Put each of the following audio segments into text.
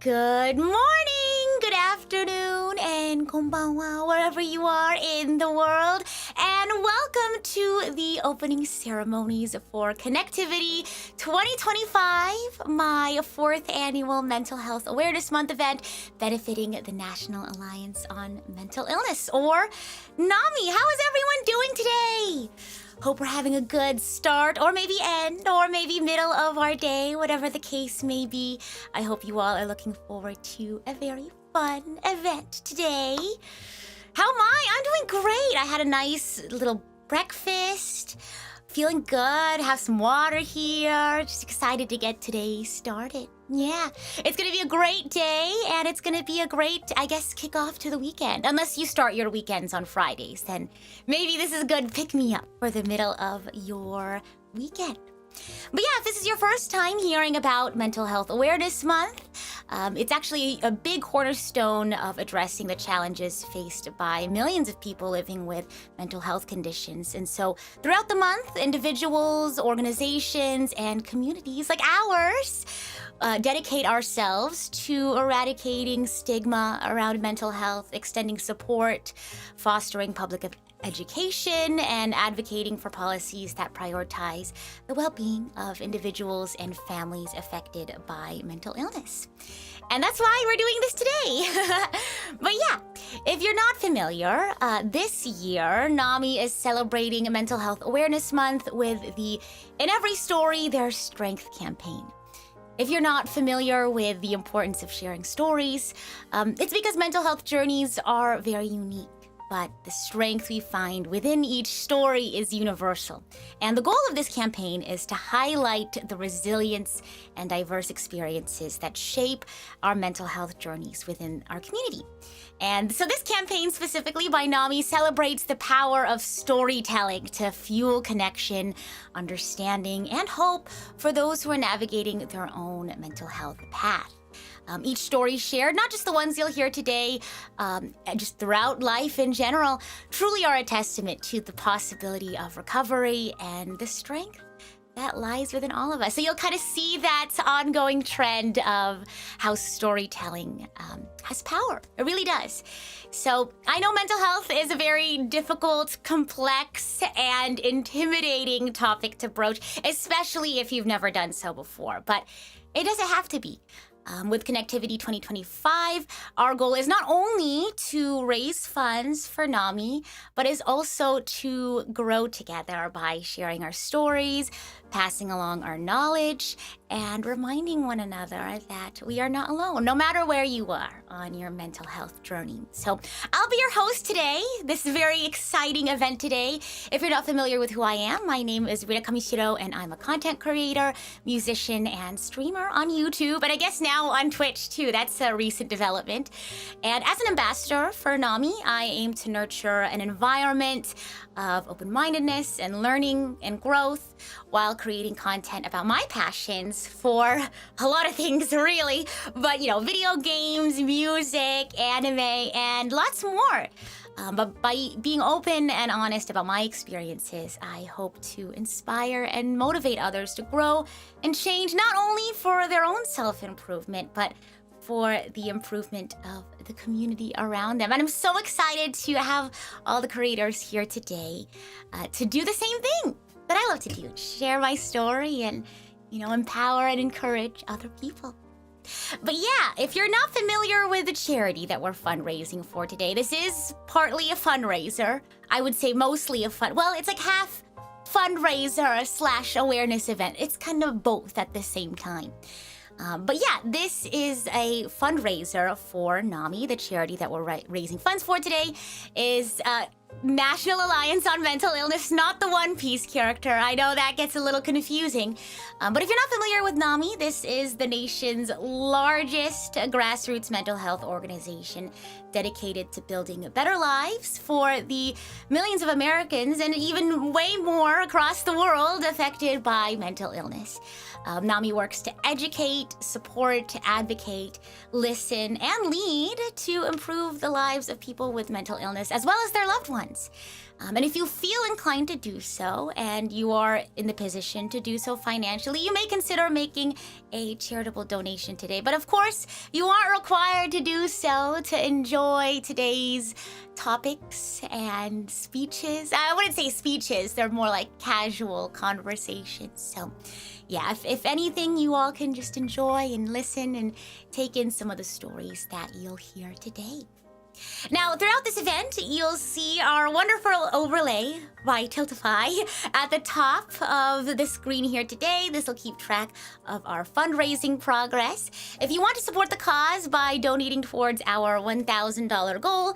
Good morning, good afternoon, and konbanwa, wherever you are in the world. And welcome to the opening ceremonies for ConnectiVT 2025, my 4th annual Mental Health Awareness Month event benefiting the National Alliance on Mental Illness, or NAMI. How is everyone doing today? Hope we're having a good start, or maybe end, or maybe middle of our day, whatever the case may be. I hope you all are looking forward to a very fun event today. How am I? I'm doing great. I had a nice little breakfast. Feeling good, have some water here. Just excited to get today started. Yeah, it's gonna be a great day, and it's gonna be a great, I guess, kickoff to the weekend. Unless you start your weekends on Fridays, then maybe this is a good pick-me-up for the middle of your weekend. But yeah, if this is your first time hearing about Mental Health Awareness Month, it's actually a big cornerstone of addressing the challenges faced by millions of people living with mental health conditions. And so throughout the month, individuals, organizations, and communities like ours dedicate ourselves to eradicating stigma around mental health, extending support, fostering public education, and advocating for policies that prioritize the well-being of individuals and families affected by mental illness. And that's why we're doing this today. But yeah, if you're not familiar, this year, NAMI is celebrating Mental Health Awareness Month with the In Every Story, There's Strength campaign. If you're not familiar with the importance of sharing stories, it's because mental health journeys are very unique. But the strength we find within each story is universal. And the goal of this campaign is to highlight the resilience and diverse experiences that shape our mental health journeys within our community. And so this campaign specifically by NAMI celebrates the power of storytelling to fuel connection, understanding, and hope for those who are navigating their own mental health path. Each story shared, not just the ones you'll hear today, just throughout life in general, truly are a testament to the possibility of recovery and the strength that lies within all of us. So you'll kind of see that ongoing trend of how storytelling has power. It really does. So I know mental health is a very difficult, complex, and intimidating topic to broach, especially if you've never done so before, but it doesn't have to be. With ConnectiVT 2025, our goal is not only to raise funds for NAMI, but is also to grow together by sharing our stories, passing along our knowledge, and reminding one another that we are not alone, no matter where you are on your mental health journey. So I'll be your host today, this very exciting event today. If you're not familiar with who I am, my name is Kamishiro, and I'm a content creator, musician, and streamer on YouTube, and I guess now on Twitch too. That's a recent development. And as an ambassador for NAMI, I aim to nurture an environment of open-mindedness and learning and growth while creating content about my passions for a lot of things, really. But, video games, music, anime, and lots more. But by being open and honest about my experiences, I hope to inspire and motivate others to grow and change, not only for their own self-improvement, but for the improvement of the community around them. And I'm so excited to have all the creators here today to do the same thing that I love to do, share my story and, empower and encourage other people. But yeah, if you're not familiar with the charity that we're fundraising for today, this is partly a fundraiser. I would say mostly it's like half fundraiser / awareness event. It's kind of both at the same time. But yeah, this is a fundraiser for NAMI. The charity that we're raising funds for today is National Alliance on Mental Illness, not the One Piece character. I know that gets a little confusing. But if you're not familiar with NAMI, this is the nation's largest grassroots mental health organization dedicated to building better lives for the millions of Americans and even way more across the world affected by mental illness. NAMI works to educate, support, advocate, listen, and lead to improve the lives of people with mental illness, as well as their loved ones. And if you feel inclined to do so, and you are in the position to do so financially, you may consider making a charitable donation today. But of course, you aren't required to do so to enjoy today's topics and speeches. I wouldn't say speeches, they're more like casual conversations. So yeah, if anything, you all can just enjoy and listen and take in some of the stories that you'll hear today. Now, throughout this event, you'll see our wonderful overlay by Tiltify at the top of the screen here today. This will keep track of our fundraising progress. If you want to support the cause by donating towards our $1,000 goal,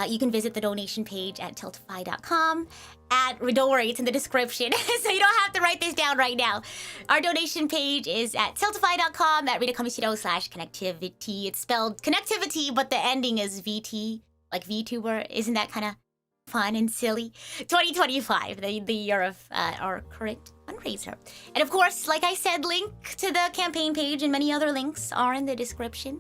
you can visit the donation page at tiltify.com. Don't worry, it's in the description, so you don't have to write this down right now. Our donation page is at tiltify.com at Kamishiro/ConnectiVT. It's spelled ConnectiVT, but the ending is VT, like VTuber. Isn't that kind of fun and silly? 2025, the year of our current fundraiser. And of course, like I said, link to the campaign page and many other links are in the description.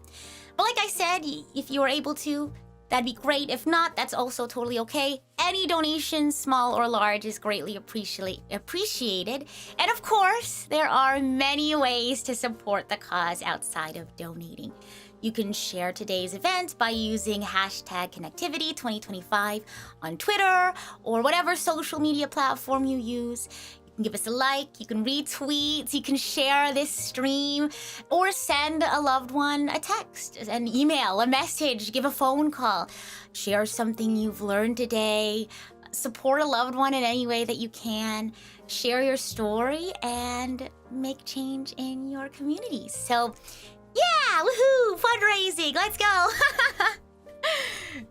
But like I said, if you are able to, that'd be great. If not, that's also totally okay. Any donation, small or large, is greatly appreciated. And of course, there are many ways to support the cause outside of donating. You can share today's event by using hashtag ConnectivityTV2025 on Twitter or whatever social media platform you use. You can give us a like, you can retweet, you can share this stream, or send a loved one a text, an email, a message, give a phone call, share something you've learned today, support a loved one in any way that you can, share your story, and make change in your communities. So, yeah, woohoo, fundraising, let's go.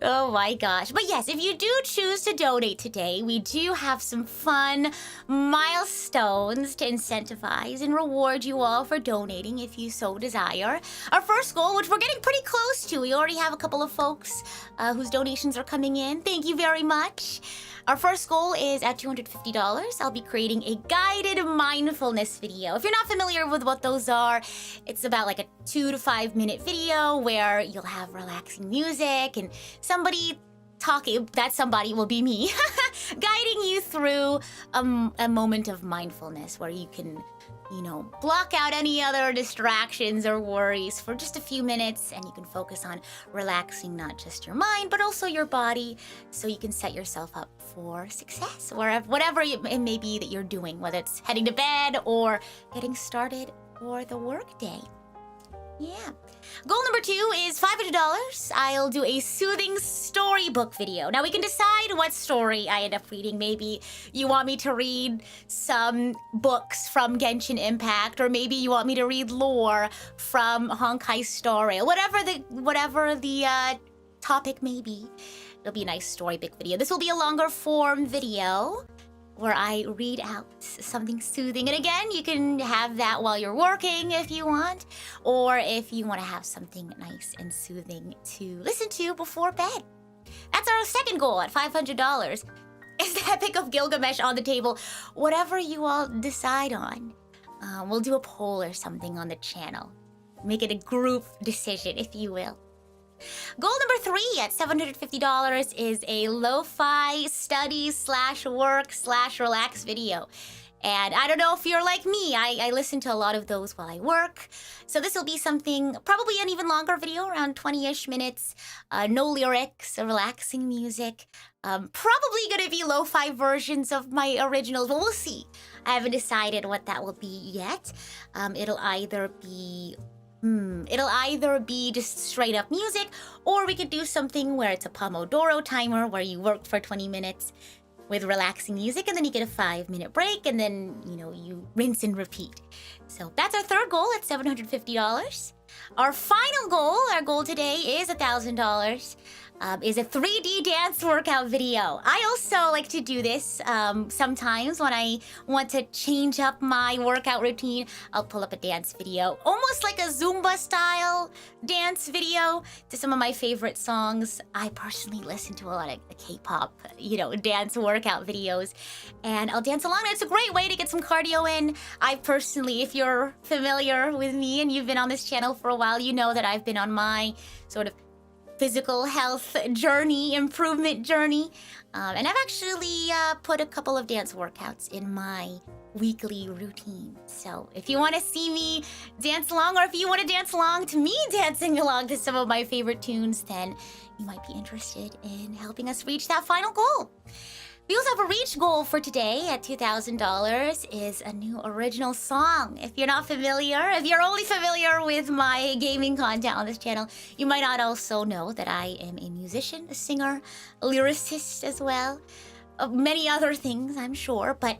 Oh my gosh. But yes, if you do choose to donate today, we do have some fun milestones to incentivize and reward you all for donating if you so desire. Our first goal, which we're getting pretty close to, we already have a couple of folks whose donations are coming in. Thank you very much. Our first goal is at $250. I'll be creating a guided mindfulness video. If you're not familiar with what those are, it's about like a 2 to 5 minute video where you'll have relaxing music and somebody talking, that somebody will be me, guiding you through a moment of mindfulness where you can, you know, block out any other distractions or worries for just a few minutes, and you can focus on relaxing not just your mind, but also your body, so you can set yourself up for success, whatever it may be that you're doing, whether it's heading to bed or getting started for the workday. Yeah. Goal number 2 is $500. I'll do a soothing storybook video. Now we can decide what story I end up reading. Maybe you want me to read some books from Genshin Impact, or maybe you want me to read lore from Honkai Star Rail. Whatever the topic may be, it'll be a nice storybook video. This will be a longer form video where I read out something soothing. And again, you can have that while you're working if you want, or if you want to have something nice and soothing to listen to before bed. That's our second goal at $500. Is the Epic of Gilgamesh on the table? Whatever you all decide on. We'll do a poll or something on the channel. Make it a group decision, if you will. Goal number 3 at $750 is a lo-fi study/work/relax video. And I don't know if you're like me, I listen to a lot of those while I work. So this will be something, probably an even longer video, around 20-ish minutes. No lyrics, relaxing music. Probably gonna be lo-fi versions of my originals, but we'll see. I haven't decided what that will be yet. It'll either be just straight up music, or we could do something where it's a Pomodoro timer where you work for 20 minutes with relaxing music, and then you get a 5-minute break, and then, you know, you rinse and repeat. So that's our third goal at $750. Our final goal, our goal today is $1,000. Is a 3D dance workout video. I also like to do this sometimes when I want to change up my workout routine. I'll pull up a dance video, almost like a Zumba style dance video to some of my favorite songs. I personally listen to a lot of K-pop, dance workout videos, and I'll dance along. It's a great way to get some cardio in. I personally, if you're familiar with me and you've been on this channel for a while, you know that I've been on my sort of physical health journey, improvement journey. And I've actually put a couple of dance workouts in my weekly routine. So if you want to see me dance along, or if you want to dance along to me dancing along to some of my favorite tunes, then you might be interested in helping us reach that final goal. We also have a reach goal for today at $2,000 is a new original song. If you're not familiar, if you're only familiar with my gaming content on this channel, you might not also know that I am a musician, a singer, a lyricist as well. Many other things, I'm sure, but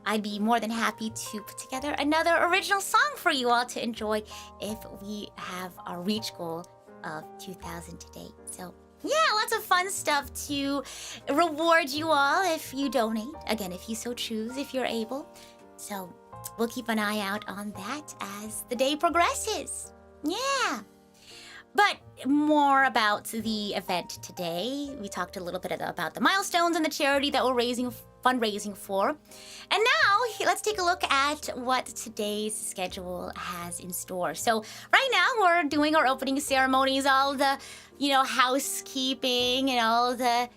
I'd be more than happy to put together another original song for you all to enjoy if we have our reach goal of 2,000 today. So yeah, lots of fun stuff to reward you all if you donate. Again, if you so choose, if you're able. So we'll keep an eye out on that as the day progresses. Yeah. But more about the event today. We talked a little bit about the milestones and the charity that we're fundraising for. And now let's take a look at what today's schedule has in store. So right now we're doing our opening ceremonies, all the, housekeeping and all the,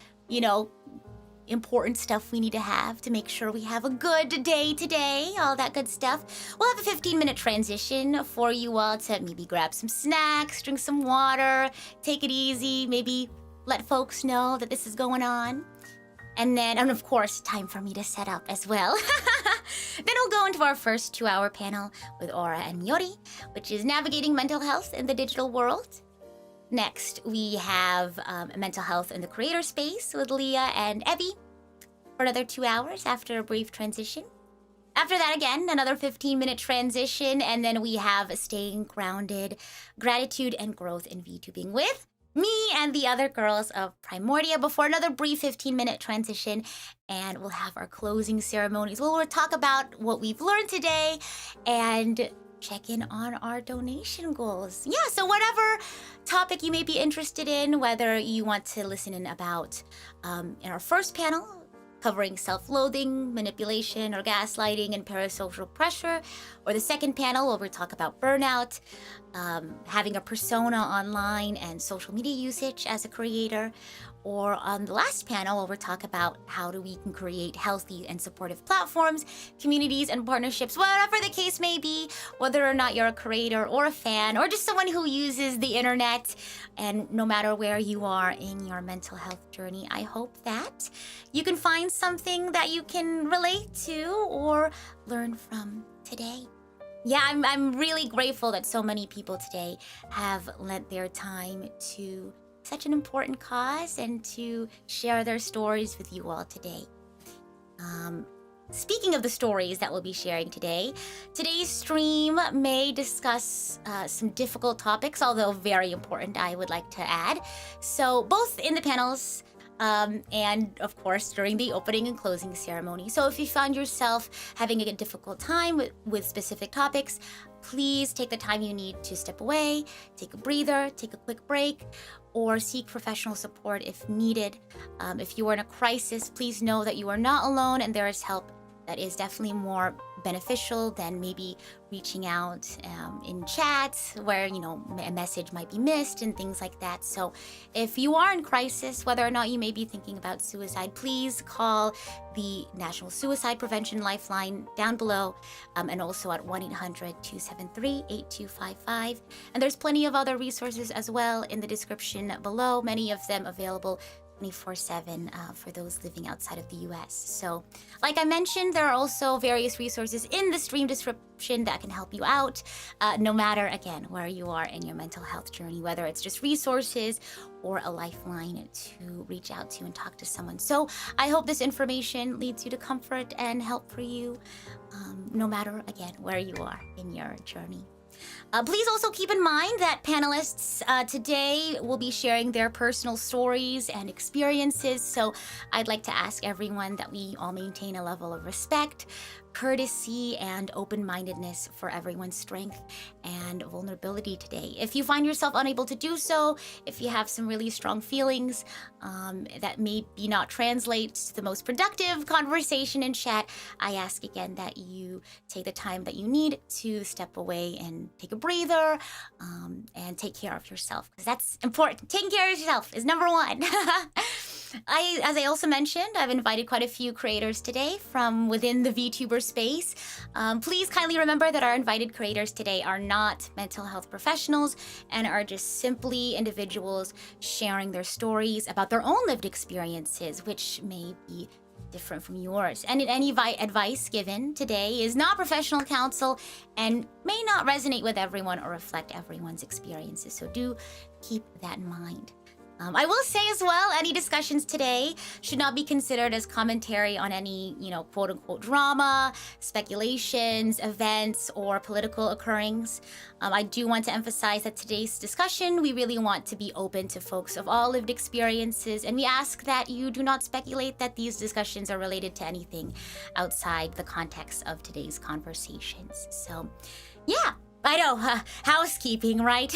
important stuff we need to have to make sure we have a good day today, all that good stuff. We'll have a 15-minute transition for you all to maybe grab some snacks, drink some water, take it easy, maybe let folks know that this is going on. And then, and of course, time for me to set up as well. Then we'll go into our first 2-hour panel with Aura and Miyori, which is navigating mental health in the digital world. Next, we have mental health in the creator space with Leah and Evie for another 2 hours after a brief transition. After that, again, another 15-minute transition, and then we have staying grounded, gratitude, and growth in VTubing with me and the other girls of Primordia before another brief 15-minute transition, and we'll have our closing ceremonies. We'll talk about what we've learned today and check in on our donation goals. Yeah, so whatever topic you may be interested in, whether you want to listen in about in our first panel, covering self-loathing, manipulation, or gaslighting, and parasocial pressure, or the second panel where we talk about burnout, having a persona online, and social media usage as a creator, or on the last panel where we talk about how we can create healthy and supportive platforms, communities, and partnerships, whatever the case may be, whether or not you're a creator or a fan or just someone who uses the internet. And no matter where you are in your mental health journey, I hope that you can find something that you can relate to or learn from today. Yeah, I'm really grateful that so many people today have lent their time to such an important cause and to share their stories with you all today. Speaking of the stories that we'll be sharing today, today's stream may discuss some difficult topics, although very important, I would like to add. So both in the panels and of course during the opening and closing ceremony. So if you found yourself having a difficult time with specific topics, please take the time you need to step away, take a breather, take a quick break, or seek professional support if needed. If you are in a crisis, please know that you are not alone and there is help that is definitely more beneficial than maybe reaching out in chats where, a message might be missed and things like that. So if you are in crisis, whether or not you may be thinking about suicide, please call the National Suicide Prevention Lifeline down below, and also at 1-800-273-8255. And there's plenty of other resources as well in the description below, many of them available 24/7 for those living outside of the US. So, like I mentioned, there are also various resources in the stream description that can help you out, no matter, again, where you are in your mental health journey, whether it's just resources or a lifeline to reach out to and talk to someone. So, I hope this information leads you to comfort and help for you, no matter, again, where you are in your journey. Please also keep in mind that panelists today will be sharing their personal stories and experiences, so I'd like to ask everyone that we all maintain a level of respect, courtesy, and open-mindedness for everyone's strength and vulnerability today. If you find yourself unable to do so, if you have some really strong feelings that maybe not translate to the most productive conversation in chat, I ask again that you take the time that you need to step away and take a breather and take care of yourself, because that's important. Taking care of yourself is number one. As I also mentioned, I've invited quite a few creators today from within the VTuber space. Please kindly remember that our invited creators today are not mental health professionals and are just simply individuals sharing their stories about their own lived experiences, which may be different from yours. And any advice given today is not professional counsel and may not resonate with everyone or reflect everyone's experiences. So do keep that in mind. I will say as well, any discussions today should not be considered as commentary on any, quote-unquote drama, speculations, events, or political occurrings. I do want to emphasize that today's discussion, we really want to be open to folks of all lived experiences, and we ask that you do not speculate that these discussions are related to anything outside the context of today's conversations. So, yeah, I know, housekeeping, right?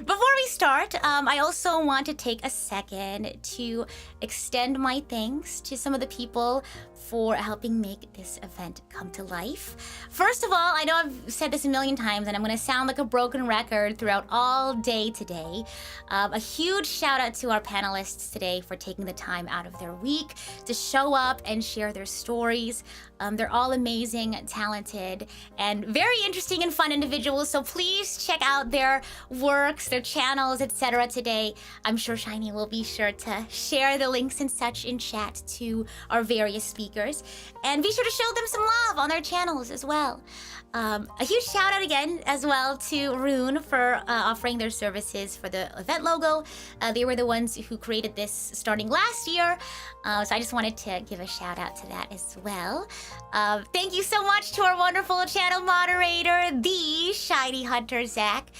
Before we start, I also want to take a second to extend my thanks to some of the people for helping make this event come to life. First of all, I know I've said this a million times and I'm going to sound like a broken record throughout all day today. A huge shout out to our panelists today for taking the time out of their week to show up and share their stories. They're all amazing, talented, and very interesting and fun individuals, so please check out their works, their channels, etc. today. I'm sure Shiny will be sure to share the links and such in chat to our various speakers. And be sure to show them some love on their channels as well. A huge shout out again as well to Rune for offering their services for the event logo. They were the ones who created this starting last year. So I just wanted to give a shout out to that as well. Thank you so much to our wonderful channel moderator, the Shiny Hunter Zach,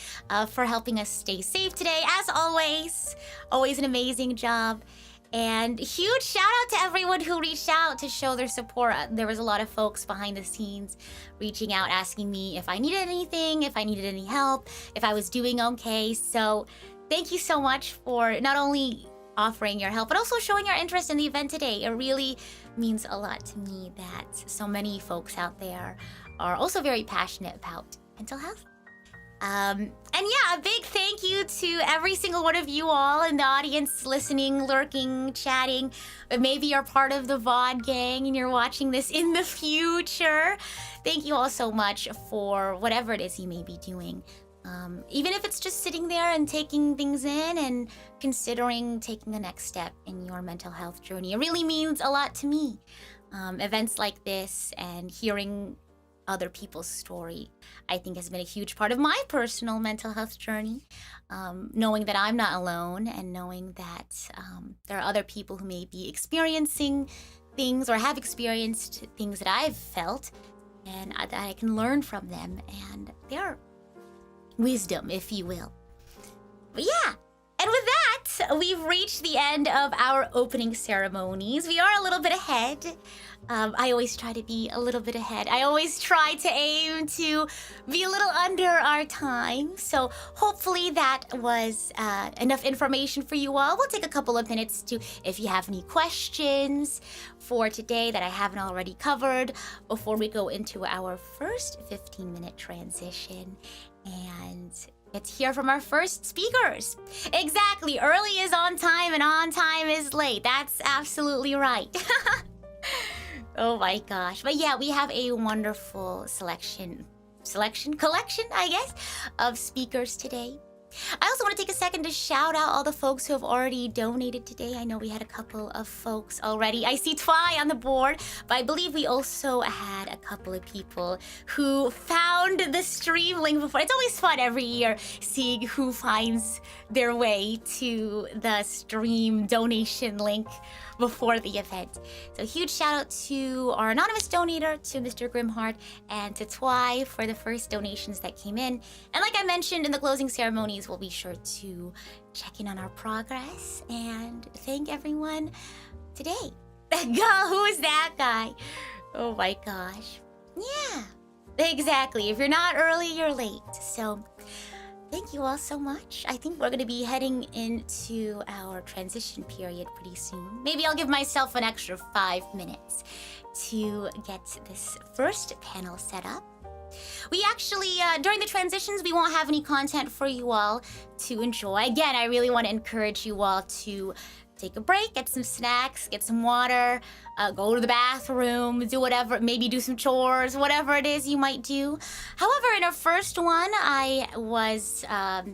for helping us stay safe today. As always an amazing job. And huge shout out to everyone who reached out to show their support. There was a lot of folks behind the scenes reaching out, asking me if I needed anything, if I needed any help, if I was doing okay. So thank you so much for not only offering your help, but also showing your interest in the event today. It really means a lot to me that so many folks out there are also very passionate about mental health. And yeah, a big thank you to every single one of you all in the audience listening, lurking, chatting. Maybe you're part of the VOD gang and you're watching this in the future. Thank you all so much for whatever it is you may be doing. Even if it's just sitting there and taking things in and considering taking the next step in your mental health journey. It really means a lot to me. Events like this and hearing other people's story, I think, has been a huge part of my personal mental health journey. Knowing that I'm not alone and knowing that there are other people who may be experiencing things or have experienced things that I've felt, and that I can learn from them and their wisdom, if you will. But yeah, and with that, we've reached the end of our opening ceremonies. We are a little bit ahead. I always try to be a little bit ahead. I always try to aim to be a little under our time. So hopefully that was enough information for you all. We'll take a couple of minutes to, if you have any questions for today that I haven't already covered, before we go into our first 15-minute transition and let's hear from our first speakers. Exactly, early is on time and on time is late. That's absolutely right. Oh my gosh. But yeah, we have a wonderful collection, I guess, of speakers today. I also want to take a second to shout out all the folks who have already donated today. I know we had a couple of folks already. I see Twy on the board, but I believe we also had a couple of people who found the stream link before. It's always fun every year seeing who finds their way to the stream donation link before the event. So huge shout out to our anonymous donator, to Mr. Grimheart, and to Twy for the first donations that came in. And like I mentioned in the closing ceremonies, we'll be sure to check in on our progress and thank everyone today. Who is that guy? Oh my gosh. Yeah, exactly. If you're not early, you're late. So thank you all so much. I think we're going to be heading into our transition period pretty soon. Maybe I'll give myself an extra 5 minutes to get this first panel set up. We actually, during the transitions, we won't have any content for you all to enjoy. Again, I really want to encourage you all to take a break, get some snacks, get some water, go to the bathroom, do whatever, maybe do some chores, whatever it is you might do. However, in our first one, I was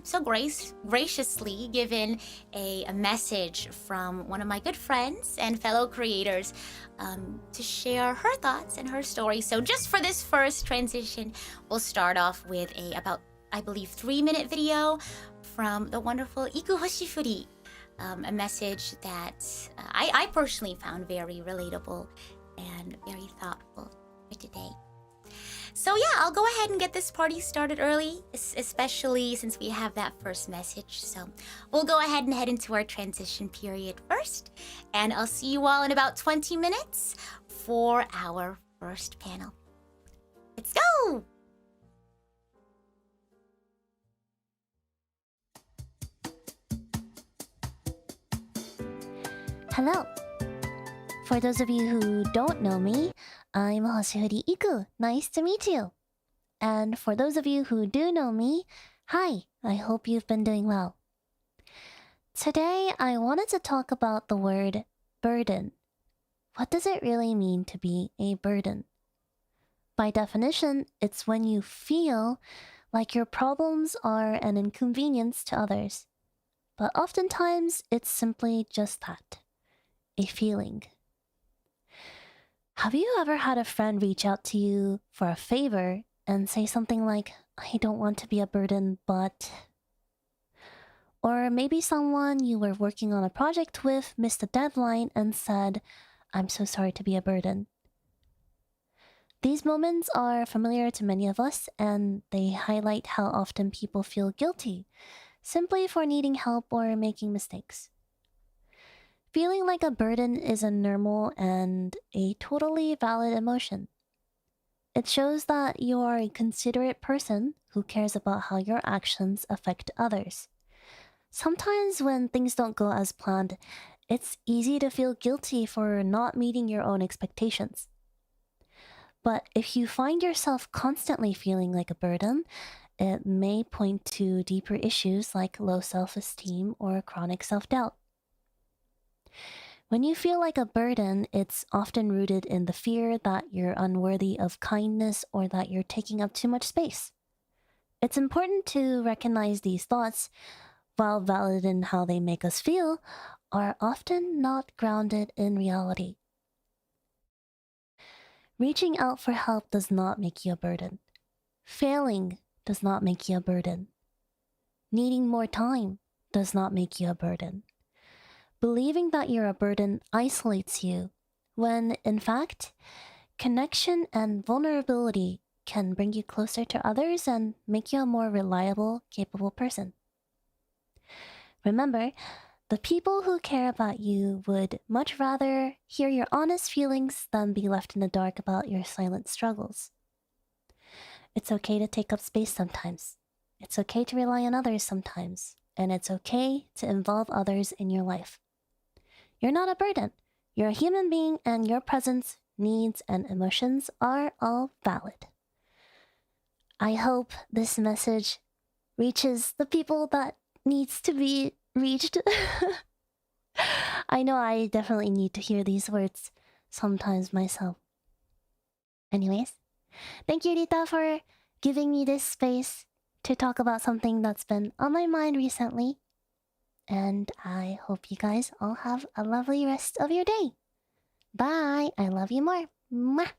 so graciously given a message from one of my good friends and fellow creators to share her thoughts and her story. So just for this first transition, we'll start off with about, I believe, 3-minute video from the wonderful Iku Hoshifuri. A message that I personally found very relatable and very thoughtful for today. So yeah, I'll go ahead and get this party started early, especially since we have that first message. So we'll go ahead and head into our transition period first, and I'll see you all in about 20 minutes for our first panel. Let's go! Hello. For those of you who don't know me, I'm Hoshifuri Iku. Nice to meet you. And for those of you who do know me, hi. I hope you've been doing well. Today, I wanted to talk about the word burden. What does it really mean to be a burden? By definition, it's when you feel like your problems are an inconvenience to others. But oftentimes, it's simply just that. A feeling. Have you ever had a friend reach out to you for a favor and say something like, I don't want to be a burden, but... Or maybe someone you were working on a project with missed a deadline and said, I'm so sorry to be a burden. These moments are familiar to many of us, and they highlight how often people feel guilty, simply for needing help or making mistakes. Feeling like a burden is a normal and a totally valid emotion. It shows that you are a considerate person who cares about how your actions affect others. Sometimes when things don't go as planned, it's easy to feel guilty for not meeting your own expectations. But if you find yourself constantly feeling like a burden, it may point to deeper issues like low self-esteem or chronic self-doubt. When you feel like a burden, it's often rooted in the fear that you're unworthy of kindness or that you're taking up too much space. It's important to recognize these thoughts, while valid in how they make us feel, are often not grounded in reality. Reaching out for help does not make you a burden. Failing does not make you a burden. Needing more time does not make you a burden. Believing that you're a burden isolates you, when, in fact, connection and vulnerability can bring you closer to others and make you a more reliable, capable person. Remember, the people who care about you would much rather hear your honest feelings than be left in the dark about your silent struggles. It's okay to take up space sometimes. It's okay to rely on others sometimes. And it's okay to involve others in your life. You're not a burden. You're a human being, and your presence, needs, and emotions are all valid. I hope this message reaches the people that needs to be reached. I know I definitely need to hear these words sometimes myself. Anyways, thank you, Rita, for giving me this space to talk about something that's been on my mind recently. And I hope you guys all have a lovely rest of your day. Bye! I love you more. Mwah!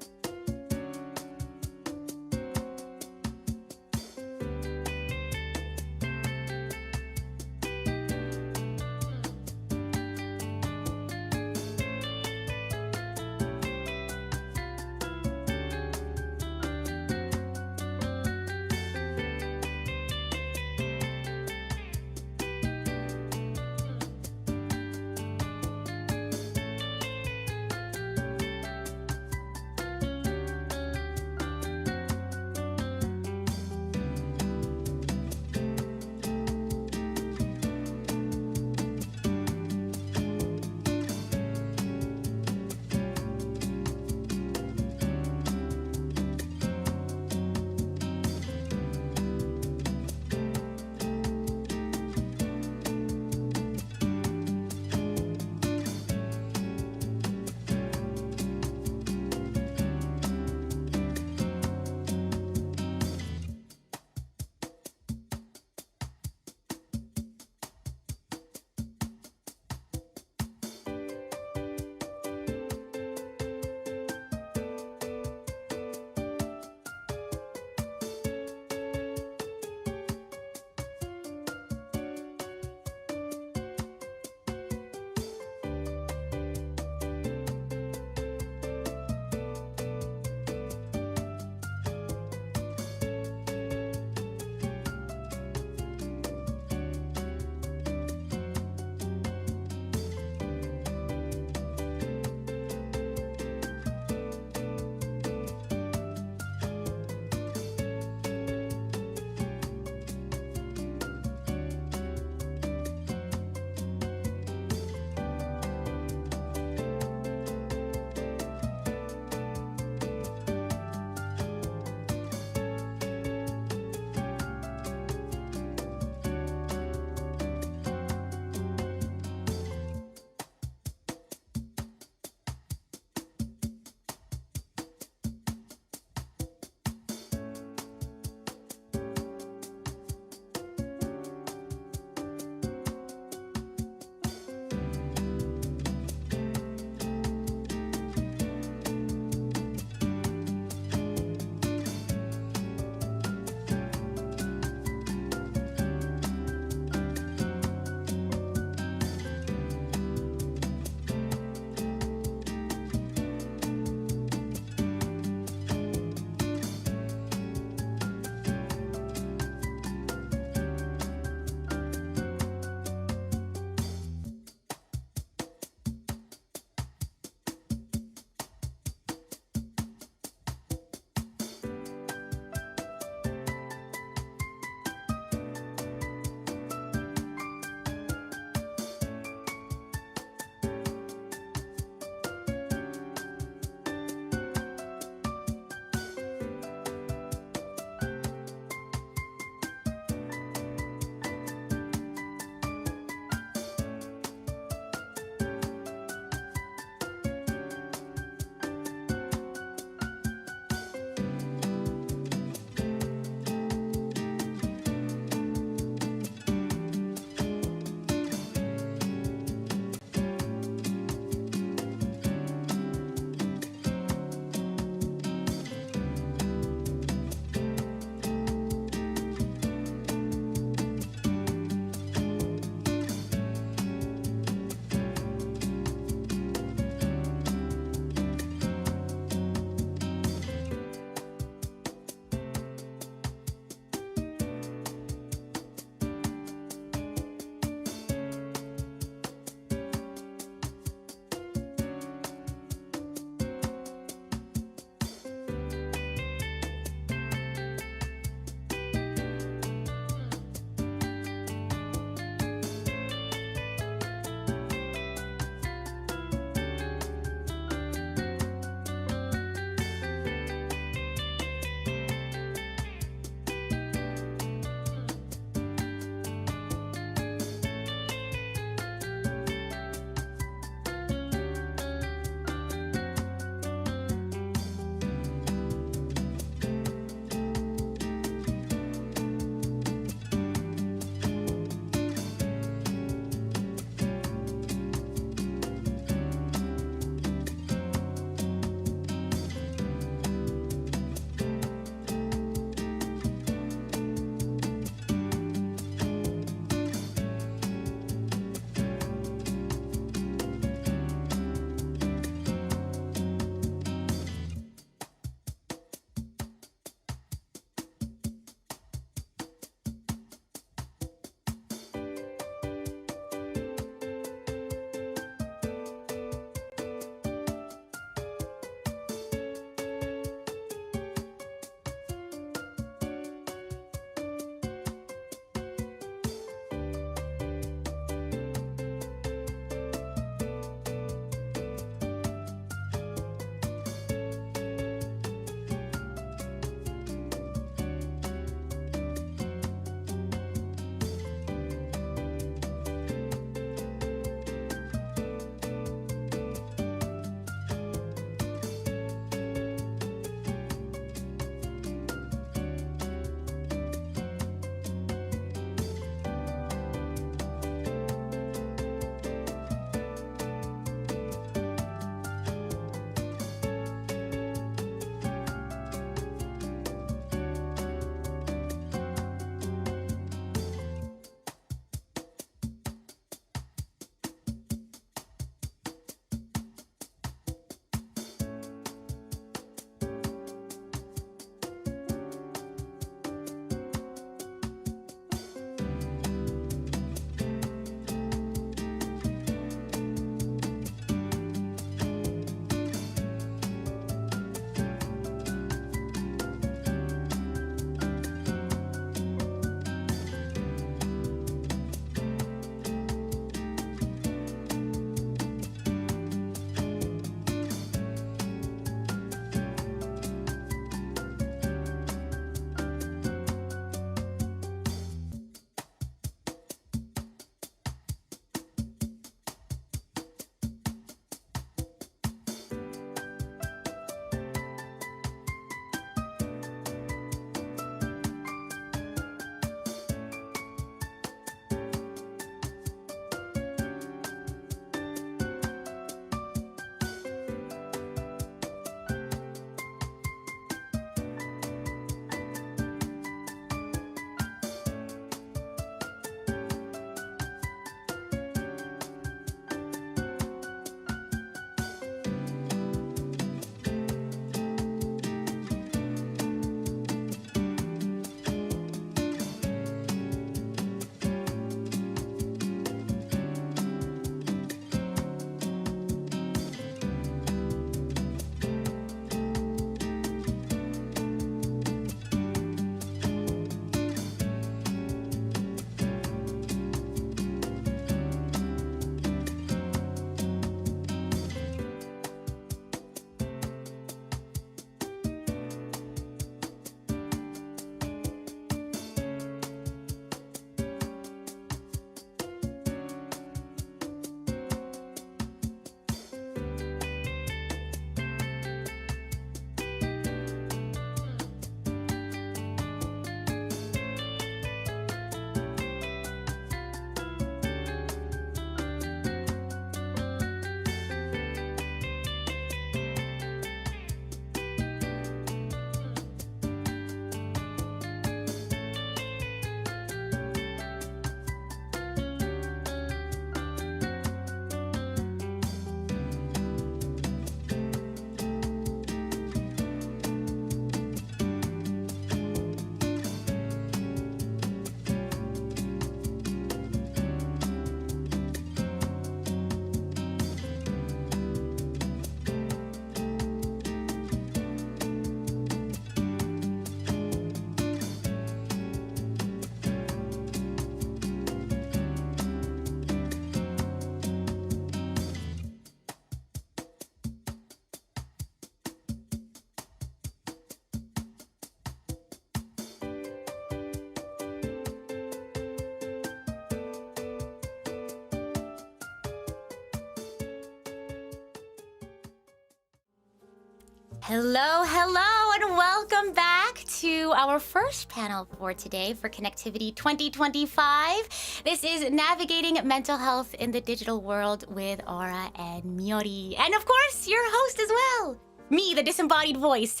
Hello, hello, and welcome back to our first panel for today for ConnectiVT 2025. This is Navigating Mental Health in the Digital World with Aura and Miori. And of course, your host as well, me, the disembodied voice.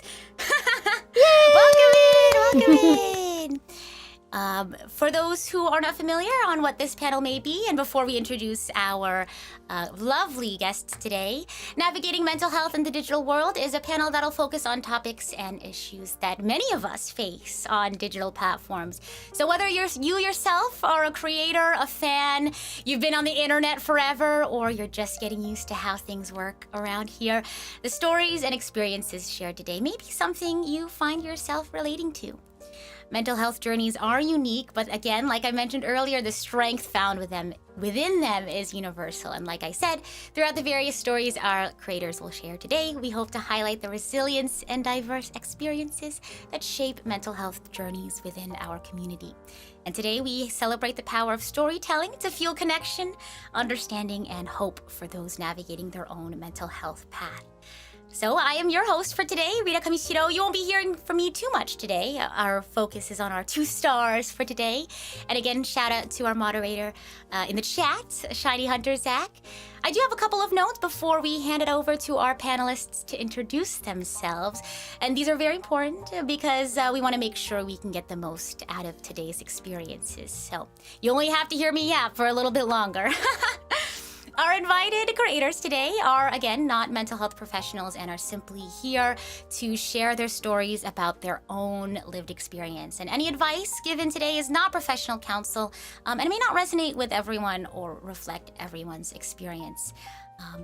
Welcome in! For those who are not familiar on what this panel may be, and before we introduce our lovely guests today, Navigating Mental Health in the Digital World is a panel that'll focus on topics and issues that many of us face on digital platforms. So whether you yourself are a creator, a fan, you've been on the internet forever, or you're just getting used to how things work around here, the stories and experiences shared today may be something you find yourself relating to. Mental health journeys are unique, but again, like I mentioned earlier, the strength found within them is universal. And like I said, throughout the various stories our creators will share today, we hope to highlight the resilience and diverse experiences that shape mental health journeys within our community. And today we celebrate the power of storytelling to fuel connection, understanding, and hope for those navigating their own mental health path. So I am your host for today, Rita Kamishiro. You won't be hearing from me too much today. Our focus is on our 2 stars for today. And again, shout out to our moderator in the chat, Shiny Hunter Zach. I do have a couple of notes before we hand it over to our panelists to introduce themselves. And these are very important because we want to make sure we can get the most out of today's experiences. So you only have to hear me yap for a little bit longer. Our invited creators today are, again, not mental health professionals and are simply here to share their stories about their own lived experience. And any advice given today is not professional counsel and it may not resonate with everyone or reflect everyone's experience.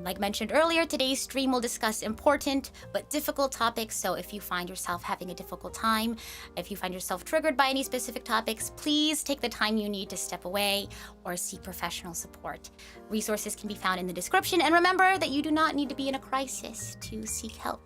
Like mentioned earlier, today's stream will discuss important but difficult topics, so if you find yourself having a difficult time, if you find yourself triggered by any specific topics, please take the time you need to step away or seek professional support. Resources can be found in the description, and remember that you do not need to be in a crisis to seek help.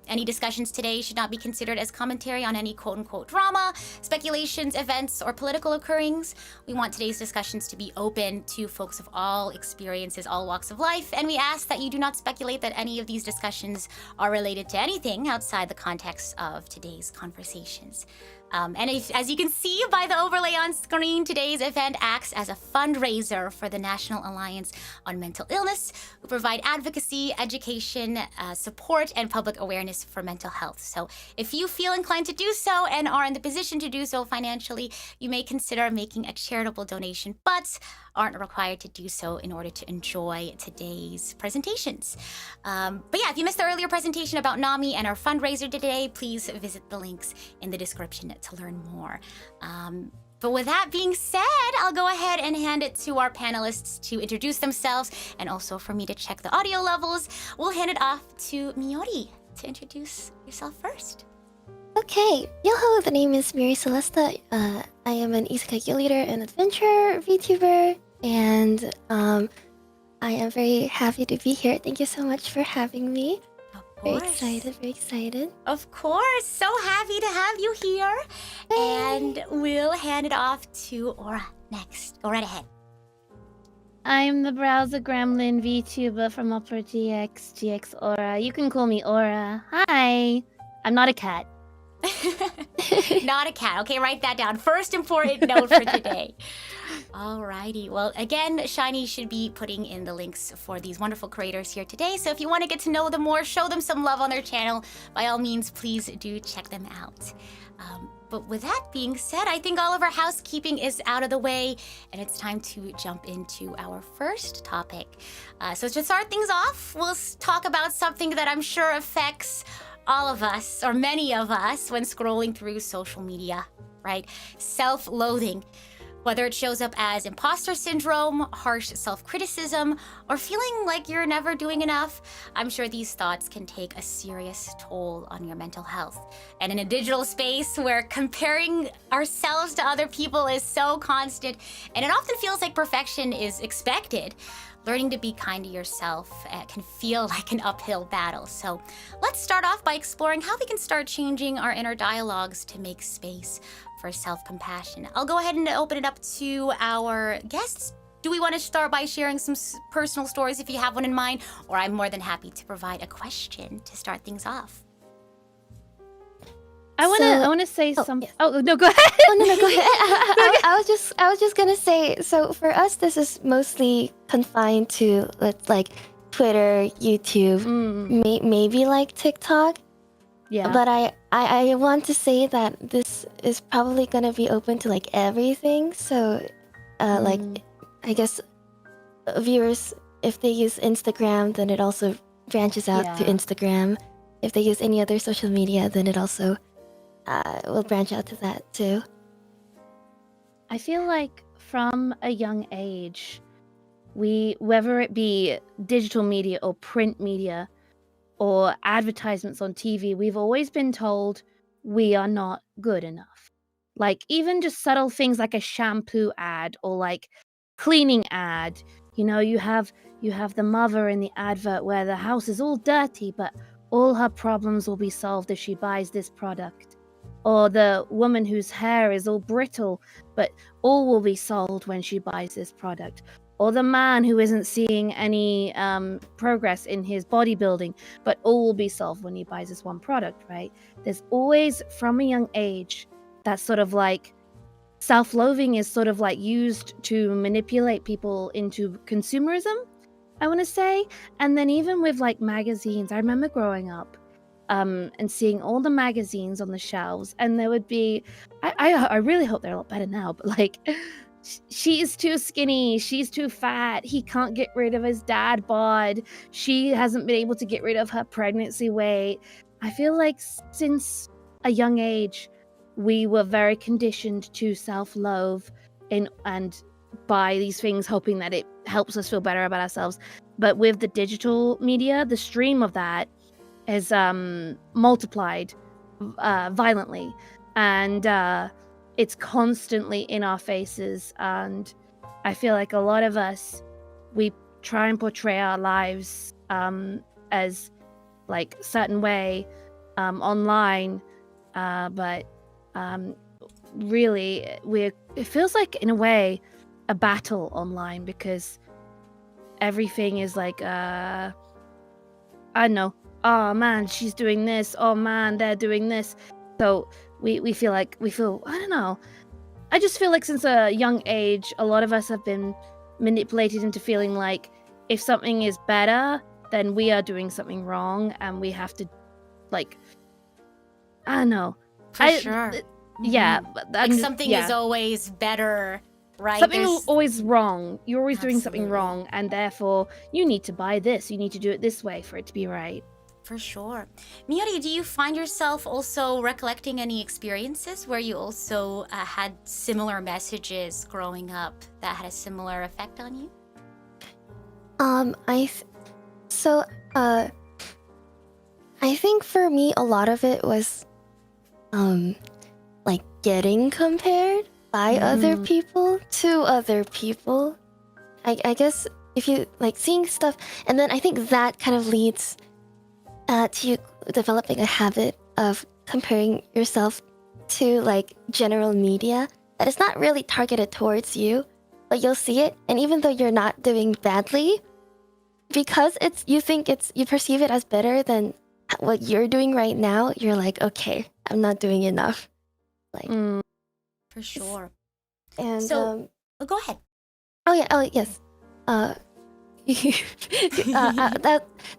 Any discussions today should not be considered as commentary on any quote-unquote drama, speculations, events, or political occurrings. We want today's discussions to be open to folks of all experiences, all walks of life, and we ask that you do not speculate that any of these discussions are related to anything outside the context of today's conversations. As you can see by the overlay on screen, today's event acts as a fundraiser for the National Alliance on Mental Illness, who provide advocacy, education, support, and public awareness for mental health. So if you feel inclined to do so and are in the position to do so financially, you may consider making a charitable donation, but aren't required to do so in order to enjoy today's presentations. But yeah, if you missed the earlier presentation about NAMI and our fundraiser today, please visit the links in the description to learn more. But with that being said, I'll go ahead and hand it to our panelists to introduce themselves and also for me to check the audio levels. We'll hand it off to Miori to introduce yourself first. Okay, yoho, the name is Miri Celesta. I am an isekai leader and adventure VTuber, and I am very happy to be here. Thank you so much for having me. Very excited. Of course, so happy to have you here. And we'll hand it off to Aura next. Go right ahead. I'm the browser gremlin VTuber from Upper GX Aura. You can call me Aura. Hi. I'm not a cat. Not a cat. Okay, write that down. First important note for today. Alrighty. Well, again, Shiny should be putting in the links for these wonderful creators here today. So if you want to get to know them more, show them some love on their channel, by all means, please do check them out. But with that being said, I think all of our housekeeping is out of the way, and it's time to jump into our first topic. So to start things off, we'll talk about something that I'm sure affects all of us, or many of us, when scrolling through social media, right? Self-loathing. Whether it shows up as imposter syndrome, harsh self-criticism, or feeling like you're never doing enough, I'm sure these thoughts can take a serious toll on your mental health. And in a digital space where comparing ourselves to other people is so constant, and it often feels like perfection is expected, learning to be kind to yourself can feel like an uphill battle. So let's start off by exploring how we can start changing our inner dialogues to make space for self-compassion. I'll go ahead and open it up to our guests. Do we want to start by sharing some personal stories if you have one in mind? Or I'm more than happy to provide a question to start things off. I wanna say Oh, something. yes. Oh no, go ahead. Oh no, go ahead. I was just gonna say. So for us, this is mostly confined to like Twitter, YouTube, maybe like TikTok. Yeah. But I want to say that this is probably gonna be open to like everything. So, like I guess viewers, if they use Instagram, then it also branches out to Yeah. Instagram. If they use any other social media, then it also will branch out to that too. I feel like from a young age, whether it be digital media or print media or advertisements on TV, we've always been told we are not good enough. Like even just subtle things like a shampoo ad or like cleaning ad. You know, you have the mother in the advert where the house is all dirty, but all her problems will be solved if she buys this product. Or the woman whose hair is all brittle, but all will be solved when she buys this product. Or the man who isn't seeing any progress in his bodybuilding, but all will be solved when he buys this one product, right? There's always, from a young age, that sort of like self-loathing is sort of like used to manipulate people into consumerism, I want to say. And then even with like magazines, I remember growing up and seeing all the magazines on the shelves, and there would be, I really hope they're a lot better now, but like, she's too skinny, she's too fat, he can't get rid of his dad bod, she hasn't been able to get rid of her pregnancy weight. I feel like since a young age, we were very conditioned to self-loathe and buy these things hoping that it helps us feel better about ourselves. But with the digital media, the stream of that is multiplied violently, and it's constantly in our faces. And I feel like a lot of us, we try and portray our lives as like certain way online, but really it feels like in a way a battle online, because everything is like I don't know, oh man, she's doing this, oh man, they're doing this. So we feel I don't know, I just feel like since a young age, a lot of us have been manipulated into feeling like if something is better, then we are doing something wrong, and we have to, like, I don't know. For sure. Yeah. Like something is always better, right? Something's always wrong. You're always doing something wrong, and therefore you need to buy this. You need to do it this way for it to be right. For sure. Miyori, do you find yourself also recollecting any experiences where you also had similar messages growing up that had a similar effect on you? I think for me, a lot of it was, like getting compared by other people to other people. I guess if you like seeing stuff, and then I think that kind of leads to you developing a habit of comparing yourself to like general media that is not really targeted towards you, but you'll see it, and even though you're not doing badly, because you perceive it as better than what you're doing right now, you're like, okay, I'm not doing enough. Like, for sure. And so, go ahead. Oh yeah. Oh yes. That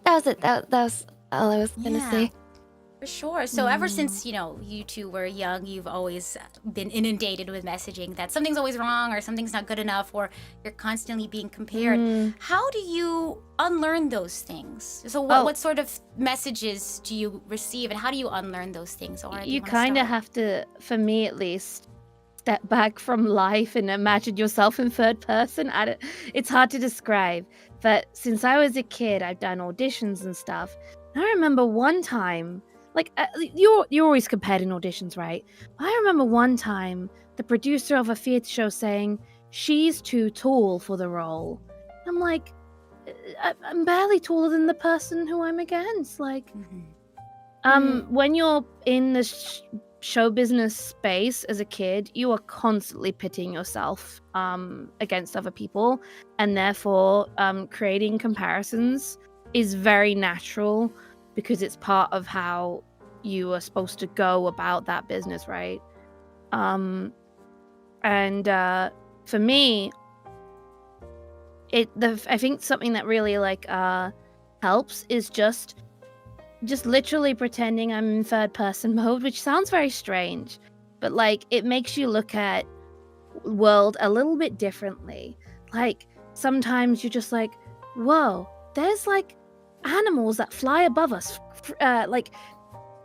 was it. That was all I was gonna say. For sure. So ever since, you two were young, you've always been inundated with messaging that something's always wrong or something's not good enough, or you're constantly being compared. How do you unlearn those things? So what sort of messages do you receive, and how do you unlearn those things? Or you kind of have to, for me at least, step back from life and imagine yourself in third person. It's hard to describe, but since I was a kid, I've done auditions and stuff. And I remember one time, like, you're always compared in auditions, right? I remember one time the producer of a theatre show saying, she's too tall for the role. I'm like, I'm barely taller than the person who I'm against. Like, when you're in the show business space as a kid, you are constantly pitting yourself against other people, and therefore creating comparisons is very natural, because it's part of how you are supposed to go about that business, right? And for me, I think something that really like helps is just literally pretending I'm in third person mode, which sounds very strange, but like it makes you look at world a little bit differently. Like sometimes you're just like, whoa, there's like animals that fly above us, like,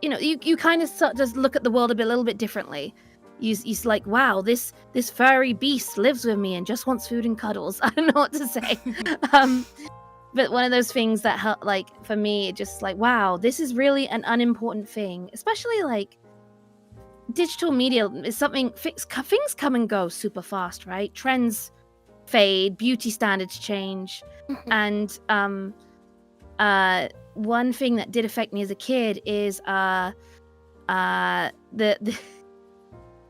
you know, you kind of just look at the world a little bit differently. You're like, wow, this furry beast lives with me and just wants food and cuddles. I don't know what to say. But one of those things that help, like for me, just like, wow, this is really an unimportant thing, especially like digital media is something, things come and go super fast, right? Trends fade, beauty standards change. And one thing that did affect me as a kid is the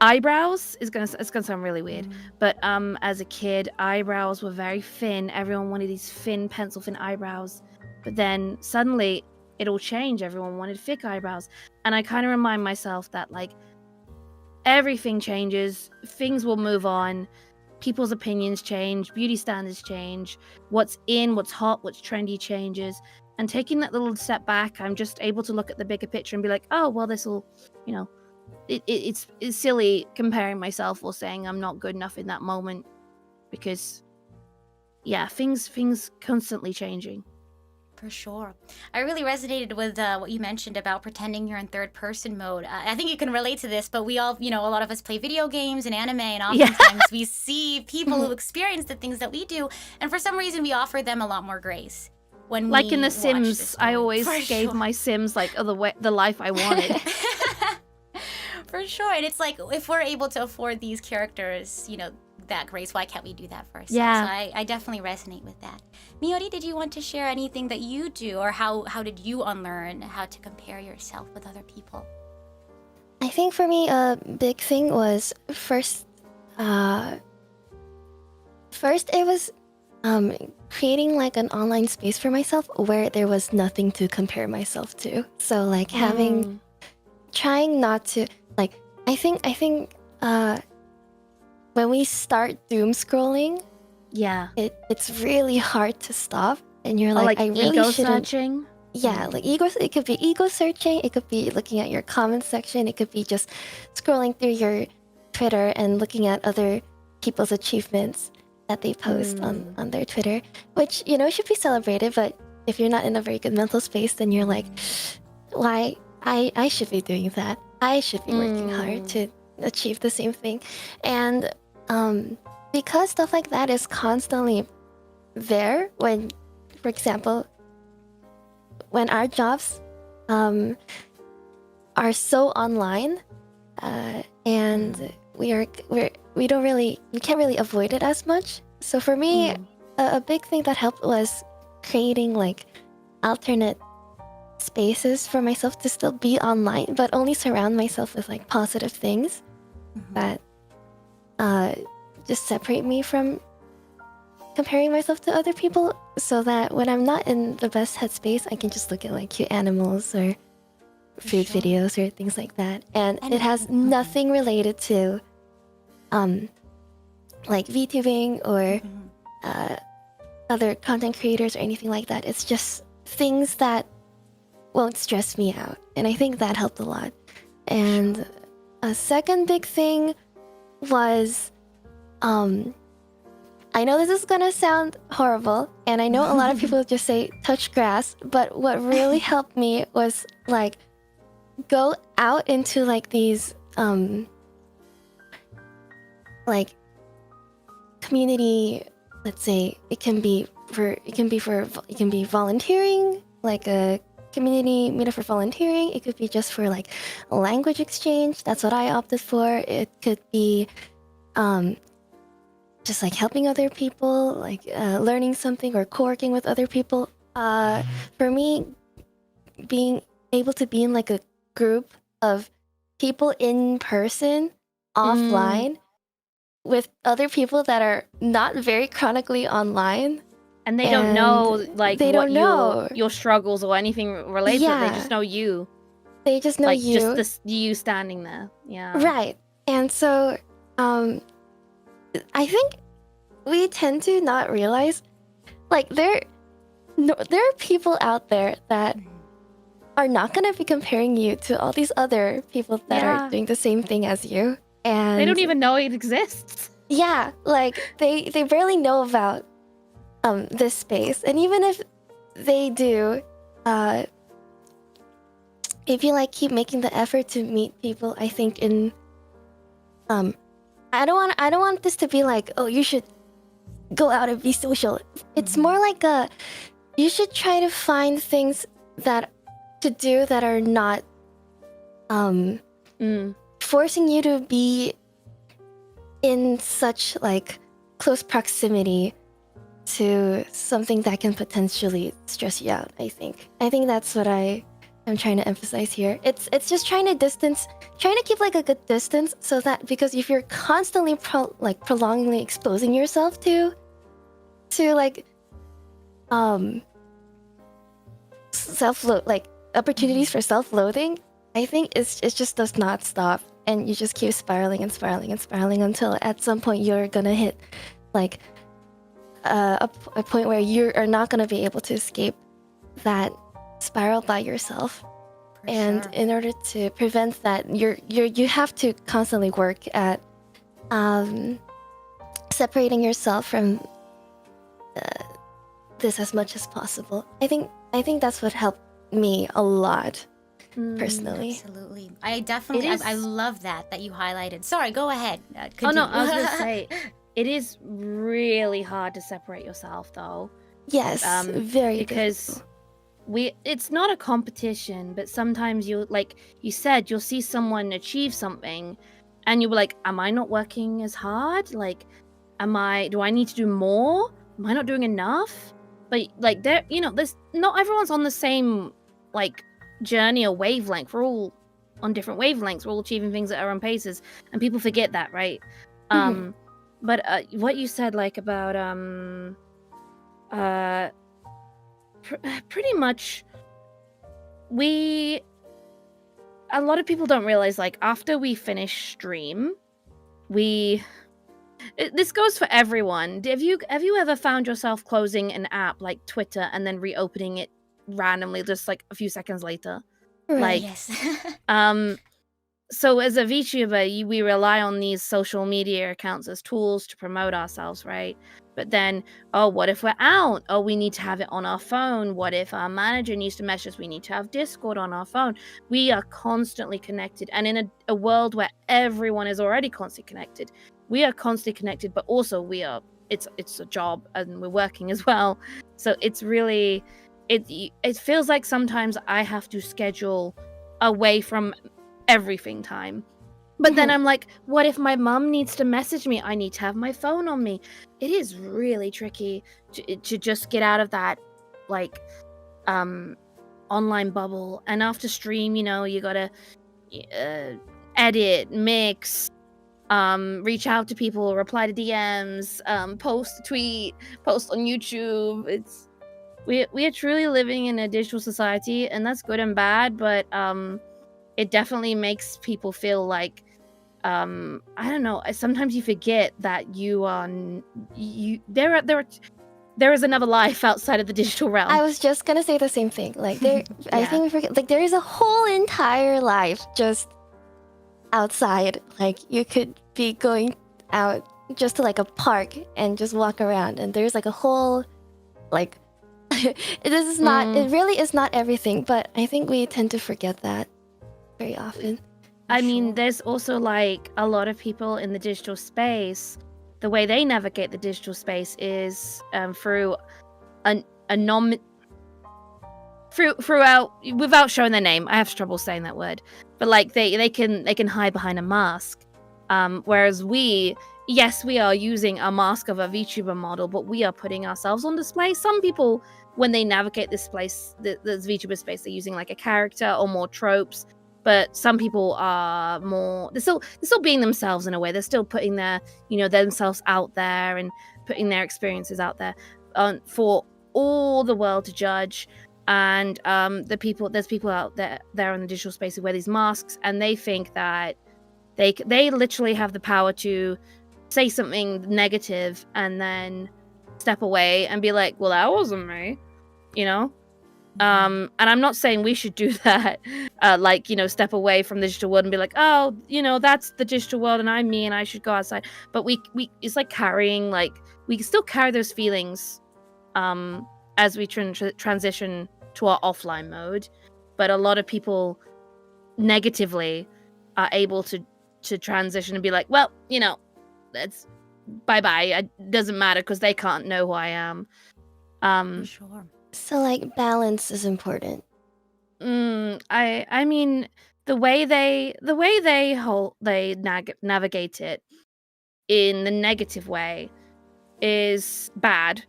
eyebrows. It's gonna sound really weird, but as a kid, eyebrows were very thin. Everyone wanted these thin, pencil thin eyebrows, but then suddenly it all changed. Everyone wanted thick eyebrows, and I kind of remind myself that like everything changes, things will move on, people's opinions change, beauty standards change, what's in, what's hot, what's trendy changes. And taking that little step back, I'm just able to look at the bigger picture and be like, oh well, this will, you know, it's silly comparing myself or saying I'm not good enough in that moment, because yeah, things constantly changing. For sure. I really resonated with what you mentioned about pretending you're in third person mode. I think you can relate to this, but we all, you know, a lot of us play video games and anime, and oftentimes we see people who experience the things that we do, and for some reason we offer them a lot more grace. When like we in The watch Sims, I always gave sure. my Sims like the life I wanted. For sure. And it's like, if we're able to afford these characters, you know, that grace, why can't we do that for ourselves? Yeah. So I definitely resonate with that. Miori, did you want to share anything that you do, or how did you unlearn how to compare yourself with other people? I think for me, a big thing was first it was creating like an online space for myself where there was nothing to compare myself to. So like trying not to, like, I think when we start doom scrolling, yeah, it's really hard to stop, and you're or like, like I really ego shouldn't. searching. Yeah, like it could be ego searching, it could be looking at your comment section, it could be just scrolling through your Twitter and looking at other people's achievements that they post on their Twitter, which, you know, should be celebrated, but if you're not in a very good mental space, then you're like, why I should be doing that. I should be working hard to achieve the same thing. And because stuff like that is constantly there, when, for example, when our jobs are so online, and we can't really avoid it as much. So for me, a big thing that helped was creating like alternate spaces for myself to still be online, but only surround myself with like positive things that just separate me from comparing myself to other people, so that when I'm not in the best headspace, I can just look at like cute animals or food videos or things like that. And it has nothing related to like VTubing or other content creators or anything like that. It's just things that won't stress me out, and I think that helped a lot. And a second big thing was I know this is gonna sound horrible, and I know a lot of people just say touch grass, but what really helped me was like go out into like these like community, let's say it can be volunteering, like a community meetup for volunteering. It could be just for like a language exchange. That's what I opted for. It could be just like helping other people, like learning something or co-working with other people. For me, being able to be in like a group of people in person, offline, with other people that are not very chronically online. And they don't know like they what don't know your struggles or anything related to it. They Yeah. just know you. They just know like you. just this you standing there. Yeah. Right. And so I think we tend to not realize, like, there are people out there that are not going to be comparing you to all these other people that Yeah. are doing the same thing as you. And They don't even know it exists. yeah, like they barely know about this space. And even if they do, if you like keep making the effort to meet people, I think in I don't want this to be like, oh, you should go out and be social. It's more like you should try to find things that to do that are not forcing you to be in such like close proximity to something that can potentially stress you out. I think that's what I'm trying to emphasize here. It's just trying to keep like a good distance, so that, because if you're constantly prolongingly exposing yourself to like like opportunities for self-loathing, I think it just does not stop, and you just keep spiraling and spiraling and spiraling until at some point you're gonna hit like a point where you are not gonna be able to escape that spiral by yourself. For And sure. in order to prevent that, you have to constantly work at separating yourself from this as much as possible. I think that's what helped me a lot personally. Absolutely. I definitely, I love that you highlighted. Sorry, go ahead. Oh no, continue. I was gonna say it is really hard to separate yourself though. Yes, very because difficult. it's not a competition, but sometimes you, like you said, you'll see someone achieve something and you'll be like, am I not working as hard? Like, do I need to do more? Am I not doing enough? But like there's not everyone's on the same like journey or wavelength. We're all on different wavelengths. We're all achieving things at our own paces, and people forget that, right? But what you said, like about pretty much a lot of people don't realize, like, after we finish stream, this goes for everyone. Have you ever found yourself closing an app like Twitter and then reopening it randomly just like a few seconds later? Right. Like, Yes. So as a VTuber, we rely on these social media accounts as tools to promote ourselves, right? But then, oh, what if we're out? Oh, we need to have it on our phone. What if our manager needs to message us? We need to have Discord on our phone. We are constantly connected. And in a world where everyone is already constantly connected, we are constantly connected, but also it's a job and we're working as well. So it's really, it feels like sometimes I have to schedule away from everything time. But then I'm like, what if my mom needs to message me? I need to have my phone on me. It is really tricky to just get out of that like online bubble. And after stream, you gotta edit, mix, reach out to people, reply to DMs, post a tweet, post on YouTube. We are truly living in a digital society, and that's good and bad, but it definitely makes people feel like I don't know, sometimes you forget that there is another life outside of the digital realm. I was just gonna say the same thing. Like I think we forget, like, there is a whole entire life just outside. Like, you could be going out just to like a park and just walk around, and there's like a whole like it really is not everything, but I think we tend to forget that very often. I mean, there's also like a lot of people in the digital space. The way they navigate the digital space is through without showing their name. I have trouble saying that word, but like they can hide behind a mask. Whereas we are using a mask of a VTuber model, but we are putting ourselves on display. Some people, when they navigate this place, this VTuber space, they're using like a character or more tropes. But some people are more, they're still being themselves in a way. They're still putting their, themselves out there and putting their experiences out there for all the world to judge. and there's people out there in the digital space who wear these masks, and they think that they literally have the power to say something negative and then step away and be like, well, that wasn't me, you know. And I'm not saying we should do that, like, you know, step away from the digital world and be like, oh, you know, that's the digital world and I'm me and I should go outside. But we it's like carrying, like, we still carry those feelings as we transition to our offline mode. But a lot of people negatively are able to transition and be like, well, you know, that's bye-bye. It doesn't matter because they can't know who I am. For sure. So like balance is important. I mean, the way they navigate it in the negative way is bad,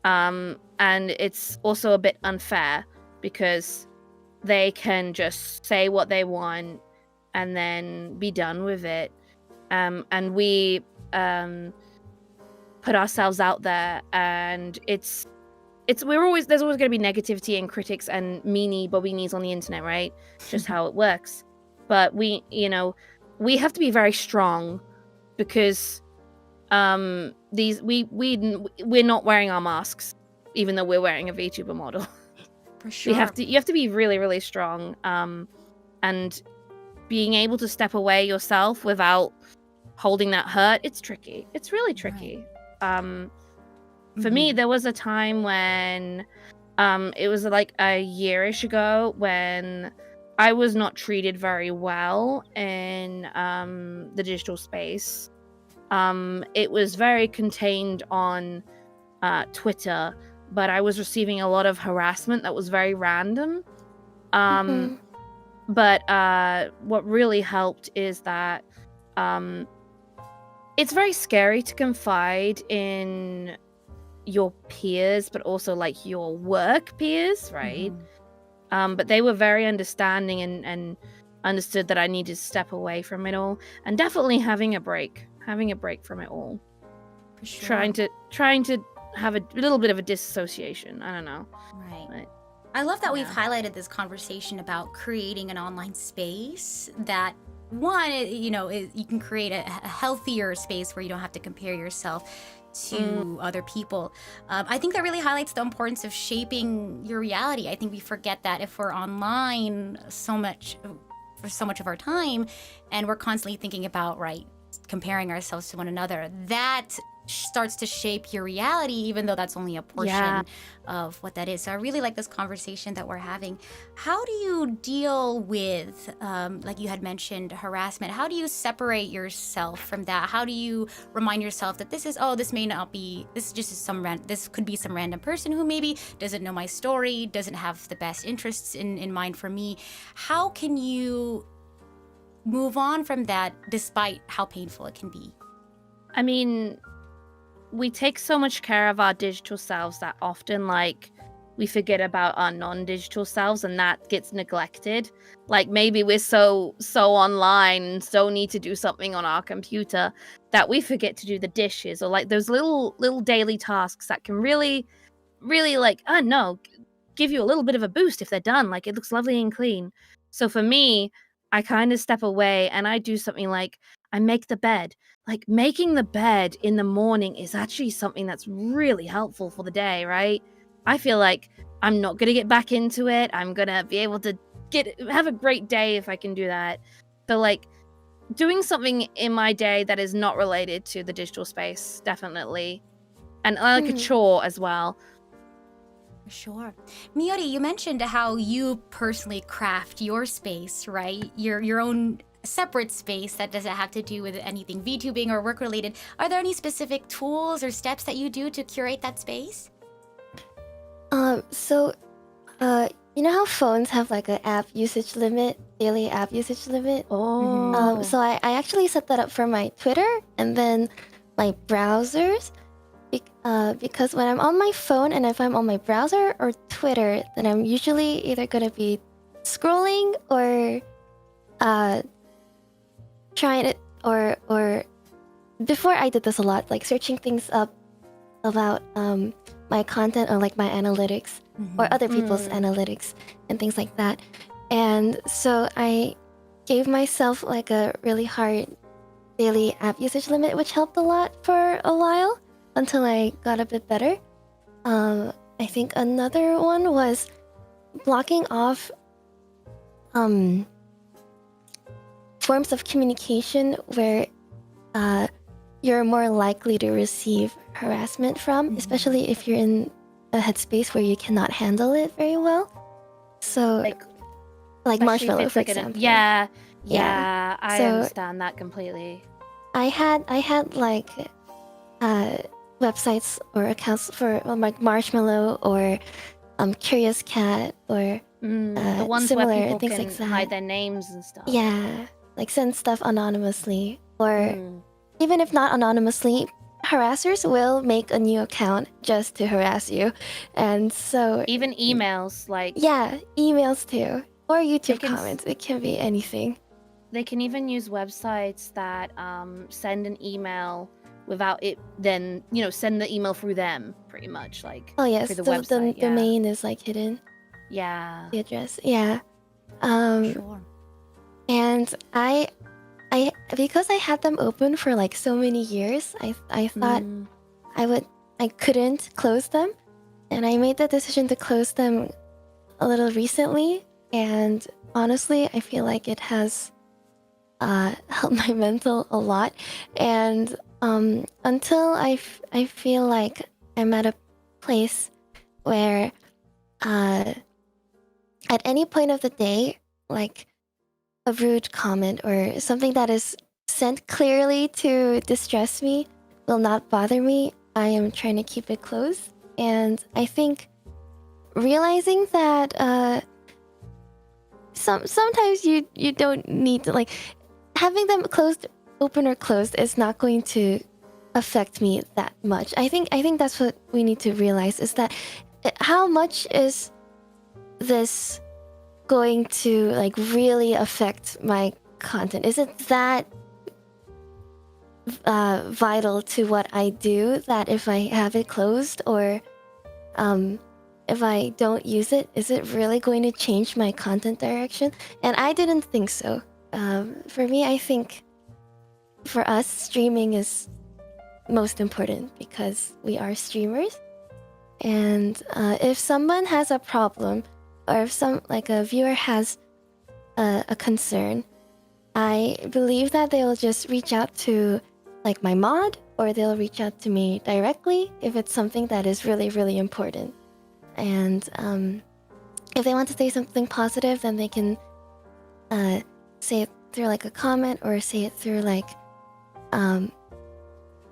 and it's also a bit unfair because they can just say what they want and then be done with it, and we put ourselves out there, and there's always going to be negativity and critics and meanie bobinis on the internet, right? Just how it works. But we have to be very strong because we're not wearing our masks, even though we're wearing a VTuber model. For sure. You have to be really, really strong, and being able to step away yourself without holding that hurt. It's tricky. It's really tricky. Right. For me, there was a time when it was like a yearish ago when I was not treated very well in the digital space. It was very contained on Twitter, but I was receiving a lot of harassment that was very random. But what really helped is that it's very scary to confide in your peers, but also like your work peers, right? But they were very understanding and understood that I needed to step away from it all, and definitely having a break from it all. For sure. Trying to have a little bit of a disassociation. I don't know. Right. But, I love that we've highlighted this conversation about creating an online space that, one, you know, you can create a healthier space where you don't have to compare yourself to other people. I think that really highlights the importance of shaping your reality. I think we forget that if we're online for so much of our time, and we're constantly thinking about, right, comparing ourselves to one another, that starts to shape your reality, even though that's only a portion of what that is. So I really like this conversation that we're having. How do you deal with, like you had mentioned, harassment? How do you separate yourself from that? How do you remind yourself that this may not be, this could be some random person who maybe doesn't know my story, doesn't have the best interests in mind for me? How can you move on from that despite how painful it can be? I mean, we take so much care of our digital selves that often, like, we forget about our non-digital selves, and that gets neglected. Like, maybe we're so online and so need to do something on our computer that we forget to do the dishes, or like those little daily tasks that can really, really, like, give you a little bit of a boost if they're done. Like, it looks lovely and clean. So for me, I kind of step away and I do something like I make the bed. Like, making the bed in the morning is actually something that's really helpful for the day, right? I feel like I'm not going to get back into it. I'm going to be able to have a great day if I can do that. So, like, doing something in my day that is not related to the digital space, definitely. And I like a chore as well. Sure. Miyori, you mentioned how you personally craft your space, right? Your own separate space that doesn't have to do with anything VTubing or work related. Are there any specific tools or steps that you do to curate that space? You know how phones have like an daily app usage limit? So I actually set that up for my Twitter and then my browsers. Because when I'm on my phone and if I'm on my browser or Twitter, then I'm usually either gonna be scrolling or trying it, or before I did this a lot, like searching things up about my content or like my analytics or other people's Mm. analytics and things like that. And so I gave myself like a really hard daily app usage limit, which helped a lot for a while until I got a bit better. I think another one was blocking off forms of communication where you're more likely to receive harassment from, especially if you're in a headspace where you cannot handle it very well. So, like Especially if Marshmallow, it's for like example. Yeah, I So understand that completely. I had like websites or accounts for like Marshmallow or Curious Cat or The ones where similar people things can like that. hide their names and stuff. Yeah, like send stuff anonymously, or Mm. even if not anonymously, harassers will make a new account just to harass you. And so Even emails, like yeah, emails too, or YouTube can comments. It can be anything. they can even use websites that send an email without it, then send the email through them, pretty much, like Oh yes, through the the website. Yeah. domain is like hidden, Yeah. the address. Yeah. Sure. And I because I had them open for like so many years, I thought Mm. I couldn't close them, and I made the decision to close them a little recently. And honestly, I feel like it has helped my mental a lot. And until I feel like I'm at a place where at any point of the day, like a rude comment or something that is sent clearly to distress me will not bother me, I am trying to keep it closed. And I think realizing that sometimes you don't need to, like, having them closed, open or closed, is not going to affect me that much. I think that's what we need to realize, is that how much is this going to like really affect my content? Is it that vital to what I do that if I have it closed, or if I don't use it, is it really going to change my content direction? And I didn't think so. For me, I think for us, streaming is most important because we are streamers. And if someone has a problem, or if a viewer has a concern, I believe that they'll just reach out to like my mod, or they'll reach out to me directly if it's something that is really, really important. And if they want to say something positive, then they can say it through like a comment, or say it through like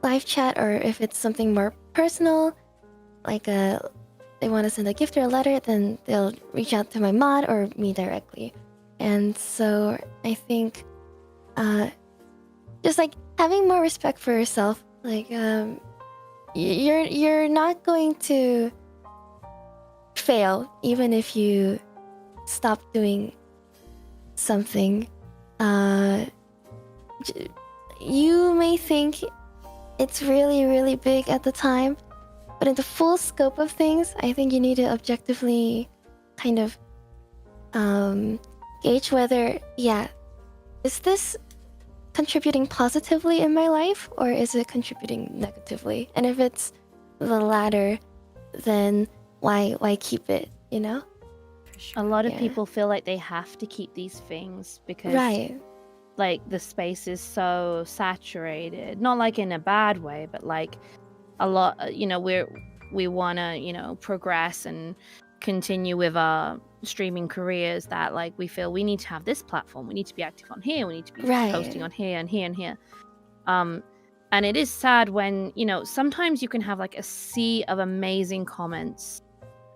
live chat, or if it's something more personal, like they want to send a gift or a letter, then they'll reach out to my mod or me directly. And so I think just like having more respect for yourself, like you're not going to fail even if you stop doing something. You may think it's really, really big at the time, but in the full scope of things, I think you need to objectively kind of gauge whether, is this contributing positively in my life, or is it contributing negatively? And if it's the latter, then why keep it, you know? A lot of Yeah. people feel like they have to keep these things because Right. like the space is so saturated, not like in a bad way, but like a lot, we want to progress and continue with our streaming careers, that like we feel we need to have this platform, we need to be active on here, we need to be posting on here and here and here. And it is sad when sometimes you can have like a sea of amazing comments,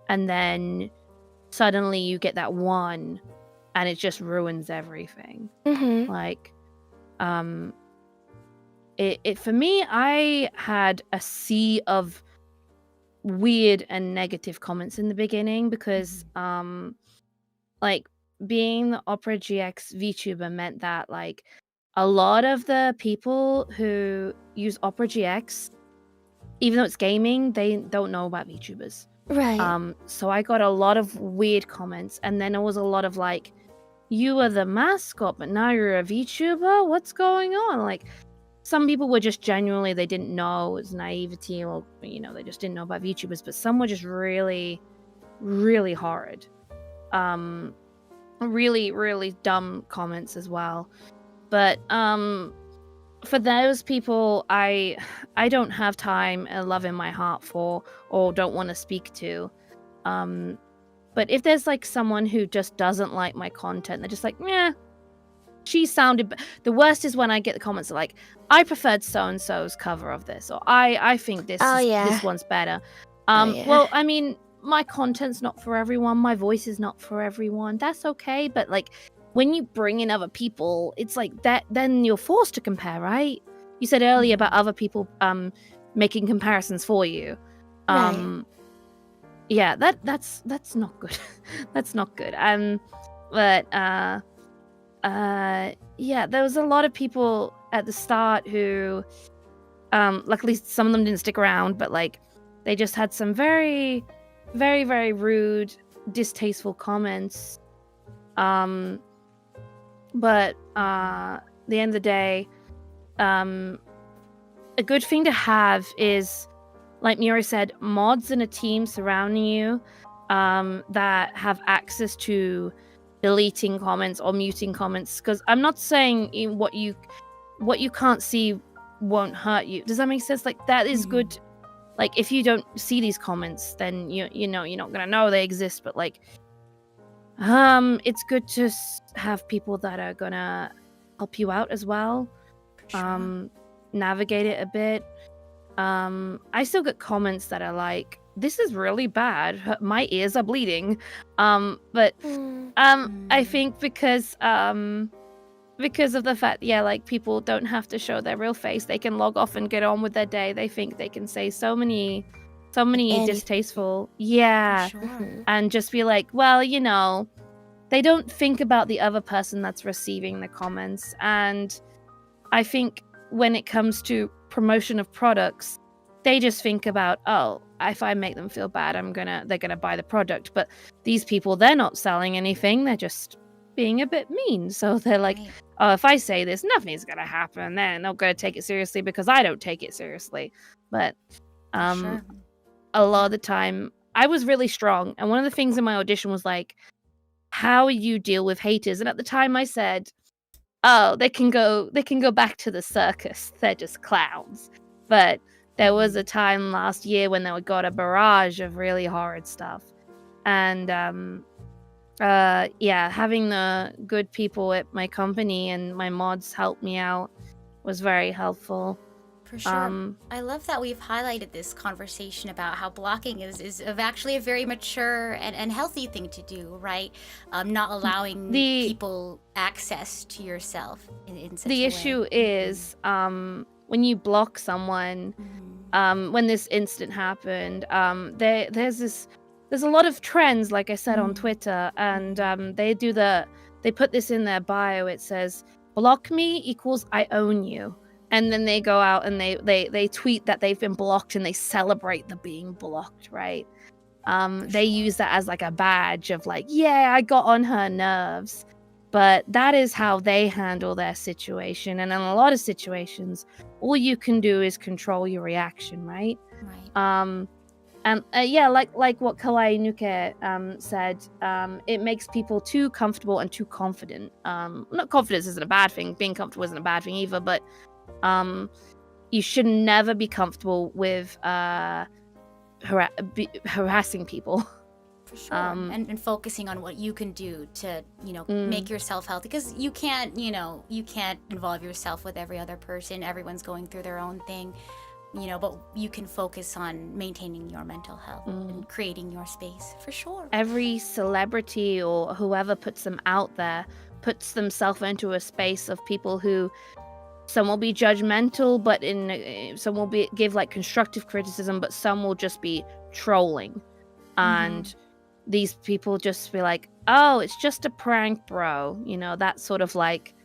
and then suddenly you get that one and it just ruins everything. Mm-hmm. Like it for me, I had a sea of weird and negative comments in the beginning because like being the Opera GX VTuber meant that like a lot of the people who use Opera GX even though it's gaming, they don't know about VTubers. Right. So I got a lot of weird comments, and then there was a lot of like, you were the mascot, but now you're a VTuber? What's going on? Like, some people were just genuinely, they didn't know, it was naivety, or, you know, they just didn't know about VTubers, but some were just really, really horrid. Really, really dumb comments as well. But for those people, I don't have time and love in my heart for, or don't want to speak to. But if there's like someone who just doesn't like my content, they're just like, yeah, she sounded. The worst is when I get the comments like, I preferred so and so's cover of this, or I think this this one's better. Yeah. Well, I mean, my content's not for everyone. My voice is not for everyone. That's okay. But like, when you bring in other people, it's like that. Then you're forced to compare, right? You said earlier about other people making comparisons for you. Right. Yeah, that's not good. That's not good. But yeah, there was a lot of people at the start who, luckily some of them didn't stick around, but like, they just had some very, very, very rude, distasteful comments. But the end of the day, a good thing to have is, like Miura said, mods in a team surrounding you that have access to deleting comments or muting comments. Because I'm not saying what you can't see won't hurt you. Does that make sense? Like, that is good. Like, if you don't see these comments, then you know you're not gonna know they exist. But like, it's good to have people that are gonna help you out as well. Sure. Navigate it a bit. I still get comments that are like, this is really bad, my ears are bleeding. But I think because of the fact, yeah, like, people don't have to show their real face, they can log off and get on with their day. They think they can say so many distasteful, Sure. and just be like, well, you know, they don't think about the other person that's receiving the comments. And I think when it comes to promotion of products, they just think about, oh, if I make them feel bad, they're gonna buy the product. But these people, they're not selling anything, they're just being a bit mean. So they're like, Right. oh, if I say this, nothing's gonna happen, they're not gonna take it seriously because I don't take it seriously. But Sure. a lot of the time, I was really strong, and one of the things in my audition was like, how you deal with haters. And at the time I said, oh, they can go back to the circus, they're just clowns. But there was a time last year when they got a barrage of really horrid stuff. And yeah, having the good people at my company and my mods help me out was very helpful. For sure. I love that we've highlighted this conversation about how blocking is actually a very mature and healthy thing to do, right? Not allowing people access to yourself in such a way. The issue is, when you block someone, when this incident happened, there's a lot of trends, like I said, on Twitter, and they put this in their bio. It says, block me equals I own you. And then they go out and they tweet that they've been blocked, and they celebrate the being blocked, right? They use that as like a badge of like, yeah, I got on her nerves. But that is how they handle their situation. And in a lot of situations, all you can do is control your reaction, right? Right. And yeah, like what Kalai Nuke said, it makes people too comfortable and too confident. Not confidence isn't a bad thing. Being comfortable isn't a bad thing either. But you should never be comfortable with harassing people. For sure. And focusing on what you can do to, make yourself healthy, because you can't involve yourself with every other person. Everyone's going through their own thing, but you can focus on maintaining your mental health and creating your space, for sure. Every celebrity or whoever puts them out there puts themselves into a space of people who, some will be judgmental, but some will give like constructive criticism, but some will just be trolling. And these people just be like, oh, it's just a prank, bro. That sort of like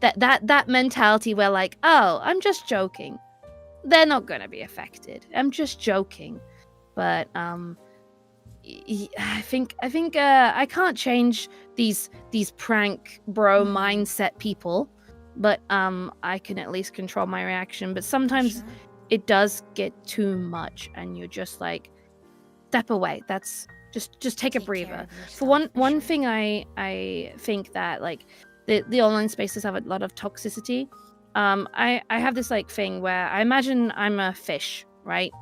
that mentality where like, oh, I'm just joking. they're not going to be affected. I'm just joking. But I think I can't change these prank bro mindset people, but I can at least control my reaction. But sometimes it does get too much, and you're just like, step away. That's just take a breather. For one thing, I think that like the online spaces have a lot of toxicity. I have this like thing where I imagine I'm a fish, right?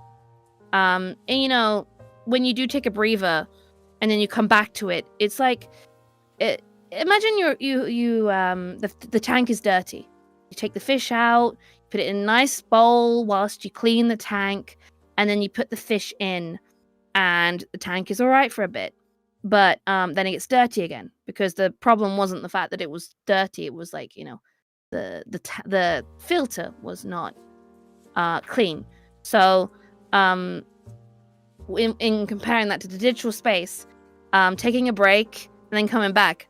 And you know, when you do take a breather and then you come back to it, it's like imagine the tank is dirty. You take the fish out, put it in a nice bowl whilst you clean the tank, and then you put the fish in, and the tank is all right for a bit. But then it gets dirty again, because the problem wasn't the fact that it was dirty. It was like, you know, the filter was not clean. So in comparing that to the digital space, taking a break and then coming back,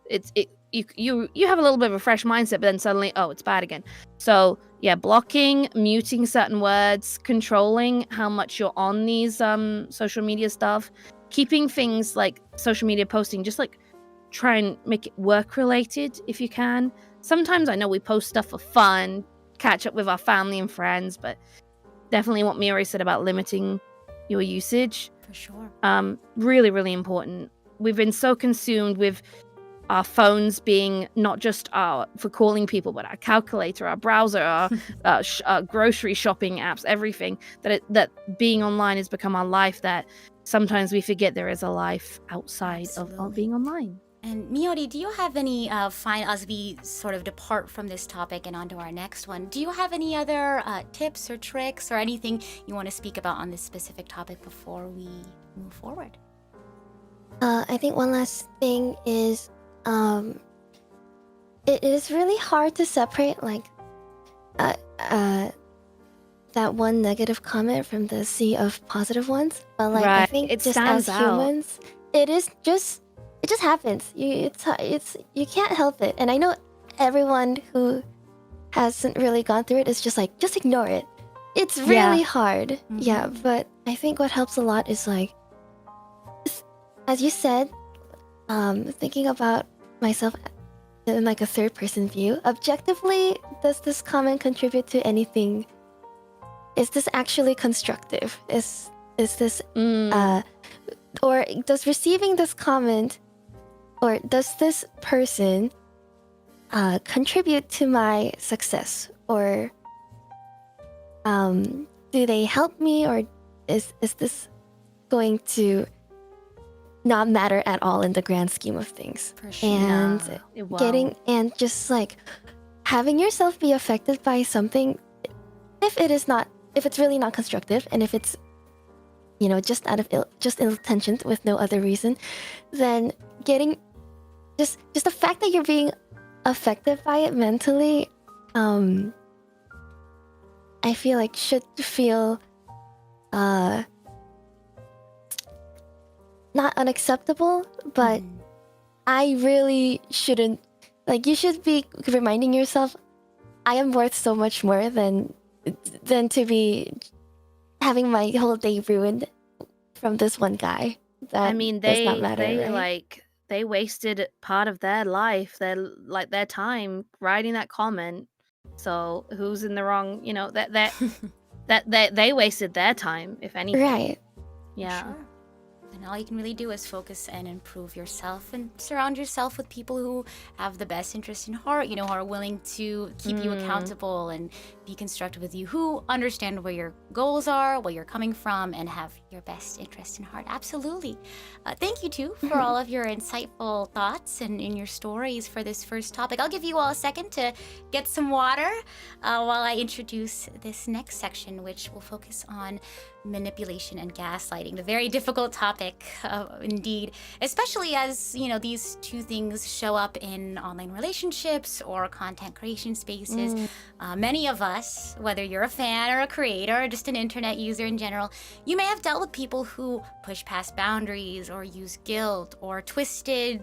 you have a little bit of a fresh mindset, but then suddenly, oh, it's bad again. So yeah, blocking, muting certain words, controlling how much you're on these social media stuff, keeping things like social media posting, just like try and make it work related if you can. Sometimes I know we post stuff for fun, catch up with our family and friends, but definitely what Miori said about limiting your usage. For sure. Really, really important. We've been so consumed with our phones being not just for calling people, but our calculator, our browser, our grocery shopping apps, everything, that being online has become our life, that sometimes we forget there is a life outside of being online. And Miori, do you have any as we sort of depart from this topic and onto our next one, do you have any other tips or tricks or anything you want to speak about on this specific topic before we move forward? I think one last thing is, it is really hard to separate like that one negative comment from the sea of positive ones. But like, I think it just stands as out. humans, it just happens. You can't help it. And I know everyone who hasn't really gone through it is just like, just ignore it. It's really hard. Mm-hmm. Yeah, but I think what helps a lot is like, as you said, thinking about myself in like a third person view. Objectively, does this comment contribute to anything? Is this actually constructive? Is this or does receiving this comment, or does this person contribute to my success, or do they help me, or is this going to not matter at all in the grand scheme of things? For sure. And Wow. just like having yourself be affected by something, if it's really not constructive, and if it's, you know, just out of ill-intentioned with no other reason, then getting just the fact that you're being affected by it mentally, I feel like should feel not unacceptable, but I really shouldn't. Like, you should be reminding yourself, I am worth so much more than to be having my whole day ruined from this one guy. That I mean, does not matter, right? they wasted part of their life, their time writing that comment. So who's in the wrong? You know, that they wasted their time, if anything. Right. Yeah. Sure. And all you can really do is focus and improve yourself and surround yourself with people who have the best interest in heart, you know, who are willing to keep you accountable and be constructive with you, who understand where your goals are, where you're coming from, and have your best interest in heart. Absolutely. Thank you, too, for all of your insightful thoughts and in your stories for this first topic. I'll give you all a second to get some water while I introduce this next section, which will focus on manipulation and gaslighting, the very difficult topic indeed, especially as, you know, these two things show up in online relationships or content creation spaces. Many of us, whether you're a fan or a creator or just an internet user in general, you may have dealt with people who push past boundaries or use guilt or twisted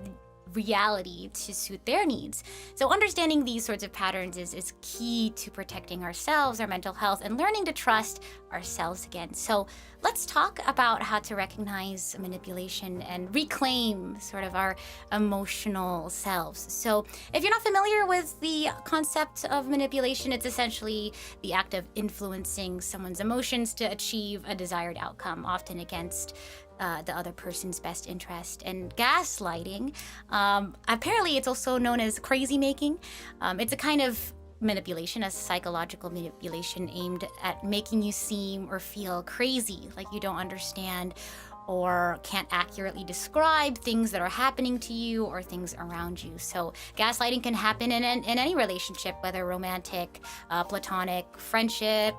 reality to suit their needs. So understanding these sorts of patterns is key to protecting ourselves, our mental health, and learning to trust ourselves again. So let's talk about how to recognize manipulation and reclaim sort of our emotional selves. So if you're not familiar with the concept of manipulation, it's essentially the act of influencing someone's emotions to achieve a desired outcome, often against the other person's best interest. And gaslighting, apparently it's also known as crazy making. It's a kind of manipulation, a psychological manipulation aimed at making you seem or feel crazy, like you don't understand or can't accurately describe things that are happening to you or things around you. So gaslighting can happen in any relationship, whether romantic, platonic, friendship,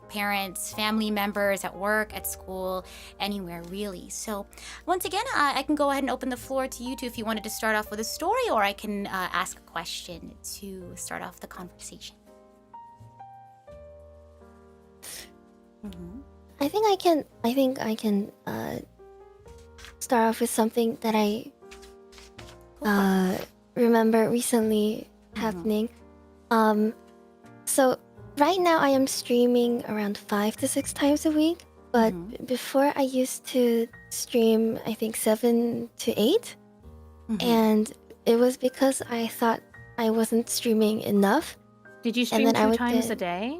parents, family members, at work, at school, anywhere really. So once again, I can go ahead and open the floor to you two if you wanted to start off with a story, or I can ask a question to start off the conversation. I think I can start off with something that I remember recently happening. So right now I am streaming around 5 to 6 times a week, but before I used to stream I think 7 to 8, and it was because I thought I wasn't streaming enough. Did you stream then I 2 would times a day?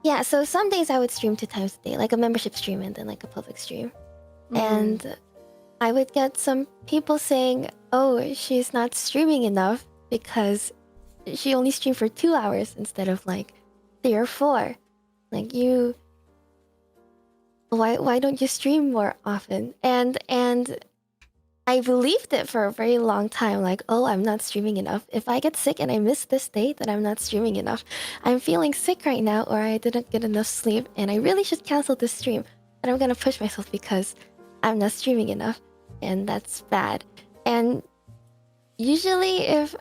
Yeah, so some days I would stream 2 times a day, like a membership stream and then like a public stream. And I would get some people saying, oh, she's not streaming enough because she only streamed for 2 hours instead of like 3 or 4. Like why don't you stream more often? And I believed it for a very long time, like, oh, I'm not streaming enough. If I get sick and I miss this day, then I'm not streaming enough. I'm feeling sick right now, or I didn't get enough sleep, and I really should cancel this stream. And I'm gonna push myself because I'm not streaming enough, and that's bad. And usually if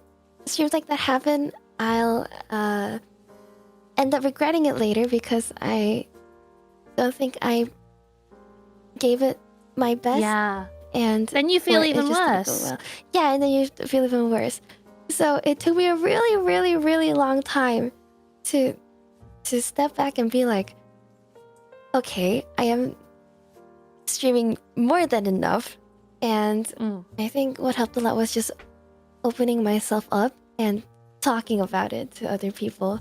streams like that happen, I'll end up regretting it later because I don't think I gave it my best. Yeah. And then you feel it even just didn't go worse. well. Yeah, and then you feel even worse. So it took me a really, really, really long time to step back and be like, okay, I am streaming more than enough. And I think what helped a lot was just opening myself up and talking about it to other people.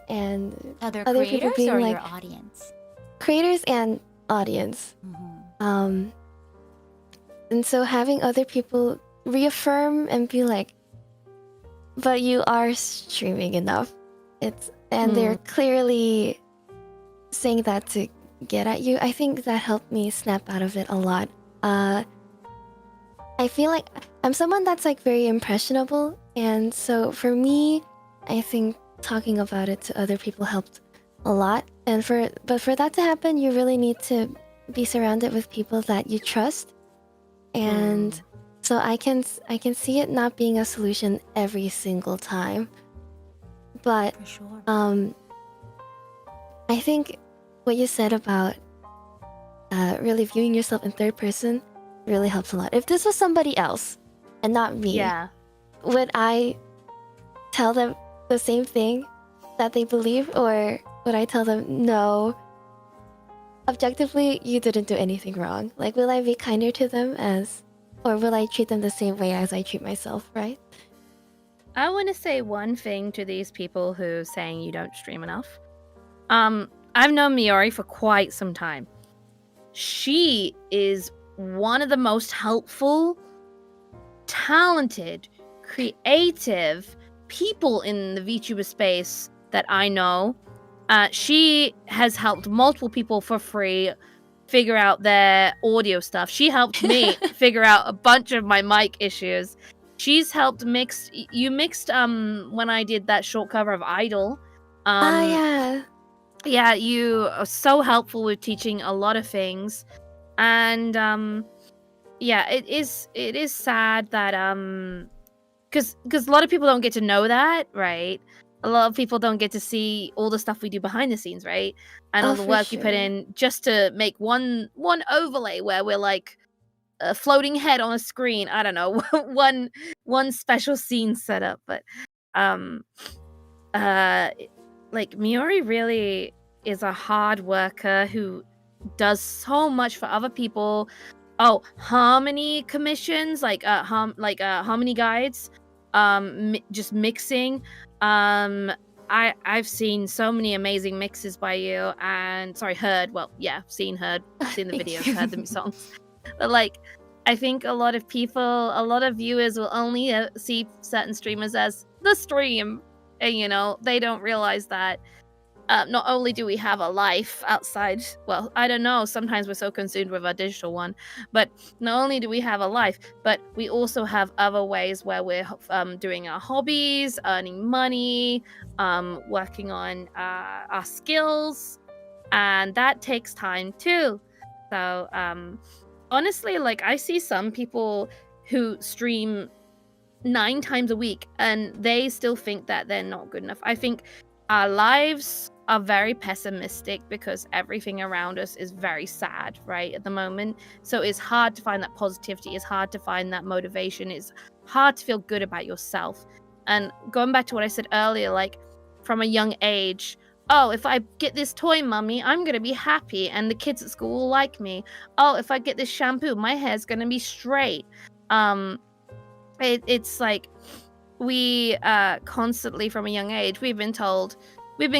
And Other people creators being or like, your audience? creators and audience. And so having other people reaffirm and be like, but you are streaming enough. And they're clearly saying that to get at you. I think that helped me snap out of it a lot. I feel like I'm someone that's like very impressionable, and so for me, I think talking about it to other people helped a lot. But for that to happen, you really need to be surrounded with people that you trust. And so I can see it not being a solution every single time. But For sure. I think what you said about really viewing yourself in third person really helps a lot. If this was somebody else and not me, would I tell them the same thing that they believe, or would I tell them, no, objectively you didn't do anything wrong? Like, will I be kinder to them or will I treat them the same way as I treat myself, right? I want to say one thing to these people who are saying you don't stream enough. I've known Miori for quite some time. She is one of the most helpful, talented, creative people in the VTuber space that I know. She has helped multiple people for free figure out their audio stuff. She helped me figure out a bunch of my mic issues. She's helped mix. You mixed when I did that short cover of Idol. Yeah, you are so helpful with teaching a lot of things. And yeah, it is sad that because a lot of people don't get to know that, right? A lot of people don't get to see all the stuff we do behind the scenes, right? And all the work you put in just to make one overlay where we're like a floating head on a screen. I don't know, one special scene set up, but like Miori really is a hard worker who does so much for other people. Oh, harmony commissions, like harmony guides, just mixing. I've seen so many amazing mixes by you, and heard. Well, yeah, seen the videos, heard the songs. But like, I think a lot of viewers will only see certain streamers as the stream, and they don't realize that not only do we have a life outside, well, I don't know, sometimes we're so consumed with our digital one, but not only do we have a life, but we also have other ways where we're doing our hobbies, earning money, working on our skills, and that takes time too. So honestly, like, I see some people who stream 9 times a week and they still think that they're not good enough. I think our lives are very pessimistic because everything around us is very sad right at the moment. So it's hard to find that positivity, it's hard to find that motivation, it's hard to feel good about yourself. And going back to what I said earlier, like, from a young age, oh, if I get this toy, mummy, I'm gonna be happy and the kids at school will like me. Oh, if I get this shampoo, my hair's gonna be straight. It's like we constantly from a young age, we've been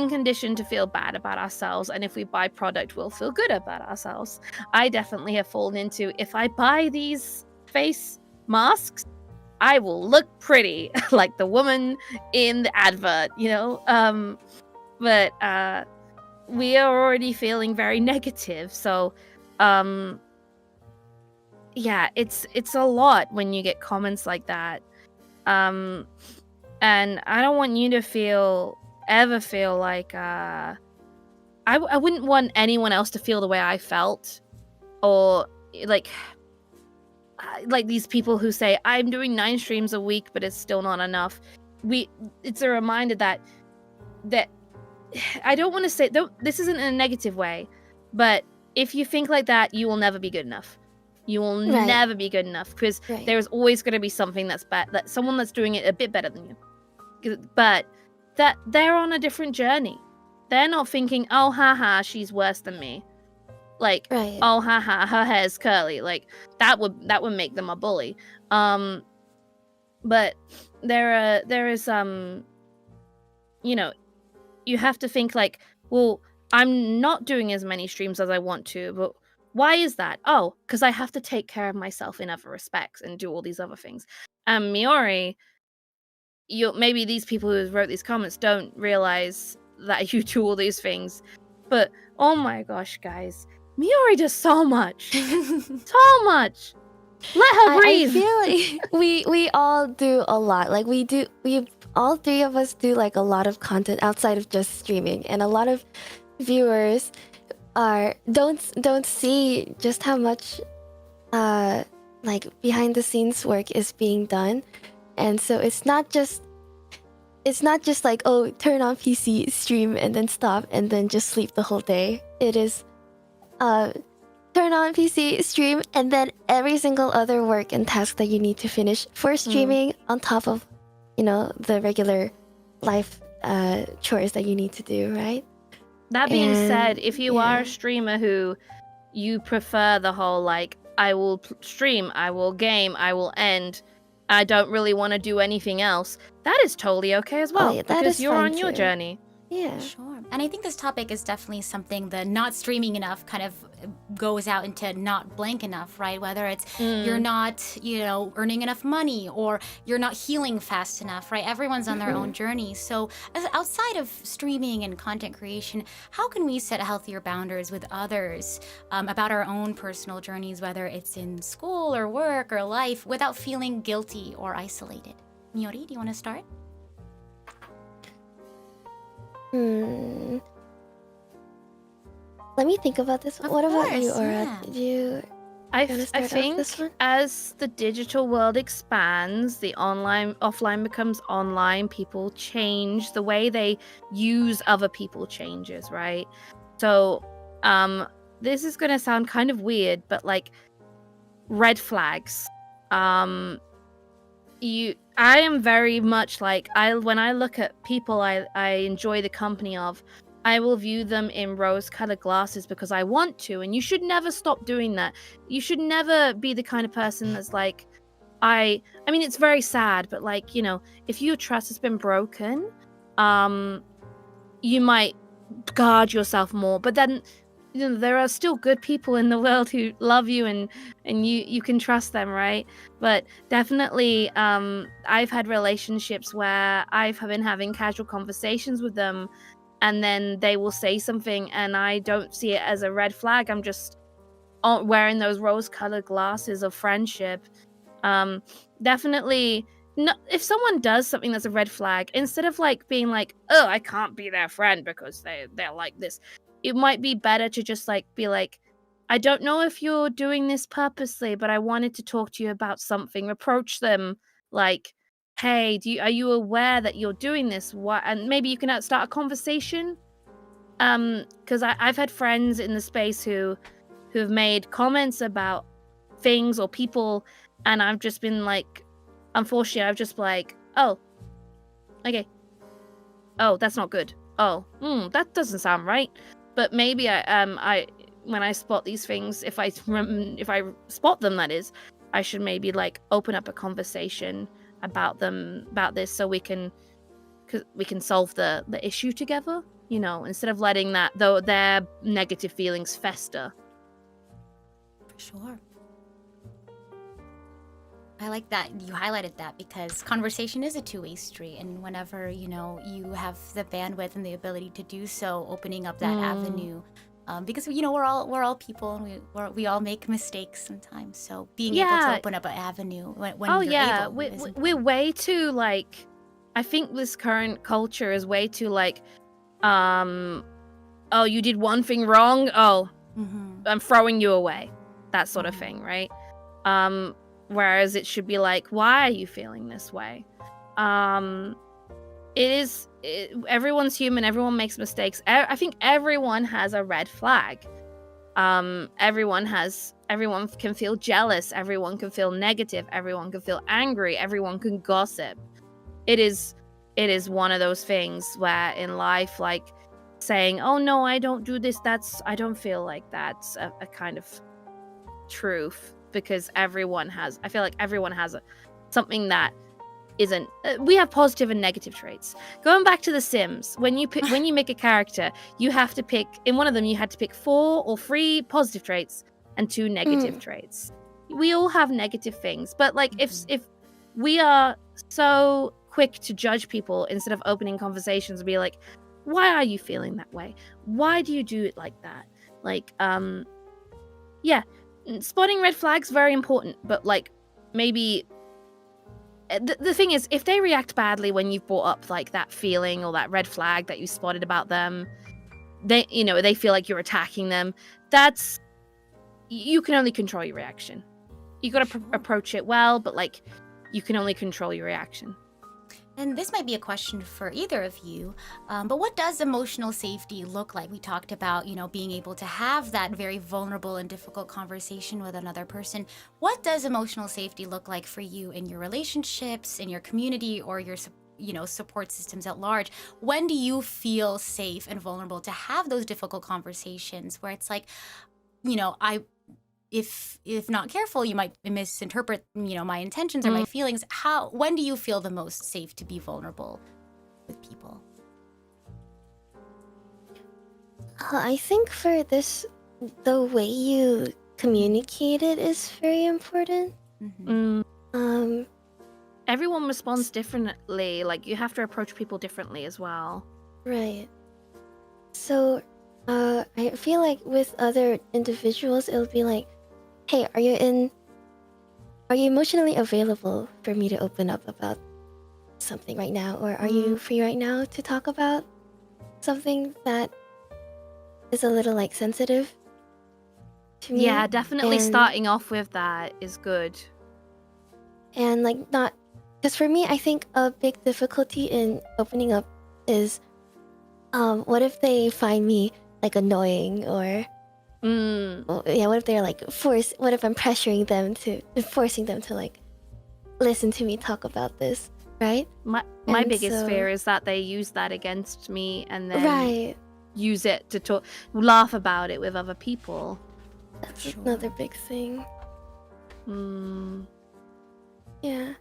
conditioned to feel bad about ourselves, and if we buy product, we'll feel good about ourselves. I definitely have fallen into, if I buy these face masks, I will look pretty like the woman in the advert, but we are already feeling very negative. So yeah, it's a lot when you get comments like that. And I don't want you to ever feel like I wouldn't want anyone else to feel the way I felt, or like these people who say I'm doing 9 streams a week but it's still not enough. It's a reminder that I don't want to say, this isn't in a negative way, but if you think like that, you will never be good enough. You will never be good enough, because there's always going to be something that's bad, that someone that's doing it a bit better than you, but that they're on a different journey. They're not thinking, oh, haha, she's worse than me. Like, oh, haha, her hair's curly. Like, that would make them a bully. But there is you have to think like, well, I'm not doing as many streams as I want to, but why is that? Oh, because I have to take care of myself in other respects and do all these other things. And Miori, maybe these people who wrote these comments don't realize that you do all these things, but oh my gosh, guys, Miori does so much. So much. Let her breathe. I feel like we all do a lot. Like, we all 3 of us do like a lot of content outside of just streaming, and a lot of viewers don't see just how much like behind the scenes work is being done. And so it's not just like, oh, turn on PC, stream, and then stop, and then just sleep the whole day. It is turn on PC, stream, and then every single other work and task that you need to finish for streaming on top of, the regular life chores that you need to do, right? That being said, if you are a streamer who you prefer the whole, like, I will stream, I will game, I will end, I don't really want to do anything else, that is totally okay as well, because you're on your journey. Yeah. Sure. And I think this topic is definitely something the not streaming enough kind of goes out into not blank enough, right? Whether it's you're not, earning enough money, or you're not healing fast enough, right? Everyone's on their own journey. So outside of streaming and content creation, how can we set healthier boundaries with others about our own personal journeys, whether it's in school or work or life, without feeling guilty or isolated? Miori, do you want to start? Let me think about this. What about you, Aura? Yeah. Did you I think as the digital world expands, the offline becomes online, people change, the way they use other people changes, right? So this is going to sound kind of weird, but like, red flags. I am very much like, when I look at people I enjoy the company of, I will view them in rose-colored glasses because I want to, and you should never stop doing that. You should never be the kind of person that's like, I mean, it's very sad, but like, you know, if your trust has been broken, you might guard yourself more, but then, you know, there are still good people in the world who love you, and you can trust them, right? But definitely, I've had relationships where I've been having casual conversations with them, and then they will say something and I don't see it as a red flag. I'm just wearing those rose-colored glasses of friendship. Definitely, no, if someone does something that's a red flag, instead of like being like, oh, I can't be their friend because they're like this, it might be better to just like be like, I don't know if you're doing this purposely, but I wanted to talk to you about something. Approach them like, hey, are you aware that you're doing this? What? And maybe you can start a conversation. Because I've had friends in the space who've made comments about things or people, and I've just been like, unfortunately, I've just like, oh, okay, oh, that's not good. Oh, that doesn't sound right. But maybe I when I spot these things, if I spot them, that is, I should maybe like open up a conversation about this, so we can solve the issue together. You know, instead of letting their negative feelings fester. For sure. I like that you highlighted that, because conversation is a two-way street, and whenever, you know, you have the bandwidth and the ability to do so, opening up that avenue, because, you know, we're all people, and we all make mistakes sometimes, so being able to open up an avenue when you're able. We're way too like, I think this current culture is way too like, oh, you did one thing wrong, I'm throwing you away, that sort of thing, right? Whereas it should be like, why are you feeling this way? Everyone's human, everyone makes mistakes. I think everyone has a red flag. Everyone can feel jealous, everyone can feel negative, everyone can feel angry, everyone can gossip. It is one of those things where in life, like saying, oh no, I don't do this, I don't feel like that's a kind of truth, because I feel like everyone has something that isn't. We have positive and negative traits. Going back to The Sims, when you make a character, you have to pick, in one of them you had to pick 4 or 3 positive traits and 2 negative traits. We all have negative things, but like if we are so quick to judge people instead of opening conversations and be like, why are you feeling that way? Why do you do it like that? Like, yeah, spotting red flags, very important, but like, maybe the thing is, if they react badly when you've brought up like that feeling or that red flag that you spotted about them, they feel like you're attacking them. You can only control your reaction. You got to approach it well, but like, you can only control your reaction. And this might be a question for either of you, but what does emotional safety look like? We talked about, you know, being able to have that very vulnerable and difficult conversation with another person. What does emotional safety look like for you in your relationships, in your community, or your, you know, support systems at large? When do you feel safe and vulnerable to have those difficult conversations where it's like, you know, if not careful, you might misinterpret, you know, my intentions or my feelings. When do you feel the most safe to be vulnerable with people? I think for this, the way you communicate it is very important. Everyone responds differently. Like, you have to approach people differently as well. Right. So, I feel like with other individuals, it'll be like, hey, are you emotionally available for me to open up about something right now? Or are you free right now to talk about something that is a little like sensitive to me? Yeah, definitely starting off with that is good. And like, not, because for me, I think a big difficulty in opening up is, what if they find me like annoying, or Well, yeah, what if they're like what if I'm forcing them to like listen to me talk about this, right? My And biggest so- fear is that they use that against me and then Right. use it to laugh about it with other people. That's Sure. another big thing. Yeah.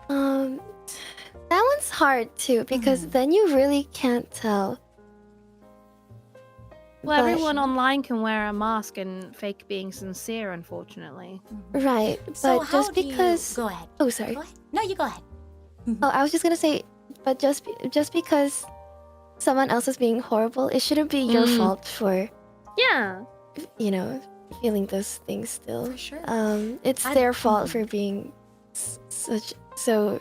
That one's hard too because then you really can't tell. Well, But- everyone online can wear a mask and fake being sincere, unfortunately. Right, So but how just do because you... Go ahead. Oh, sorry. Go ahead. No, you go ahead. Oh, I was just gonna say, but just because someone else is being horrible, it shouldn't be your fault for, Yeah. you know, feeling those things still. For sure. It's their fault for being so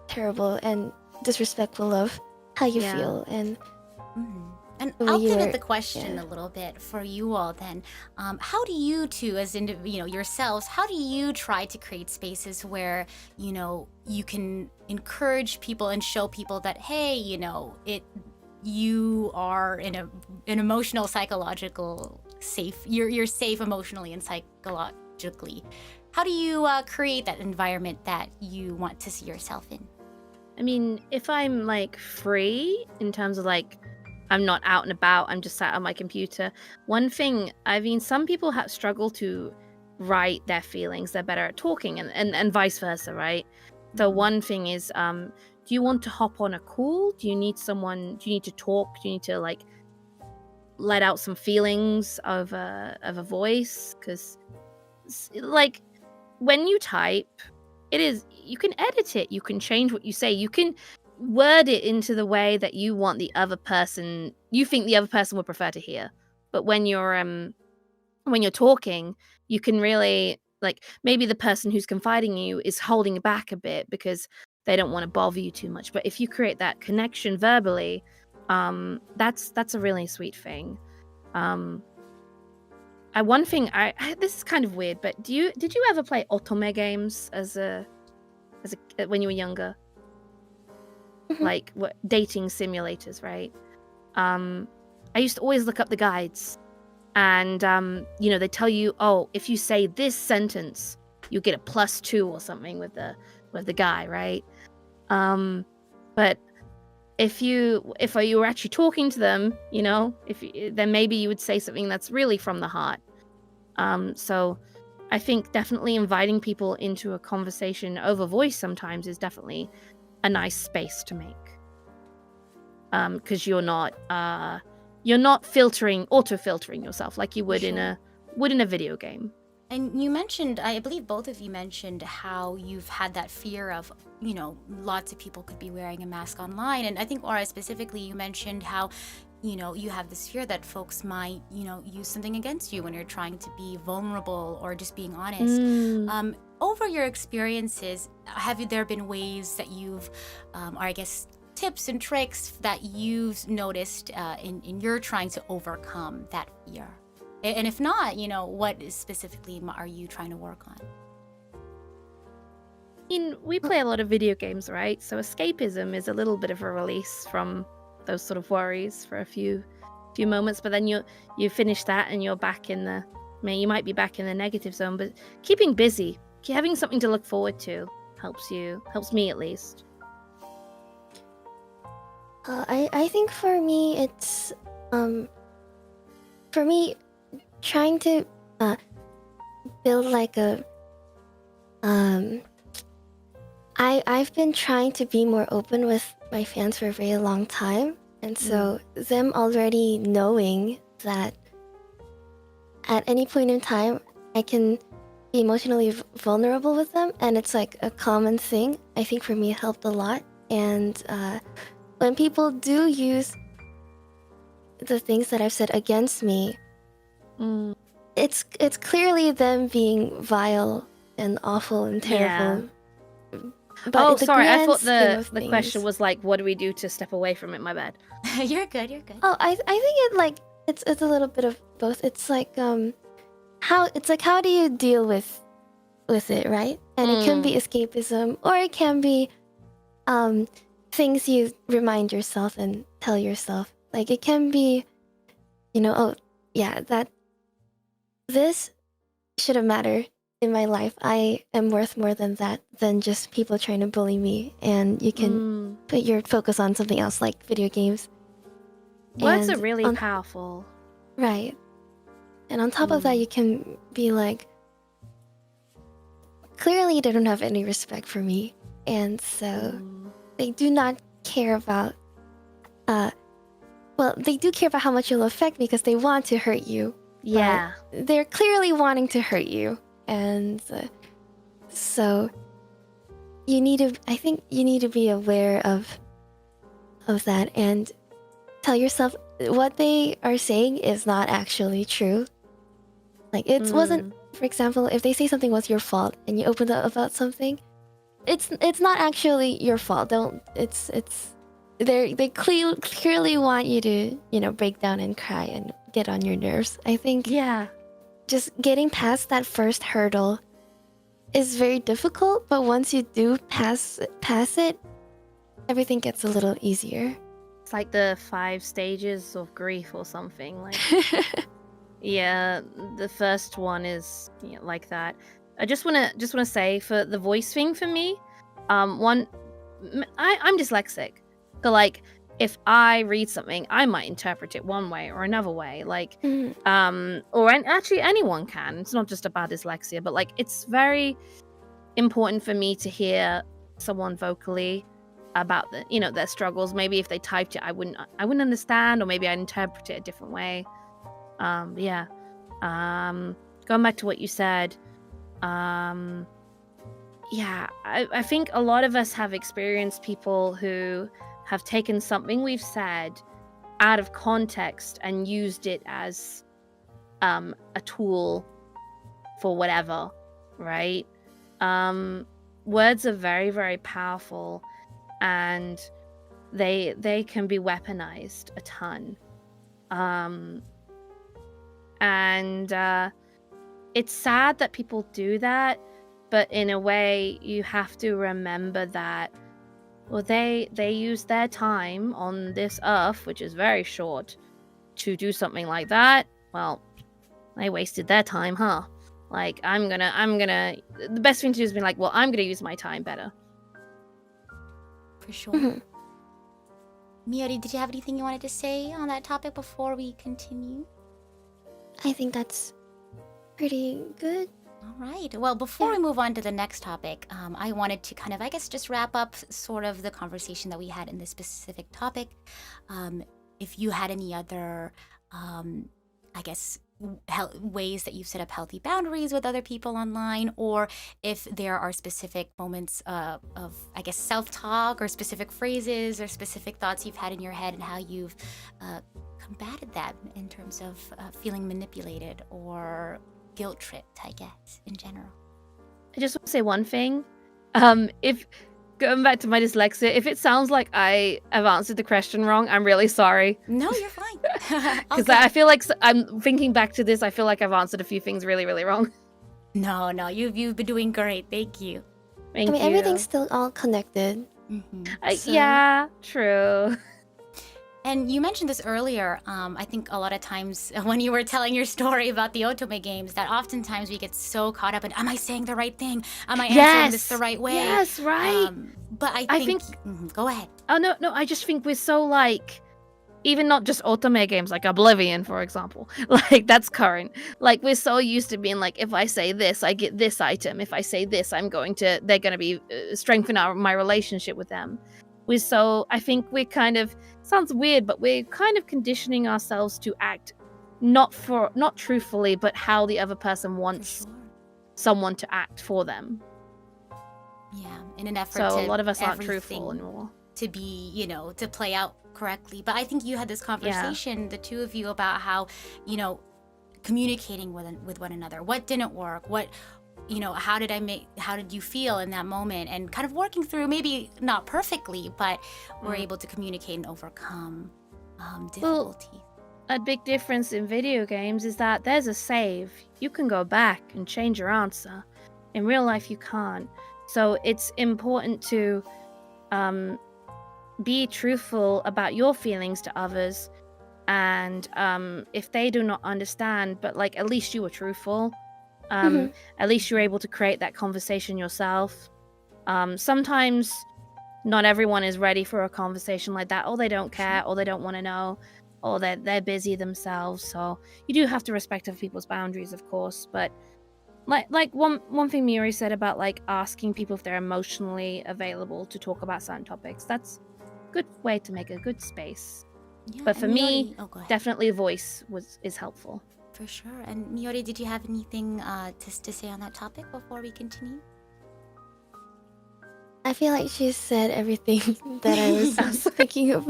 terrible and disrespectful of how you Yeah. feel. And And the way I'll you pivot were- the question yeah. a little bit for you all then. How do you two, as yourselves, how do you try to create spaces where, you can encourage people and show people that, hey, you are in an emotional, psychological safe, you're safe emotionally and psychologically. How do you create that environment that you want to see yourself in? I mean, if I'm like free in terms of like I'm not out and about, I'm just sat on my computer. One thing, I mean, some people struggle to write their feelings. They're better at talking and vice versa, right? So one thing is, do you want to hop on a call? Do you need to talk? Do you need to like let out some feelings of a voice? Because like when you type, you can edit it, you can change what you say, you can word it into the way that you think the other person would prefer to hear. But when you're talking, you can really, like, maybe the person who's confiding in you is holding back a bit because they don't want to bother you too much. But if you create that connection verbally, that's a really sweet thing. One thing this is kind of weird, but did you ever play otome games when you were younger? Like what dating simulators, right? I used to always look up the guides, and they tell you, oh, if you say this sentence, you get a +2 or something with the guy, right? But if you were actually talking to them, then maybe you would say something that's really from the heart. So I think definitely inviting people into a conversation over voice sometimes is definitely a nice space to make, because you're not auto-filtering yourself like you would in a video game. And you mentioned, I believe both of you mentioned how you've had that fear of, lots of people could be wearing a mask online. And I think, Aura, specifically, you mentioned how, you have this fear that folks might, use something against you when you're trying to be vulnerable or just being honest. Over your experiences, have there been ways that you've, or I guess tips and tricks that you've noticed in your trying to overcome that fear? And if not, what specifically are you trying to work on? I mean, we play a lot of video games, right? So escapism is a little bit of a release from those sort of worries for a few moments, but then you finish that and you're back you might be back in the negative zone. But keeping busy, having something to look forward to helps me at least. I think for me it's trying to build like a I've been trying to be more open with my fans for a very long time, and so them already knowing that at any point in time I can be emotionally vulnerable with them, and it's like a common thing. I think for me it helped a lot. And when people do use the things that I've said against me, it's clearly them being vile and awful and terrible. But sorry, I thought the the question was like, what do we do to step away from it? My bad. You're good. Oh, I think it's a little bit of both. It's like how do you deal with it, right? And it can be escapism, or it can be things you remind yourself and tell yourself. Like it can be, oh yeah, this shouldn't matter in my life. I am worth more than that, than just people trying to bully me. And you can put your focus on something else, like video games. Words And are really on- powerful. Right. And on top of that, you can be like, clearly they don't have any respect for me. And so they do not care about, well, they do care about how much you'll affect me because they want to hurt you. Yeah. They're clearly wanting to hurt you. And so you need to, I think you need to be aware of that and tell yourself what they are saying is not actually true. Like, it wasn't, for example, if they say something was your fault and you open up about something, it's not actually your fault. They clearly want you to, break down and cry and get on your nerves. I think just getting past that first hurdle is very difficult, but once you do pass it, everything gets a little easier. It's like the 5 stages of grief or something. Like, yeah, the first one is like that. I just wanna say for the voice thing for me, I'm dyslexic, so like if I read something, I might interpret it one way or another way. Like, actually anyone can. It's not just about dyslexia, but like it's very important for me to hear someone vocally about their struggles. Maybe if they typed it, I wouldn't understand, or maybe I'd interpret it a different way. Going back to what you said, I think a lot of us have experienced people who have taken something we've said out of context and used it as a tool for whatever, right? Words are very, very powerful, and they can be weaponized a ton. And it's sad that people do that, but in a way you have to remember that, well, they use their time on this earth, which is very short, to do something like that. Well, they wasted their time, huh? Like, I'm gonna the best thing to do is be like, well, I'm gonna use my time better. For sure. Miori, did you have anything you wanted to say on that topic before we continue? I think that's pretty good. All right. Well, before we move on to the next topic, I wanted to kind of, I guess, just wrap up sort of the conversation that we had in this specific topic. If you had any other, I guess, ways that you've set up healthy boundaries with other people online, or if there are specific moments of, I guess, self-talk or specific phrases or specific thoughts you've had in your head and how you've combated that in terms of feeling manipulated or guilt-tripped, I guess, in general. I just want to say one thing. If going back to my dyslexia, if it sounds like I have answered the question wrong, I'm really sorry. No, you're fine. Because I feel like I'm thinking back to this. I feel like I've answered a few things really, really wrong. No, you've been doing great. Thank you. I mean, everything's still all connected. Yeah, true. And you mentioned this earlier, I think a lot of times when you were telling your story about the otome games, that oftentimes we get so caught up in, am I saying the right thing? Am I answering this the right way? Yes, right. But I think go ahead. Oh, no, I just think we're so like, even not just otome games, like Oblivion, for example. Like, that's current. Like, we're so used to being like, if I say this, I get this item. If I say this, they're going to be strengthen my relationship with them. I think we're kind of, sounds weird, but we're kind of conditioning ourselves to act not truthfully, but how the other person wants someone to act for them. Yeah, in an effort so to a lot of us aren't truthful anymore. To be, to play out correctly. But I think you had this conversation, the two of you, about how, communicating with one another. What didn't work? How did you feel in that moment, and kind of working through, maybe not perfectly, but we're able to communicate and overcome difficulties. Well, a big difference in video games is that there's a save. You can go back and change your answer. In real life, you can't. So it's important to be truthful about your feelings to others, and if they do not understand, but like at least you were truthful, Mhm. at least you're able to create that conversation yourself. Sometimes not everyone is ready for a conversation like that, or they don't care, or they don't want to know, or they're busy themselves. So you do have to respect other people's boundaries, of course. But like one thing Miri said about like asking people if they're emotionally available to talk about certain topics, that's a good way to make a good space. Yeah, But and for me, Miori, oh, go ahead. definitely voice is helpful. For sure. And Miori, did you have anything to say on that topic before we continue? I feel like she said everything that I was thinking of.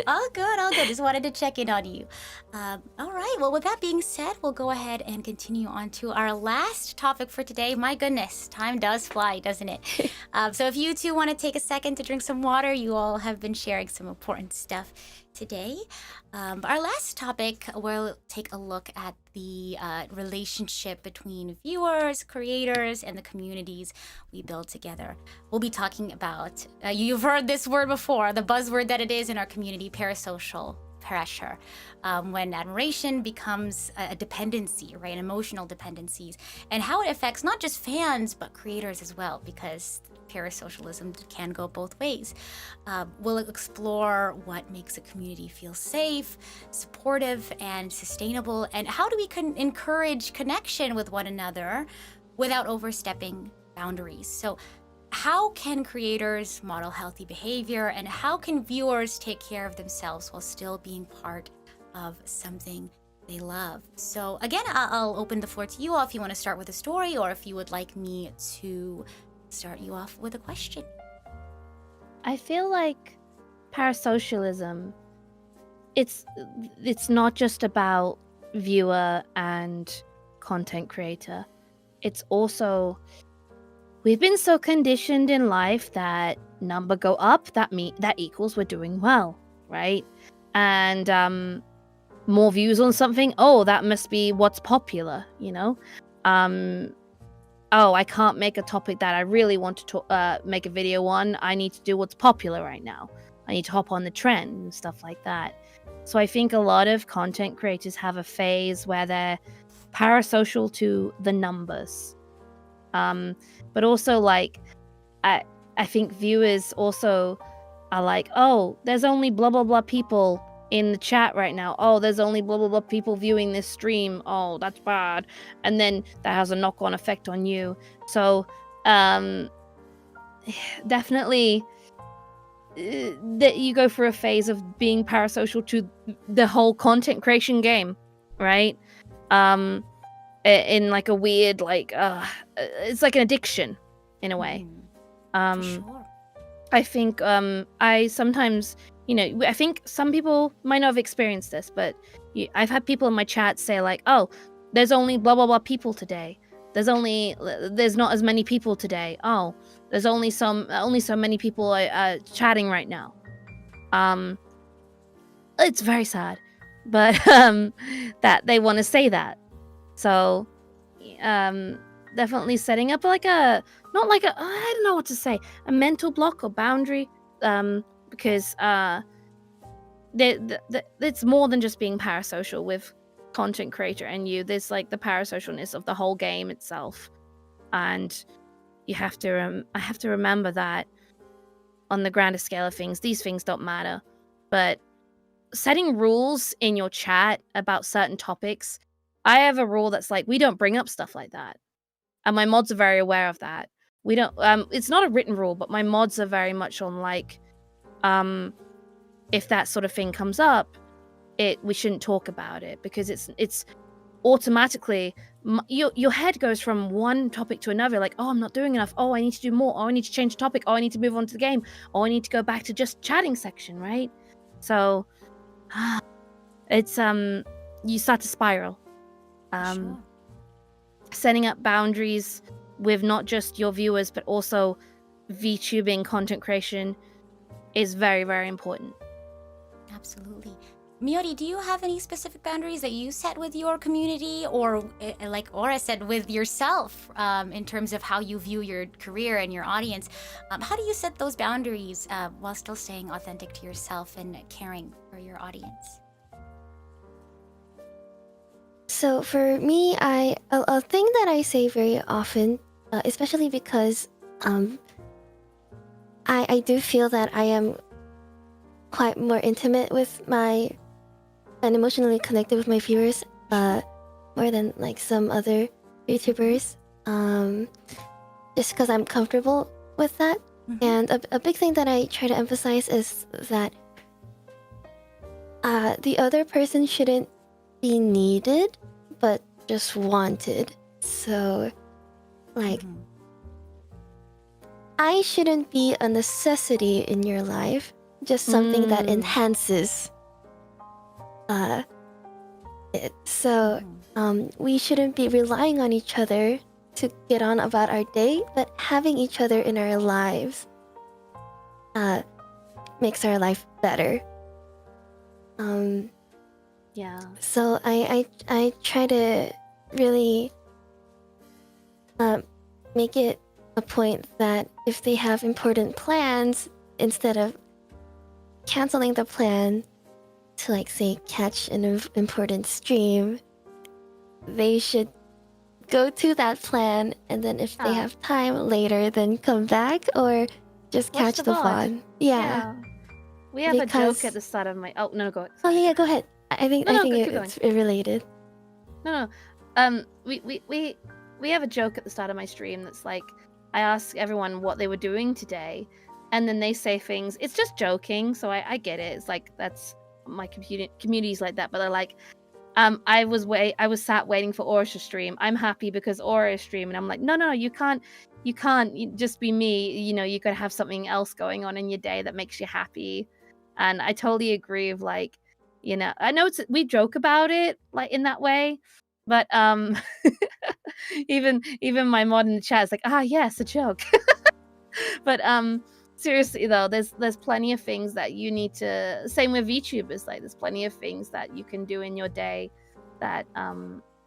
All good, all good. Just wanted to check in on you. All right. Well, with that being said, we'll go ahead and continue on to our last topic for today. My goodness, time does fly, doesn't it? So if you two want to take a second to drink some water, you all have been sharing some important stuff today. But our last topic, we'll take a look at the relationship between viewers, creators, and the communities we build together. We'll be talking about, you've heard this word before, the buzzword that it is in our community, parasocial pressure. When admiration becomes a dependency, right? Emotional dependencies, and how it affects not just fans, but creators as well, because parasocialism can go both ways. We'll explore what makes a community feel safe, supportive, and sustainable, and how do we encourage connection with one another without overstepping boundaries. So how can creators model healthy behavior, and how can viewers take care of themselves while still being part of something they love? So again, I'll open the floor to you all if you want to start with a story, or if you would like me to start you off with a question. I feel like parasocialism, it's not just about viewer and content creator. It's also, we've been so conditioned in life that number go up, that equals we're doing well, right? And more views on something, oh, that must be what's popular, you know? Oh, I can't make a topic that I really want to make a video on. I need to do what's popular right now. I need to hop on the trend and stuff like that. So I think a lot of content creators have a phase where they're parasocial to the numbers. But also, like, I think viewers also are like, oh, there's only blah blah blah people in the chat right now. Oh, there's only blah blah blah people viewing this stream. Oh, that's bad. And then that has a knock-on effect on you. So definitely that you go through a phase of being parasocial to the whole content creation game, right? In like a weird, like it's like an addiction in a way. For sure. I think I sometimes, you know, I think some people might not have experienced this, but I've had people in my chat say like, oh, there's only blah blah blah people today. There's not as many people today. Oh, there's only so many people chatting right now. It's very sad, but that they want to say that. So definitely setting up like I don't know what to say, a mental block or boundary, because it's more than just being parasocial with content creator and you. There's like the parasocialness of the whole game itself, and you have to I have to remember that on the grander scale of things, these things don't matter. But setting rules in your chat about certain topics, I have a rule that's like, we don't bring up stuff like that, and my mods are very aware of that. We don't it's not a written rule, but my mods are very much on like, if that sort of thing comes up, we shouldn't talk about it, because it's automatically your head goes from one topic to another, like, oh, I'm not doing enough, oh, I need to do more, oh, I need to change the topic, oh, I need to move on to the game, oh, I need to go back to just chatting section, right? So it's you start to spiral. Sure. Setting up boundaries with not just your viewers but also VTubing content creation is very, very important. Absolutely. Miori, do you have any specific boundaries that you set with your community, or like Aura said, with yourself, in terms of how you view your career and your audience? How do you set those boundaries while still staying authentic to yourself and caring for your audience? So for me, a thing that I say very often, especially because I do feel that I am quite more intimate with and emotionally connected with my viewers, more than like some other YouTubers, just because I'm comfortable with that. And a big thing that I try to emphasize is that the other person shouldn't be needed, but just wanted. So, like, I shouldn't be a necessity in your life, just something that enhances it. So, we shouldn't be relying on each other to get on about our day, but having each other in our lives makes our life better. Yeah. So I try to really make it a point that if they have important plans, instead of canceling the plan to, like, say, catch an important stream, they should go to that plan, and then if they have time later, then come back or just Watch catch the the VOD. VOD. Yeah. We have a Because- joke at the start of my. Oh no, go. Oh yeah, go ahead. I think No, think keep it's related. No. We have a joke at the start of my stream that's like, I ask everyone what they were doing today, and then they say things. It's just joking, so I get it. It's like that's my community's like that, but they're like, I was sat waiting for Aura to stream. I'm happy because Aura is streaming. I'm like, no, you can't just be me. You know, you gotta have something else going on in your day that makes you happy. And I totally agree of, like, you know, I know we joke about it like in that way, but even my mod in the chat is like, yes, a joke. But seriously though, there's plenty of things that you need to, same with VTubers, like there's plenty of things that you can do in your day that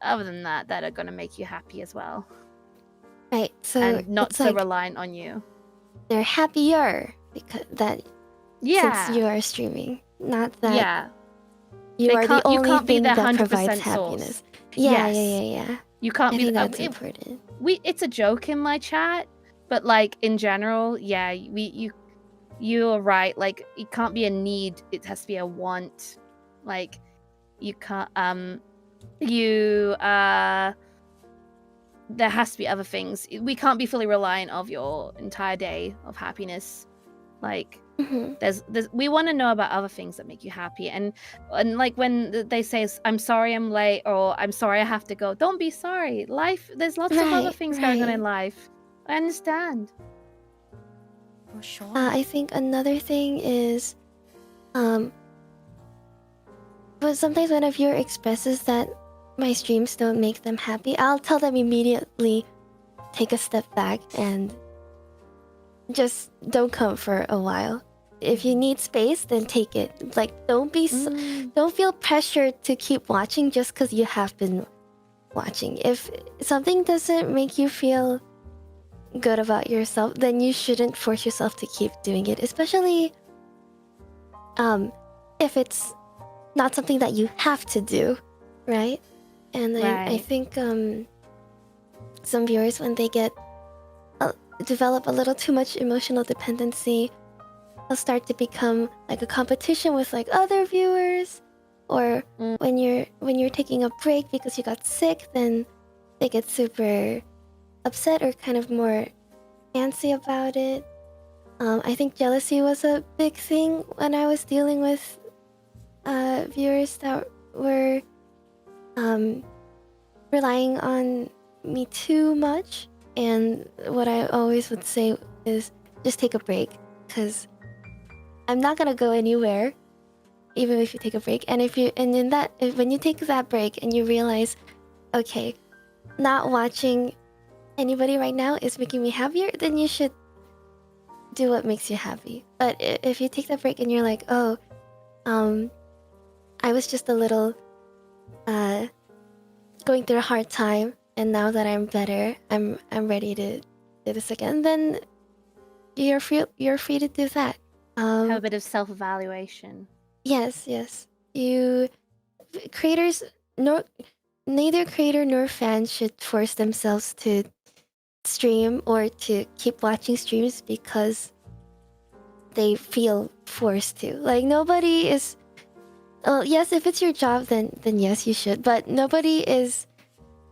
other than that are going to make you happy as well, Right. So and not it's so like reliant on you. they're happier because since you are streaming, not that you are the only can't be thing the that 100% provides source. happiness. Yeah. You can't I be think that's important. it's a joke in my chat, but like in general, you are right. Like, it can't be a need, it has to be a want. Like, you can't there has to be other things. We can't be fully reliant of your entire day of happiness. Like, there's we want to know about other things that make you happy, and like when they say I'm sorry I'm late, or I'm sorry I have to go, don't be sorry. Life, there's lots of other things going on in life. I understand. For sure. I think another thing is, but sometimes when a viewer expresses that my streams don't make them happy, I'll tell them immediately, take a step back and just don't come for a while. If you need space, then take it. Like, don't feel pressured to keep watching just because you have been watching. If something doesn't make you feel good about yourself, then you shouldn't force yourself to keep doing it, especially if it's not something that you have to do, right? And I think some viewers, when they develop a little too much emotional dependency, they'll start to become like a competition with like other viewers, or when you're taking a break because you got sick, then they get super upset or kind of more antsy about it. I think jealousy was a big thing when I was dealing with viewers that were relying on me too much. And what I always would say is just take a break, because I'm not gonna go anywhere even if you take a break. And when you take that break and you realize, okay, not watching anybody right now is making me happier, then you should do what makes you happy. But if you take that break and you're like, oh, I was just a little going through a hard time, and now that I'm better, I'm ready to do this again, then you're free to do that. Have a bit of self-evaluation. Yes. You creators, neither creator nor fan should force themselves to stream or to keep watching streams because they feel forced to. Like nobody is. Well, yes, if it's your job, then yes, you should. But nobody is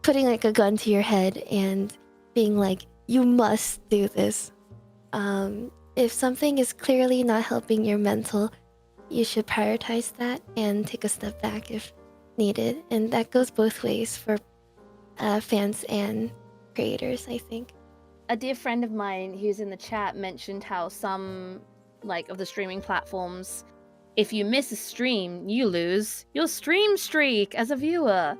putting like a gun to your head and being like, you must do this. If something is clearly not helping your mental, you should prioritize that and take a step back if needed. And that goes both ways for fans and creators, I think. A dear friend of mine who's in the chat mentioned how some like of the streaming platforms, if you miss a stream, you lose your stream streak as a viewer.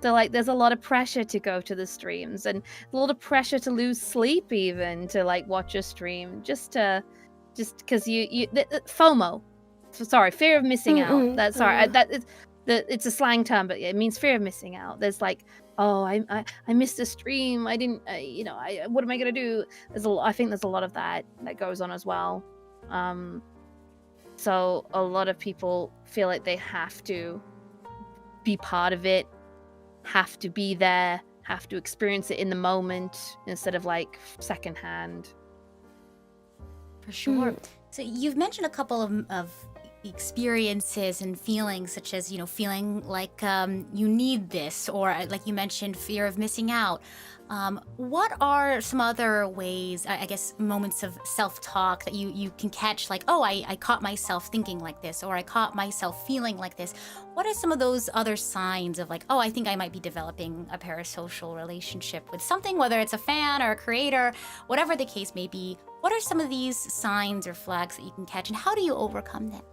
So like there's a lot of pressure to go to the streams and a lot of pressure to lose sleep even to like watch a stream just because FOMO. Sorry, fear of missing out. That's sorry, it's a slang term, but it means fear of missing out. There's like, oh, I missed a stream. I didn't, what am I gonna do? I think there's a lot of that goes on as well. So a lot of people feel like they have to be part of it, have to be there, have to experience it in the moment instead of like secondhand. For sure. So you've mentioned a couple of experiences and feelings, such as feeling like you need this, or like you mentioned, fear of missing out. What are some other ways, I guess, moments of self-talk that you can catch, like, oh, I caught myself thinking like this, or I caught myself feeling like this? What are some of those other signs of like, oh, I think I might be developing a parasocial relationship with something, whether it's a fan or a creator, whatever the case may be? What are some of these signs or flags that you can catch, and how do you overcome them?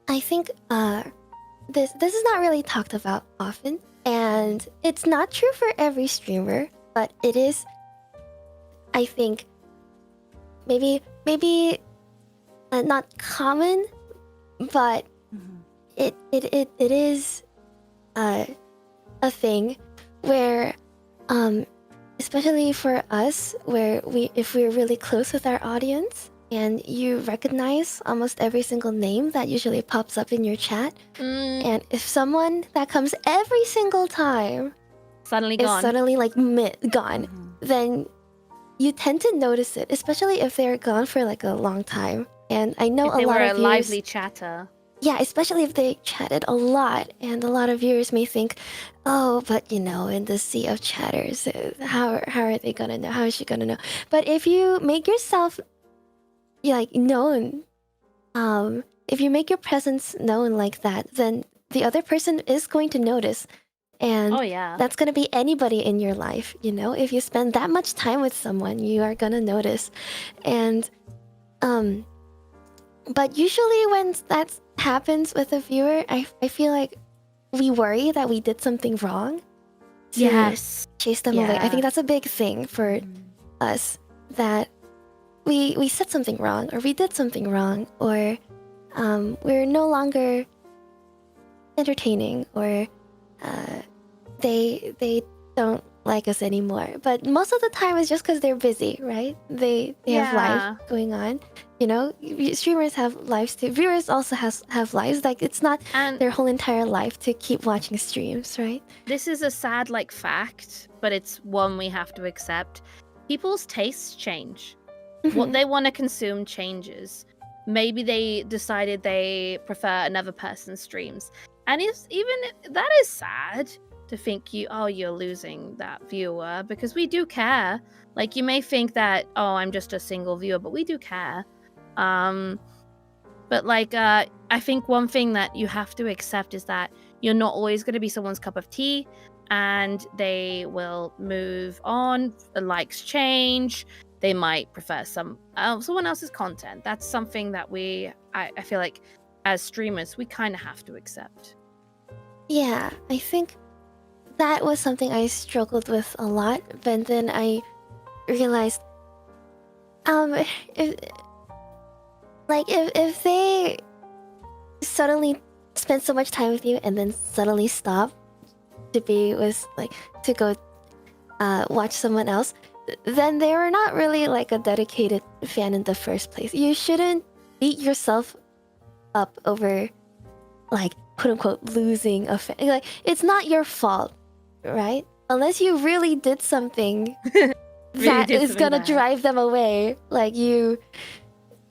I think this is not really talked about often, and it's not true for every streamer, but it is, I think, maybe not common, but it is a thing where especially for us, where if we're really close with our audience and you recognize almost every single name that usually pops up in your chat, and if someone that comes every single time Suddenly is gone. suddenly like gone, then you tend to notice it, especially if they're gone for like a long time. And I know If they a lot were of a viewers, lively chatter. yeah, especially if they chatted a lot, and a lot of viewers may think, oh, but in the sea of chatters, how are they gonna know? How is she gonna know? But if you make yourself known, if you make your presence known like that, then the other person is going to notice. And Oh yeah. that's gonna be anybody in your life, if you spend that much time with someone, you are gonna notice. And but usually when that happens with a viewer, I feel like we worry that we did something wrong to Yes. chase them away. I think that's a big thing for us, that we said something wrong, or we did something wrong, or we're no longer entertaining, or they don't like us anymore. But most of the time it's just because they're busy, right? They have life going on. Streamers have lives too. Viewers also have lives. Like, it's not their whole entire life to keep watching streams, right? This is a sad fact, but it's one we have to accept. People's tastes change. What they want to consume changes. Maybe they decided they prefer another person's streams, and even that is sad to think you're losing that viewer, because we do care. Like, you may think that, oh, I'm just a single viewer, but we do care. But I think one thing that you have to accept is that you're not always going to be someone's cup of tea, and they will move on. The likes change. They might prefer someone else's content. That's something that I feel like as streamers we kind of have to accept. Yeah, I think that was something I struggled with a lot, but then I realized, if they suddenly spend so much time with you and then suddenly stop to be with to go watch someone else, then they were not really like a dedicated fan in the first place. You shouldn't beat yourself up over quote unquote losing a fan. Like, it's not your fault, right? Unless you really did something that did is something gonna bad. drive them away. Like you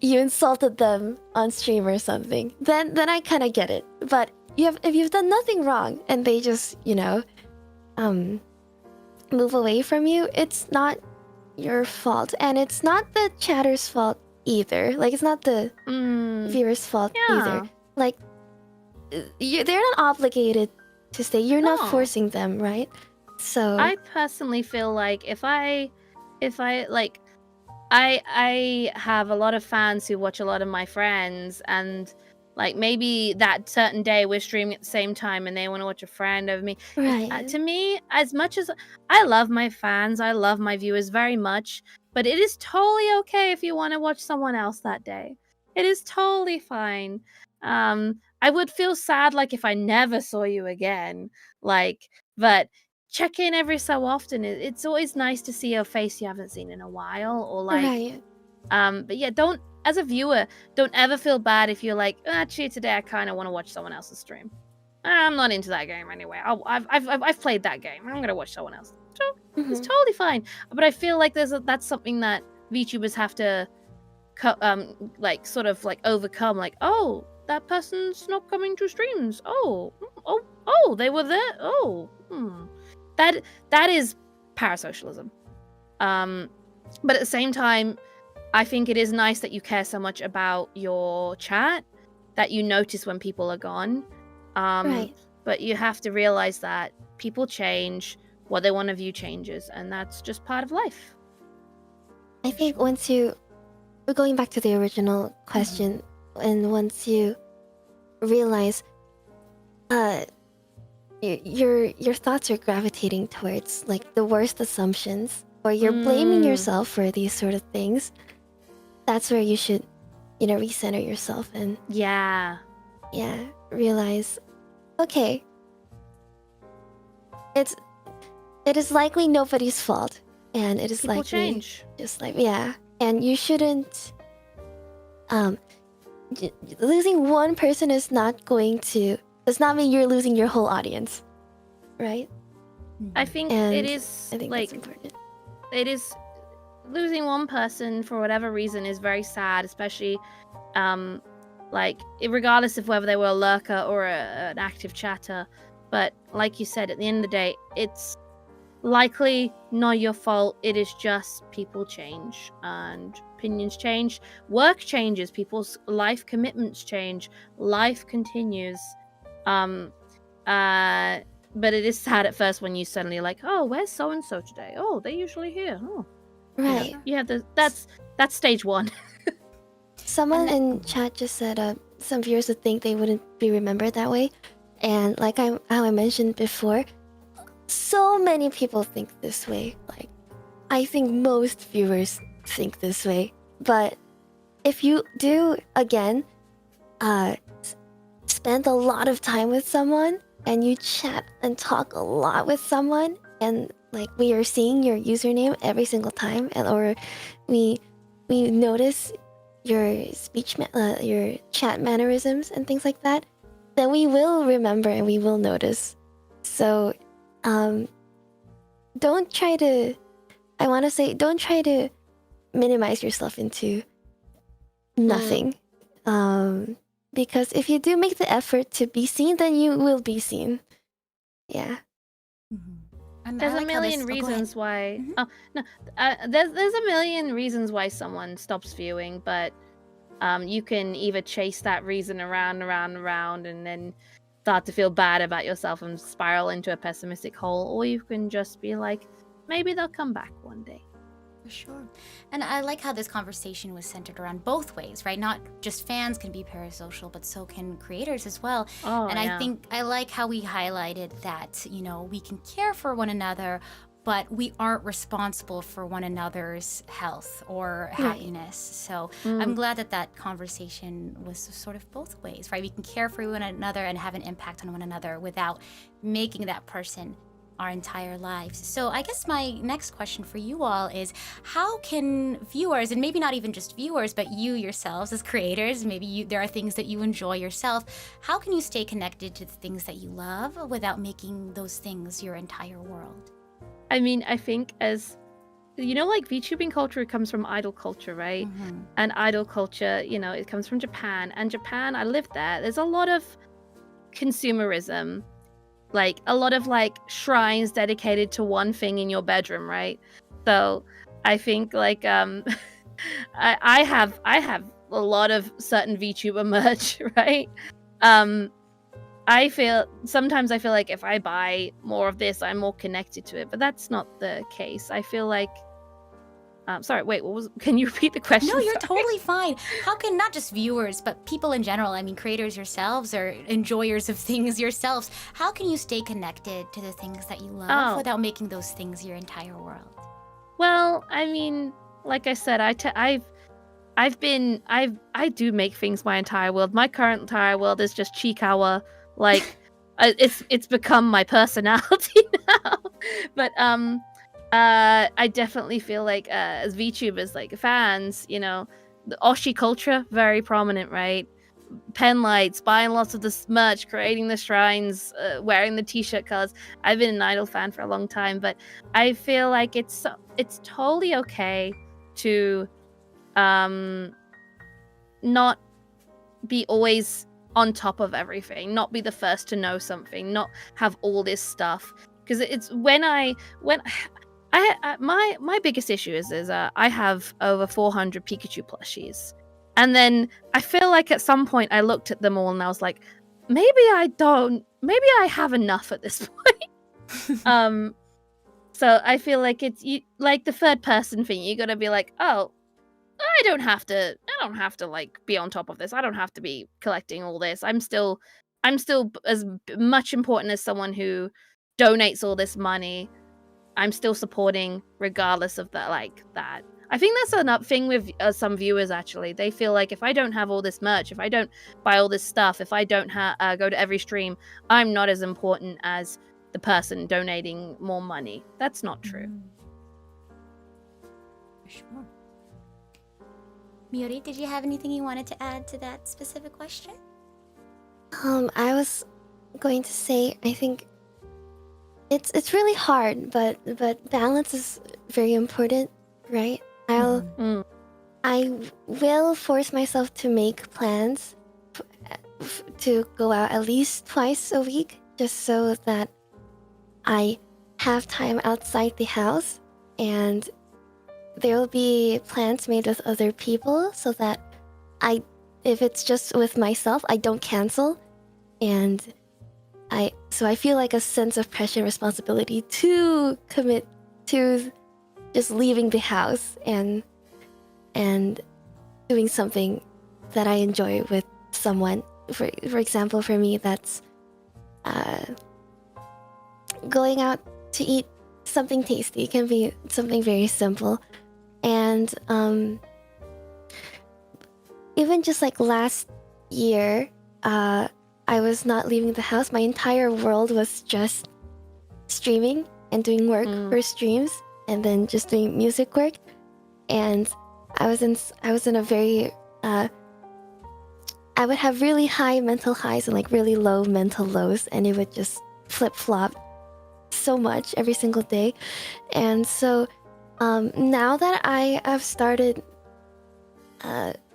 insulted them on stream or something. Then I kind of get it. But if you've done nothing wrong and they just move away from you, it's not your fault, and it's not the chatter's fault either. Like, it's not the viewer's fault either. Like, they're not obligated to stay. You're not No. forcing them, right? So I personally feel like if I like, I have a lot of fans who watch a lot of my friends, and like maybe that certain day we're streaming at the same time and they want to watch a friend over me. right, To me, as much as I love my fans, I love my viewers very much, but it is totally okay if you want to watch someone else that day. It is totally fine. I would feel sad like if I never saw you again, like, but check in every so often. It's always nice to see a face you haven't seen in a while, or like, right. but yeah, don't, as a viewer, don't ever feel bad if you're like, actually today I kind of want to watch someone else's stream. I'm not into that game anyway. I've played that game. I'm gonna watch someone else. So it's Mhm. totally fine. But I feel like that's something that VTubers have to, like, sort of like overcome. Like, oh, that person's not coming to streams. Oh, they were there. Oh, that is parasocialism. But at the same time, I think it is nice that you care so much about your chat that you notice when people are gone. Right. But you have to realize that people change, what they want to view changes, and that's just part of life. I think once we're going back to the original question, and once you realize, your thoughts are gravitating towards like the worst assumptions, or you're blaming yourself for these sort of things, that's where you should, recenter yourself and realize, okay, it is likely nobody's fault, and it is People likely change. just like, and you shouldn't losing one person does not mean you're losing your whole audience, right? I think And it is I think like, that's important. it is, losing one person for whatever reason is very sad, especially like, regardless of whether they were a lurker or an active chatter. But like you said, at the end of the day, it's likely not your fault. It is just people change and opinions change, work changes, people's life commitments change, life continues. But it is sad at first when you suddenly like, oh, where's so and so today? Oh, they're usually here. Oh, Right. you have that's stage one. Someone in chat just said some viewers would think they wouldn't be remembered that way. And like how I mentioned before, so many people think this way. Like, I think most viewers think this way. But if you do, again, spend a lot of time with someone, and you chat and talk a lot with someone, and like we are seeing your username every single time, and or we notice your your chat mannerisms and things like that, then we will remember and we will notice. So don't try to minimize yourself into nothing. Because if you do make the effort to be seen, then you will be seen. Yeah. And There's I a like how million this- go ahead. reasons why. Mhm. Oh no, there's a million reasons why someone stops viewing, but you can either chase that reason around, and then start to feel bad about yourself and spiral into a pessimistic hole, or you can just be like, maybe they'll come back one day. For sure. And I like how this conversation was centered around both ways, right? Not just fans can be parasocial, but so can creators as well. Oh, And yeah. I think I like how we highlighted that, we can care for one another, but we aren't responsible for one another's health or happiness. So I'm glad that conversation was sort of both ways, right? We can care for one another and have an impact on one another without making that person our entire lives. So I guess my next question for you all is, how can viewers, and maybe not even just viewers, but you yourselves as creators, maybe there are things that you enjoy yourself, how can you stay connected to the things that you love without making those things your entire world? I mean, I think as like VTubing culture comes from idol culture, right? Mhm. And idol culture, it comes from Japan. And Japan, I lived there. There's a lot of consumerism, like a lot of like shrines dedicated to one thing in your bedroom, right? So I think like I have a lot of certain VTuber merch, right? Sometimes I feel like if I buy more of this, I'm more connected to it, but that's not the case. I feel like sorry, wait, can you repeat the question? No, you're Sorry. totally fine. How can not just viewers, but people in general, I mean, creators yourselves or enjoyers of things yourselves, how can you stay connected to the things that you love Oh. without making those things your entire world? Well, I mean, like I said, I do make things my entire world. My current entire world is just Chikawa. Like, it's become my personality now. But I definitely feel like as VTubers, like fans, the Oshi culture very prominent, right? Pen lights, buying lots of this merch, creating the shrines, wearing the t-shirt colors. I've been an idol fan for a long time, but I feel like it's totally okay to not be always on top of everything, not be the first to know something, not have all this stuff. Because it's when my biggest issue is I have over 400 Pikachu plushies, and then I feel like at some point I looked at them all and I was like, maybe I have enough at this point. So I feel like it's like the third person thing. You gotta be like, oh, I don't have to like be on top of this. I don't have to be collecting all this. I'm still as much important as someone who donates all this money. I'm still supporting regardless of that, like that. I think that's a thing with some viewers, actually. They feel like if I don't have all this merch, if I don't buy all this stuff, if I don't go to every stream, I'm not as important as the person donating more money. That's not true. For sure. Miori, did you have anything you wanted to add to that specific question? I was going to say, I think it's really hard, but balance is very important, right? I will force myself to make plans to go out at least twice a week, just so that I have time outside the house, and there will be plans made with other people so that if it's just with myself, I don't cancel, and so I feel like a sense of pressure and responsibility to commit to just leaving the house and doing something that I enjoy with someone. For example, for me, that's going out to eat something tasty. It can be something very simple. And even just like last year, I was not leaving the house. My entire world was just streaming and doing work for streams, and then just doing music work. And I was in a very I would have really high mental highs and like really low mental lows, and it would just flip flop so much every single day. And so now that I have started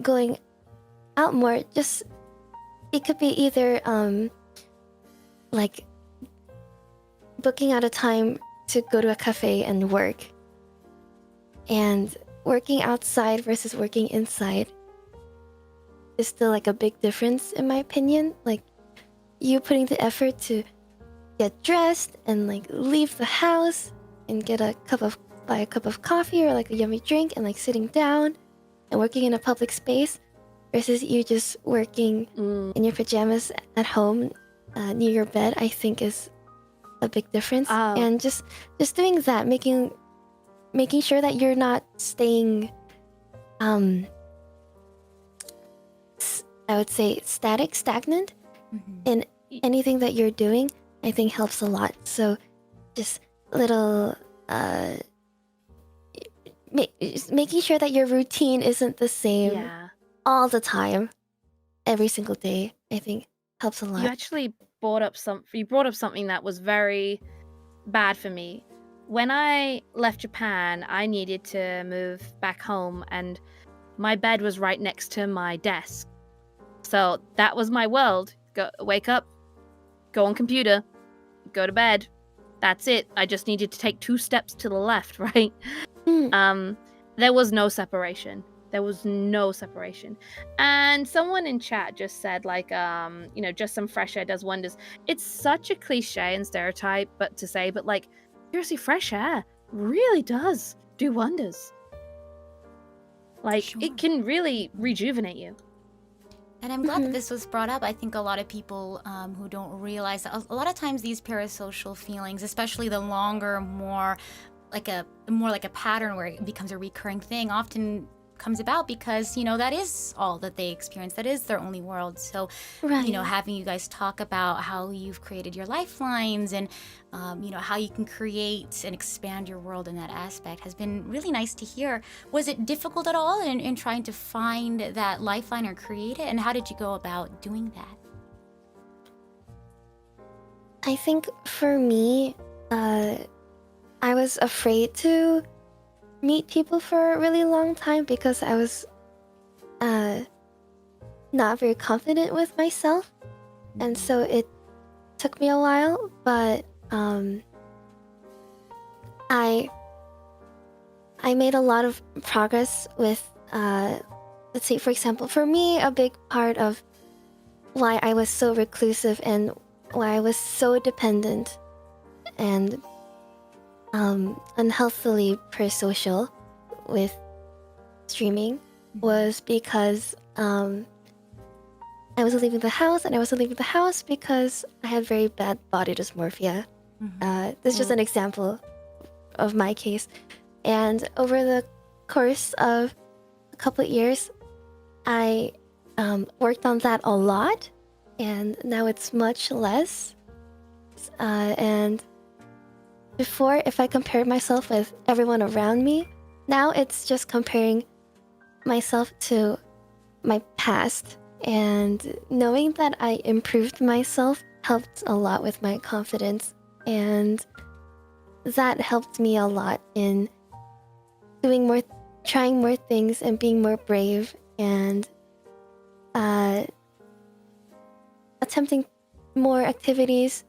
going out more, just it could be either like booking out a time to go to a cafe and work, and working outside versus working inside is still like a big difference in my opinion. Like, you putting the effort to get dressed and like leave the house and buy a cup of coffee or like a yummy drink and like sitting down and working in a public space, versus you just working in your pajamas at home near your bed, I think is a big difference. And just doing that, making sure that you're not staying I would say stagnant in anything that you're doing, I think helps a lot. So just little just making sure that your routine isn't the same Yeah. all the time, every single day. I think helps a You lot. actually brought up something that was very bad for me. When I left Japan, I needed to move back home, and my bed was right next to my desk. So that was my world. Wake up, go on computer, go to bed. That's it. I just needed to take 2 steps to the left, right? Mm, There was no separation. There was no separation. And someone in chat just said, like, just some fresh air does wonders. It's such a cliche and stereotype, but like, seriously, fresh air really does do wonders. Like, Sure. it can really rejuvenate you. And I'm glad that Mhm. this was brought up. I think a lot of people who don't realize that a lot of times these parasocial feelings, especially the longer, more like a pattern where it becomes a recurring thing, often comes about because that is all that they experience. That is their only world. So Right. having you guys talk about how you've created your lifelines and how you can create and expand your world in that aspect has been really nice to hear. Was it difficult at all in trying to find that lifeline or create it, and how did you go about doing that? I think for me, I was afraid to meet people for a really long time because I was not very confident with myself, and so it took me a while. But I made a lot of progress with let's say, for example, for me, a big part of why I was so reclusive and why I was so dependent and unhealthily pro-social with streaming was because I was leaving the house, and I was leaving the house because I had very bad body dysmorphia. This is just an example of my case. And over the course of a couple of years, I worked on that a lot, and now it's much less. And before, if I compared myself with everyone around me, now it's just comparing myself to my past. And knowing that I improved myself helped a lot with my confidence. And that helped me a lot in doing more, trying more things and being more brave and attempting more activities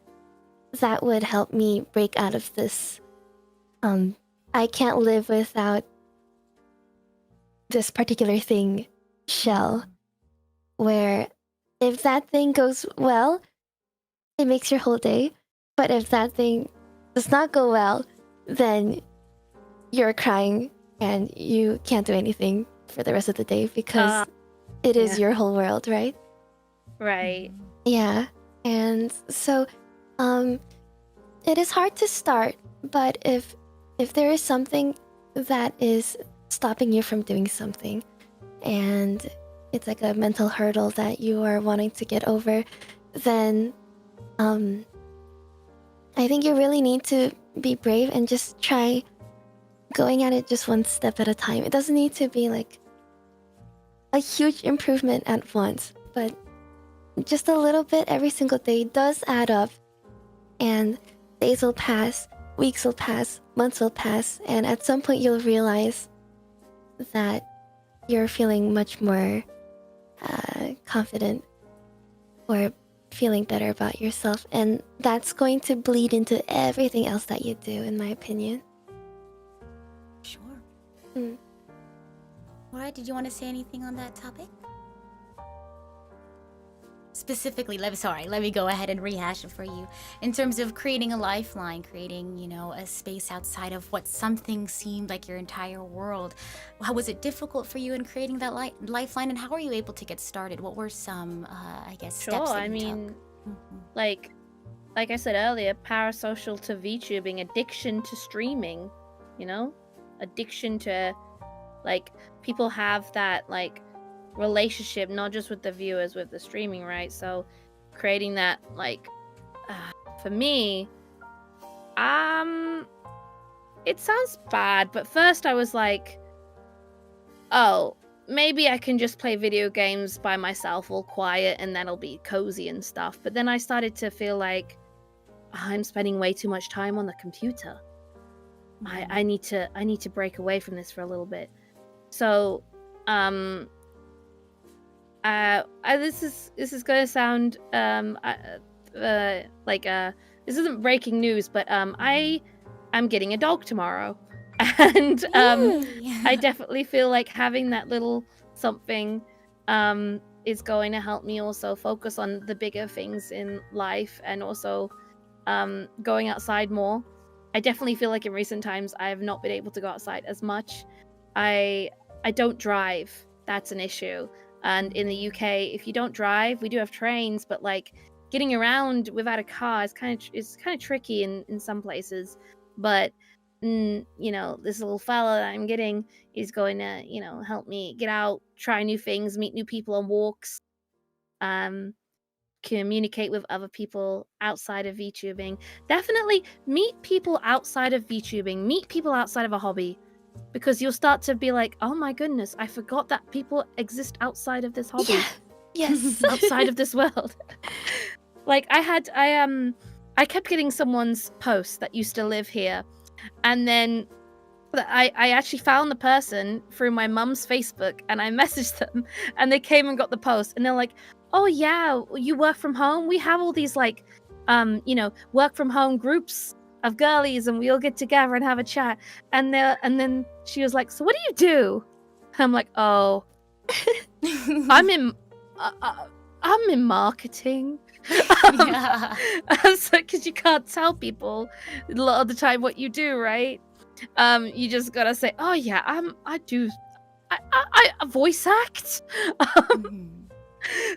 that would help me break out of this I can't live without this particular thing shell, where if that thing goes well, it makes your whole day. But if that thing does not go well, then you're crying and you can't do anything for the rest of the day because it is your whole world, right? Right. Yeah. And so it is hard to start, but if there is something that is stopping you from doing something, and it's like a mental hurdle that you are wanting to get over, then I think you really need to be brave and just try going at it just one step at a time. It doesn't need to be like a huge improvement at once, but just a little bit every single day does add up, and days will pass, weeks will pass, months will pass, and at some point you'll realize that you're feeling much more confident or feeling better about yourself, and that's going to bleed into everything else that you do, in my opinion. Sure. Mm. Laura, did you want to say anything on that topic? Specifically, let me go ahead and rehash it for you. In terms of creating a lifeline, creating, a space outside of what something seemed like your entire world. How was it difficult for you in creating that lifeline, and how were you able to get started? What were some, steps Sure. that you I mean, took? like I said earlier, parasocial to VTubing, addiction to streaming, addiction to, like, people have that, like, relationship, not just with the viewers, with the streaming, right? So creating that, like, for me, It sounds bad, but first I was like, oh, maybe I can just play video games by myself, all quiet, and that'll be cozy and stuff. But then I started to feel like I'm spending way too much time on the computer. I need to break away from this for a little bit. So, this is gonna sound this isn't breaking news, but I am getting a dog tomorrow, and I definitely feel like having that little something is going to help me also focus on the bigger things in life, and also going outside more. I definitely feel like in recent times I have not been able to go outside as much. I don't drive. That's an issue. And in the UK, if you don't drive, we do have trains, but like getting around without a car is kind of tricky in some places. But this little fella that I'm getting is going to help me get out, try new things, meet new people on walks, communicate with other people outside of VTubing. Definitely meet people outside of VTubing. Meet people outside of a hobby. Because you'll start to be like, oh my goodness, I forgot that people exist outside of this hobby. Yeah. Yes. Outside of this world. Like I kept getting someone's post that used to live here. And then I actually found the person through my mum's Facebook, and I messaged them, and they came and got the post, and they're like, oh yeah, you work from home? We have all these like work from home groups of girlies, and we all get together and have a chat. And then she was like, so what do you do? I'm like, oh, I'm in marketing. Yeah. So because you can't tell people a lot of the time what you do, right? You just gotta say, oh yeah, I voice act.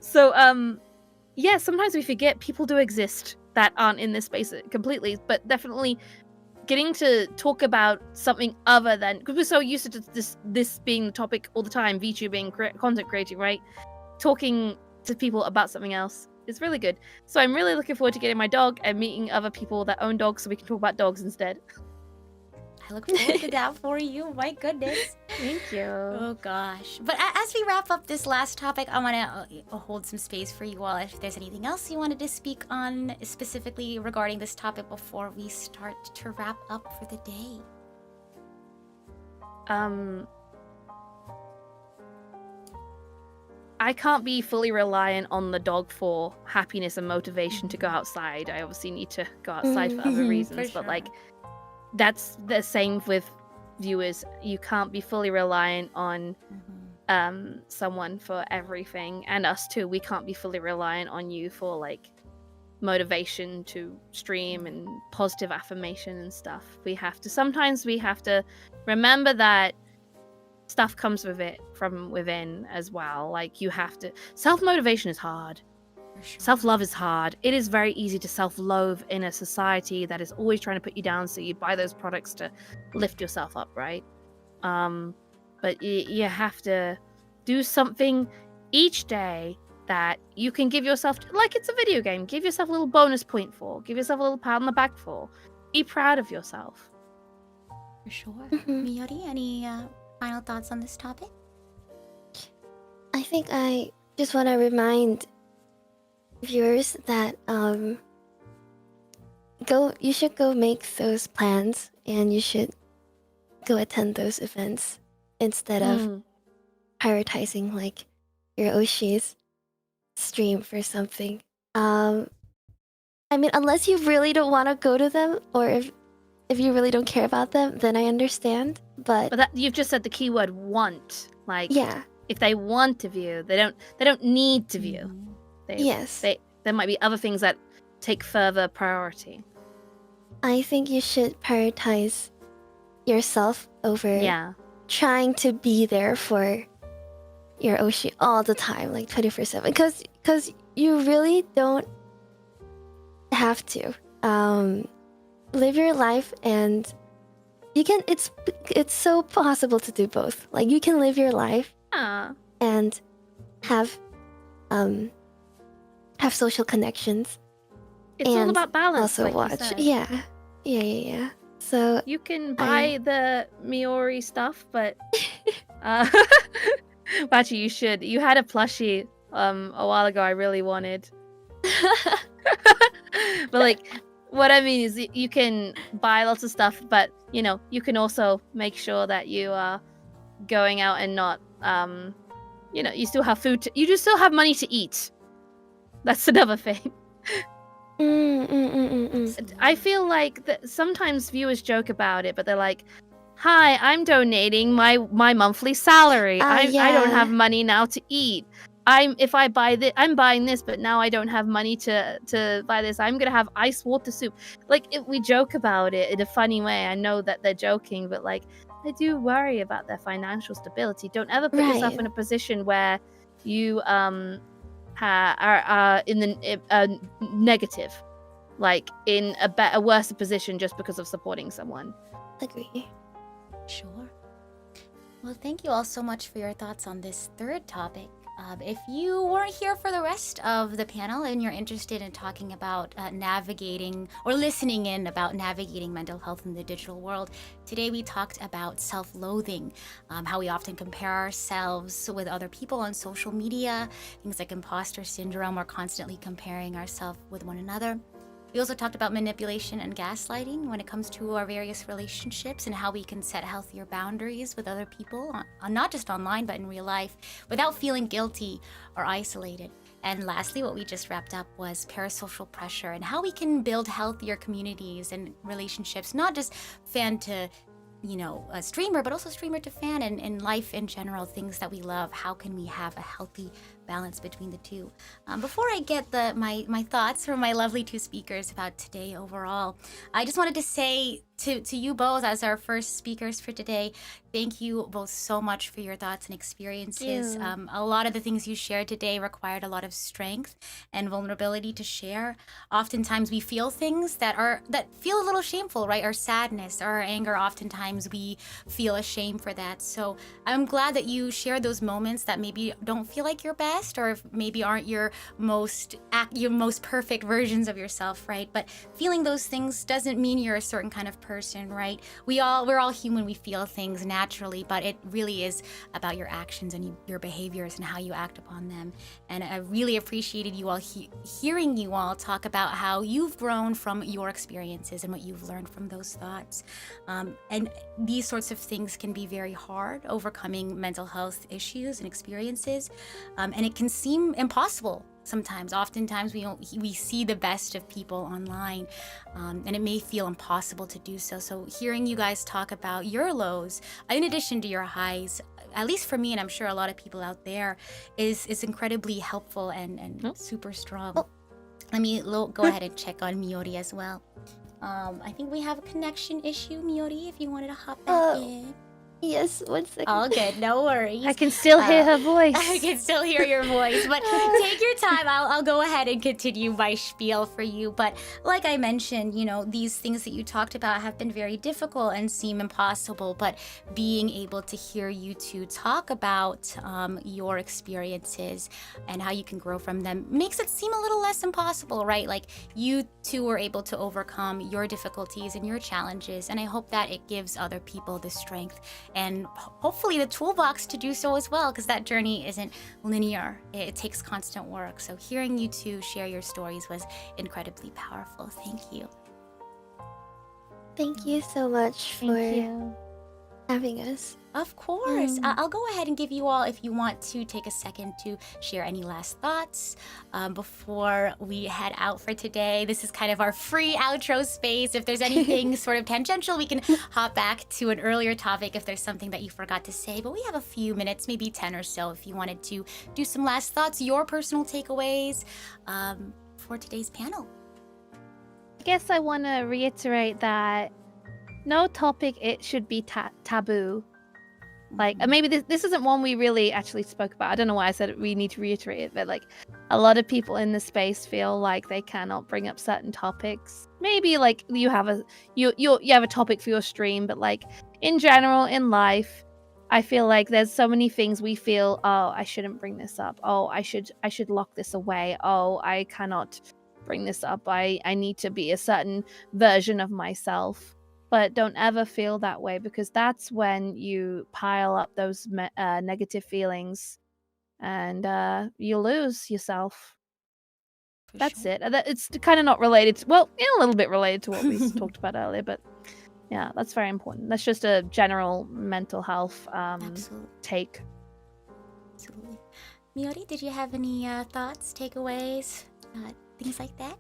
So yeah, sometimes we forget people do exist that aren't in this space completely, but definitely getting to talk about something other than, because we're so used to this being the topic all the time, VTubing, content creating, right? Talking to people about something else is really good. So I'm really looking forward to getting my dog and meeting other people that own dogs so we can talk about dogs instead. I look forward to that for you. My goodness. Thank you. Oh gosh. But as we wrap up this last topic, I want to hold some space for you all. If there's anything else you wanted to speak on specifically regarding this topic before we start to wrap up for the day. I can't be fully reliant on the dog for happiness and motivation to go outside. I obviously need to go outside for other reasons, but like that's the same with viewers. You can't be fully reliant on someone for everything, and us too. We can't be fully reliant on you for like motivation to stream and positive affirmation and stuff. Sometimes we have to remember that stuff comes with it from within as well. Like you have to, self-motivation is hard. Sure. Self-love is hard. It is very easy to self-loathe in a society that is always trying to put you down, so you buy those products to lift yourself up, right? But you have to do something each day that you can give yourself, like it's a video game, give yourself a little bonus point for, give yourself a little pat on the back for. Be proud of yourself. For sure. Miyori, any final thoughts on this topic? I think I just want to remind viewers that you should go make those plans, and you should go attend those events instead of prioritizing like your Oshi's stream for something. I mean, unless you really don't want to go to them, or if you really don't care about them, then I understand. But that, you've just said the keyword want. Like, yeah, if they want to view, they don't need to view. There might be other things that take further priority. I think you should prioritize yourself over trying to be there for your Oshi all the time, like 24/7. Because you really don't have to. Live your life, and you can. It's so possible to do both. Like you can live your life and have social connections. It's all about balance. Also like watch. Yeah. Yeah. So You can buy the Miori stuff, but well, actually, you should. You had a plushie a while ago. I really wanted, but like, what I mean is you can buy lots of stuff, but you can also make sure that you are going out and not you still have food. You just still have money to eat. That's another thing. I feel like that sometimes viewers joke about it, but they're like, "Hi, I'm donating my monthly salary. I don't have money now to eat. I'm buying this, but now I don't have money to buy this. I'm gonna have ice water soup." Like we joke about it in a funny way. I know that they're joking, but like I do worry about their financial stability. Don't ever put yourself Right. in a position where you are in the negative, like in a worse position just because of supporting someone. Agree. Sure. Well, thank you all so much for your thoughts on this third topic. If you weren't here for the rest of the panel and you're interested in talking about navigating or listening in about navigating mental health in the digital world, today we talked about self-loathing, how we often compare ourselves with other people on social media, things like imposter syndrome or constantly comparing ourselves with one another. We also talked about manipulation and gaslighting when it comes to our various relationships and how we can set healthier boundaries with other people, not just online, but in real life, without feeling guilty or isolated. And lastly, what we just wrapped up was parasocial pressure and how we can build healthier communities and relationships, not just fan to a streamer, but also streamer to fan and in life in general, things that we love. How can we have a healthy balance between the two? Before I get my thoughts from my lovely two speakers about today overall, I just wanted to say to you both as our first speakers for today, thank you both so much for your thoughts and experiences. A lot of the things you shared today required a lot of strength and vulnerability to share. Oftentimes we feel things that feel a little shameful, right? Our sadness or our anger, oftentimes we feel ashamed for that. So I'm glad that you shared those moments that maybe don't feel like your best or maybe aren't your most perfect versions of yourself, right? But feeling those things doesn't mean you're a certain kind of person, right? We're all human. We feel things naturally, but it really is about your actions and your behaviors and how you act upon them. And I really appreciated you all hearing you all talk about how you've grown from your experiences and what you've learned from those thoughts. And these sorts of things can be very hard, overcoming mental health issues and experiences, and it can seem impossible. Sometimes, oftentimes, we see the best of people online, and it may feel impossible to do so. So hearing you guys talk about your lows, in addition to your highs, at least for me, and I'm sure a lot of people out there, is incredibly helpful and super strong. Let me go ahead and check on Miori as well. I think we have a connection issue, Miori, if you wanted to hop back in. Yes, 1 second. All good, no worries. I can still hear her voice. I can still hear your voice, but take your time. I'll go ahead and continue my spiel for you. But like I mentioned, these things that you talked about have been very difficult and seem impossible. But being able to hear you two talk about your experiences and how you can grow from them makes it seem a little less impossible, right? Like you two were able to overcome your difficulties and your challenges, and I hope that it gives other people the strength and hopefully the toolbox to do so as well, because that journey isn't linear. It takes constant work. So hearing you two share your stories was incredibly powerful. Thank you. Thank you so much for having us. Of course. I'll go ahead and give you all, if you want to take a second to share any last thoughts before we head out for today. This is kind of our free outro space. If there's anything sort of tangential, we can hop back to an earlier topic if there's something that you forgot to say. But we have a few minutes, maybe 10 or so, if you wanted to do some last thoughts, your personal takeaways for today's panel. I guess I want to reiterate that no topic it should be taboo. Like, maybe this isn't one we really actually spoke about. I don't know why I said we need to reiterate it, but like a lot of people in the space feel like they cannot bring up certain topics. Maybe like you have a topic for your stream, but like in general in life, I feel like there's so many things we feel, oh, I shouldn't bring this up. Oh, I should lock this away. Oh, I cannot bring this up. I need to be a certain version of myself. But don't ever feel that way, because that's when you pile up those negative feelings and you lose yourself. For That's sure. it. It's kind of not related to, well, yeah, a little bit related to what we talked about earlier, but yeah, that's very important. That's just a general mental health Absolutely. take. Absolutely. Miori, did you have any thoughts, takeaways, things like that?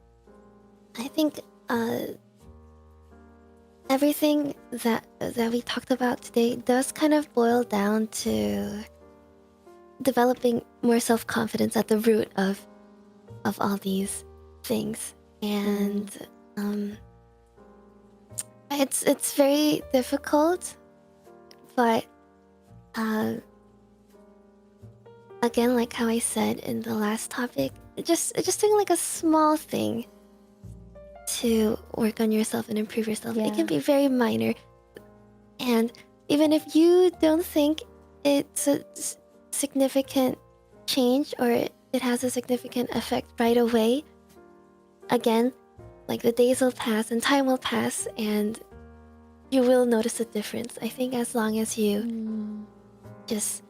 I think everything that we talked about today does kind of boil down to developing more self-confidence at the root of all these things. And it's very difficult, but again, like how I said in the last topic, just doing like a small thing to work on yourself and improve yourself. It can be very minor, and even if you don't think it's a significant change or it has a significant effect right away, again, like the days will pass and time will pass and you will notice a difference. I think as long as you just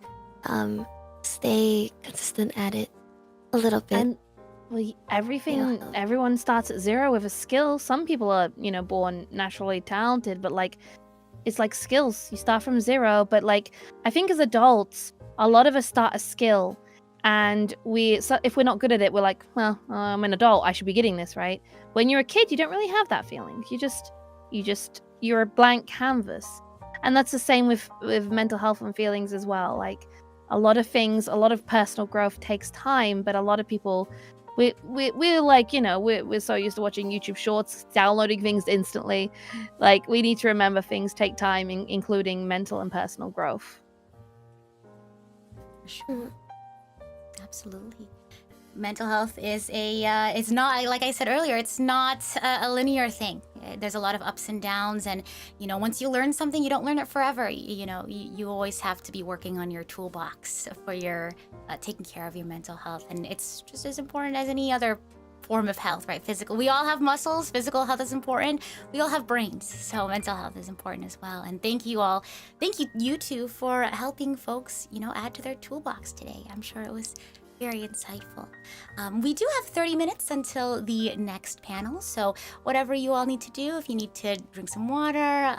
stay consistent at it a little bit. And well, everyone starts at zero with a skill. Some people are, born naturally talented, but like, it's like skills. You start from zero, but like, I think as adults, a lot of us start a skill, and if we're not good at it, we're like, well, I'm an adult, I should be getting this, right? When you're a kid, you don't really have that feeling. You're a blank canvas. And that's the same with mental health and feelings as well. Like, a lot of personal growth takes time, but a lot of people, we're like, we're so used to watching YouTube shorts, downloading things instantly. Like, we need to remember things take time, including mental and personal growth. For sure. Absolutely. Mental health is it's not, like I said earlier, it's not a linear thing. There's a lot of ups and downs, and once you learn something, you don't learn it forever. You always have to be working on your toolbox for your taking care of your mental health, and it's just as important as any other form of health, right? Physical, we all have muscles. Physical health is important. We all have brains, so mental health is important as well. And thank you you two for helping folks add to their toolbox today. I'm sure it was very insightful. We do have 30 minutes until the next panel, so whatever you all need to do, if you need to drink some water,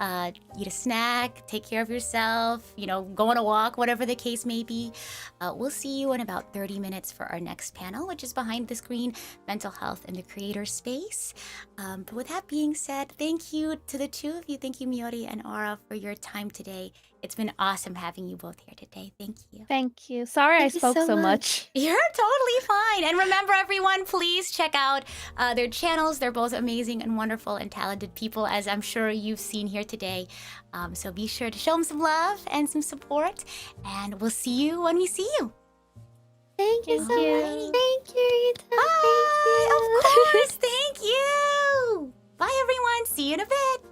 eat a snack, take care of yourself, go on a walk, whatever the case may be, we'll see you in about 30 minutes for our next panel, which is Behind the Screen, Mental Health in the Creator Space. But with that being said, thank you to the two of you. Thank you, Miori and Aura, for your time today. It's been awesome having you both here today. Thank you. Thank you. Sorry I spoke so much. You're totally fine. And remember, everyone, please check out their channels. They're both amazing and wonderful and talented people, as I'm sure you've seen here today. So be sure to show them some love and some support. And we'll see you when we see you. Thank you so much. Thank you, Rita. Bye. Thank you. Of course. Thank you. Bye, everyone. See you in a bit.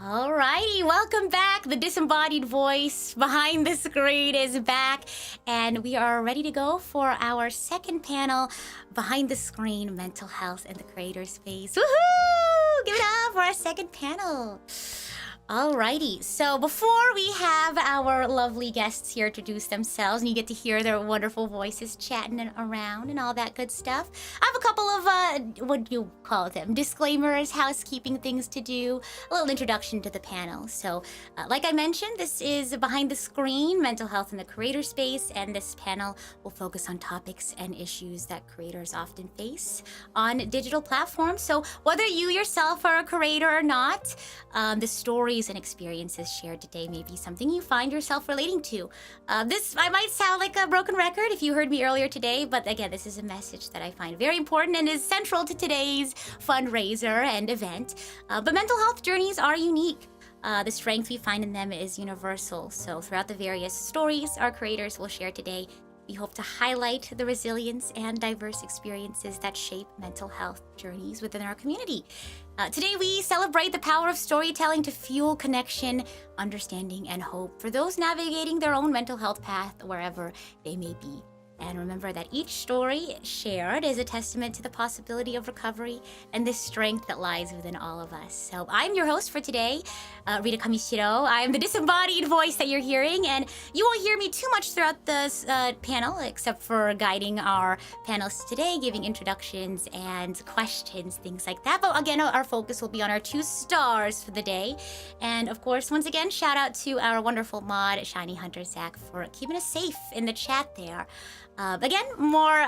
Alrighty, welcome back. The disembodied voice behind the screen is back, and we are ready to go for our second panel, Behind the Screen, Mental Health in the Creator Space. Woohoo! Give it up for our second panel. Alrighty, so before we have our lovely guests here introduce themselves and you get to hear their wonderful voices chatting around and all that good stuff, I have a couple of, what do you call them, disclaimers, housekeeping things to do, a little introduction to the panel. So, like I mentioned, this is Behind the Screen, Mental Health in the Creator Space, and this panel will focus on topics and issues that creators often face on digital platforms. So, whether you yourself are a creator or not, the story and experiences shared today may be something you find yourself relating to. I might sound like a broken record if you heard me earlier today, but again, this is a message that I find very important and is central to today's fundraiser and event. But mental health journeys are unique. The strength we find in them is universal. So throughout the various stories our creators will share today, we hope to highlight the resilience and diverse experiences that shape mental health journeys within our community. Today, we celebrate the power of storytelling to fuel connection, understanding, and hope for those navigating their own mental health path wherever they may be. And remember that each story shared is a testament to the possibility of recovery and the strength that lies within all of us. So I'm your host for today, Rita Kamishiro. I'm the disembodied voice that you're hearing, and you won't hear me too much throughout this panel, except for guiding our panelists today, giving introductions and questions, things like that. But again, our focus will be on our two stars for the day. And of course, once again, shout out to our wonderful mod, Shiny Hunter Zach, for keeping us safe in the chat there. Again, more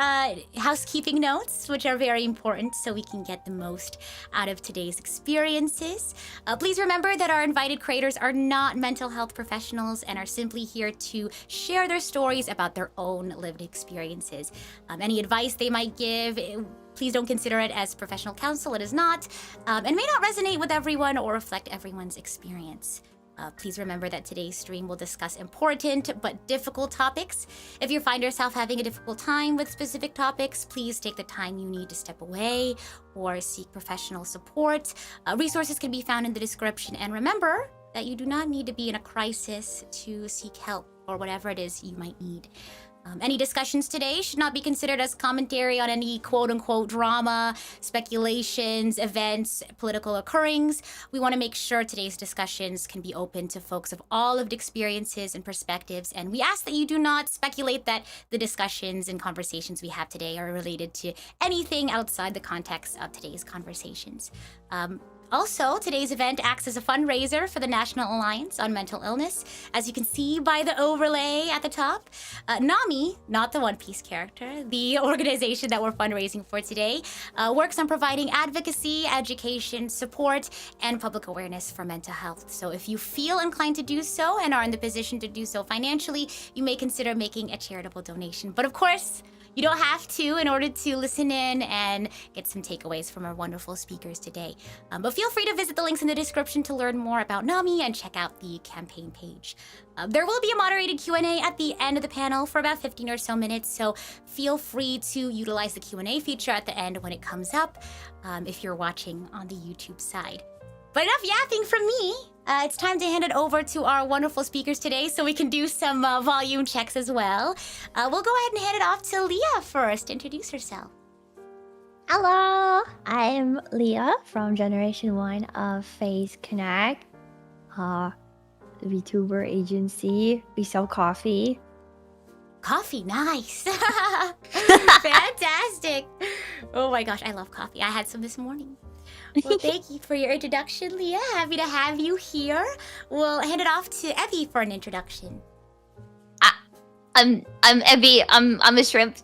housekeeping notes, which are very important so we can get the most out of today's experiences. Please remember that our invited creators are not mental health professionals and are simply here to share their stories about their own lived experiences. Any advice they might give, please don't consider it as professional counsel. It is not, and may not resonate with everyone or reflect everyone's experience. Please remember that today's stream will discuss important but difficult topics. If you find yourself having a difficult time with specific topics, please take the time you need to step away or seek professional support. Resources can be found in the description. And remember that you do not need to be in a crisis to seek help or whatever it is you might need. Any discussions today should not be considered as commentary on any quote-unquote drama, speculations, events, political occurrings. We want to make sure today's discussions can be open to folks of all lived experiences and perspectives, and we ask that you do not speculate that the discussions and conversations we have today are related to anything outside the context of today's conversations. Also, today's event acts as a fundraiser for the National Alliance on Mental Illness. As you can see by the overlay at the top, NAMI, not the One Piece character, the organization that we're fundraising for today, works on providing advocacy, education, support, and public awareness for mental health. So if you feel inclined to do so and are in the position to do so financially, you may consider making a charitable donation. But of course, you don't have to in order to listen in and get some takeaways from our wonderful speakers today. But feel free to visit the links in the description to learn more about NAMI and check out the campaign page. There will be a moderated Q&A at the end of the panel for about 15 or so minutes, so feel free to utilize the Q&A feature at the end when it comes up if you're watching on the YouTube side. But enough yapping from me. It's time to hand it over to our wonderful speakers today so we can do some volume checks as well. We'll go ahead and hand it off to Leah first. Introduce herself. Hello, I'm Leah from Generation 1 of Phase Connect, VTuber agency. We sell coffee. Coffee, nice. Fantastic. Oh my gosh, I love coffee. I had some this morning. Well, thank you for your introduction, Leah. Happy to have you here. We'll hand it off to Evie for an introduction. I'm Evie. I'm a shrimp.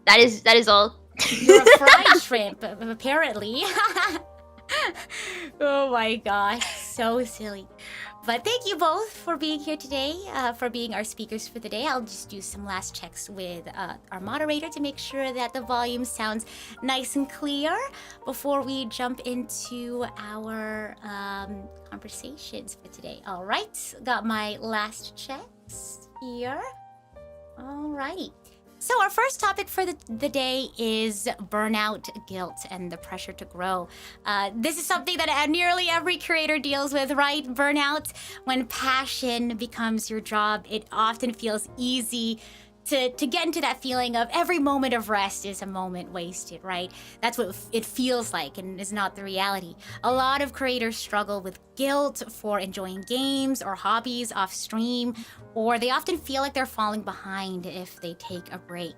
That is all. You're a fried shrimp, apparently. Oh my gosh, so silly. But thank you both for being here today, for being our speakers for the day. I'll just do some last checks with our moderator to make sure that the volume sounds nice and clear before we jump into our conversations for today. All right, got my last checks here. All righty. So our first topic for the day is burnout, guilt, and the pressure to grow. This is something that nearly every creator deals with, right? Burnout. When passion becomes your job, it often feels easy to get into that feeling of every moment of rest is a moment wasted, right? That's what it feels like and is not the reality. A lot of creators struggle with guilt for enjoying games or hobbies off stream, or they often feel like they're falling behind if they take a break.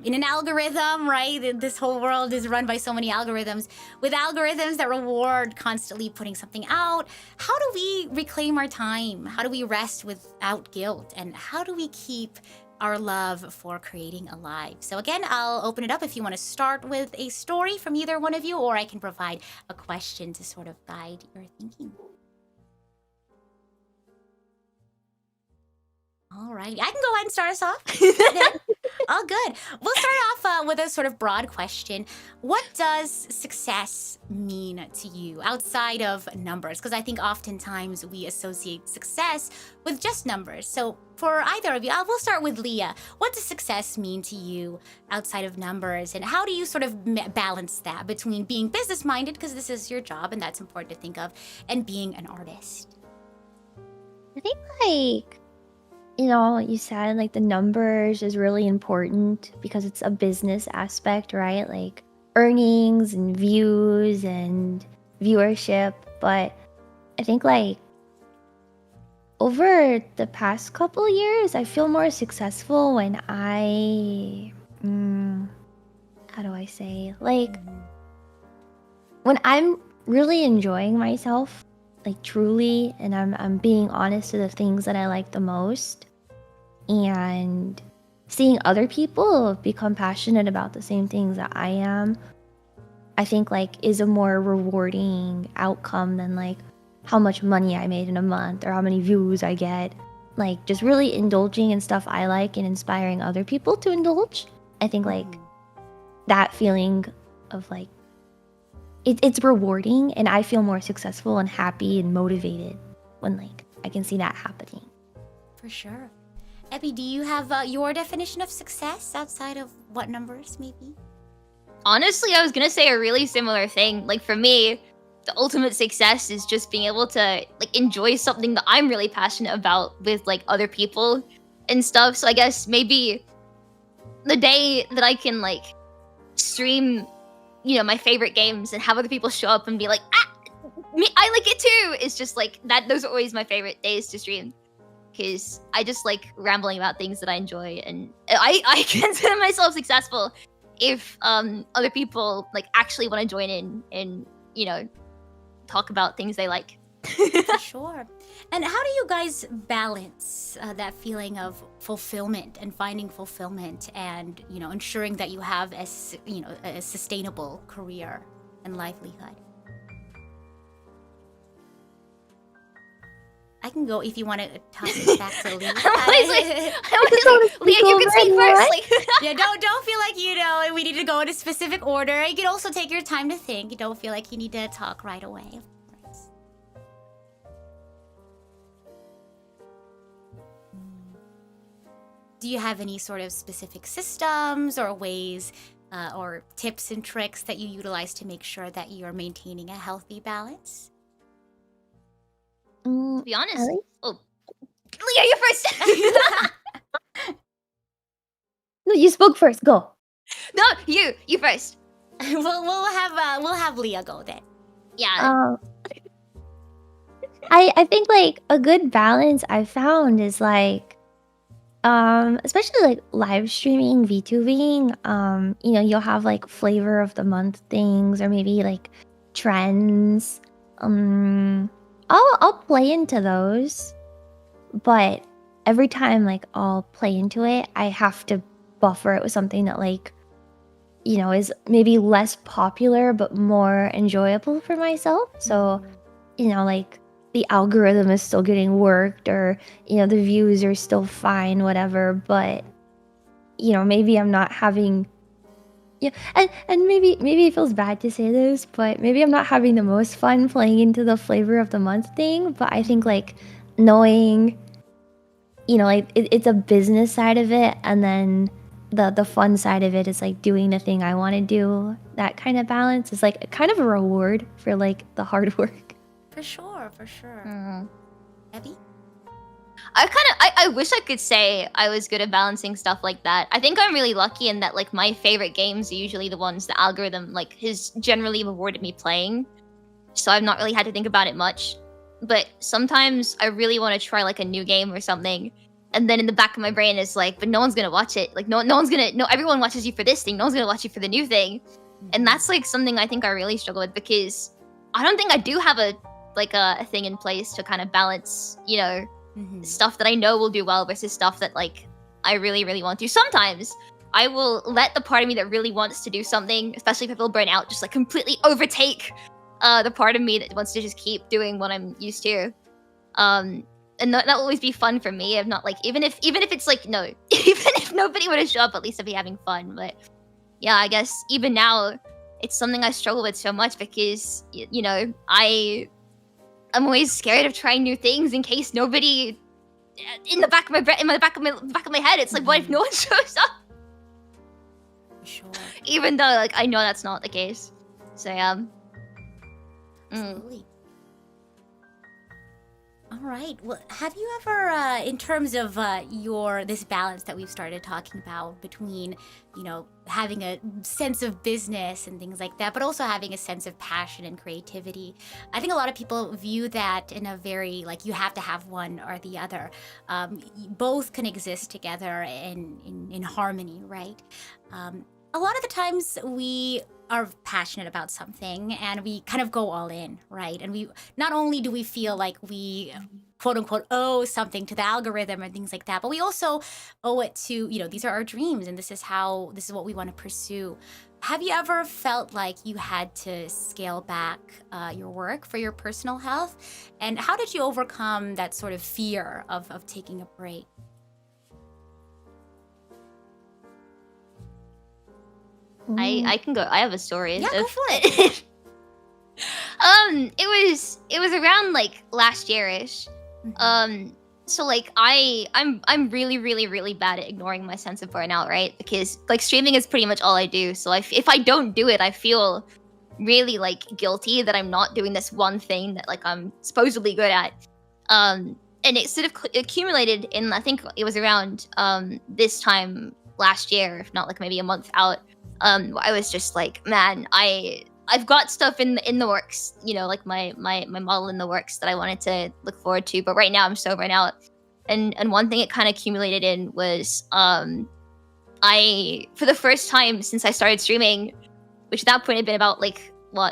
In an algorithm, right? This whole world is run by so many algorithms. With algorithms that reward constantly putting something out, how do we reclaim our time? How do we rest without guilt? And how do we keep our love for creating alive? So again, I'll open it up if you want to start with a story from either one of you, or I can provide a question to sort of guide your thinking. All right, I can go ahead and start us off. All good. We'll start off with a sort of broad question. What does success mean to you outside of numbers? Because I think oftentimes we associate success with just numbers. So for either of you, we'll start with Leah. What does success mean to you outside of numbers? And how do you sort of balance that between being business-minded, because this is your job and that's important to think of, and being an artist? I think like, you know, you said like the numbers is really important because it's a business aspect, right? Like earnings and views and viewership. But I think like over the past couple years, I feel more successful when how do I say? Like when I'm really enjoying myself, like truly, and I'm being honest to the things that I like the most, and seeing other people become passionate about the same things that I am, I think like is a more rewarding outcome than like how much money I made in a month or how many views I get. Like just really indulging in stuff I like and inspiring other people to indulge. I think like that feeling of like it's rewarding, and I feel more successful and happy and motivated when like I can see that happening. For sure. Epi, do you have your definition of success outside of what numbers maybe? Honestly, I was gonna say a really similar thing. Like for me, the ultimate success is just being able to like enjoy something that I'm really passionate about with like other people and stuff. So I guess maybe the day that I can like stream, you know, my favorite games and have other people show up and be like, me, I like it too. It's just like that. Those are always my favorite days to stream, because I just like rambling about things that I enjoy, and I consider myself successful if other people like actually want to join in and, you know, talk about things they like. For sure. And how do you guys balance that feeling of fulfillment and finding fulfillment, and, you know, ensuring that you have a sustainable career and livelihood? I can go if you want to toss it back to Leah. Leah, you can speak first. Like, yeah, don't feel like, you know, we need to go in a specific order. You can also take your time to think. You don't feel like you need to talk right away. Do you have any sort of specific systems or ways or tips and tricks that you utilize to make sure that you're maintaining a healthy balance? To be honest, Leah, you first. No, you spoke first. Go. No, you first. we'll have Leah go then. Yeah. I think like a good balance I found is like especially like live streaming, VTubing, you know, you'll have like flavor of the month things or maybe like trends. I'll play into those, but every time like I'll play into it, I have to buffer it with something that like, you know, is maybe less popular but more enjoyable for myself. So, you know, like the algorithm is still getting worked, or, you know, the views are still fine, whatever, but, you know, maybe I'm not having, yeah, and maybe it feels bad to say this, but maybe I'm not having the most fun playing into the flavor of the month thing. But I think like knowing, you know, like it's a business side of it, and then the fun side of it is like doing the thing I want to do. That kind of balance is like kind of a reward for like the hard work. For sure, for sure. Mhm. Abby? I wish I could say I was good at balancing stuff like that. I think I'm really lucky in that like my favorite games are usually the ones the algorithm like has generally rewarded me playing. So I've not really had to think about it much. But sometimes I really want to try like a new game or something. And then in the back of my brain is like, but no one's gonna watch it. Like no one's gonna everyone watches you for this thing, no one's gonna watch you for the new thing. And that's like something I think I really struggle with because I don't think I do have a thing in place to kind of balance, you know, stuff that I know will do well versus stuff that like I really, really want to. Sometimes I will let the part of me that really wants to do something, especially if I feel burnt out, just like completely overtake the part of me that wants to just keep doing what I'm used to. And that will always be fun for me. If not like even if it's like no, even if nobody would have show up, at least I'd be having fun. But yeah, I guess even now it's something I struggle with so much because you know I'm always scared of trying new things in case nobody in the back of my back of my head. It's like, what if no one shows up? Sure. Even though like I know that's not the case. So yeah. Absolutely. All right. Well, have you ever, in terms of this balance that we've started talking about between, you know, having a sense of business and things like that, but also having a sense of passion and creativity? I think a lot of people view that in a very like you have to have one or the other. Both can exist together in harmony, right? A lot of the times we are passionate about something and we kind of go all in, right? And we not only do we feel like we quote unquote owe something to the algorithm and things like that, but we also owe it to, you know, these are our dreams and this is what we want to pursue. Have you ever felt like you had to scale back your work for your personal health? And how did you overcome that sort of fear of taking a break? I can go. I have a story. Yeah, go for it. It was around like last year-ish. So like I'm really, really, really bad at ignoring my sense of burnout, right? Because like streaming is pretty much all I do. So if I don't do it, I feel really like guilty that I'm not doing this one thing that like I'm supposedly good at. And it sort of accumulated in, I think it was around this time last year, if not like maybe a month out. I was just like, man, I've got stuff in the works, you know, like my model in the works that I wanted to look forward to, but right now I'm so burnt out. And one thing it kind of accumulated in was I, for the first time since I started streaming, which at that point had been about like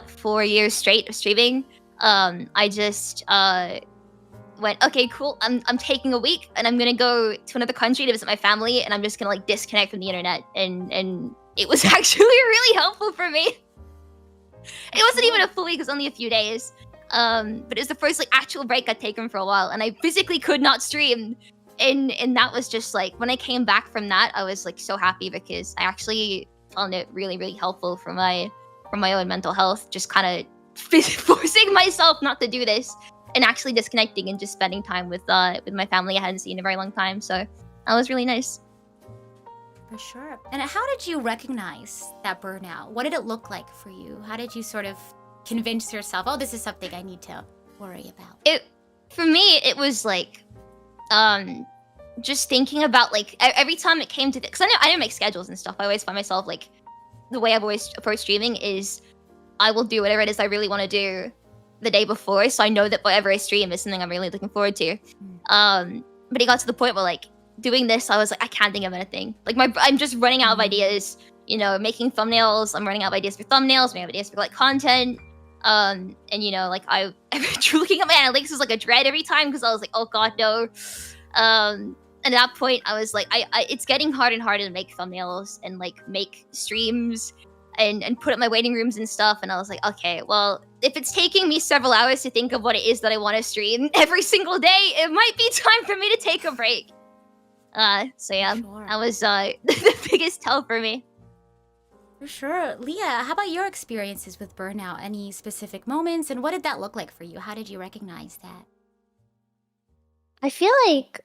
4 years straight of streaming, I just went, okay, cool, I'm taking a week and I'm gonna go to another country to visit my family and I'm just gonna like disconnect from the internet, and it was actually really helpful for me. It wasn't even a full week, it was only a few days. But it was the first like actual break I'd taken for a while, and I physically could not stream. And that was just like, when I came back from that, I was like so happy because I actually found it really, really helpful for my own mental health, just kind of forcing myself not to do this and actually disconnecting and just spending time with my family I hadn't seen in a very long time. So that was really nice. For sure. And how did you recognize that burnout? What did it look like for you? How did you sort of convince yourself, oh, this is something I need to worry about? For me, it was like, just thinking about like every time it came to this, because I didn't make schedules and stuff. I always find myself like, the way I've always approached streaming is I will do whatever it is I really want to do the day before, so I know that whatever I stream is something I'm really looking forward to. But it got to the point where like, doing this, I was like, I can't think of anything. Like I'm just running out of ideas. You know, making thumbnails. I'm running out of ideas for thumbnails. Running out of ideas for like content. And you know, like I looking at my analytics was like a dread every time because I was like, oh god, no. And at that point, I was like, it's getting harder and harder to make thumbnails and like make streams and put up my waiting rooms and stuff. And I was like, okay, well, if it's taking me several hours to think of what it is that I want to stream every single day, it might be time for me to take a break. So yeah, Sure. that was the biggest tell for me. For sure. Leah, how about your experiences with burnout? Any specific moments? And what did that look like for you? How did you recognize that? I feel like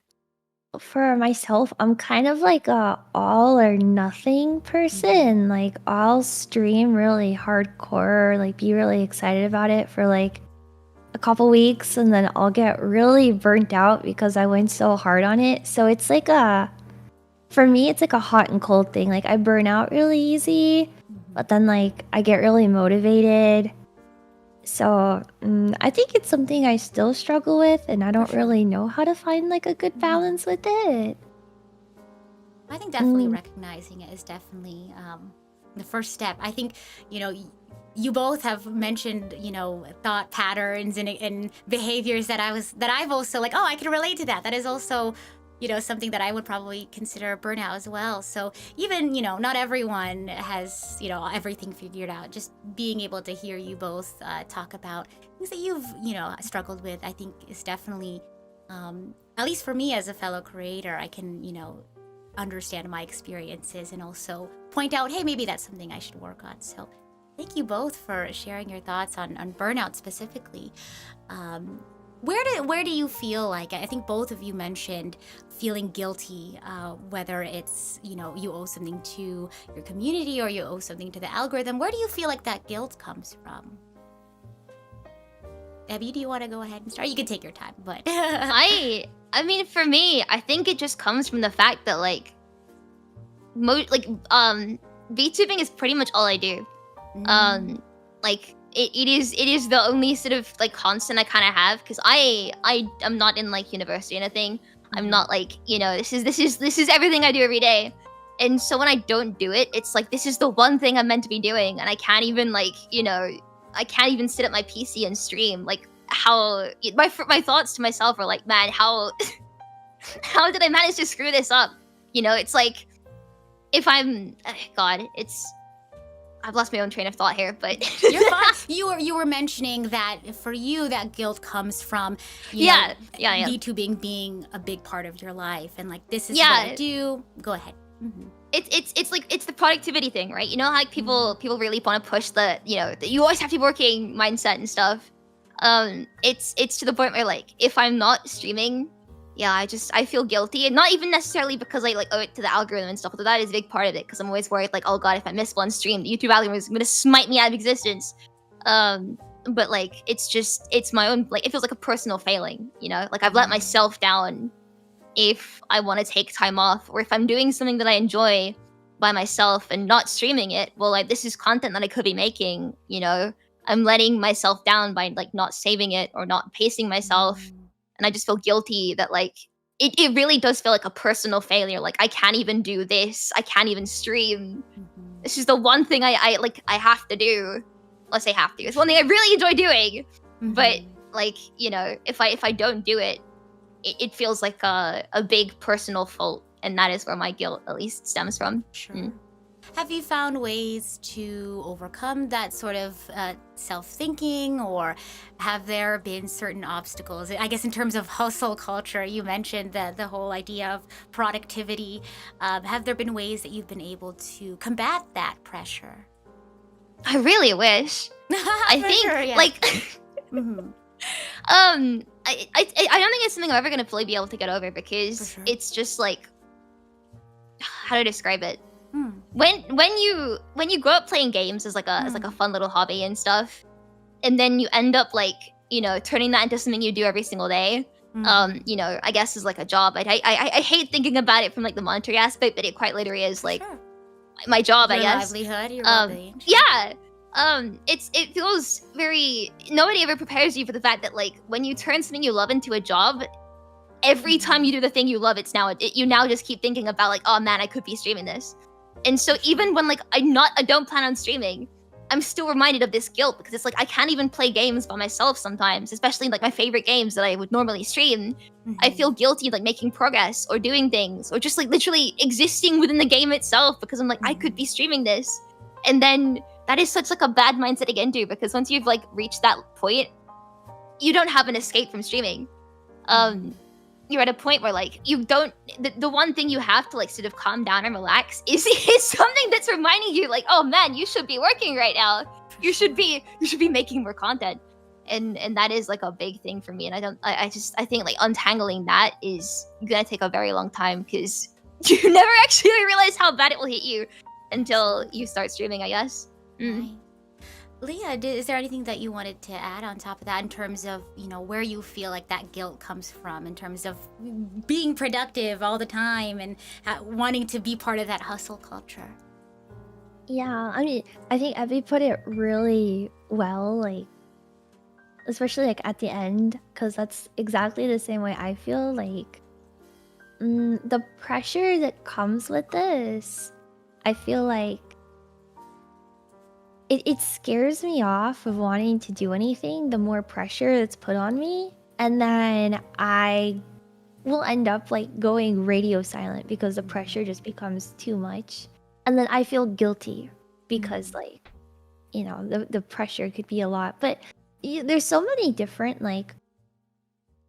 for myself, I'm kind of like a all or nothing person. Like I'll stream really hardcore, like be really excited about it for like a couple weeks, and then I'll get really burnt out because I went so hard on it. So it's like for me, it's like a hot and cold thing. Like I burn out really easy, but then like I get really motivated. So I think it's something I still struggle with, and I don't really know how to find like a good balance with it. I think definitely recognizing it is definitely the first step. I think, you both have mentioned, thought patterns and behaviors that I've also like, oh, I can relate to that. That is also, something that I would probably consider burnout as well. So even, not everyone has, everything figured out. Just being able to hear you both talk about things that you've, struggled with, I think is definitely, at least for me as a fellow creator, I can, understand my experiences and also point out, hey, maybe that's something I should work on. So thank you both for sharing your thoughts on burnout specifically. Where do you feel like, I think both of you mentioned feeling guilty, whether it's, you owe something to your community or you owe something to the algorithm. Where do you feel like that guilt comes from? Abby, do you want to go ahead and start? You can take your time, but I mean, for me, I think it just comes from the fact that VTubing is pretty much all I do. It is the only sort of like constant I kind of have, because I am not in like university or anything. I'm not like, this is everything I do every day. And so when I don't do it, it's like, this is the one thing I'm meant to be doing, and I can't even like, I can't even sit at my PC and stream. Like, how my thoughts to myself are like, man, how did I manage to screw this up? It's like, if I'm I've lost my own train of thought here, but you're fine. You were mentioning that for you, that guilt comes from VTubing being a big part of your life, and like, this is what I do. Go ahead. It's like, it's the productivity thing, right? How like people really want to push the you always have to be working mindset and stuff. It's to the point where like, if I'm not streaming, I feel guilty, and not even necessarily because I like owe it to the algorithm and stuff, although that is a big part of it, because I'm always worried like, oh god, if I miss one stream, the YouTube algorithm is gonna smite me out of existence. But like, it's my own, like, it feels like a personal failing, like I've let myself down if I want to take time off, or if I'm doing something that I enjoy by myself and not streaming it. Well, like, this is content that I could be making, I'm letting myself down by like not saving it or not pacing myself. And I just feel guilty that like, it really does feel like a personal failure. Like, I can't even do this. I can't even stream. This is the one thing I have to do. Let's say have to. It's one thing I really enjoy doing. But like, if I don't do it, it feels like a big personal fault. And that is where my guilt at least stems from. Sure. Have you found ways to overcome that sort of self-thinking, or have there been certain obstacles? I guess in terms of hustle culture, you mentioned the whole idea of productivity. Have there been ways that you've been able to combat that pressure? I really wish. I think sure, yeah. like I don't think it's something I'm ever gonna fully be able to get over, because it's just like, how to describe it? When you grow up playing games as like a fun little hobby and stuff, and then you end up like, turning that into something you do every single day, I guess is like a job. I hate thinking about it from like the monetary aspect, but it quite literally is like my job, your I guess. Livelihood, your well-being. It feels very, nobody ever prepares you for the fact that like, when you turn something you love into a job, every time you do the thing you love, you now just keep thinking about like, oh man, I could be streaming this. And so even when like I don't plan on streaming, I'm still reminded of this guilt, because it's like, I can't even play games by myself sometimes, especially like my favorite games that I would normally stream. I feel guilty like making progress or doing things, or just like literally existing within the game itself, because I'm like, I could be streaming this. And then that is such like a bad mindset to get into, because once you've like reached that point, you don't have an escape from streaming. You're at a point where like, you don't, the one thing you have to like sort of calm down and relax is something that's reminding you like, oh man, you should be working right now. You should be making more content. and that is like a big thing for me. And I think like untangling that is gonna take a very long time, because you never actually realize how bad it will hit you until you start streaming, I guess. Right. Leah, is there anything that you wanted to add on top of that in terms of, you know, where you feel like that guilt comes from in terms of being productive all the time and wanting to be part of that hustle culture? Yeah, I mean, I think Evie put it really well, like, especially like at the end, because that's exactly the same way I feel. Like, the pressure that comes with this, I feel like it scares me off of wanting to do anything, the more pressure that's put on me. And then I will end up like going radio silent because the pressure just becomes too much. And then I feel guilty because like, you know, the pressure could be a lot. But there's so many different like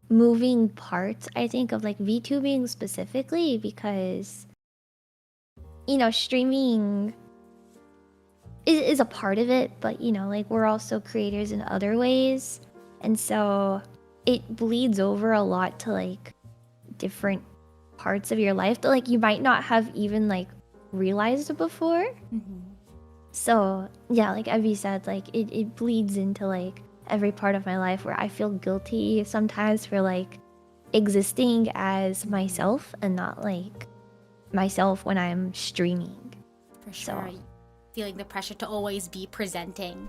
moving parts, I think, of like VTubing specifically, because, you know, streaming is a part of it, but, you know, like we're also creators in other ways. And so it bleeds over a lot to like different parts of your life that like you might not have even like realized before. So yeah, like Evie said, like it bleeds into like every part of my life, where I feel guilty sometimes for like existing as myself and not like myself when I'm streaming. For sure. So, feeling the pressure to always be presenting,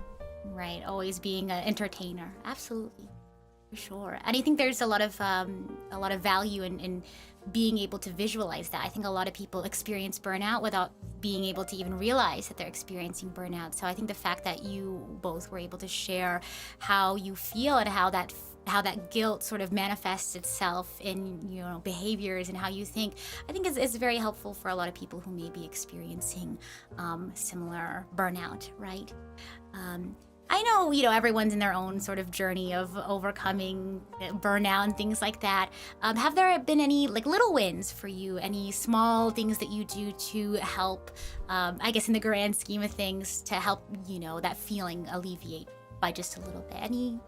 right? Always being an entertainer. Absolutely. For sure. And I think there's a lot of value in being able to visualize that. I think a lot of people experience burnout without being able to even realize that they're experiencing burnout. So I think the fact that you both were able to share how you feel and how that guilt sort of manifests itself in, you know, behaviors and how you think, I think is very helpful for a lot of people who may be experiencing similar burnout, right? I know, you know, everyone's in their own sort of journey of overcoming burnout and things like that. Have there been any like little wins for you? Any small things that you do to help, I guess in the grand scheme of things, to help, you know, that feeling alleviate by just a little bit? Any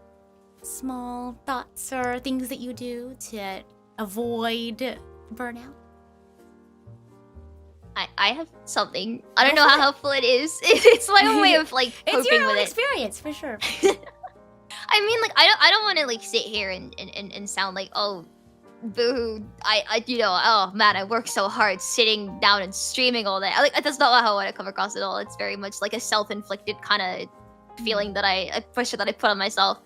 small thoughts or things that you do to avoid burnout? I have something. I don't know how helpful it is. It's my own way of like coping It's your own with it. experience, for sure. I mean, like I don't want to like sit here and sound like, oh, boo, I you know, oh man, I work so hard sitting down and streaming all day. Like that's not how I want to come across at all. It's very much like a self-inflicted kind of feeling that a pressure that I put on myself.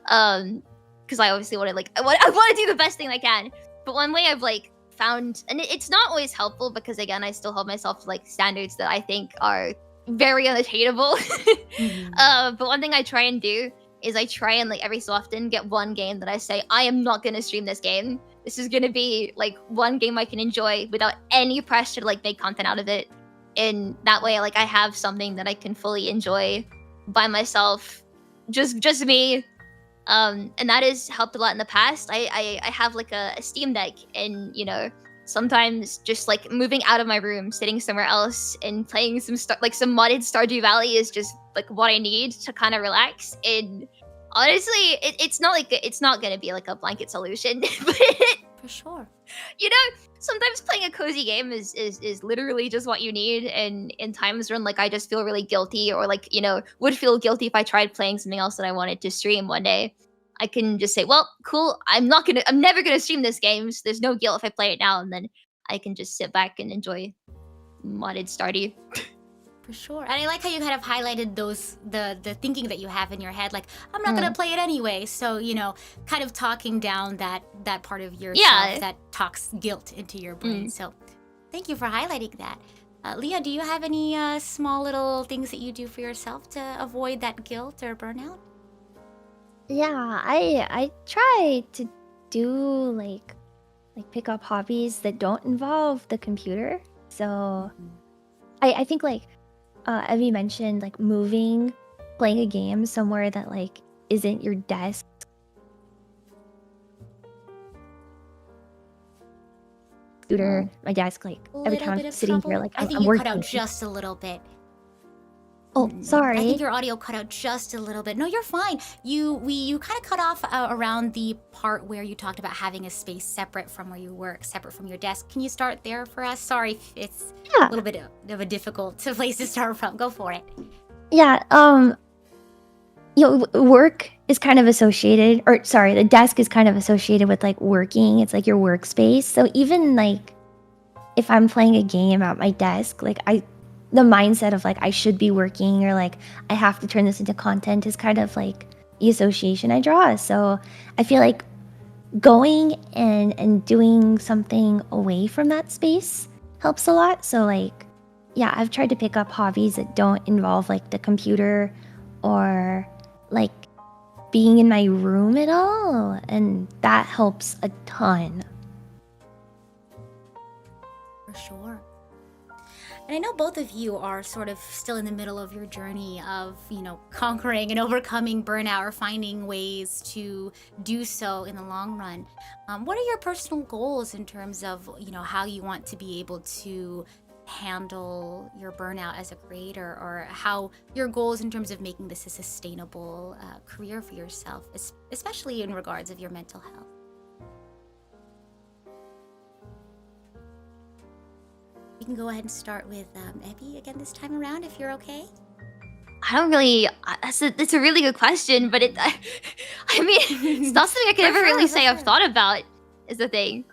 Because I obviously want to like I want to do the best thing I can. But one way I've like found, and it's not always helpful, because again I still hold myself to like standards that I think are very unattainable. But one thing I try and do is I try and like every so often get one game that I say, I am not gonna stream this game. This is gonna be like one game I can enjoy without any pressure to like make content out of it. And that way, like I have something that I can fully enjoy by myself, just me. And that has helped a lot in the past. I have like a Steam Deck, and you know, sometimes just like moving out of my room, sitting somewhere else and playing some some modded Stardew Valley is just like what I need to kind of relax. And honestly, it's not gonna be like a blanket solution, but For sure. you know, sometimes playing a cozy game is literally just what you need. And in times when like I just feel really guilty, or like, you know, would feel guilty if I tried playing something else that I wanted to stream one day, I can just say, well, cool, I'm never gonna stream this game, so there's no guilt if I play it now. And then I can just sit back and enjoy modded Stardew. For sure. And I like how you kind of highlighted those the thinking that you have in your head, like, I'm not gonna play it anyway. So, you know, kind of talking down that part of yourself that talks guilt into your brain. So thank you for highlighting that. Leah, do you have any small little things that you do for yourself to avoid that guilt or burnout? yeah, I try to do like pick up hobbies that don't involve the computer. So I think like Evie mentioned, like moving, playing a game somewhere that like isn't your desk. Computer, my desk, like every time I'm sitting here, like I think I'm you working. cut out just a little bit. Oh, I sorry. think your audio cut out just a little bit. No, you're fine. You kind of cut off around the part where you talked about having a space separate from where you work, separate from your desk. Can you start there for us? Sorry if it's Yeah. a little bit of a difficult place to start from. Go for it. Yeah, work is kind of associated, or sorry, the desk is kind of associated with like working. It's like your workspace. So even like if I'm playing a game at my desk, like the mindset of like I should be working or like I have to turn this into content is kind of like the association I draw. So I feel like going and doing something away from that space helps a lot. So like yeah, I've tried to pick up hobbies that don't involve like the computer or like being in my room at all, and that helps a ton. For sure. And I know both of you are sort of still in the middle of your journey of, conquering and overcoming burnout or finding ways to do so in the long run. What are your personal goals in terms of, how you want to be able to handle your burnout as a creator, or how your goals in terms of making this a sustainable career for yourself, especially in regards of your mental health? We can go ahead and start with Ebby again this time around, if you're okay. I don't really. That's a really good question, but I mean, it's not something I can ever really say I've thought about. Is the thing.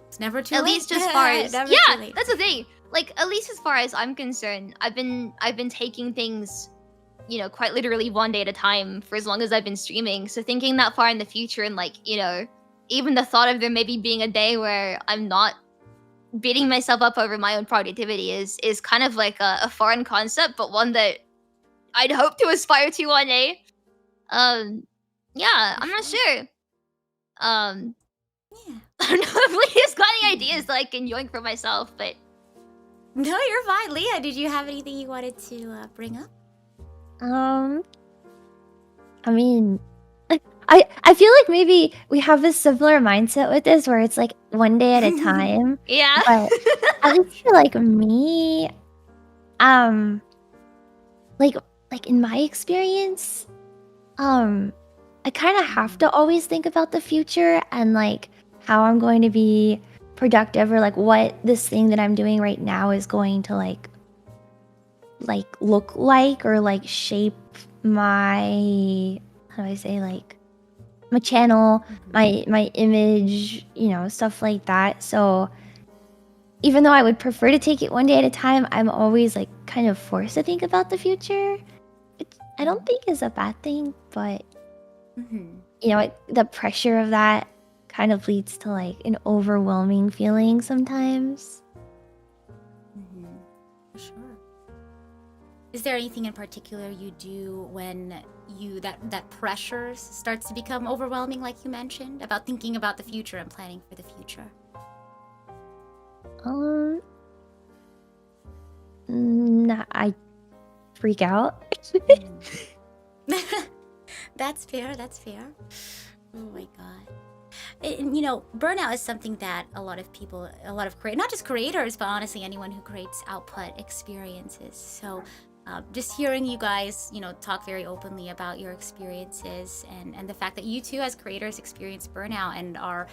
It's never too At late. least as far as Never too late. that's the thing. Like at least as far as I'm concerned, I've been taking things, quite literally one day at a time for as long as I've been streaming. So thinking that far in the future and like, even the thought of there maybe being a day where I'm not beating myself up over my own productivity is kind of like a foreign concept, but one that I'd hope to aspire to one day. Yeah, I'm not sure. Yeah. I don't know if Leah's got any ideas that I can yoink for myself, but No, you're fine. Leah, did you have anything you wanted to bring up? I mean, I feel like maybe we have a similar mindset with this where it's like one day at a time. yeah. But at least for like me, like in my experience, I kind of have to always think about the future and like how I'm going to be productive, or like what this thing that I'm doing right now is going to like look like, or like shape my, how do I say, like my channel, my image, stuff like that. So even though I would prefer to take it one day at a time, I'm always like kind of forced to think about the future, which I don't think is a bad thing, but the pressure of that kind of leads to like an overwhelming feeling sometimes. For sure. Is there anything in particular you do when that pressure starts to become overwhelming, like you mentioned, about thinking about the future and planning for the future? I freak out. That's fair. Oh my god. Burnout is something that a lot of people, not just creators, but honestly anyone who creates output experiences. So just hearing you guys, talk very openly about your experiences and the fact that you too as creators experience burnout and are,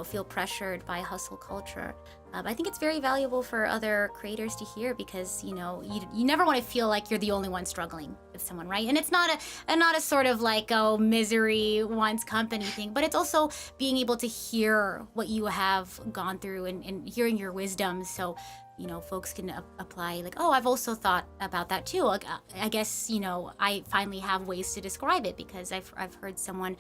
feel pressured by hustle culture. I think it's very valuable for other creators to hear because, you never want to feel like you're the only one struggling with someone, right? And it's not a sort of like, misery wants company thing, but it's also being able to hear what you have gone through and hearing your wisdom. So, folks can apply like, oh, I've also thought about that too. Like, I guess, I finally have ways to describe it because I've heard someone,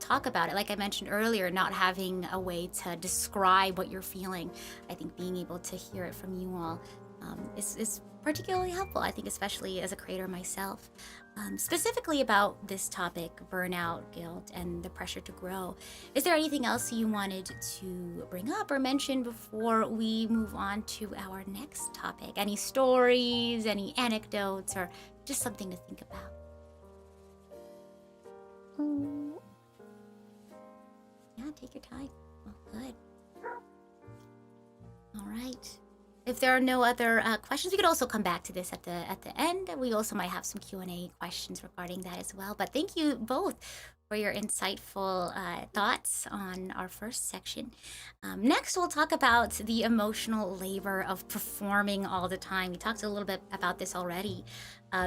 talk about it. Like I mentioned earlier, not having a way to describe what you're feeling. I think being able to hear it from you all is particularly helpful, I think, especially as a creator myself. Specifically about this topic, burnout, guilt, and the pressure to grow. Is there anything else you wanted to bring up or mention before we move on to our next topic? Any stories, any anecdotes, or just something to think about? Yeah, take your time. Oh, good. All right. if there are no other questions, we could also come back to this at the end. We also might have some Q&A questions regarding that as well. But thank you both for your insightful thoughts on our first section. Next, we'll talk about the emotional labor of performing all the time. We talked a little bit about this already.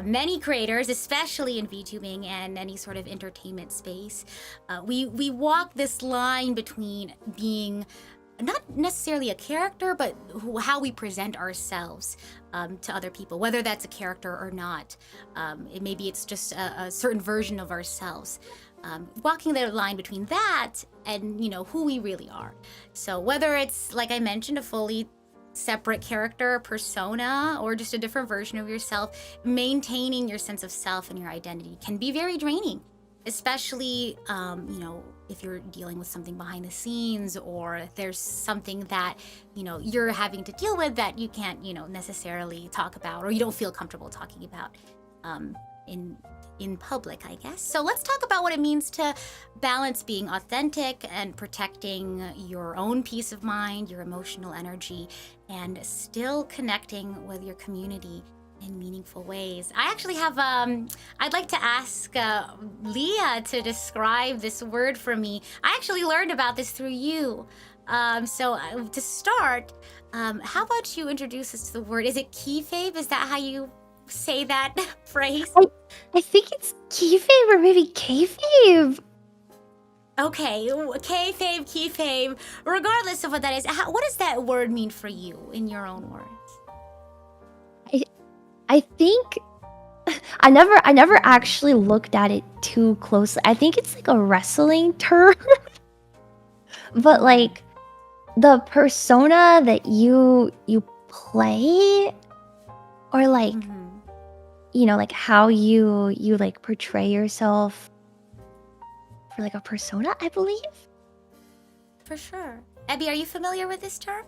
Many creators, especially in VTubing and any sort of entertainment space, we walk this line between being not necessarily a character, but how we present ourselves to other people, whether that's a character or not. Maybe it's just a certain version of ourselves. Walking the line between that and, who we really are. So whether it's, like I mentioned, a fully separate character, persona, or just a different version of yourself, maintaining your sense of self and your identity can be very draining, especially, if you're dealing with something behind the scenes, or if there's something that, you're having to deal with that you can't, necessarily talk about, or you don't feel comfortable talking about in public, I guess. So let's talk about what it means to balance being authentic and protecting your own peace of mind, your emotional energy, and still connecting with your community in meaningful ways. I actually have, I'd like to ask Leah to describe this word for me. I actually learned about this through you. So to start, how about you introduce us to the word? Is it kayfabe? Is that how you say that phrase? I think it's kayfabe or maybe kayfabe. Okay, kayfabe. Regardless of what that is, what does that word mean for you in your own words? I think I never actually looked at it too closely. I think it's like a wrestling term. But like the persona that you play, or like like how you like portray yourself for like a persona, I believe. For sure. Abby, are you familiar with this term?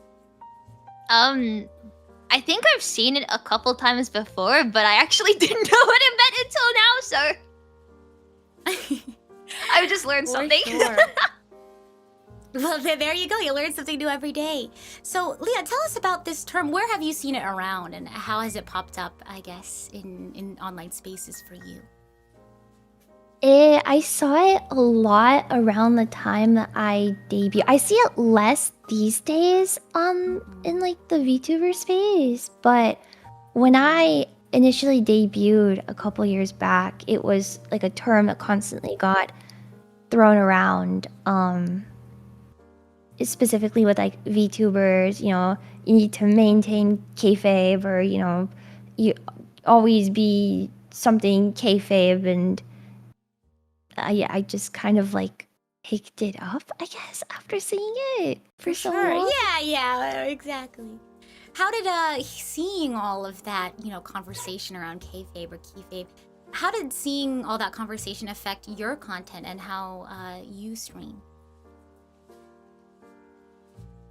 I think I've seen it a couple times before, but I actually didn't know what it meant until now, so I just learned something. Sure. Well, there you go. You learn something new every day. So, Leah, tell us about this term. Where have you seen it around, and how has it popped up, I guess, in online spaces for you? I saw it a lot around the time that I debuted. I see it less these days in like the VTuber space, but when I initially debuted a couple years back, it was like a term that constantly got thrown around. Specifically with like VTubers, you need to maintain kayfabe, or you always be something kayfabe, and I just kind of like picked it up, I guess, after seeing it for so long. Yeah, exactly. How did seeing all of that, conversation around kayfabe or keyfabe, how did seeing all that conversation affect your content and how you stream?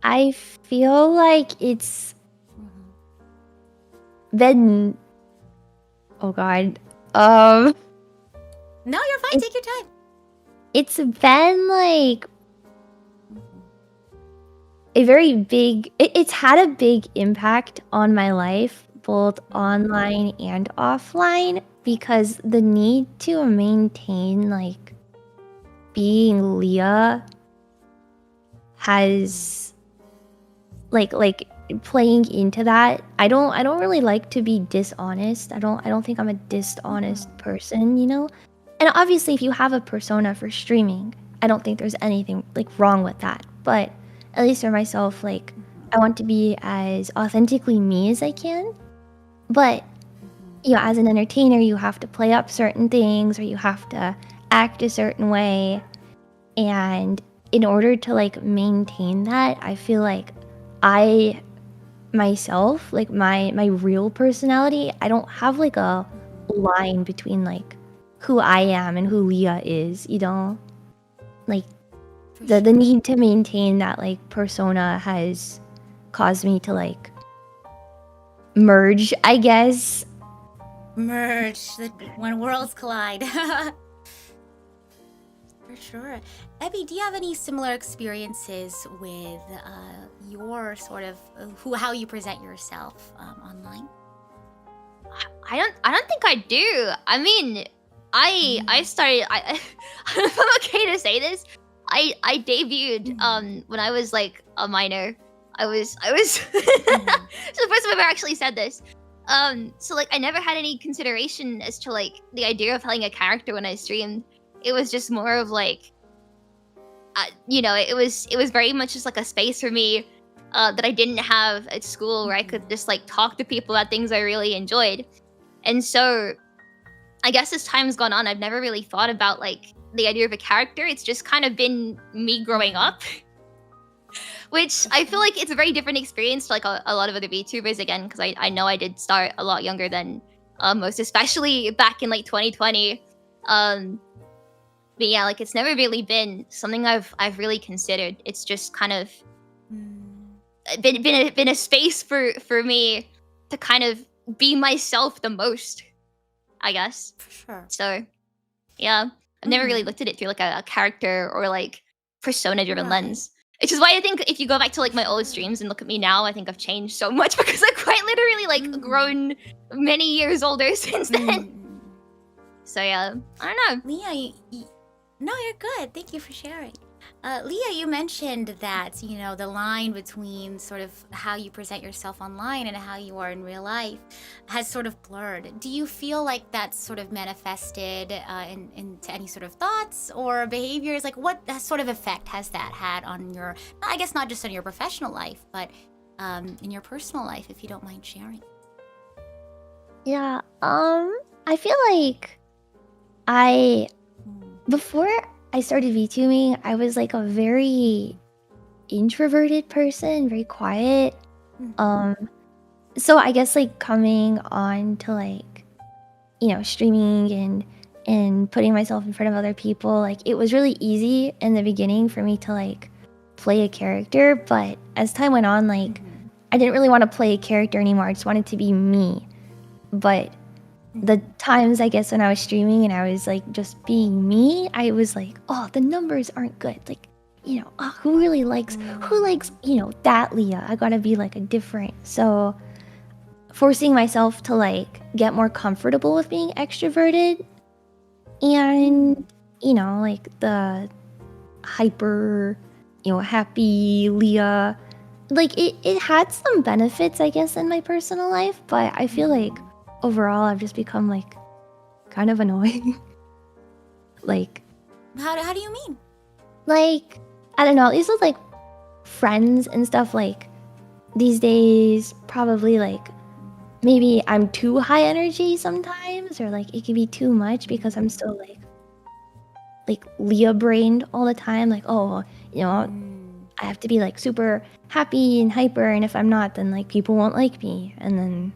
I feel like it's been, oh god, No, you're fine. Take your time. It's been like a very big, it's had a big impact on my life, both online and offline, because the need to maintain like being Leah has like playing into that. I don't really like to be dishonest. I don't think I'm a dishonest person, And obviously if you have a persona for streaming, I don't think there's anything like wrong with that. But at least for myself, like I want to be as authentically me as I can. But as an entertainer, you have to play up certain things, or you have to act a certain way. And in order to like maintain that, I feel like I myself, like my real personality, I don't have like a line between like who I am and who Leah is, like the need to maintain that like persona has caused me to like merge, I guess. Merge when worlds collide. For sure. Abby, do you have any similar experiences with your sort of how you present yourself online? I don't think I do. I mean, I started. I I don't know if I'm okay to say this. I debuted when I was like a minor. I was it's the first time I've ever actually said this. So like I never had any consideration as to like the idea of playing a character when I streamed. It was just more of like, it was very much just like a space for me that I didn't have at school, where I could just like talk to people about things I really enjoyed. And so I guess as time's gone on, I've never really thought about like the idea of a character. It's just kind of been me growing up. Which I feel like it's a very different experience to like a lot of other VTubers, again, because I know I did start a lot younger than most, especially back in like 2020. But yeah, like it's never really been something I've really considered. It's just kind of been a space for me to kind of be myself the most, I guess. For sure. So yeah, I've never really looked at it through like a character or like persona driven lens. Which is why I think if you go back to like my old streams and look at me now, I think I've changed so much because I've quite literally like grown many years older since then. So yeah, I don't know. Leah, no, you're good. Thank you for sharing. Leah, you mentioned that, the line between sort of how you present yourself online and how you are in real life has sort of blurred. Do you feel like that's sort of manifested into any sort of thoughts or behaviors? Like what sort of effect has that had on your, I guess not just on your professional life, but in your personal life, if you don't mind sharing? Yeah, I feel like before I started VTubing, I was like a very introverted person, very quiet. So I guess like coming on to like, streaming and putting myself in front of other people, like it was really easy in the beginning for me to like play a character, but as time went on, like I didn't really want to play a character anymore. I just wanted to be me. But the times I guess when I was streaming and I was like just being me, I was like, oh, the numbers aren't good. Like, who really likes that Leah? I gotta be like a different. So forcing myself to like get more comfortable with being extroverted and like the hyper, happy Leah, like it had some benefits, I guess, in my personal life, but I feel like overall I've just become like kind of annoying. Like how do you mean? Like, I don't know, at least with like friends and stuff, like these days probably like maybe I'm too high energy sometimes, or like it can be too much because I'm still like Leah brained all the time, like, oh, I have to be like super happy and hyper, and if I'm not, then like people won't like me. And then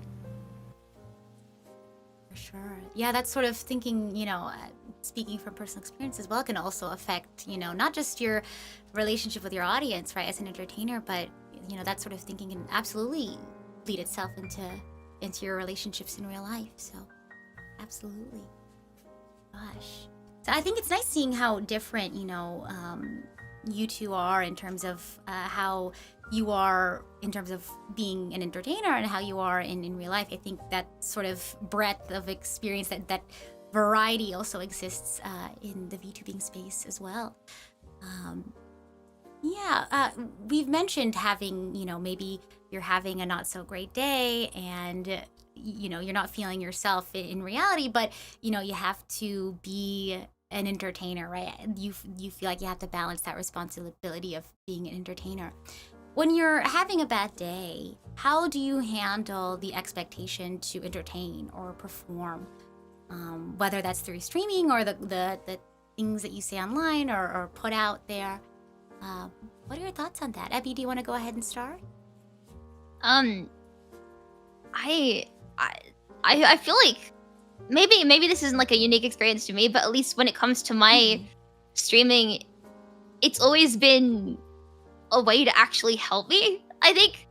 Sure. Yeah, that's sort of thinking, speaking from personal experience as well, can also affect, not just your relationship with your audience, right, as an entertainer, but, that sort of thinking can absolutely lead itself into your relationships in real life. So, absolutely. Gosh. So I think it's nice seeing how different, you two are in terms of how you are in terms of being an entertainer and how you are in real life. I think that sort of breadth of experience, that variety also exists in the VTubing space as well. We've mentioned having, maybe you're having a not so great day and, you're not feeling yourself in reality, but, you have to be an entertainer, right? You feel like you have to balance that responsibility of being an entertainer. When you're having a bad day, how do you handle the expectation to entertain or perform? Whether that's through streaming or the things that you say online or put out there. What are your thoughts on that? Abby, do you want to go ahead and start? I feel like maybe this isn't like a unique experience to me, but at least when it comes to my streaming, it's always been a way to actually help me, I think.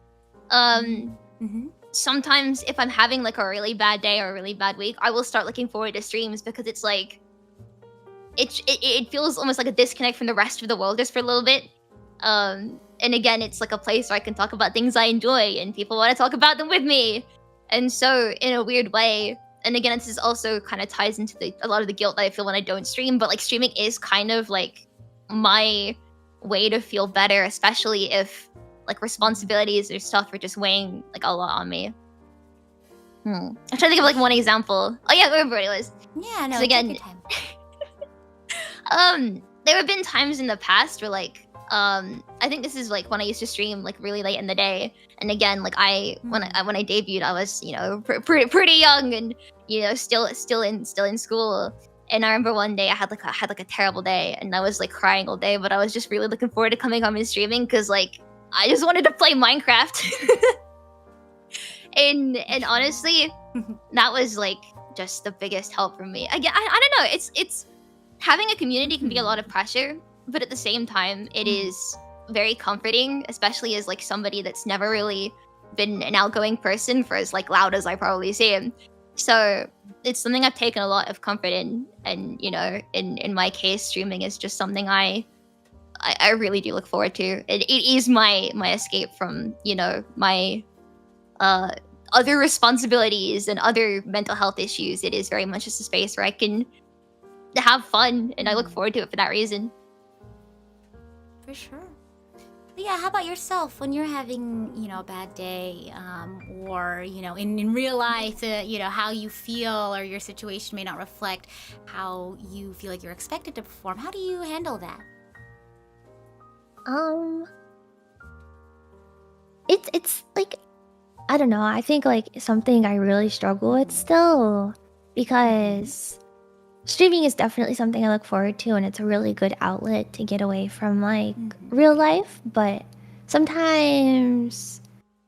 Sometimes if I'm having like a really bad day or a really bad week, I will start looking forward to streams because it's like it feels almost like a disconnect from the rest of the world just for a little bit. and again, it's like a place where I can talk about things I enjoy and people want to talk about them with me. And so in a weird way, and again, this is also kind of ties into a lot of the guilt that I feel when I don't stream, but like streaming is kind of like my way to feel better, especially if like responsibilities or stuff are just weighing like a lot on me. I'm trying to think of like one example. Oh yeah, I remember what it was. Yeah, no, So again, take your time. there have been times in the past where like I think this is like when I used to stream like really late in the day, and again like when I debuted, I was, you know, pretty young, and you know, still in school. And I remember one day I had like a terrible day, and I was like crying all day, but I was just really looking forward to coming home and streaming because like I just wanted to play Minecraft. and honestly, that was like just the biggest help for me. Again, I don't know. It's having a community can be a lot of pressure, but at the same time, it is very comforting, especially as like somebody that's never really been an outgoing person for as like loud as I probably seem. So it's something I've taken a lot of comfort in, and you know, in my case, streaming is just something I really do look forward to. It is my escape from, you know, my other responsibilities and other mental health issues. It is very much just a space where I can have fun, and I look forward to it for that reason. For sure. But yeah, how about yourself when you're having, you know, a bad day, or, you know, in real life, you know, how you feel or your situation may not reflect how you feel like you're expected to perform. How do you handle that? It's like, I don't know. I think like something I really struggle with still, because streaming is definitely something I look forward to, and it's a really good outlet to get away from like real life. But sometimes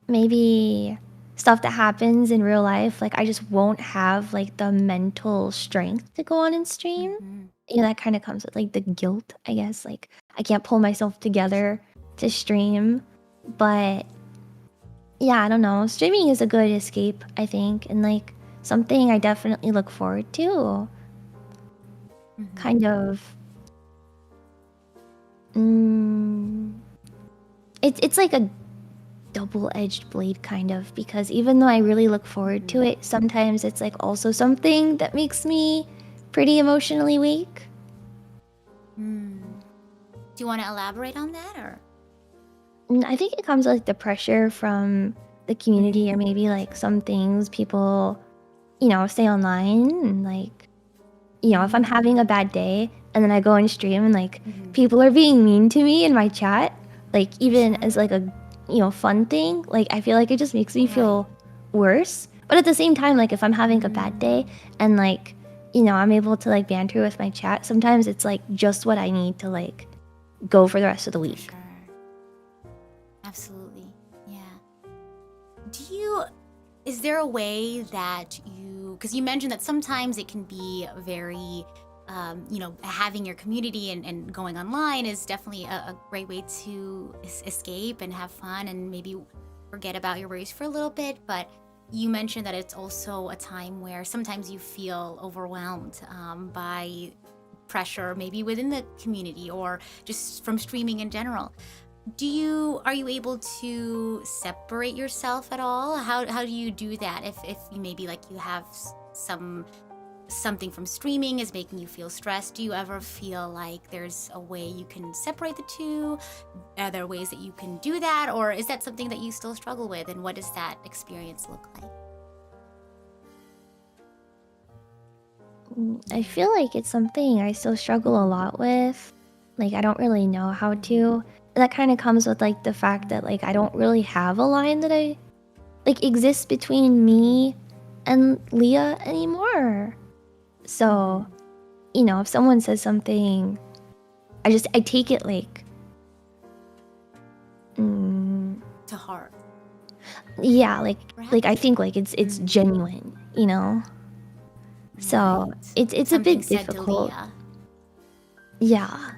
maybe stuff that happens in real life, like I just won't have like the mental strength to go on and stream. You know, that kind of comes with like the guilt, I guess. Like I can't pull myself together to stream. But yeah, I don't know. Streaming is a good escape, I think, and like something I definitely look forward to. Kind of. It's like a double-edged blade, kind of, because even though I really look forward to it, sometimes it's like also something that makes me pretty emotionally weak. Do you want to elaborate on that, or? I think it comes with like the pressure from the community, or maybe like some things people, you know, say online, and like, you know, if I'm having a bad day and then I go and stream and like people are being mean to me in my chat, like even as like a, you know, fun thing, like I feel like it just makes me feel worse. But at the same time, like if I'm having a bad day and like, you know, I'm able to like banter with my chat, sometimes it's like just what I need to like go for the rest of the week. Sure. Absolutely. Yeah. Is there a way that because you mentioned that sometimes it can be very, you know, having your community and going online is definitely a great way to escape and have fun and maybe forget about your worries for a little bit. But you mentioned that it's also a time where sometimes you feel overwhelmed by pressure, maybe within the community or just from streaming in general. Are you able to separate yourself at all? How do you do that if you maybe like you have something from streaming is making you feel stressed? Do you ever feel like there's a way you can separate the two? Are there ways that you can do that, or is that something that you still struggle with, and what does that experience look like? I feel like it's something I still struggle a lot with. Like I don't really know how to. That kind of comes with like the fact that like I don't really have a line that I like exists between me and Leah anymore. So, you know, if someone says something, I take it like To heart. Yeah, like I think like it's genuine, you know. So it's a bit difficult. Yeah.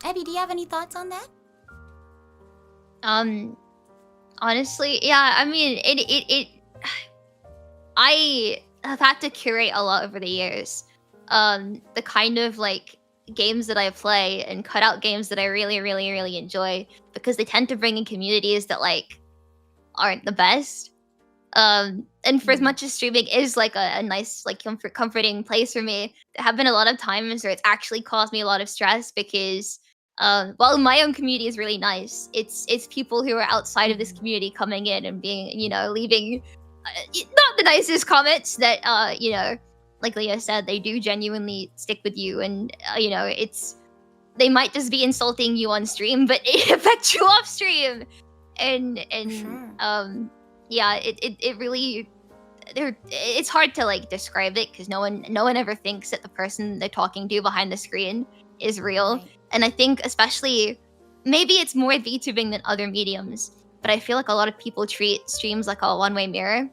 Abby, do you have any thoughts on that? Honestly, yeah, I mean, I have had to curate a lot over the years. The kind of like games that I play and cut out games that I really, really, really enjoy because they tend to bring in communities that like aren't the best. And for as much as streaming is like a nice, like comforting place for me, there have been a lot of times where it's actually caused me a lot of stress because while my own community is really nice, it's people who are outside of this community coming in and being, you know, leaving not the nicest comments that you know, like Leah said, they do genuinely stick with you, and you know, they might just be insulting you on stream, but it affects you off stream, and Sure. yeah, it really, it's hard to like describe it because no one ever thinks that the person they're talking to behind the screen is real. Right. And I think especially, maybe it's more VTubing than other mediums, but I feel like a lot of people treat streams like a one-way mirror,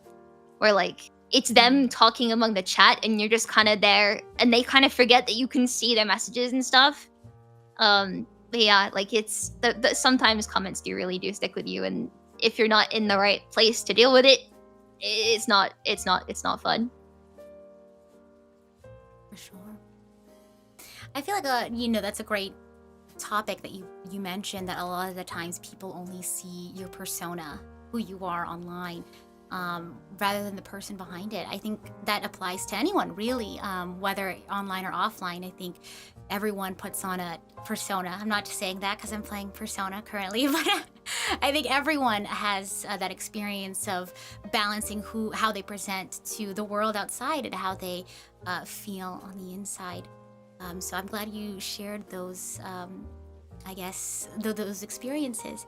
where like it's them talking among the chat and you're just kind of there, and they kind of forget that you can see their messages and stuff. But yeah, like it's the sometimes comments do stick with you, and if you're not in the right place to deal with it, it's not fun. For sure. I feel like you know, that's a great topic that you mentioned, that a lot of the times people only see your persona, who you are online, rather than the person behind it. I think that applies to anyone really, whether online or offline. I think everyone puts on a persona. I'm not just saying that because I'm playing Persona currently, but I think everyone has that experience of balancing how they present to the world outside and how they feel on the inside. So I'm glad you shared those, I guess, those experiences.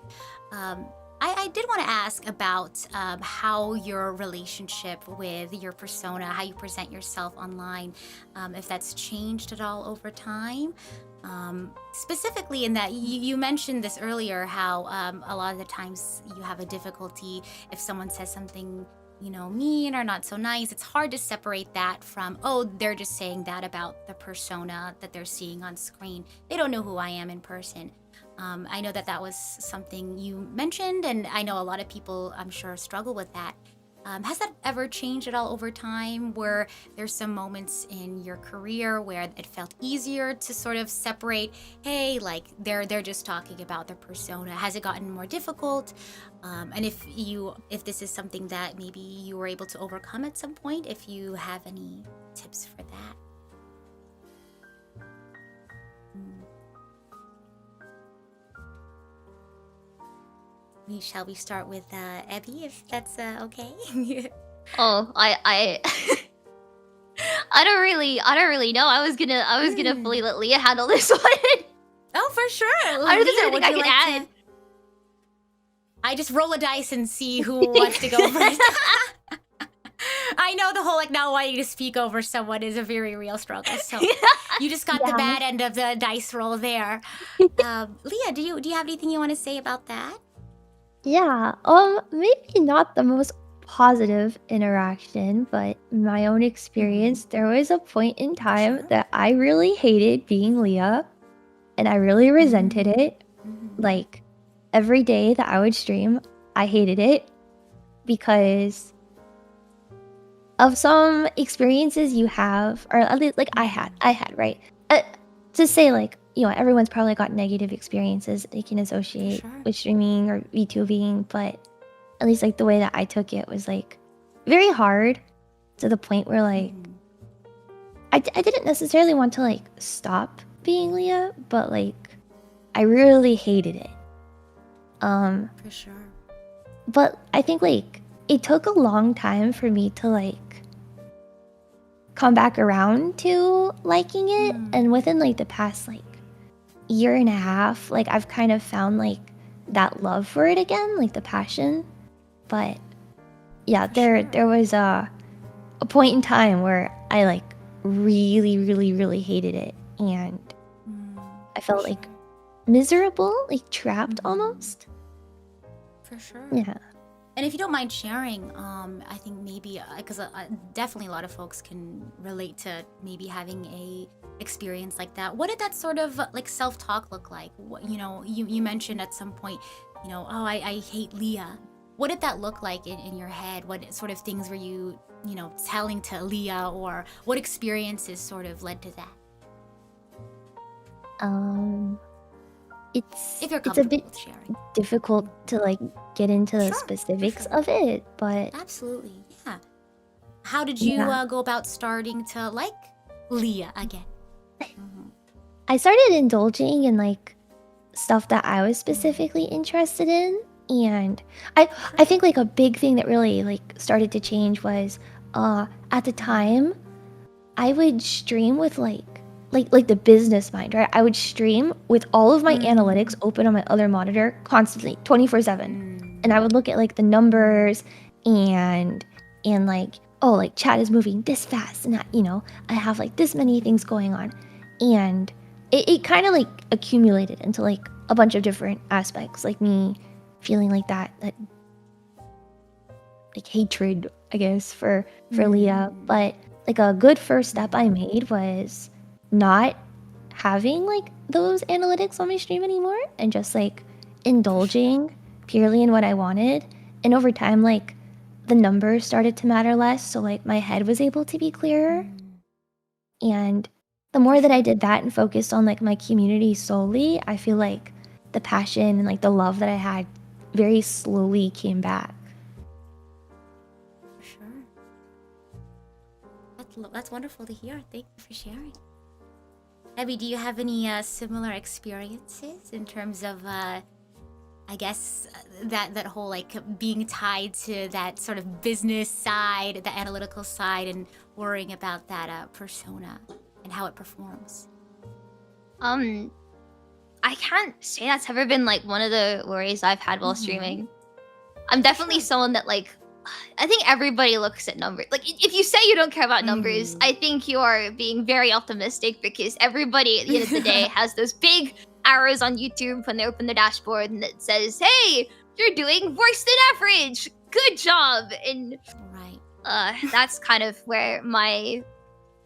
I did want to ask about how your relationship with your persona, how you present yourself online, if that's changed at all over time. Specifically in that you mentioned this earlier, how a lot of the times you have a difficulty if someone says something, you know, mean or not so nice. It's hard to separate that from, oh, they're just saying that about the persona that they're seeing on screen. They don't know who I am in person. I know that was something you mentioned, and I know a lot of people, I'm sure, struggle with that. Has that ever changed at all over time, where there's some moments in your career where it felt easier to sort of separate, hey, like they're just talking about their persona? Has it gotten more difficult? And if this is something that maybe you were able to overcome at some point, if you have any tips for that? Shall we start with Abby, if that's okay? Oh, I I don't really know. I was gonna fully let Leah handle this one. Oh, for sure. I don't think there's anything I can add. I just roll a dice and see who wants to go first. I know the whole like not wanting to speak over someone is a very real struggle. So you just got the bad end of the dice roll there. Leah, do you have anything you want to say about that? Yeah, maybe not the most positive interaction, but in my own experience, there was a point in time that I really hated being Leah, and I really resented it. Like, every day that I would stream, I hated it because of some experiences you have, or at least, like, I had, right? To say, like, you know, everyone's probably got negative experiences they can associate with streaming or VTubing, but at least like the way that I took it was like very hard, to the point where like I didn't necessarily want to like stop being Leah, but like I really hated it. For sure. But I think like it took a long time for me to like come back around to liking it, and within like the past like year and a half, like I've kind of found like that love for it again, like the passion. But yeah, there was a point in time where I like really hated it, and I felt like miserable, like trapped almost. For sure. Yeah. And if you don't mind sharing, I think maybe, because definitely a lot of folks can relate to maybe having a experience like that. What did that sort of like self-talk look like? What, you know, you mentioned at some point, you know, oh, I hate Leah. What did that look like in your head? What sort of things were you know, telling to Leah, or what experiences sort of led to that? It's If you're it's a comfortable bit with sharing. difficult to like get into the Sure, for specifics sure. of it, but Absolutely, yeah. How did you yeah. go about starting to like Leah again? I started indulging in like stuff that I was specifically interested in, and I think like a big thing that really like started to change was at the time I would stream with like the business mind, right? I would stream with all of my analytics open on my other monitor constantly, 24/7. And I would look at like the numbers and like, oh, like chat is moving this fast, and I have like this many things going on. And it kind of like accumulated into like a bunch of different aspects, like me feeling like that like hatred, I guess, for Leah. But like a good first step I made was not having like those analytics on my stream anymore and just like indulging purely in what I wanted. And over time, like the numbers started to matter less, so like my head was able to be clearer. And the more that I did that and focused on like my community solely, I feel like the passion and like the love that I had very slowly came back. For sure. That's wonderful to hear. Thank you for sharing. Abby, do you have any similar experiences in terms of, I guess, that whole like being tied to that sort of business side, the analytical side, and worrying about that persona and how it performs? I can't say that's ever been like one of the worries I've had while streaming. I'm definitely someone that like, I think everybody looks at numbers. Like if you say you don't care about numbers, I think you are being very optimistic, because everybody at the end of the day has those big arrows on YouTube when they open the dashboard and it says, "Hey, you're doing worse than average. Good job." And that's kind of where my,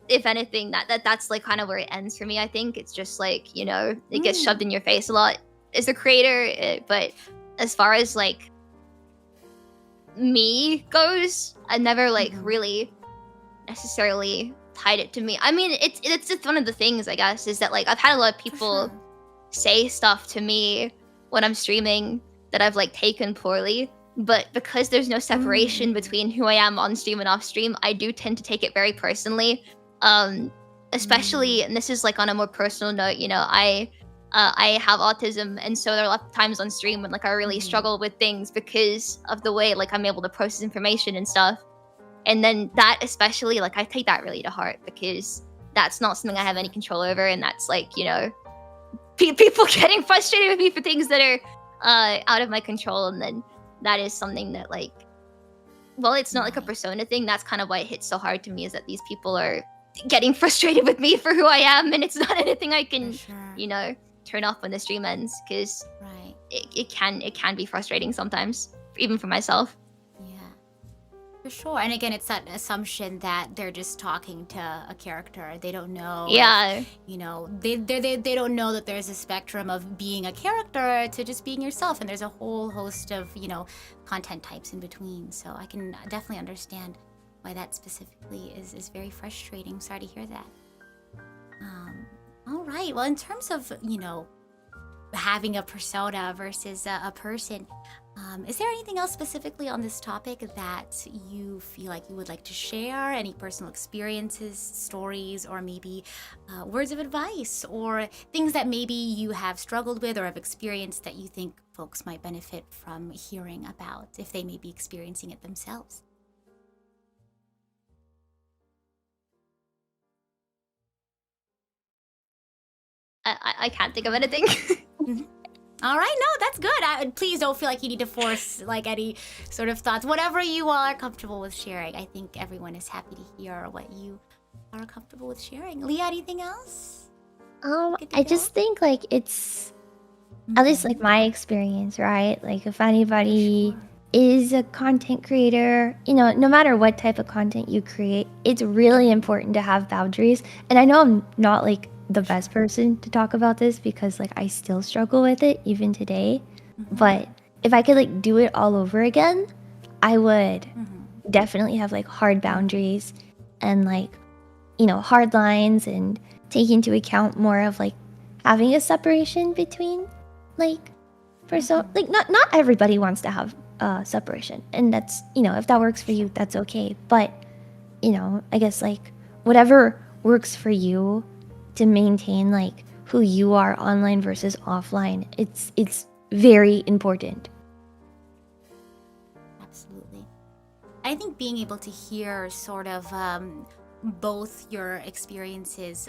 if anything, that's like kind of where it ends for me. I think it's just like, it gets shoved in your face a lot as a creator. But as far as like me goes, I never like really necessarily tied it to me. I mean, it's just one of the things, I guess, is that like I've had a lot of people say stuff to me when I'm streaming that I've like taken poorly. But because there's no separation between who I am on stream and off stream, I do tend to take it very personally. Especially, and this is like on a more personal note, I have autism, and so there are a lot of times on stream when like I really struggle with things because of the way like I'm able to process information and stuff. And then that especially, like I take that really to heart, because that's not something I have any control over, and that's like, people getting frustrated with me for things that are out of my control. And then that is something that like, well, it's not like a persona thing. That's kind of why it hits so hard to me, is that these people are getting frustrated with me for who I am, and it's not anything I can, turn off when the stream ends, because it can be frustrating sometimes, even for myself. For sure. And again, it's that assumption that they're just talking to a character. They don't know. Yeah. They don't know that there's a spectrum of being a character to just being yourself. And there's a whole host of, content types in between. So I can definitely understand why that specifically is very frustrating. Sorry to hear that. All right. Well, in terms of, having a persona versus a person, is there anything else specifically on this topic that you feel like you would like to share? Any personal experiences, stories, or maybe words of advice, or things that maybe you have struggled with or have experienced that you think folks might benefit from hearing about if they may be experiencing it themselves? I can't think of anything. All right, no, that's good. Please don't feel like you need to force like any sort of thoughts. Whatever you all are comfortable with sharing. I think everyone is happy to hear what you are comfortable with sharing. Leah, anything else? I just think like it's at least like my experience, right? Like if anybody is a content creator, no matter what type of content you create, it's really important to have boundaries. And I know I'm not like the best person to talk about this, because like I still struggle with it even today. But if I could like do it all over again, I would definitely have like hard boundaries and like hard lines, and take into account more of like having a separation between like like not everybody wants to have separation, and that's, you know, if that works for you, that's okay. But you know, I guess like whatever works for you to maintain like who you are online versus offline, it's very important. Absolutely. I think being able to hear sort of both your experiences,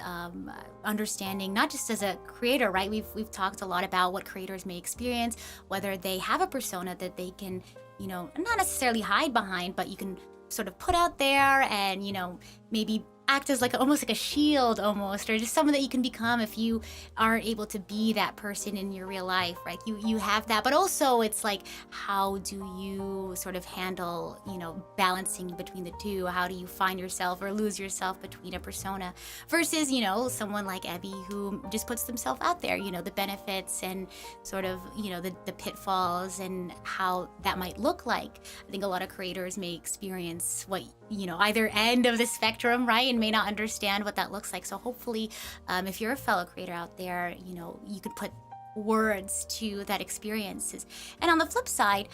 understanding not just as a creator, right? We've talked a lot about what creators may experience, whether they have a persona that they can, you know, not necessarily hide behind, but you can sort of put out there and, you know, maybe act as like almost like a shield almost, or just someone that you can become if you aren't able to be that person in your real life, right? You have that, but also it's like, how do you sort of handle, you know, balancing between the two? How do you find yourself or lose yourself between a persona versus, you know, someone like Abby who just puts themselves out there, you know, the benefits and sort of, you know, the pitfalls and how that might look like. I think a lot of creators may experience what, you know, either end of the spectrum, right? And may not understand what that looks like. So hopefully, if you're a fellow creator out there, you know, you could put words to that experiences. And on the flip side,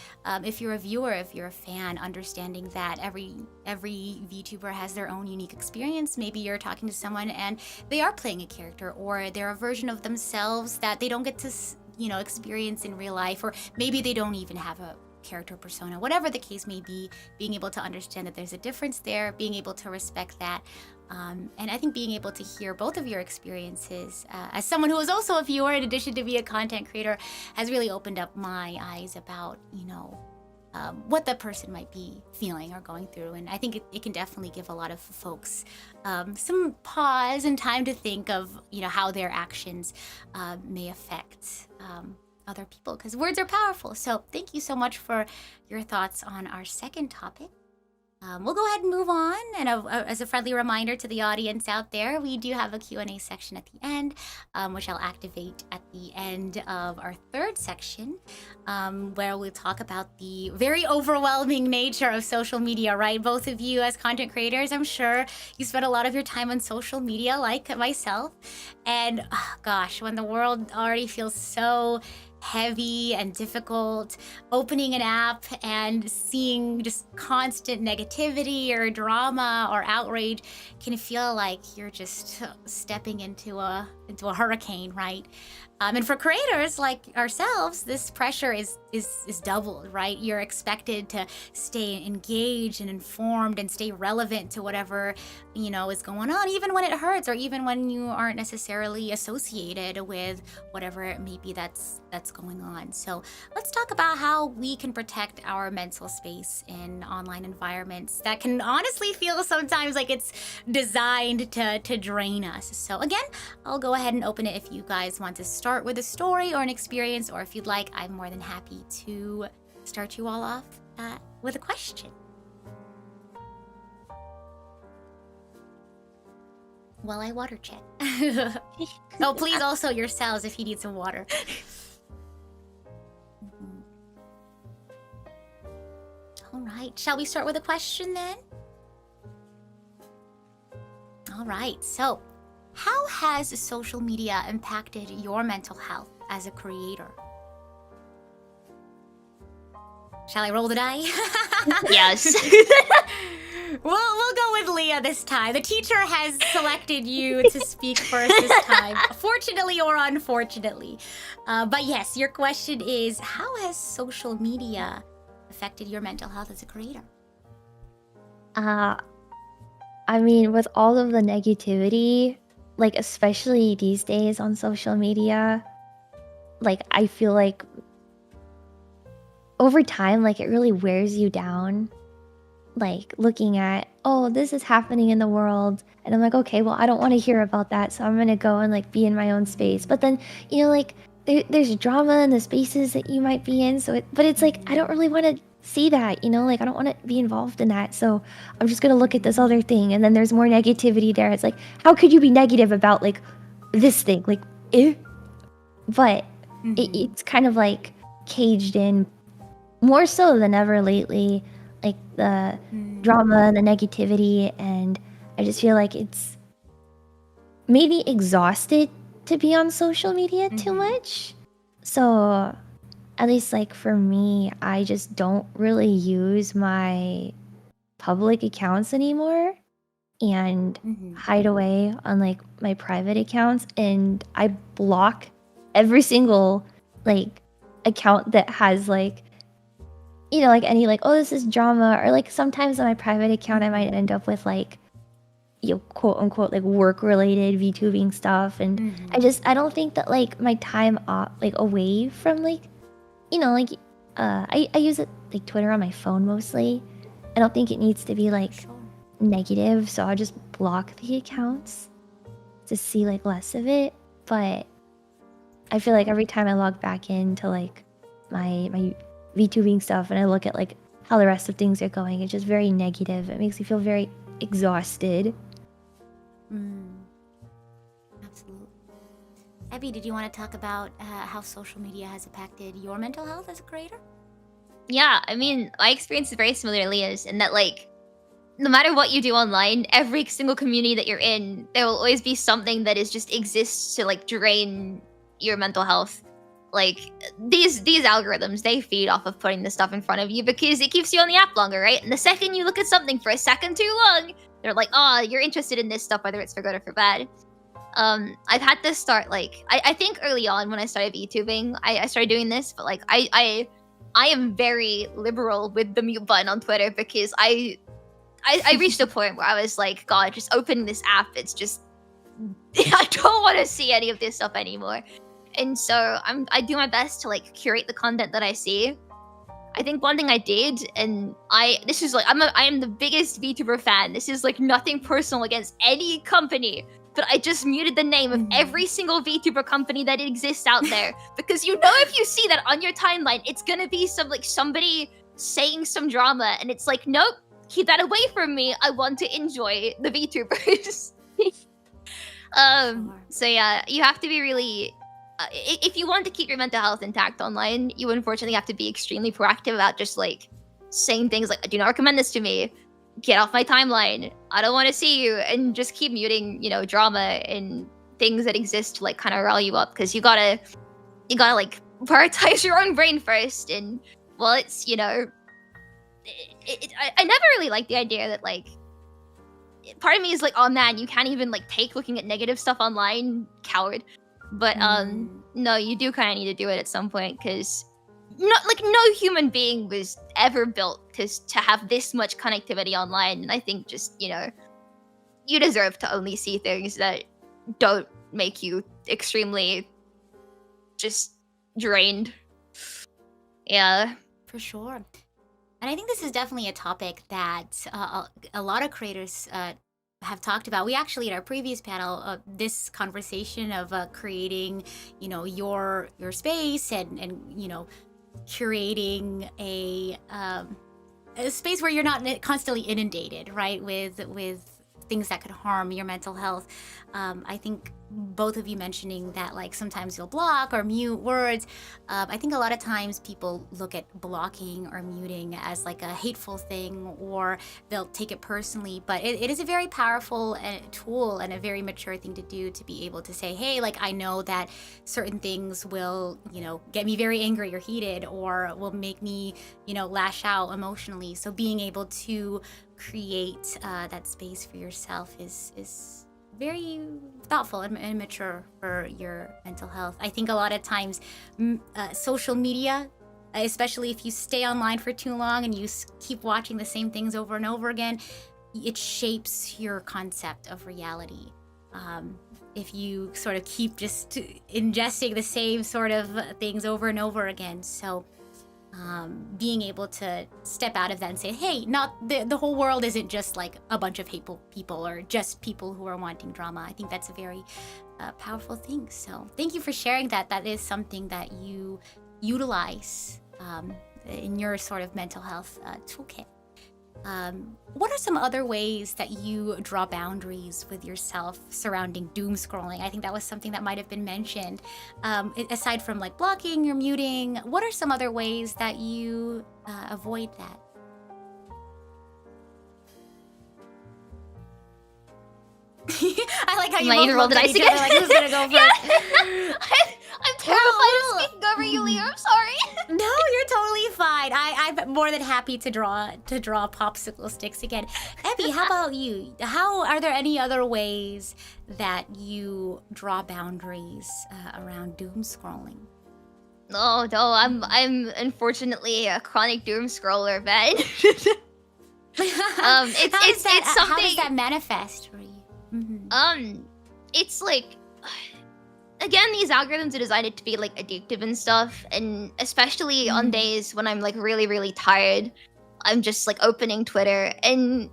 if you're a viewer, if you're a fan, understanding that every VTuber has their own unique experience. Maybe you're talking to someone and they are playing a character, or they're a version of themselves that they don't get to, you know, experience in real life, or maybe they don't even have a character persona, whatever the case may be, being able to understand that there's a difference there, being able to respect that. And I think being able to hear both of your experiences as someone who is also a viewer in addition to be a content creator has really opened up my eyes about, you know, what the person might be feeling or going through. And I think it can definitely give a lot of folks some pause and time to think of, you know, how their actions may affect other people, because words are powerful. So thank you so much for your thoughts on our second topic. We'll go ahead and move on. And as a friendly reminder to the audience out there, we do have a Q&A section at the end, which I'll activate at the end of our third section, where we'll talk about the very overwhelming nature of social media, right? Both of you as content creators, I'm sure you spend a lot of your time on social media like myself. And gosh, when the world already feels so heavy and difficult, opening an app and seeing just constant negativity or drama or outrage can feel like you're just stepping into a hurricane, right? And for creators like ourselves, this pressure is doubled, right? You're expected to stay engaged and informed and stay relevant to whatever, you know, is going on, even when it hurts, or even when you aren't necessarily associated with whatever it may be that's going on. So let's talk about how we can protect our mental space in online environments that can honestly feel sometimes like it's designed to drain us. So again, I'll go ahead and open it if you guys want to start with a story or an experience, or if you'd like, I'm more than happy to start you all off with a question. While I water check. Oh, please also yourselves if you need some water. All right, shall we start with a question then? All right, so how has social media impacted your mental health as a creator? Shall I roll the die? Yes. We'll go with Leah this time. The teacher has selected you to speak first this time, fortunately or unfortunately. But yes, your question is, how has social media affected your mental health as a creator? I mean, with all of the negativity, like especially these days on social media, like I feel like over time, like it really wears you down. Like looking at, oh, this is happening in the world, and I'm like, okay, well, I don't want to hear about that, so I'm gonna go and like be in my own space. But then, you know, like there's drama in the spaces that you might be in, so but it's like I don't really want to see that, you know, like I don't want to be involved in that, so I'm just gonna look at this other thing, and then there's more negativity there. It's like, how could you be negative about like this thing, like but it's kind of like caged in more so than ever lately, like the drama and the negativity, and I just feel like it's made me exhausted to be on social media too much. So at least like for me, I just don't really use my public accounts anymore and hide away on like my private accounts, and I block every single like account that has like, you know, like any like, oh, this is drama, or like sometimes on my private account I might end up with like, you know, quote unquote like work related VTubing stuff, and I don't think that like my time off like away from like, you know, like I use it like Twitter on my phone mostly. I don't think it needs to be like negative, so I'll just block the accounts to see like less of it. But I feel like every time I log back into like my VTubing stuff and I look at like how the rest of things are going, it's just very negative. It makes me feel very exhausted. Absolutely. Abby, did you want to talk about how social media has impacted your mental health as a creator? Yeah, I mean, my experience is very similar to Leah's in that, like, no matter what you do online, every single community that you're in, there will always be something that is just exists to like drain your mental health. Like these algorithms, they feed off of putting this stuff in front of you because it keeps you on the app longer, right? And the second you look at something for a second too long, they're like, oh, you're interested in this stuff, whether it's for good or for bad. I've had to start like I think early on when I started VTubing, I started doing this, but like I am very liberal with the mute button on Twitter because I reached a point where I was like, God, just opening this app, it's just I don't want to see any of this stuff anymore. And so I do my best to like curate the content that I see. I think one thing I did, and this is like I am the biggest VTuber fan. This is like nothing personal against any company, but I just muted the name of every single VTuber company that exists out there because you know if you see that on your timeline, it's gonna be some like somebody saying some drama, and it's like, nope, keep that away from me. I want to enjoy the VTubers. So yeah, you have to be really. If you want to keep your mental health intact online, you unfortunately have to be extremely proactive about just like saying things like, I do not recommend this to me. Get off my timeline. I don't want to see you. And just keep muting, you know, drama and things that exist to like kind of rile you up. Because you gotta like prioritize your own brain first. And well, it's, you know, I never really liked the idea that like, part of me is like, oh man, you can't even like take looking at negative stuff online, coward. But no, you do kind of need to do it at some point because no human being was ever built to have this much connectivity online. And I think just, you know, you deserve to only see things that don't make you extremely just drained. Yeah, for sure. And I think this is definitely a topic that a lot of creators have talked about. We actually, in our previous panel, this conversation of creating, you know, your space and you know, curating a space where you're not constantly inundated, right, with things that could harm your mental health. I think both of you mentioning that like sometimes you'll block or mute words. I think a lot of times people look at blocking or muting as like a hateful thing, or they'll take it personally, but it is a very powerful tool and a very mature thing to do, to be able to say, hey, like I know that certain things will, you know, get me very angry or heated, or will make me, you know, lash out emotionally. So being able to create that space for yourself is very thoughtful and mature for your mental health. I think a lot of times social media, especially if you stay online for too long and you keep watching the same things over and over again, it shapes your concept of reality. If you sort of keep just ingesting the same sort of things over and over again. So being able to step out of that and say, hey, not the whole world isn't just like a bunch of hateful people or just people who are wanting drama. I think that's a very powerful thing. So thank you for sharing that. That is something that you utilize in your sort of mental health toolkit. What are some other ways that you draw boundaries with yourself surrounding doom scrolling? I think that was something that might have been mentioned. Aside from like blocking or muting, what are some other ways that you avoid that? I like how you My both either roll looked the at dice each other again. like, who's gonna go first? I'm terrified of speaking over you, Leo. I'm sorry. No, you're totally fine. I'm more than happy to draw popsicle sticks again. Ebby, how about you? How are there any other ways that you draw boundaries around doom scrolling? No, I'm unfortunately a chronic doom scroller, man. How does something. that manifest for you? It's like, again, these algorithms are designed to be like addictive and stuff, and especially on days when I'm like really, really tired, I'm just like opening Twitter, and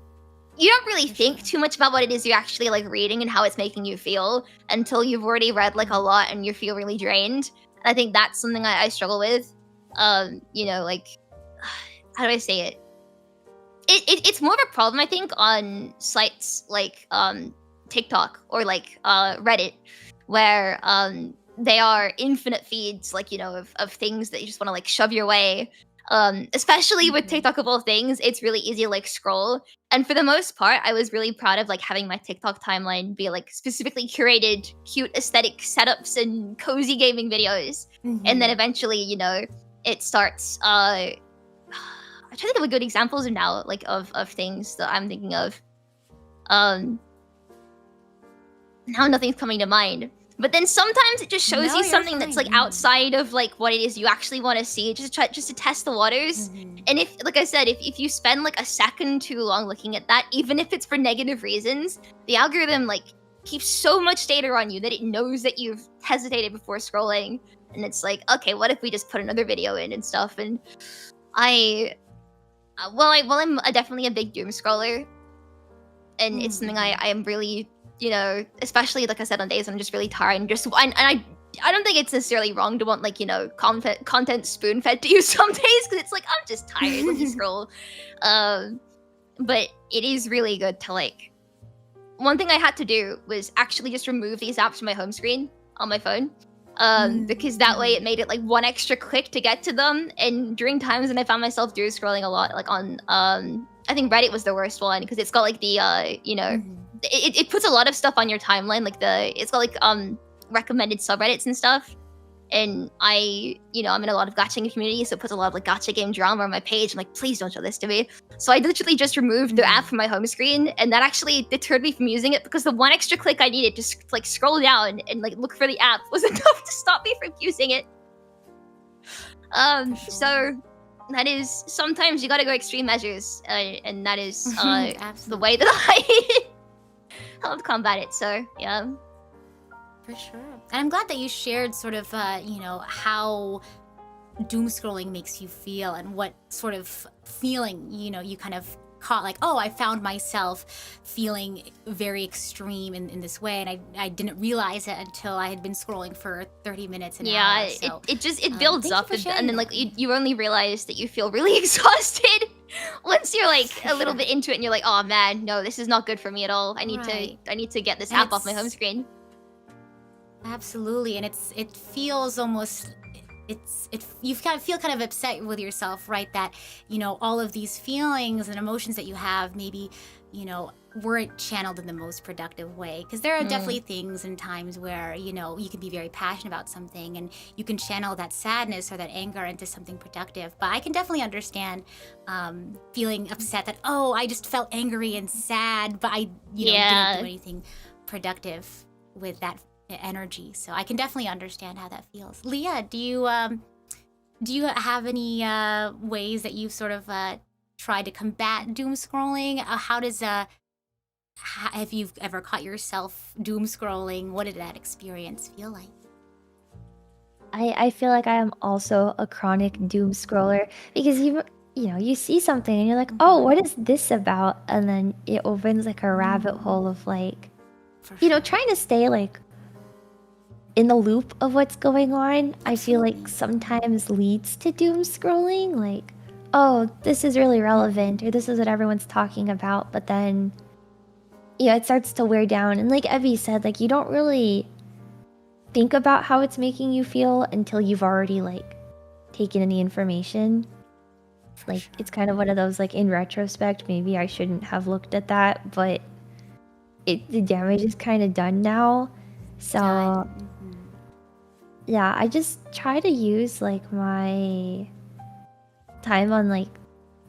you don't really think too much about what it is you're actually like reading and how it's making you feel until you've already read like a lot and you feel really drained. And I think that's something I struggle with. You know, like, how do I say it? It's more of a problem, I think, on sites like TikTok or like Reddit, where they are infinite feeds, like, you know, of things that you just want to like shove your way. Especially with TikTok of all things, it's really easy to like scroll. And for the most part, I was really proud of like having my TikTok timeline be like specifically curated, cute aesthetic setups and cozy gaming videos. And then eventually, you know, it starts. I try to think of good examples now, like of things that I'm thinking of. Now nothing's coming to mind. But then sometimes it just shows you something that's like outside of like what it is you actually want to see, just to test the waters. And if, like I said, if you spend like a second too long looking at that, even if it's for negative reasons, the algorithm like keeps so much data on you that it knows that you've hesitated before scrolling. And it's like, okay, what if we just put another video in and stuff? And I'm definitely a big doom scroller, and it's something I am really, you know, especially like I said, on days when I'm just really tired and just I don't think it's necessarily wrong to want like, you know, content spoon fed to you some days, because it's like I'm just tired when you scroll. But it is really good to like. One thing I had to do was actually just remove these apps from my home screen on my phone. Because that way it made it like one extra click to get to them. And during times when I found myself doom scrolling a lot, like on I think Reddit was the worst one, because it's got like the you know, it puts a lot of stuff on your timeline, like it's got like recommended subreddits and stuff. And I'm in a lot of gacha community, so it puts a lot of like gacha game drama on my page. I'm like, please don't show this to me. So I literally just removed the app from my home screen, and that actually deterred me from using it, because the one extra click I needed to like scroll down and like look for the app was enough to stop me from using it. So that is, sometimes you gotta go extreme measures, and that is the way that I help combat it. So yeah. For sure. And I'm glad that you shared sort of, you know, how doom scrolling makes you feel and what sort of feeling, you know, you kind of caught, like, oh, I found myself feeling very extreme in this way. And I didn't realize it until I had been scrolling for 30 minutes an hour. So, it builds up. And then like you only realize that you feel really exhausted once you're like a little bit into it, and you're like, oh man, no, this is not good for me at all. I need to get this app off my home screen. Absolutely, and it feels almost you kind of feel kind of upset with yourself, right? That, you know, all of these feelings and emotions that you have maybe, you know, weren't channeled in the most productive way, because there are definitely things and times where, you know, you can be very passionate about something and you can channel that sadness or that anger into something productive. But I can definitely understand feeling upset that, oh, I just felt angry and sad, but I didn't do anything productive with that energy. So I can definitely understand how that feels. Leah, do you have any ways that you've sort of tried to combat doom scrolling? How does have you ever caught yourself doom scrolling? What did that experience feel like? I feel like I am also a chronic doom scroller, because you see something and you're like, oh, what is this about? And then it opens like a rabbit hole of like, trying to stay like in the loop of what's going on. I feel like sometimes leads to doom scrolling, like, oh, this is really relevant, or this is what everyone's talking about, but then it starts to wear down. And like Evie said, like, you don't really think about how it's making you feel until you've already like taken in the information. It's kind of one of those, like, in retrospect, maybe I shouldn't have looked at that, but the damage is kind of done now. So yeah, I just try to use like my time on like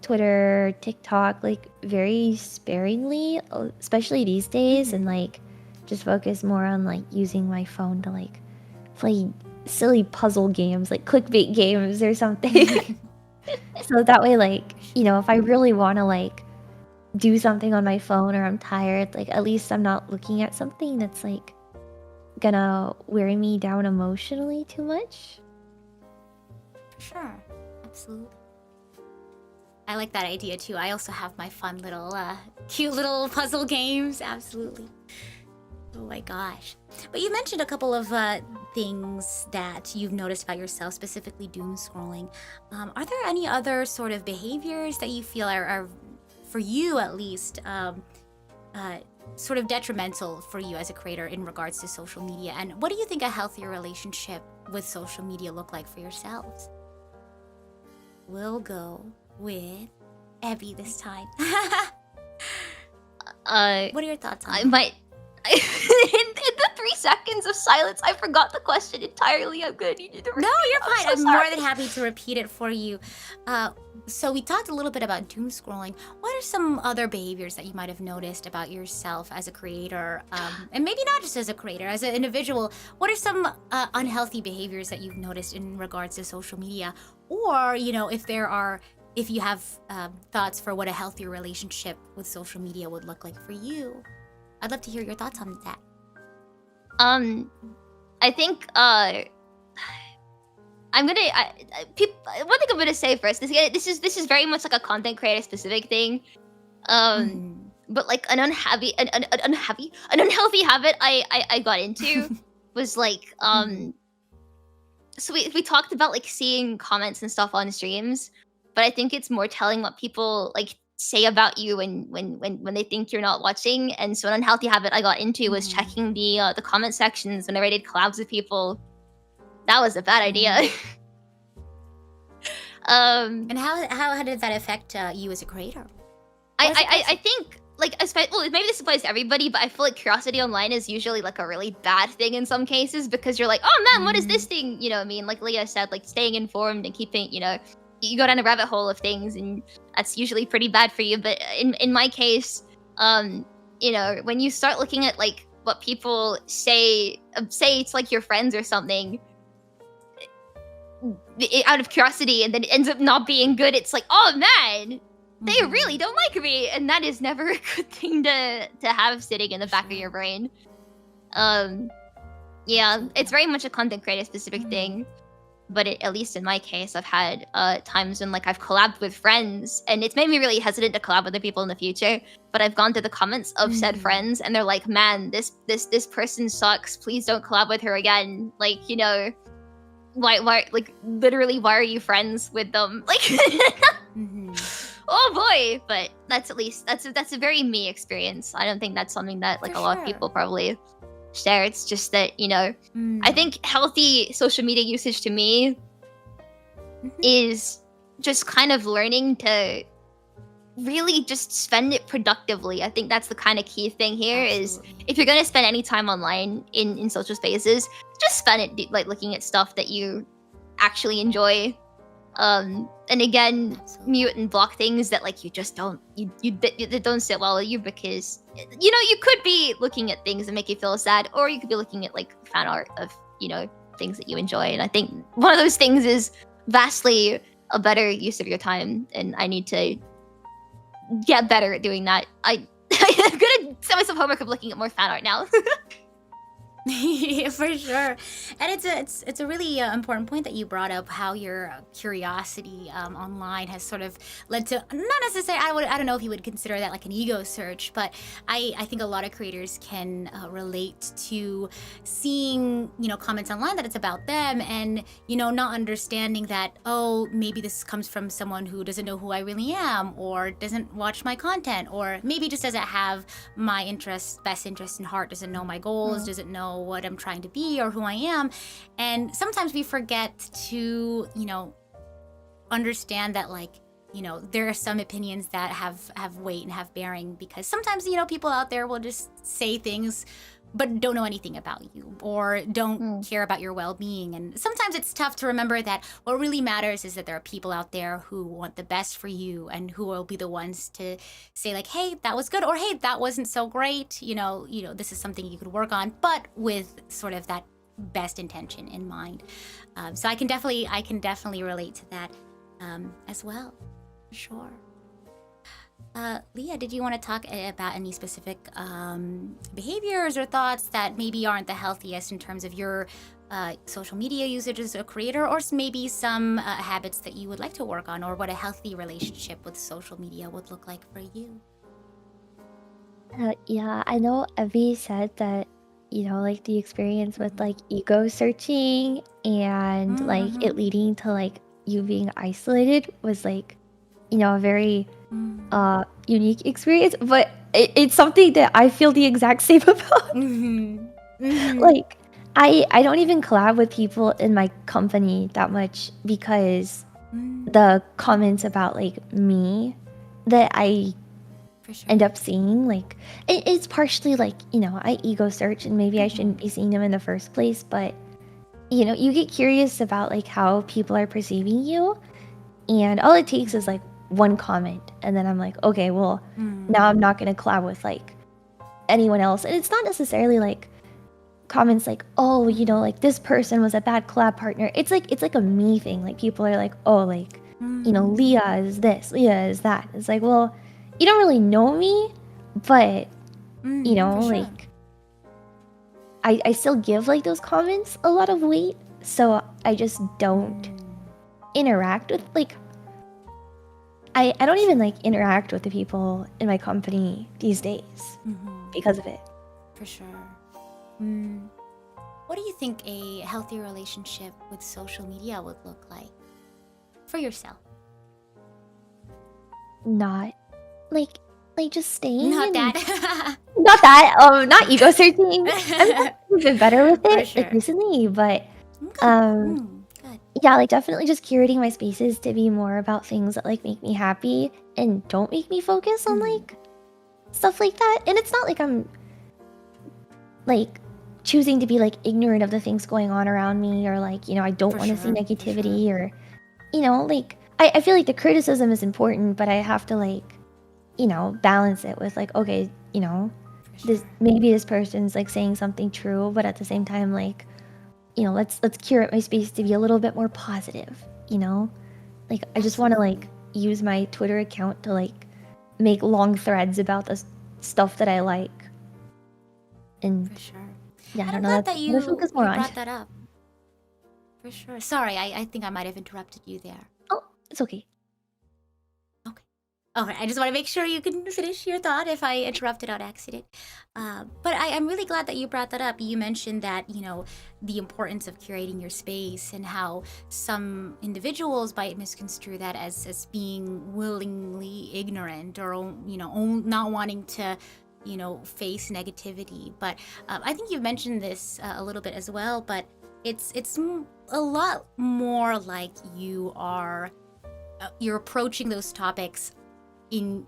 Twitter, TikTok, like very sparingly, especially these days, and like just focus more on like using my phone to like play silly puzzle games, like clickbait games or something. So that way, like, you know, if I really want to like do something on my phone or I'm tired, like at least I'm not looking at something that's like gonna wear me down emotionally too much. For sure. Absolutely. I like that idea too. I also have my fun little, cute little puzzle games. Absolutely. Oh my gosh. But you mentioned a couple of things that you've noticed about yourself, specifically doom scrolling. Are there any other sort of behaviors that you feel are for you at least, sort of detrimental for you as a creator in regards to social media? And what do you think a healthier relationship with social media look like for yourselves? We'll go with Abby this time. What are your thoughts on I that? might. In the 3 seconds of silence, I forgot the question entirely. I'm gonna need you to repeat. No, you're fine. so I'm sorry. more than happy to repeat it for you. So we talked a little bit about doom scrolling. What are some other behaviors that you might have noticed about yourself as a creator? And maybe not just as a creator, as an individual. What are some unhealthy behaviors that you've noticed in regards to social media? Or, you know, if you have thoughts for what a healthier relationship with social media would look like for you. I'd love to hear your thoughts on that. I think one thing I'm gonna say first. This is very much like a content creator specific thing. But like an unhealthy habit I got into was like so we talked about like seeing comments and stuff on streams, but I think it's more telling what people like say about you when they think you're not watching. And so an unhealthy habit I got into was checking the comment sections whenever I did collabs with people. That was a bad idea. And how did that affect you as a creator? I think like well, maybe this applies to everybody, but I feel like curiosity online is usually like a really bad thing in some cases, because you're like, oh man, what is this thing? You know what I mean? Like Leah said, like staying informed and keeping, you know, you go down a rabbit hole of things, and that's usually pretty bad for you. But in my case, you know, when you start looking at like what people say it's like your friends or something, out of curiosity, and then it ends up not being good, it's like, oh man, they really don't like me, and that is never a good thing to have sitting in the back of your brain. Yeah, it's very much a content creator specific thing. But at least in my case, I've had times when like I've collabed with friends, and it's made me really hesitant to collab with other people in the future. But I've gone through the comments of said friends, and they're like, "Man, this person sucks. Please don't collab with her again." Like, you know, why like literally, why are you friends with them? Like, oh boy. But that's a very me experience. I don't think that's something that like a lot of people probably share. It's just that, you know, I think healthy social media usage to me is just kind of learning to really just spend it productively. I think that's the kind of key thing here. Is if you're going to spend any time online in social spaces, just spend it like looking at stuff that you actually enjoy. And again, mute and block things that like you just don't that don't sit well with you, because you know you could be looking at things that make you feel sad, or you could be looking at like fan art of, you know, things that you enjoy. And I think one of those things is vastly a better use of your time, and I need to get better at doing that. I'm gonna set myself homework of looking at more fan art now. Yeah, for sure. And it's a really important point that you brought up, how your curiosity online has sort of led to, not necessarily, I don't know if you would consider that like an ego search, but I think a lot of creators can relate to seeing, you know, comments online that it's about them, and, you know, not understanding that, oh, maybe this comes from someone who doesn't know who I really am, or doesn't watch my content, or maybe just doesn't have my best interest in heart, doesn't know my goals, doesn't know what I'm trying to be or who I am. And sometimes we forget to, you know, understand that, like, there are some opinions that have weight and have bearing, because sometimes, people out there will just say things but don't know anything about you or don't care about your well-being. And sometimes it's tough to remember that what really matters is that there are people out there who want the best for you and who will be the ones to say like, hey, that was good, or hey, that wasn't so great. This is something you could work on, but with sort of that best intention in mind. So I can definitely relate to that as well. Sure. Leah, did you want to talk about any specific behaviors or thoughts that maybe aren't the healthiest in terms of your social media usage as a creator, or maybe some habits that you would like to work on, or what a healthy relationship with social media would look like for you? Yeah, I know Evie said that, like the experience with like ego searching and like it leading to like you being isolated was like, a very unique experience, but it's something that I feel the exact same about. Like I don't even collab with people in my company that much because the comments about like me that I For sure. end up seeing, like it's partially like, I ego search and maybe I shouldn't be seeing them in the first place, but you get curious about like how people are perceiving you, and all it takes is like one comment, and then I'm like, okay, well, now I'm not gonna collab with like anyone else. And it's not necessarily like comments like, oh, like this person was a bad collab partner. It's like a me thing. Like people are like, oh, like Leah is this, Leah is that. It's like, well, you don't really know me, but For sure. like I still give like those comments a lot of weight, so I just don't interact with like I don't even like interact with the people in my company these days because of it. For sure. What do you think a healthy relationship with social media would look like for yourself? Not like just staying Not in- that. not that not ego searching. I've been better with For it sure. like recently, but Good. yeah, like definitely just curating my spaces to be more about things that like make me happy and don't make me focus on like stuff like that. And it's not like I'm like choosing to be like ignorant of the things going on around me, or like, I don't For want to see sure, for negativity, or like I feel like the criticism is important, but I have to like, balance it with like, okay, For this sure. maybe this person's like saying something true, but at the same time, like, let's curate my space to be a little bit more positive, like I just want to like use my Twitter account to like make long threads about the stuff that I like, and For sure. yeah, I And don't I'm know, glad that's that what you I focus more on. brought that up. For sure. Sorry, I think I might have interrupted you there. Oh, it's okay. Okay, I just want to make sure you can finish your thought if I interrupted on accident. But I'm really glad that you brought that up. You mentioned that, the importance of curating your space and how some individuals might misconstrue that as being willingly ignorant, or, not wanting to, face negativity. But I think you've mentioned this a little bit as well, but it's a lot more like you're approaching those topics in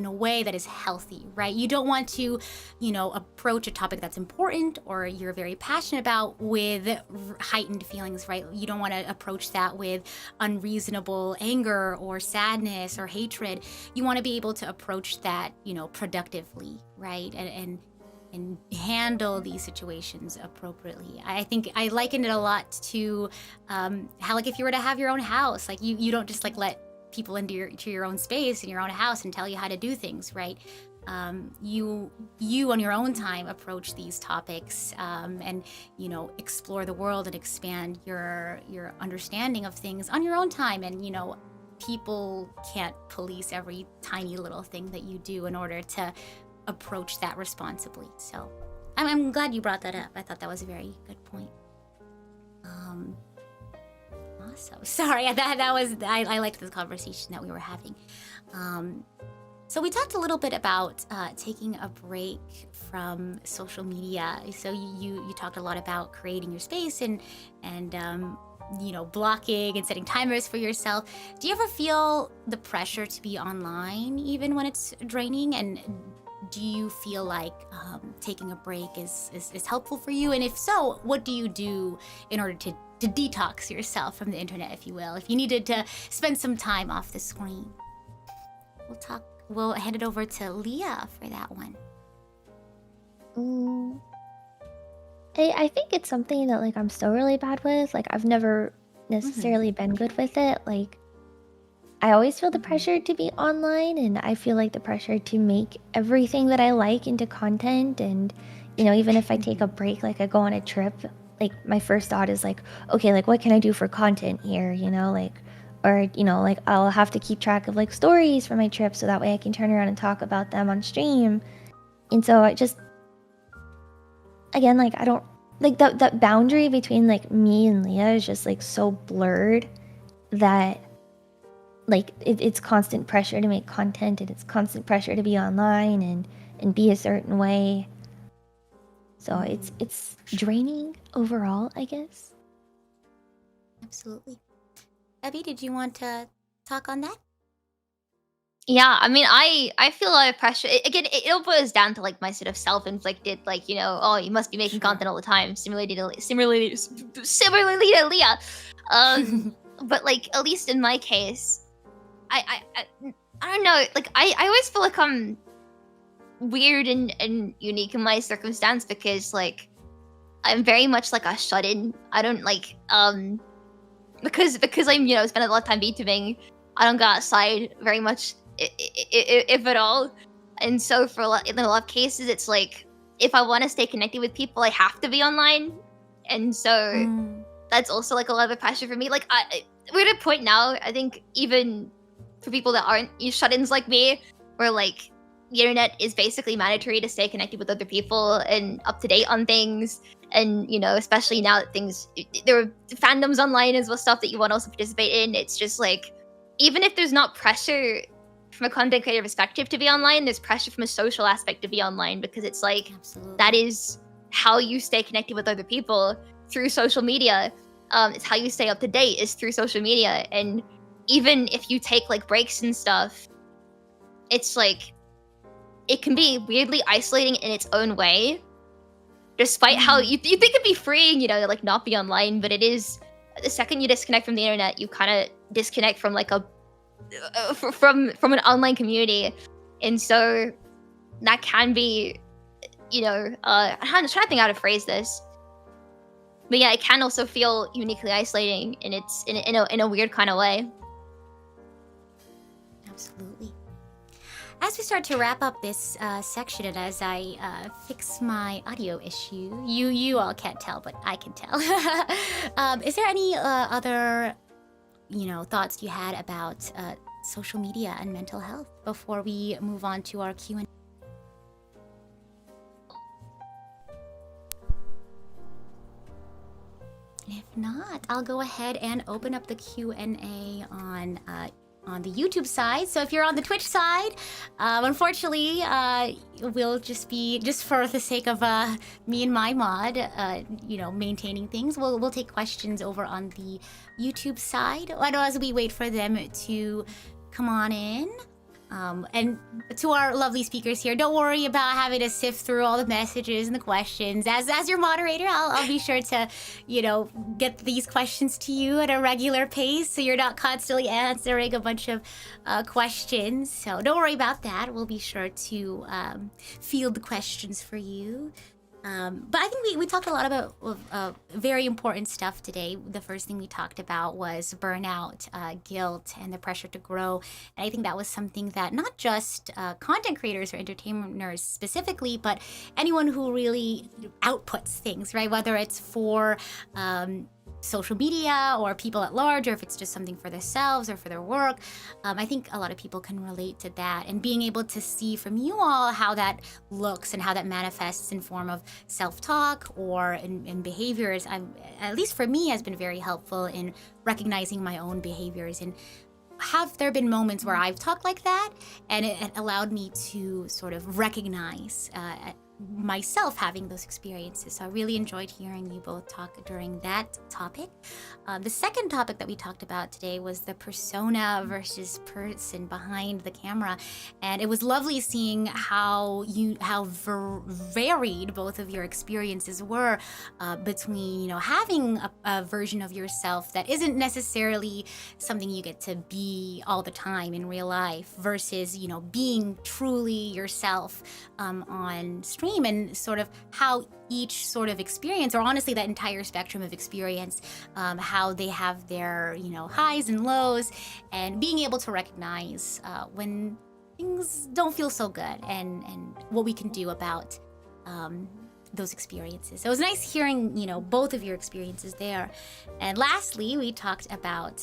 a way that is healthy, right? You don't want to, approach a topic that's important or you're very passionate about with heightened feelings, right? You don't want to approach that with unreasonable anger or sadness or hatred. You want to be able to approach that, productively, right? And handle these situations appropriately. I think I liken it a lot to how, like, if you were to have your own house, like you don't just like let people into your own space in your own house and tell you how to do things, right? You on your own time approach these topics, and explore the world and expand your understanding of things on your own time. And people can't police every tiny little thing that you do in order to approach that responsibly. So I'm glad you brought that up. I thought that was a very good point. Awesome. Sorry, that was I liked this conversation that we were having. So we talked a little bit about taking a break from social media. So you talked a lot about creating your space and blocking and setting timers for yourself. Do you ever feel the pressure to be online even when it's draining? And do you feel like taking a break is helpful for you? And if so, what do you do in order to detox yourself from the internet, if you will, if you needed to spend some time off the screen? We'll hand it over to Leah for that one. I think it's something that like I'm still really bad with. Like I've never necessarily been good with it. Like I always feel the pressure to be online, and I feel like the pressure to make everything that I like into content. And even if I take a break, like I go on a trip, like my first thought is like, okay, like what can I do for content here? Like I'll have to keep track of like stories for my trip so that way I can turn around and talk about them on stream. And so I just, again, like I don't, like that boundary between like me and Leah is just like so blurred that like it's constant pressure to make content, and it's constant pressure to be online and be a certain way. So it's draining overall, I guess. Absolutely. Abby, did you want to talk on that? Yeah, I mean, I feel a lot of pressure. It all boils down to like my sort of self-inflicted, like oh, you must be making content all the time. Similarly to Leah, but like at least in my case, I don't know. Like I always feel like I'm weird and unique in my circumstance because like I'm very much like a shut-in. I don't like because I'm spend a lot of time VTubing. I don't go outside very much, if at all. And so in a lot of cases, it's like if I want to stay connected with people, I have to be online. And so that's also like a lot of the pressure for me. Like we're at a point now, I think even for people that aren't shut-ins like me, where like the internet is basically mandatory to stay connected with other people and up to date on things. And especially now that there are fandoms online as well, stuff that you want to also participate in. It's just like, even if there's not pressure from a content creator perspective to be online, there's pressure from a social aspect to be online, because it's like that is how you stay connected with other people, through social media. It's how you stay up to date, is through social media. And even if you take like breaks and stuff, it's like it can be weirdly isolating in its own way. Despite how you think it'd be freeing, to like not be online, but it is, the second you disconnect from the internet, you kind of disconnect from like from an online community. And so that can be, I'm trying to think how to phrase this, but yeah, it can also feel uniquely isolating, and it's in a weird kind of way. Absolutely. As we start to wrap up this section, and as I fix my audio issue, you all can't tell, but I can tell. Is there any other, thoughts you had about social media and mental health before we move on to our Q&A? If not, I'll go ahead and open up the Q&A on the YouTube side. So if you're on the Twitch side, unfortunately, we'll just for the sake of me and my mod, maintaining things, we'll take questions over on the YouTube side as we wait for them to come on in. And to our lovely speakers here, don't worry about having to sift through all the messages and the questions. As your moderator, I'll be sure to, get these questions to you at a regular pace, so you're not constantly answering a bunch of questions. So don't worry about that. We'll be sure to field the questions for you. But I think we talked a lot about very important stuff today. The first thing we talked about was burnout, guilt, and the pressure to grow. And I think that was something that not just content creators or entertainers specifically, but anyone who really outputs things, right? Whether it's for social media or people at large, or if it's just something for themselves or for their work. I think a lot of people can relate to that, and being able to see from you all how that looks and how that manifests in form of self-talk or in behaviors, at least for me, has been very helpful in recognizing my own behaviors. And have there been moments where I've talked like that, and it allowed me to sort of recognize myself having those experiences. So I really enjoyed hearing you both talk during that topic. The second topic that we talked about today was the persona versus person behind the camera, and it was lovely seeing how varied both of your experiences were between having a version of yourself that isn't necessarily something you get to be all the time in real life versus being truly yourself on stream, and sort of how each sort of experience, or honestly that entire spectrum of experience, how they have their highs and lows, and being able to recognize when things don't feel so good, and what we can do about those experiences. So it was nice hearing both of your experiences there. And lastly, we talked about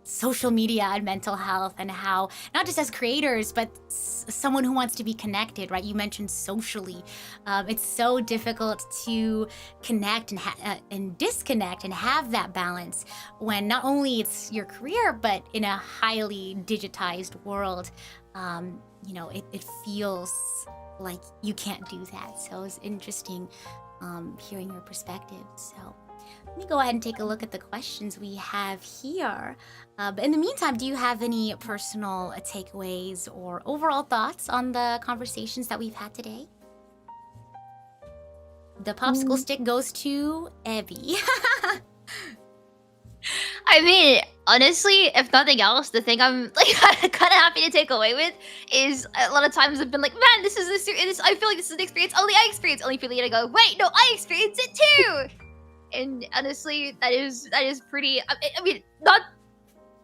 social media and mental health, and how not just as creators but someone who wants to be connected, right? You mentioned socially, it's so difficult to connect and disconnect and have that balance when not only it's your career but in a highly digitized world. It feels like you can't do that. So it was interesting hearing your perspective. So let me go ahead and take a look at the questions we have here. But in the meantime, do you have any personal takeaways or overall thoughts on the conversations that we've had today? The popsicle stick goes to Abby. I mean, honestly, if nothing else, the thing I'm kind of happy to take away with is a lot of times I've been like, man, this. I feel like this is an experience only I experience. Only for you to go, wait, no, I experience it too. And honestly, that is pretty. I mean,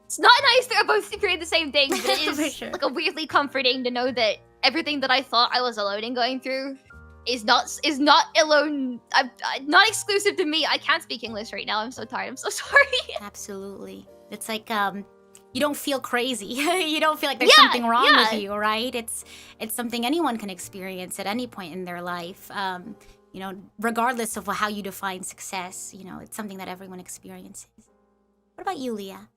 it's not nice that we're both experiencing the same thing, but it is sure. like a weirdly comforting to know that everything that I thought I was alone in going through is not alone. I'm not exclusive to me. I can't speak English right now. I'm so tired. I'm so sorry. Absolutely. It's like you don't feel crazy. You don't feel like there's something wrong with you, right? It's something anyone can experience at any point in their life. Regardless of how you define success, it's something that everyone experiences. What about you, Leah?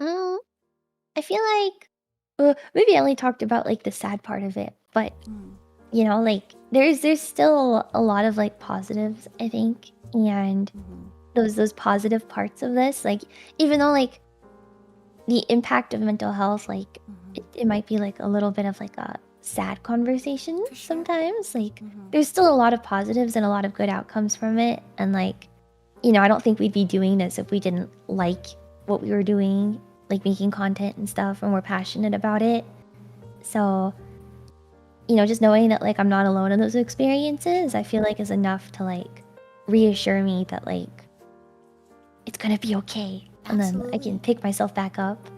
I feel like maybe I only talked about like the sad part of it, but like there's still a lot of like positives, I think, and those positive parts of this, like even though like the impact of mental health, like it might be like a little bit of like a sad conversation sometimes, like there's still a lot of positives and a lot of good outcomes from it, and like I don't think we'd be doing this if we didn't like what we were doing, like making content and stuff, and we're passionate about it. So just knowing that like I'm not alone in those experiences, I feel like is enough to like reassure me that like it's gonna be okay. And then I can pick myself back up.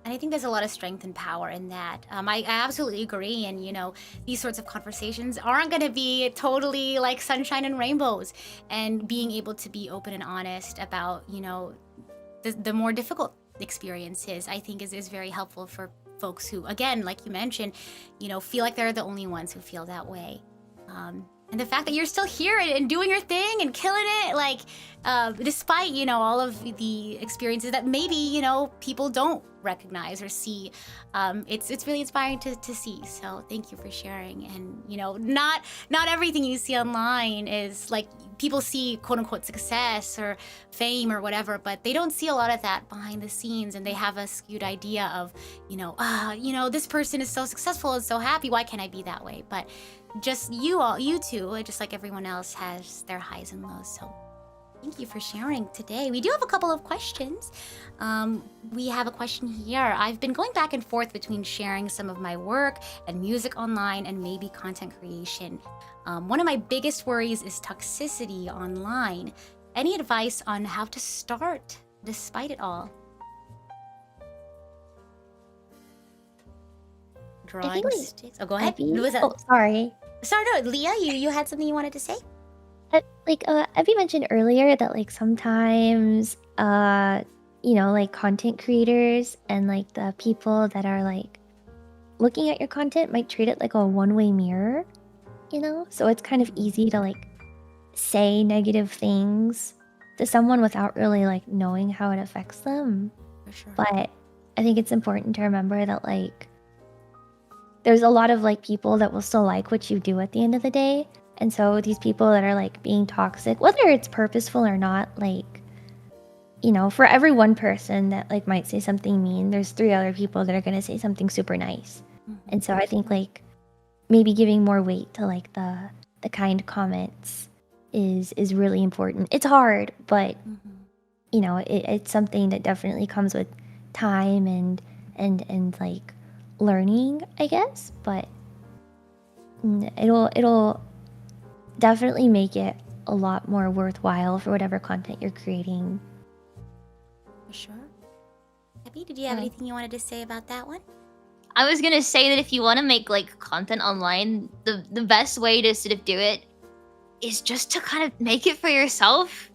And I think there's a lot of strength and power in that. I absolutely agree. And, these sorts of conversations aren't going to be totally like sunshine and rainbows. And being able to be open and honest about, the more difficult experiences, I think is very helpful for folks who, again, like you mentioned, feel like they're the only ones who feel that way. And the fact that you're still here and doing your thing and killing it, like, despite, all of the experiences that maybe, people don't recognize or see, it's really inspiring to see. So thank you for sharing. And, not everything you see online is like, people see quote unquote success or fame or whatever, but they don't see a lot of that behind the scenes, and they have a skewed idea of, this person is so successful and so happy, why can't I be that way? But just you two, just like everyone else, has their highs and lows. So thank you for sharing today. We do have a couple of questions. We have a question here. I've been going back and forth between sharing some of my work and music online and maybe content creation. One of my biggest worries is toxicity online. Any advice on how to start despite it all? Drawing sticks. Oh, go ahead. Oh, sorry. Sorry, no, Leah, you had something you wanted to say? Abby mentioned earlier that like sometimes like content creators and like the people that are like looking at your content might treat it like a one-way mirror, so it's kind of easy to like say negative things to someone without really like knowing how it affects them. For sure. But I think it's important to remember that like there's a lot of like people that will still like what you do at the end of the day. And so these people that are like being toxic, whether it's purposeful or not, like, you know, for every one person that like might say something mean, there's 3 other people that are going to say something super nice. And so I think like maybe giving more weight to like the kind comments is really important. It's hard, but you know, it's something that definitely comes with time and like learning, I guess. But it'll definitely make it a lot more worthwhile for whatever content you're creating. For sure. Abby, did you have anything you wanted to say about that one? I was gonna say that if you want to make like content online, the best way to sort of do it is just to kind of make it for yourself.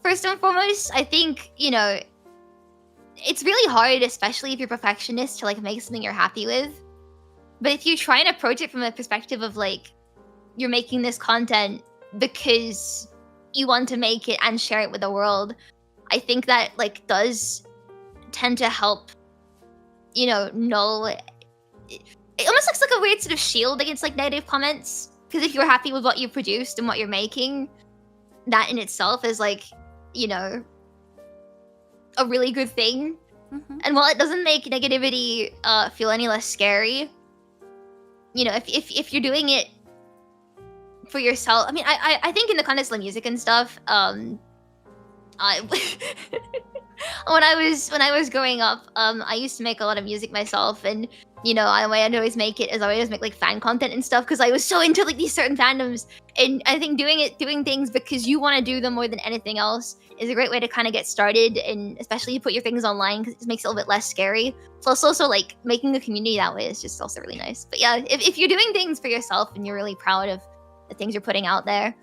First and foremost, I think, you know, it's really hard, especially if you're a perfectionist, to like make something you're happy with. But if you try and approach it from a perspective of like, you're making this content because you want to make it and share it with the world, I think that like does tend to help, you know, it almost looks like a weird sort of shield against like negative comments. Because if you're happy with what you produced and what you're making, that in itself is like, you know, a really good thing. And while it doesn't make negativity feel any less scary, you know, if you're doing it for yourself, I mean, I think in the context of music and stuff, I when I was growing up, I used to make a lot of music myself, and you know, the way I'd always make it is I always make like fan content and stuff because I was so into like these certain fandoms, and I think doing things because you want to do them more than anything else is a great way to kind of get started, and especially you put your things online because it makes it a little bit less scary. So it's also like making a community that way is just also really nice. But yeah, if you're doing things for yourself and you're really proud of the things you're putting out there,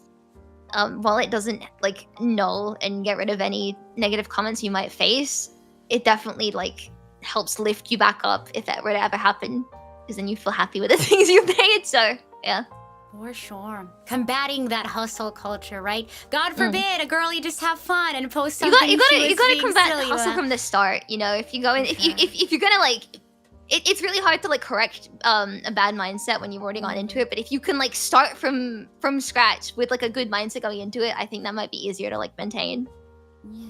while it doesn't like null and get rid of any negative comments you might face, it definitely like helps lift you back up if that were to ever happen, because then you feel happy with the things you made. So yeah, for sure. Combating that hustle culture, right? God forbid a girlie just have fun and post something. You gotta combat the hustle from the start. You know, if you go in, if you're gonna like, it's really hard to like correct a bad mindset when you've already gone into it. But if you can like start from scratch with like a good mindset going into it, I think that might be easier to like maintain. Yeah.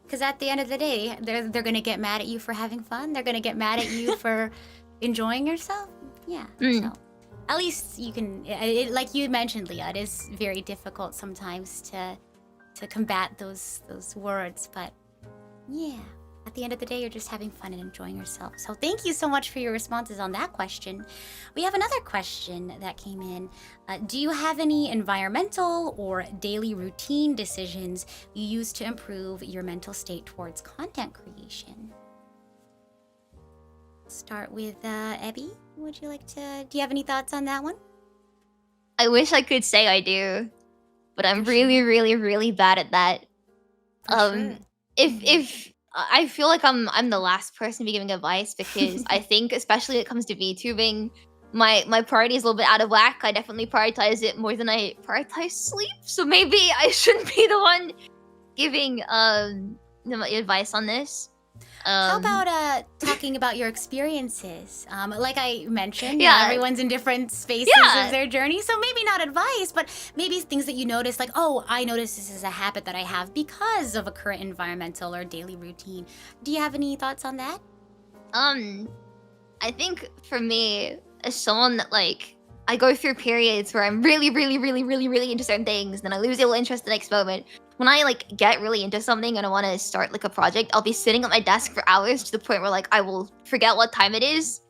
Because at the end of the day, they're gonna get mad at you for having fun. They're gonna get mad at you for enjoying yourself. Yeah. So at least you can, like you mentioned, Leah, it is very difficult sometimes to combat those words. But yeah, at the end of the day, you're just having fun and enjoying yourself. So thank you so much for your responses on that question. We have another question that came in. Do you have any environmental or daily routine decisions you use to improve your mental state towards content creation? Start with Abby. Would you like to? Do you have any thoughts on that one? I wish I could say I do, but I'm really, really, really bad at that. Sure. If I feel like I'm the last person to be giving advice, because I think especially when it comes to VTubing, my priority is a little bit out of whack. I definitely prioritize it more than I prioritize sleep. So maybe I shouldn't be the one giving the advice on this. How about talking about your experiences? Like I mentioned, Yeah. everyone's in different spaces of their journey, so maybe not advice, but maybe things that you notice, like, oh, I notice this is a habit that I have because of a current environmental or daily routine. Do you have any thoughts on that? I think for me, as someone that like, I go through periods where I'm really, really, really, really, really into certain things, then I lose a little interest the next moment. When I like get really into something and I want to start like a project, I'll be sitting at my desk for hours to the point where like I will forget what time it is.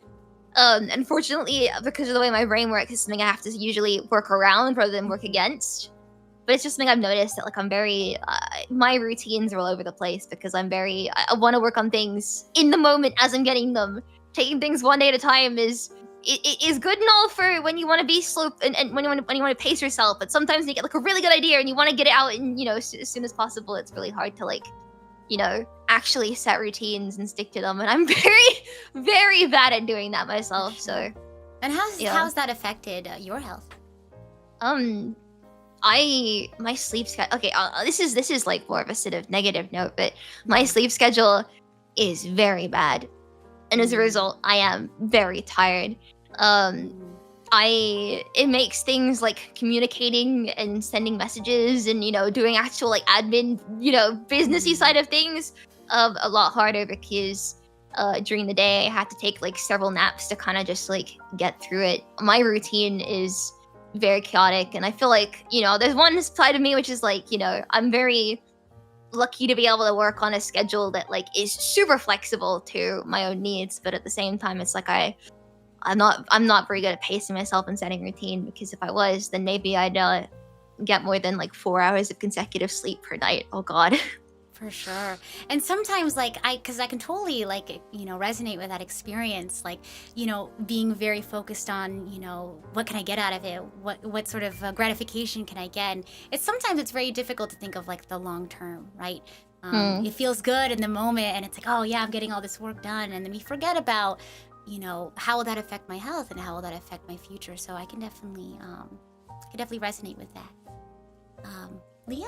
Unfortunately, because of the way my brain works, it's something I have to usually work around rather than work against. But it's just something I've noticed that like I'm very, my routines are all over the place because I want to work on things in the moment as I'm getting them. Taking things one day at a time is good and all for when you want to be slow and when you want to pace yourself, but sometimes you get like a really good idea and you want to get it out and, you know, as soon as possible. It's really hard to like, you know, actually set routines and stick to them, and I'm very, very bad at doing that myself. So, And how's that affected your health? my sleep schedule. Okay, this is like more of a sort of negative note, but my sleep schedule is very bad, and as a result, I am very tired. It makes things like communicating and sending messages and, you know, doing actual like admin, you know, businessy side of things a lot harder, because during the day I have to take like several naps to kind of just like get through it. My routine is very chaotic, and I feel like, you know, there's one side of me which is like, you know, I'm very lucky to be able to work on a schedule that like is super flexible to my own needs, but at the same time it's like I'm not very good at pacing myself and setting routine, because if I was, then maybe I'd get more than like 4 hours of consecutive sleep per night. Oh god. For sure. And sometimes like because I can totally like, you know, resonate with that experience, like, you know, being very focused on, you know, what can I get out of it? What sort of gratification can I get? And sometimes it's very difficult to think of like the long term, right? It feels good in the moment, and it's like, oh yeah, I'm getting all this work done, and then we forget about, you know, how will that affect my health and how will that affect my future? So I can definitely resonate with that. Leah?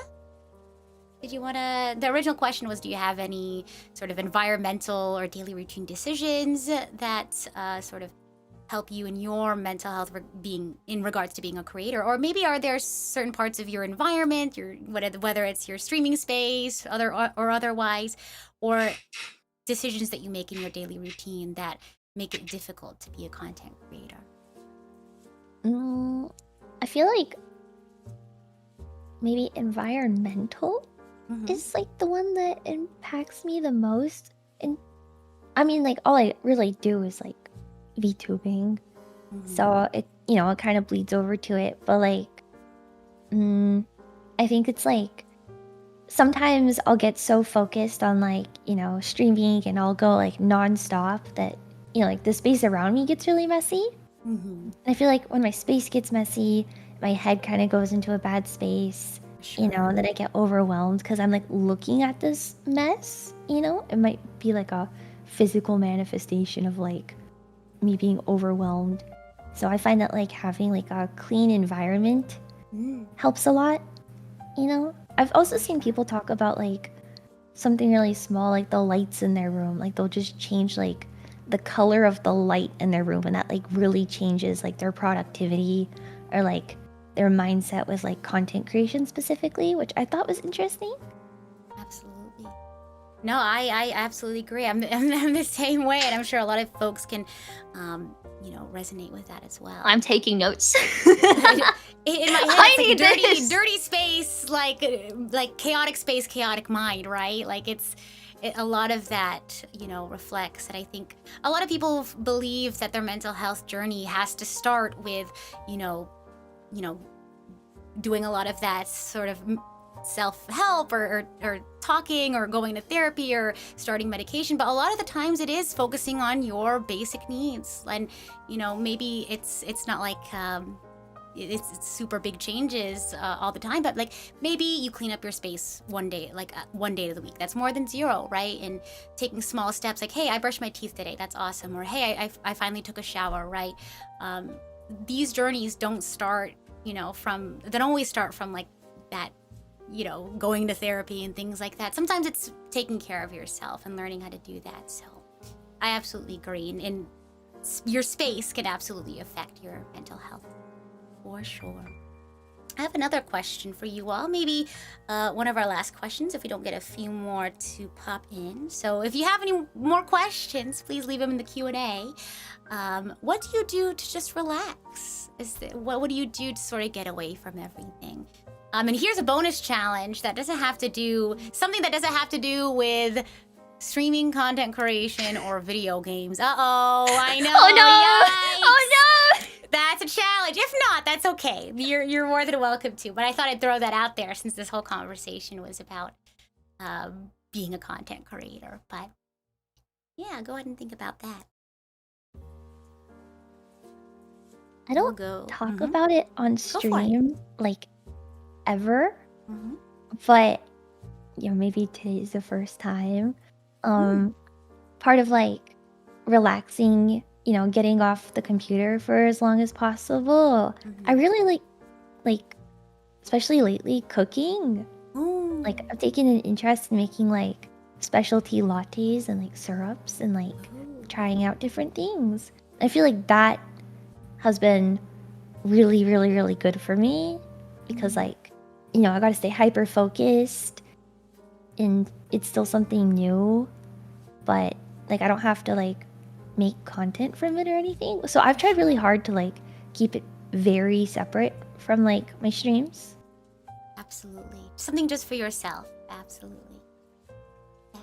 Did you want to... The original question was, do you have any sort of environmental or daily routine decisions that sort of help you in your mental health being in regards to being a creator? Or maybe are there certain parts of your environment, whether it's your streaming space, or otherwise, or decisions that you make in your daily routine that make it difficult to be a content creator? I feel like maybe environmental is like the one that impacts me the most. And I mean, like, all I really do is like VTubing, so it, you know, it kind of bleeds over to it. But like, I think it's like sometimes I'll get so focused on like, you know, streaming, and I'll go like non-stop that, you know, like the space around me gets really messy. And I feel like when my space gets messy, my head kind of goes into a bad space. You know, and then I get overwhelmed because I'm like looking at this mess. You know, it might be like a physical manifestation of like me being overwhelmed. So I find that like having like a clean environment helps a lot. You know, I've also seen people talk about like something really small, like the lights in their room. Like they'll just change like the color of the light in their room, and that like really changes like their productivity or like their mindset with like content creation specifically, which I thought was interesting. Absolutely. No, I absolutely agree. I'm the same way, and I'm sure a lot of folks can, you know, resonate with that as well. I'm taking notes. In my head, I it's need like this. dirty space, like chaotic space, chaotic mind, right? Like a lot of that, you know, reflects. And I think a lot of people believe that their mental health journey has to start with, you know, doing a lot of that sort of self-help or talking or going to therapy or starting medication. But a lot of the times it is focusing on your basic needs. And, you know, maybe it's not like it's super big changes all the time, but like maybe you clean up your space one day, like one day of the week. That's more than zero, right? And taking small steps, like, hey, I brushed my teeth today. That's awesome. Or hey, I finally took a shower, right? These journeys don't start, you know, they don't always start from like that, you know, going to therapy and things like that. Sometimes it's taking care of yourself and learning how to do that. So I absolutely agree. And your space can absolutely affect your mental health, for sure. I have another question for you all. Maybe one of our last questions, if we don't get a few more to pop in. So if you have any more questions, please leave them in the Q&A. What do you do to just relax? What do you do to sort of get away from everything? And here's a bonus challenge that doesn't have to do with streaming, content creation, or video games. Uh-oh, I know. Oh no! Yikes. Oh no! That's a challenge. If not, that's okay. You're more than welcome to. But I thought I'd throw that out there since this whole conversation was about being a content creator. But yeah, go ahead and think about that. I don't talk about it on stream like ever, but you know, maybe today's the first time. Part of like relaxing, you know, getting off the computer for as long as possible. I really like especially lately cooking. Like I've taken an interest in making like specialty lattes and like syrups and like trying out different things. I feel like that has been really, really, really good for me because, like, you know, I gotta stay hyper focused and it's still something new, but like I don't have to like make content from it or anything. So I've tried really hard to like keep it very separate from like my streams. Absolutely. Something just for yourself. Absolutely. Yeah.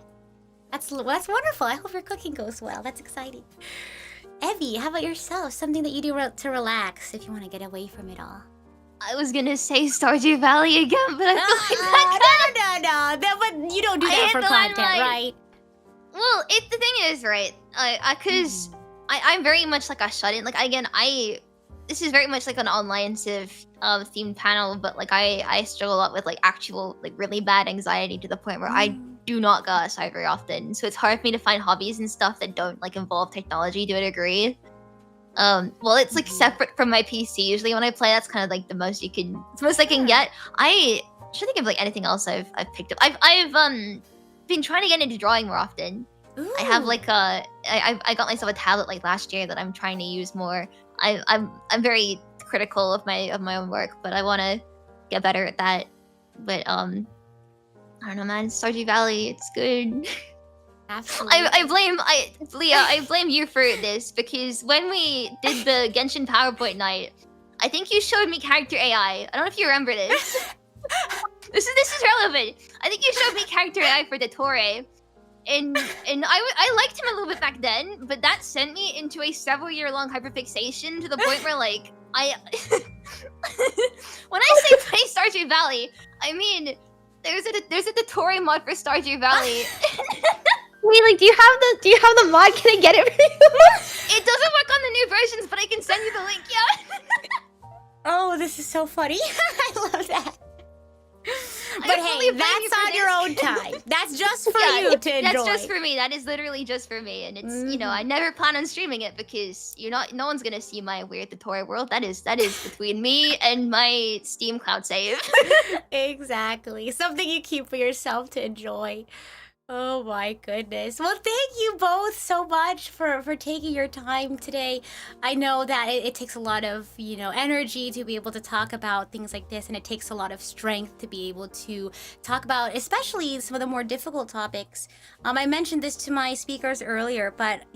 That's wonderful. I hope your cooking goes well. That's exciting. Evie, how about yourself? Something that you do to relax if you want to get away from it all. I was gonna say Stardew Valley again, but I feel like No. But you don't do I that hit for the content, landmine. right? Well, the thing is, right? Cause I'm very much like a shut-in. Like again, this is very much like an online civ themed panel, but like I struggle a lot with like actual like really bad anxiety to the point where I do not go outside very often. So it's hard for me to find hobbies and stuff that don't like involve technology to a degree. Well, it's like separate from my PC. Usually when I play, that's kind of like the most I can get. I should think of like anything else I've picked up. I've been trying to get into drawing more often. Ooh. I have like I got myself a tablet like last year that I'm trying to use more. I'm very critical of my own work, but I want to get better at that. But I don't know, man. Stardew Valley, it's good. Absolutely. I blame you for this because when we did the Genshin PowerPoint night, I think you showed me character AI. I don't know if you remember this. This is relevant. I think you showed me character AI for the Torre. And I liked him a little bit back then, but that sent me into a several-year-long hyperfixation to the point where like when I say play Stardew Valley, I mean there's a Dottore mod for Stardew Valley. Wait, like, do you have the mod? Can I get it for you? It doesn't work on the new versions, but I can send you the link. Yeah. Oh, this is so funny. I love that. But fully hey, blame you that's for on your own this. time. That's just for you to enjoy. That's just for me. That is literally just for me, and it's you know I never plan on streaming it because no one's gonna see my weird tutorial world. That is between me and my Steam cloud save. Exactly. Something you keep for yourself to enjoy. Oh my goodness. Well, thank you both so much for taking your time today. I know that it takes a lot of, energy to be able to talk about things like this, and it takes a lot of strength to be able to talk about, especially some of the more difficult topics. I mentioned this to my speakers earlier, but,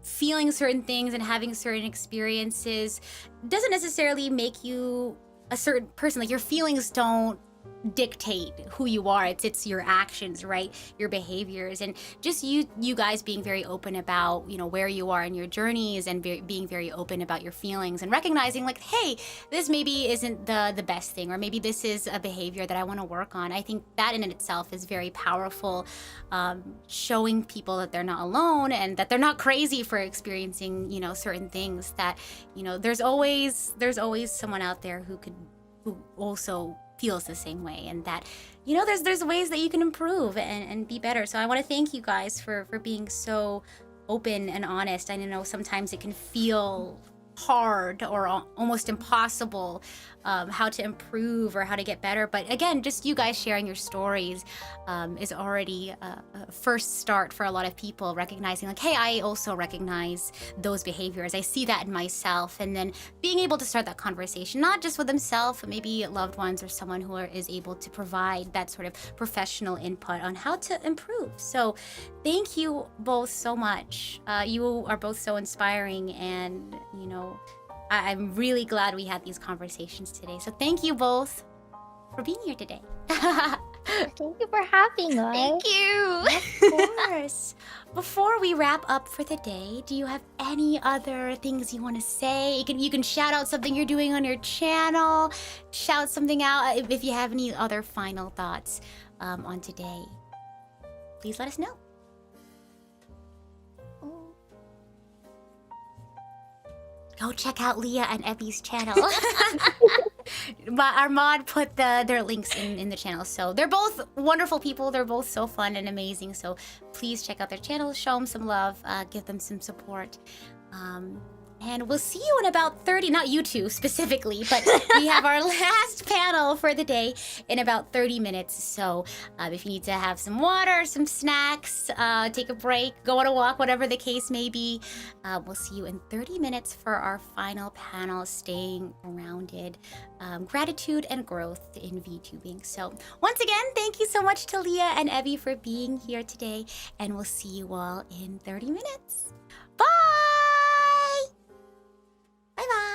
feeling certain things and having certain experiences doesn't necessarily make you a certain person. Like, your feelings don't dictate who you are. It's your actions, right? Your behaviors, and just you guys being very open about where you are in your journeys, and being very open about your feelings, and recognizing like, hey, this maybe isn't the best thing, or maybe this is a behavior that I want to work on. I think that in itself is very powerful, showing people that they're not alone and that they're not crazy for experiencing certain things, that there's always someone out there who also feels the same way, and that there's ways that you can improve and be better. So I want to thank you guys for being so open and honest. I know sometimes it can feel hard or almost impossible, how to improve or how to get better, but again, just you guys sharing your stories is already a first start for a lot of people, recognizing like, hey, I also recognize those behaviors, I see that in myself, and then being able to start that conversation, not just with themselves, but maybe loved ones or someone who is able to provide that sort of professional input on how to improve. So thank you both so much. You are both so inspiring, and I'm really glad we had these conversations today. So thank you both for being here today. Thank you for having us. Thank you. Of course. Before we wrap up for the day, do you have any other things you want to say? You can shout out something you're doing on your channel, shout something out. If you have any other final thoughts on today, please let us know. Go check out Leah and Evie's channel. Our mod put their links in the channel. So they're both wonderful people. They're both so fun and amazing. So please check out their channels, show them some love, give them some support. And we'll see you in about 30, not you two specifically, but we have our last panel for the day in about 30 minutes. So if you need to have some water, some snacks, take a break, go on a walk, whatever the case may be, we'll see you in 30 minutes for our final panel, Staying Grounded, Gratitude and Growth in VTubing. So once again, thank you so much to Leah and Evie for being here today, and we'll see you all in 30 minutes. Bye! Bye-bye!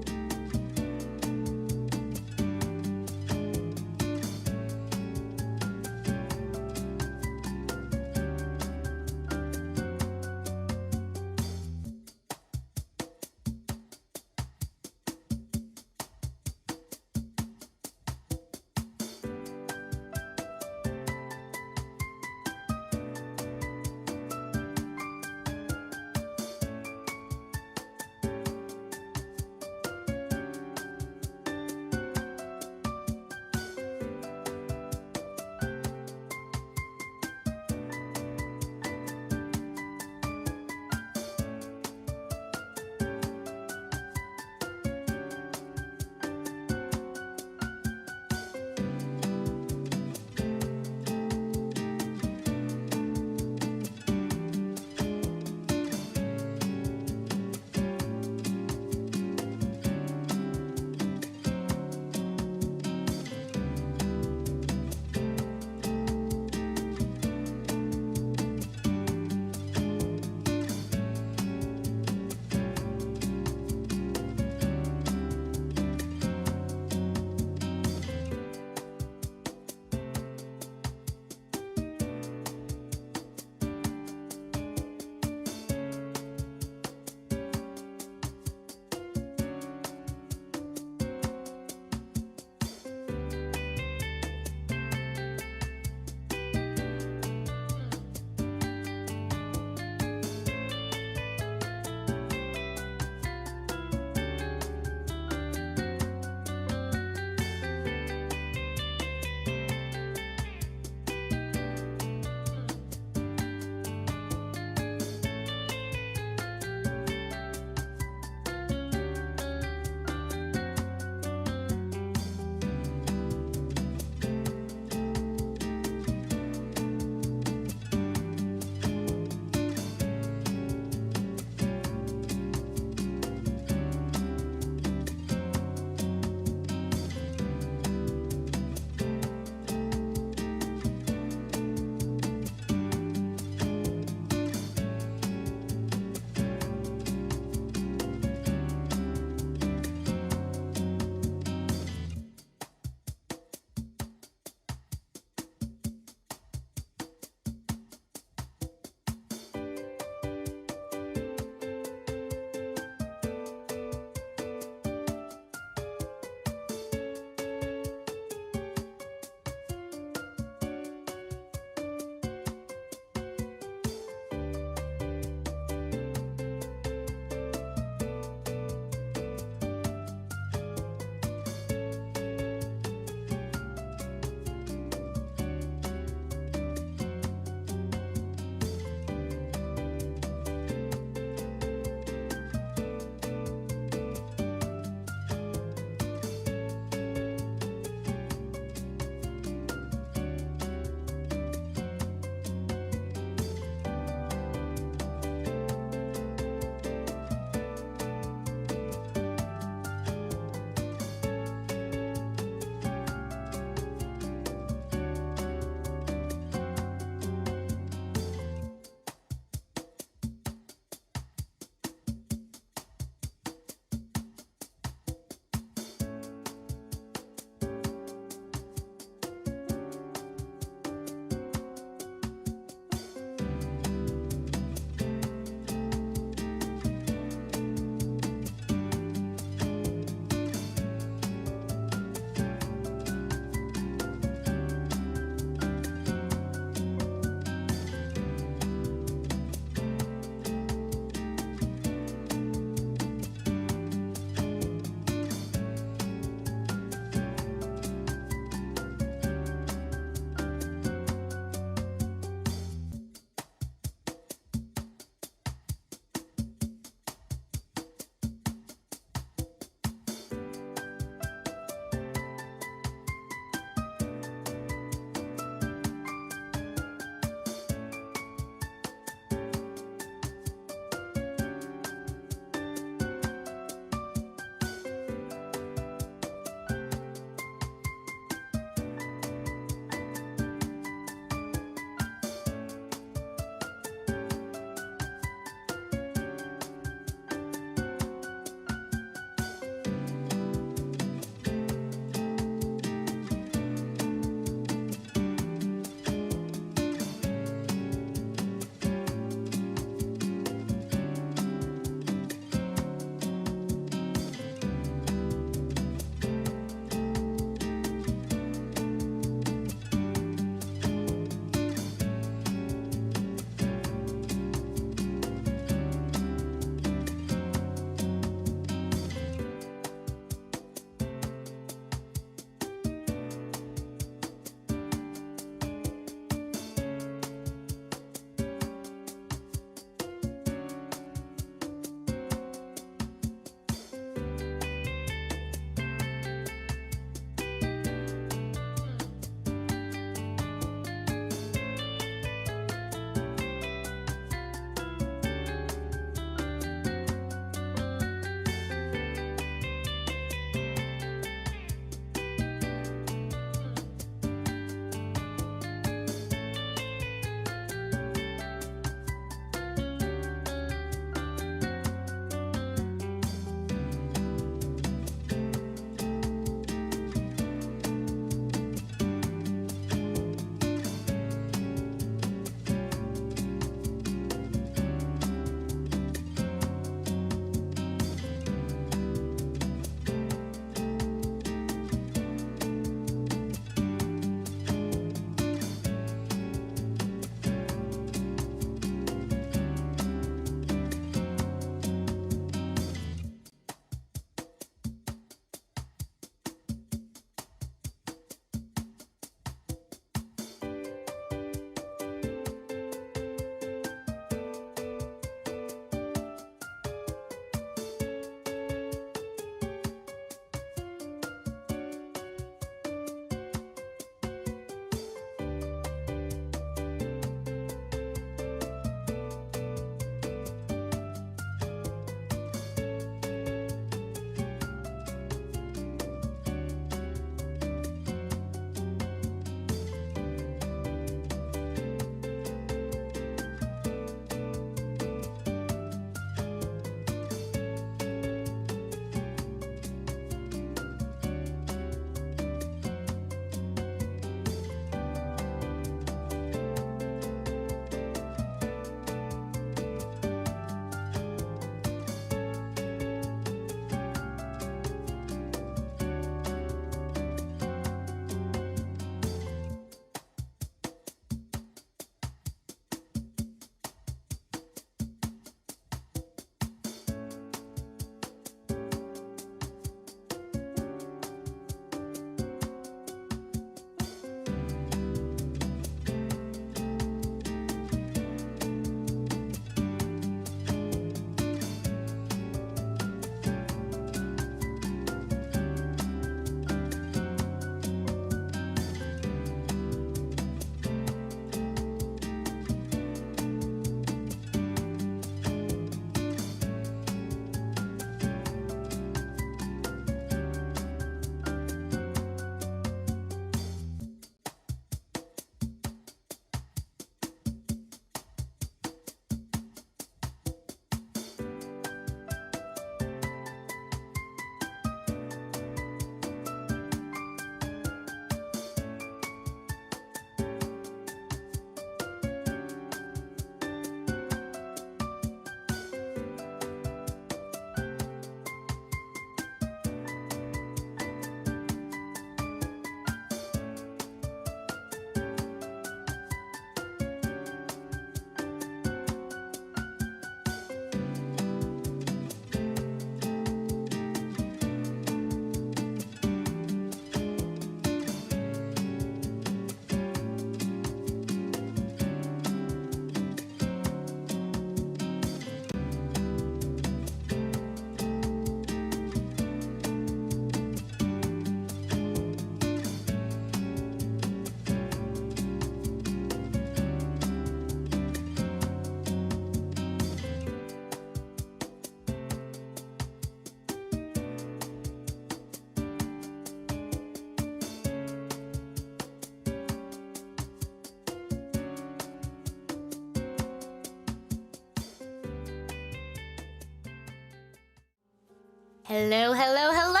Hello, hello, hello!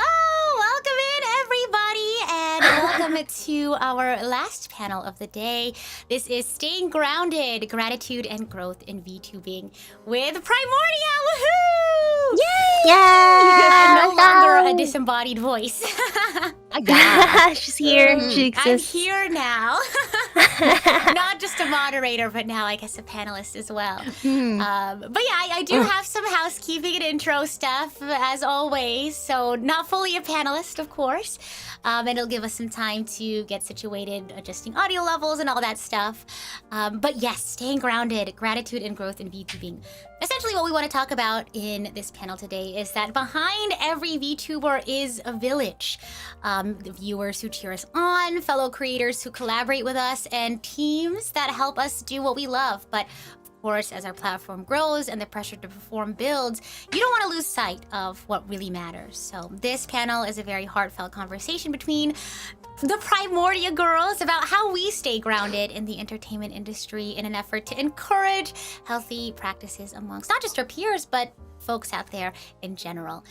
Welcome in, everybody, and welcome to our last panel of the day. This is Staying Grounded, Gratitude and Growth in VTubing with Primordia! Woohoo! Yay! I'm no longer a disembodied voice. She's here. She I'm exists. here now. Not just a moderator, but now I guess a panelist as well. But yeah, I do have some housekeeping and intro stuff, as always. So not fully a panelist, of course. And it'll give us some time to get situated, adjusting audio levels and all that stuff. But yes, staying grounded, gratitude and growth in VTubing. Essentially what we want to talk about in this panel today is that behind every VTuber is a village. The viewers who cheer us on, fellow creators who collaborate with us, and teams that help us do what we love. But of course, as our platform grows and the pressure to perform builds, you don't want to lose sight of what really matters. So this panel is a very heartfelt conversation between the Primordia girls about how we stay grounded in the entertainment industry in an effort to encourage healthy practices amongst not just our peers, but folks out there in general.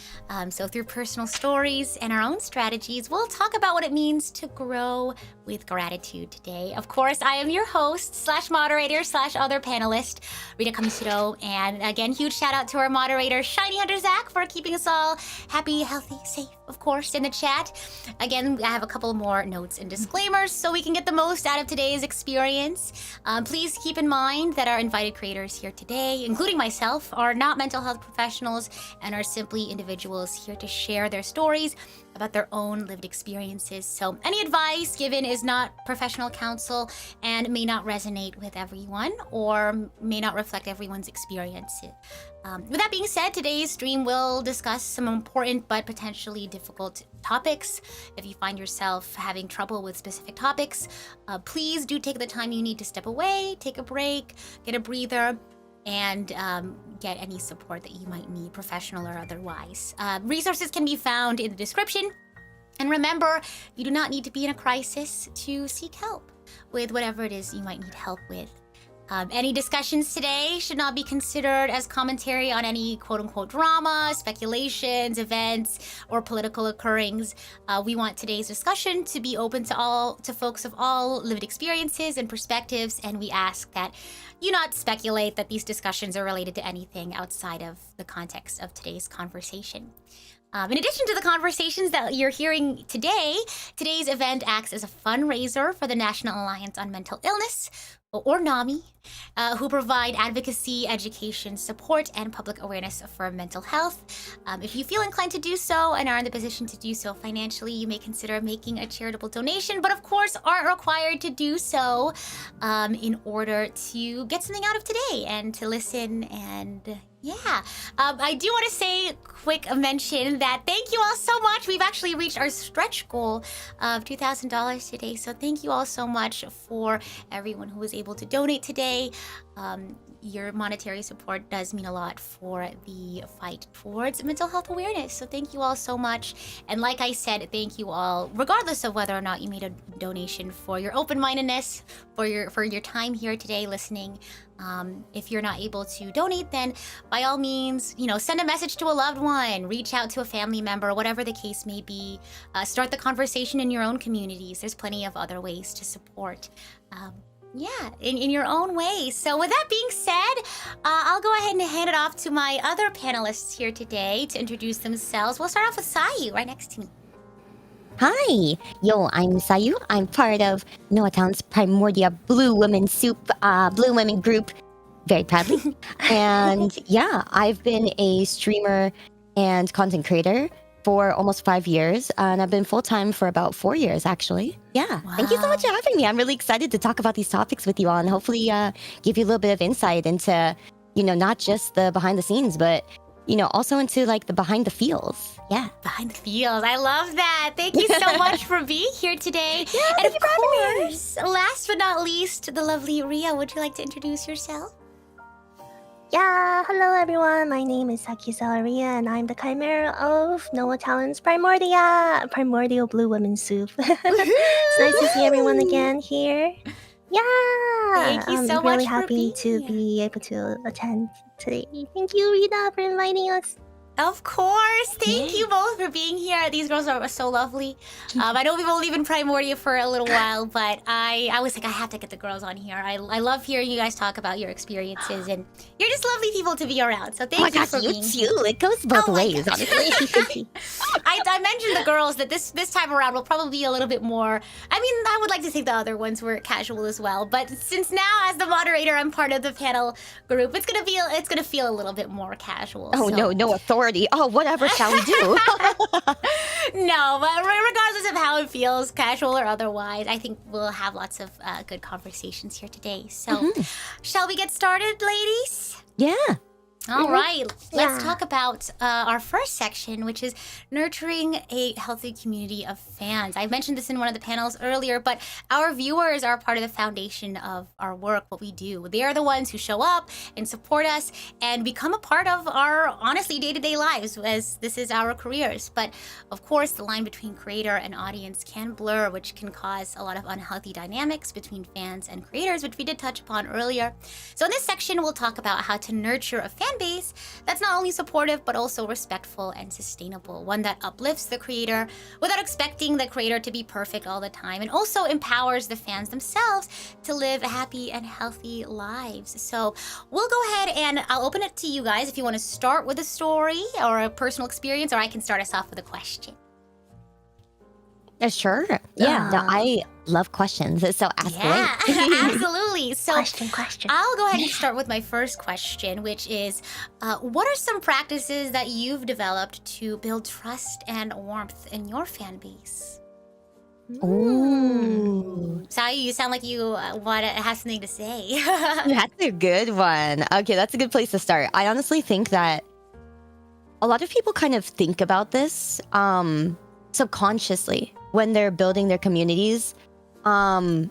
So through personal stories and our own strategies, we'll talk about what it means to grow with gratitude today. Of course, I am your host / moderator / other panelist, Rita Kamishiro. And again, huge shout out to our moderator, Shiny Hunter Zach, for keeping us all happy, healthy, safe, of course, in the chat. Again, I have a couple more notes and disclaimers so we can get the most out of today's experience. Please keep in mind that our invited creators here today, including myself, are not mental health professionals and are simply individuals here to share their stories about their own lived experiences. So any advice given is not professional counsel and may not resonate with everyone or may not reflect everyone's experience. With that being said, today's stream will discuss some important but potentially difficult topics. If you find yourself having trouble with specific topics, please do take the time you need to step away, take a break, get a breather, and get any support that you might need, professional or otherwise. Resources can be found in the description. And remember, you do not need to be in a crisis to seek help with whatever it is you might need help with. Any discussions today should not be considered as commentary on any quote-unquote drama, speculations, events, or political occurrings. We want today's discussion to be open to folks of all lived experiences and perspectives, and we ask that you not speculate that these discussions are related to anything outside of the context of today's conversation. In addition to the conversations that you're hearing today, today's event acts as a fundraiser for the National Alliance on Mental Illness, or NAMI, who provide advocacy, education, support, and public awareness for mental health. If you feel inclined to do so and are in the position to do so financially, you may consider making a charitable donation, but of course aren't required to do so in order to get something out of today and to listen and yeah. I do want to say, quick mention that thank you all so much. We've actually reached our stretch goal of $2,000 today. So thank you all so much for everyone who was able to donate today. Your monetary support does mean a lot for the fight towards mental health awareness. So thank you all so much. And like I said, thank you all, regardless of whether or not you made a donation, for your open-mindedness, for your time here today listening. If you're not able to donate, then by all means, send a message to a loved one, reach out to a family member, whatever the case may be. Start the conversation in your own communities. There's plenty of other ways to support. In your own way. So with that being said, I'll go ahead and hand it off to my other panelists here today to introduce themselves. We'll start off with Sayu, right next to me. Hi! Yo, I'm Sayu. I'm part of Noah Town's Primordia Blue Women group, very proudly. And yeah, I've been a streamer and content creator for almost 5 years, and I've been full-time for about 4 years, actually. Yeah, Wow. Thank you so much for having me. I'm really excited to talk about these topics with you all and hopefully give you a little bit of insight into, not just the behind the scenes, but also into like the behind the feels. Yeah. Behind the feels. I love that. Thank you so much for being here today. Yeah, and thank of you for having me. course, last but not least, the lovely Ria. Would you like to introduce yourself? Yeah, hello everyone. My name is Saki Salaria, and I'm the chimera of Noah Talent's Primordial Blue Women Soup. It's nice to see everyone again here. Yeah, Thank you so I'm really much for happy being to here. be able to attend today. Thank you, Rita, for inviting us. Of course. Thank you both for being here. These girls are so lovely. I know we've only been Primordia for a little while, but I was like, I have to get the girls on here. I love hearing you guys talk about your experiences, and you're just lovely people to be around. So thank you for you being too. It goes both ways, gosh. honestly. I mentioned the girls that this time around will probably be a little bit more. I mean, I would like to say the other ones were casual as well, but since now as the moderator I'm part of the panel group, it's gonna feel a little bit more casual. Oh, so. no authority. Oh, whatever shall we do? No, but regardless of how it feels, casual or otherwise, I think we'll have lots of good conversations here today. So, shall we get started, ladies? Yeah. All right, let's Yeah. talk about our first section, which is nurturing a healthy community of fans. I mentioned this in one of the panels earlier, but our viewers are part of the foundation of our work, what we do. They are the ones who show up and support us and become a part of our, honestly, day-to-day lives, as this is our careers. But of course, the line between creator and audience can blur, which can cause a lot of unhealthy dynamics between fans and creators, which we did touch upon earlier. So in this section, we'll talk about how to nurture a fan base that's not only supportive but also respectful and sustainable, one that uplifts the creator without expecting the creator to be perfect all the time, and also empowers the fans themselves to live happy and healthy lives. So we'll go ahead and I'll open it to you guys if you want to start with a story or a personal experience, or I can start us off with a question. Sure. Yeah. No, I love questions. So ask away. Yeah, absolutely. So Question. I'll go ahead and start with my first question, which is, what are some practices that you've developed to build trust and warmth in your fan base? Ooh. Sayu, you sound like you want to have something to say. That's a good one. Okay, that's a good place to start. I honestly think that a lot of people kind of think about this subconsciously when they're building their communities. And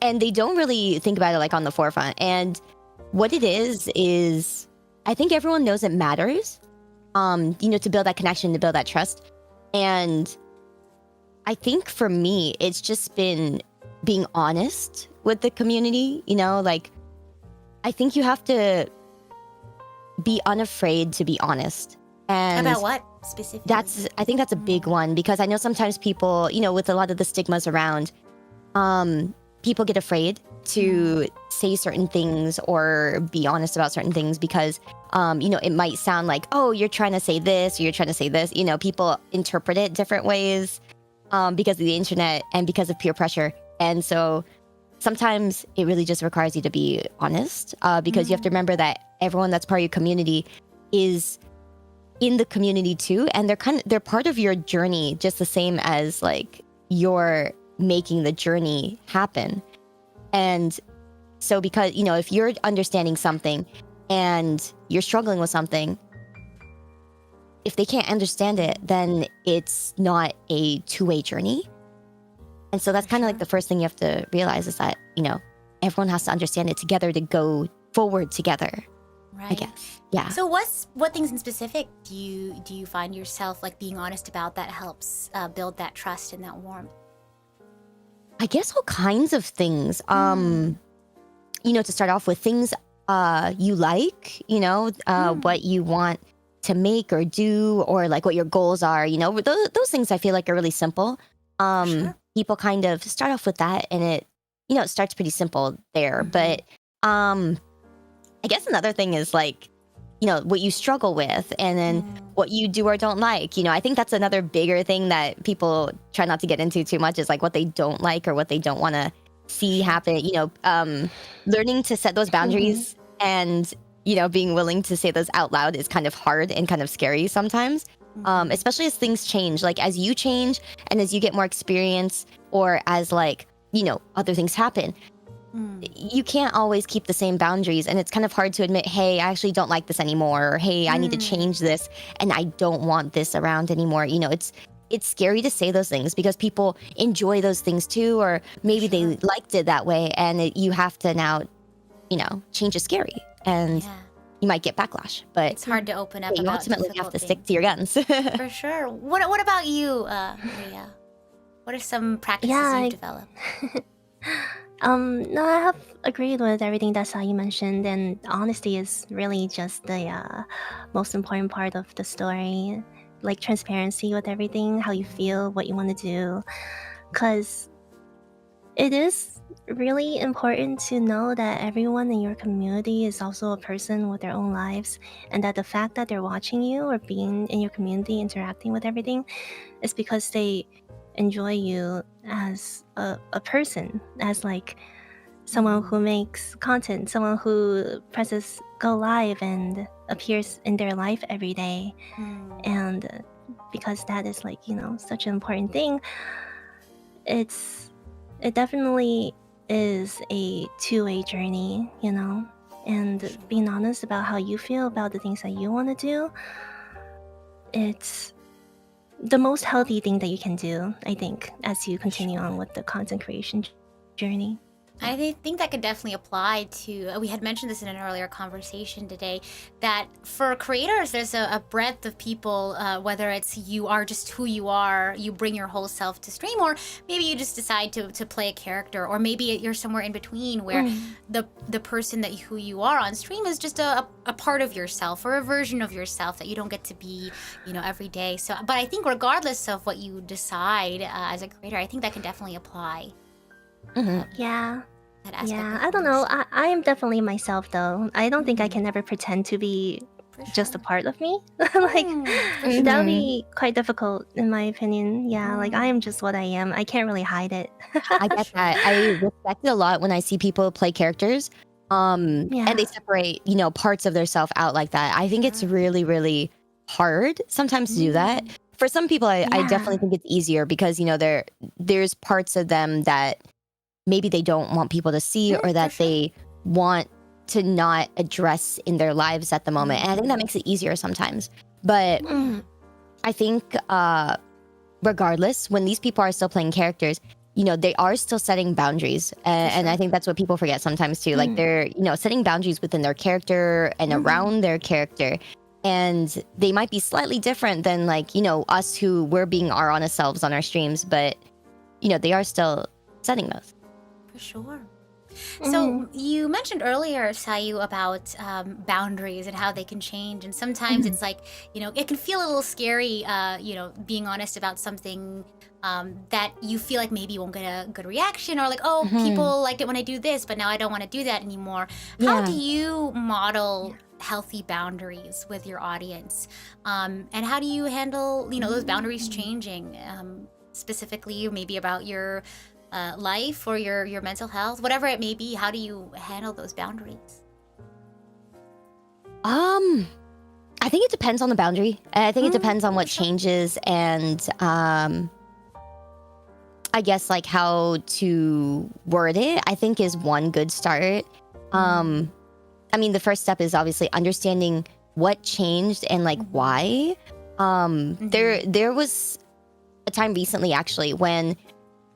they don't really think about it like on the forefront. And what it is I think everyone knows it matters, to build that connection, to build that trust. And I think for me, it's just been being honest with the community, like I think you have to be unafraid to be honest. And About what specifically? I think that's a big one, because I know sometimes people, with a lot of the stigmas around, people get afraid to say certain things or be honest about certain things because, it might sound like, oh, you're trying to say this, or you're trying to say this. People interpret it different ways because of the internet and because of peer pressure. And so sometimes it really just requires you to be honest, because you have to remember that everyone that's part of your community is in the community too, and they're part of your journey just the same as like you're making the journey happen. And so because if you're understanding something and you're struggling with something, if they can't understand it, then it's not a two-way journey. And so that's kind of like the first thing you have to realize is that everyone has to understand it together to go forward together. Right. I guess. Yeah. So what things in specific do you find yourself like being honest about that helps build that trust and that warmth? I guess all kinds of things. To start off with, things you like, what you want to make or do, or like what your goals are, those things I feel like are really simple. Sure. People kind of start off with that, and it starts pretty simple there. But I guess another thing is like, what you struggle with, and then what you do or don't like. I think that's another bigger thing that people try not to get into too much, is like what they don't like or what they don't want to see happen. Learning to set those boundaries and, being willing to say those out loud is kind of hard and kind of scary sometimes, especially as things change. Like as you change and as you get more experience, or as like, other things happen. You can't always keep the same boundaries, and it's kind of hard to admit, hey, I actually don't like this anymore, or hey, I need to change this, and I don't want this around anymore. It's scary to say those things because people enjoy those things too, or maybe they liked it that way, and you have to now, change is scary, and you might get backlash. But It's hard to open up you about ultimately have difficult to things. stick to your guns. For sure. What about you, Maria? What are some practices Yeah, you've developed? No, I have agreed with everything that Sai mentioned, and honesty is really just the most important part of the story. Like transparency with everything, how you feel, what you want to do. Because it is really important to know that everyone in your community is also a person with their own lives, and that the fact that they're watching you or being in your community, interacting with everything, is because they enjoy you as a person, as like someone who makes content, someone who presses go live and appears in their life every day. And because that is like, you know, such an important thing, it definitely is a two-way journey, you know. And being honest about how you feel about the things that you want to do, it's the most healthy thing that you can do, I think, as you continue on with the content creation journey. I think that could definitely apply to, we had mentioned this in an earlier conversation today, that for creators, there's a breadth of people, whether it's you are just who you are, you bring your whole self to stream, or maybe you just decide to play a character, or maybe you're somewhere in between where the person that who you are on stream is just a part of yourself, or a version of yourself that you don't get to be, you know, every day. So, but I think regardless of what you decide as a creator, I think that can definitely apply. Yeah. That aspect Yeah, of I don't know. yourself. I am definitely myself, though. I don't think I can ever pretend to be For just a sure. part of me. Like, For sure. that would be quite difficult, in my opinion. Yeah, like, I am just what I am. I can't really hide it. I get that. I respect it a lot when I see people play characters, and Yeah. they separate, you know, parts of their self out like that. I think it's really, really hard sometimes to do that. For some people, I Yeah. definitely think it's easier because, you know, there's parts of them that maybe they don't want people to see or that they want to not address in their lives at the moment. And I think that makes it easier sometimes. But I think regardless, when these people are still playing characters, you know, they are still setting boundaries. And I think that's what people forget sometimes too. Like they're, you know, setting boundaries within their character and around their character. And they might be slightly different than like, you know, us who we're being our honest selves on our streams, but you know, they are still setting those. For sure. So you mentioned earlier, Sayu, about boundaries and how they can change, and sometimes it's like, you know, it can feel a little scary, you know, being honest about something that you feel like maybe you won't get a good reaction, or like, oh, people liked it when I do this, but now I don't want to do that anymore. How do you model healthy boundaries with your audience, and how do you handle, you know, those boundaries changing, specifically maybe about your life or your mental health, whatever it may be? How do you handle those boundaries? I think it depends on the boundary. I think it depends on what changes and I guess like how to word it, I think is one good start. I mean, the first step is obviously understanding what changed and like why. There was a time recently actually when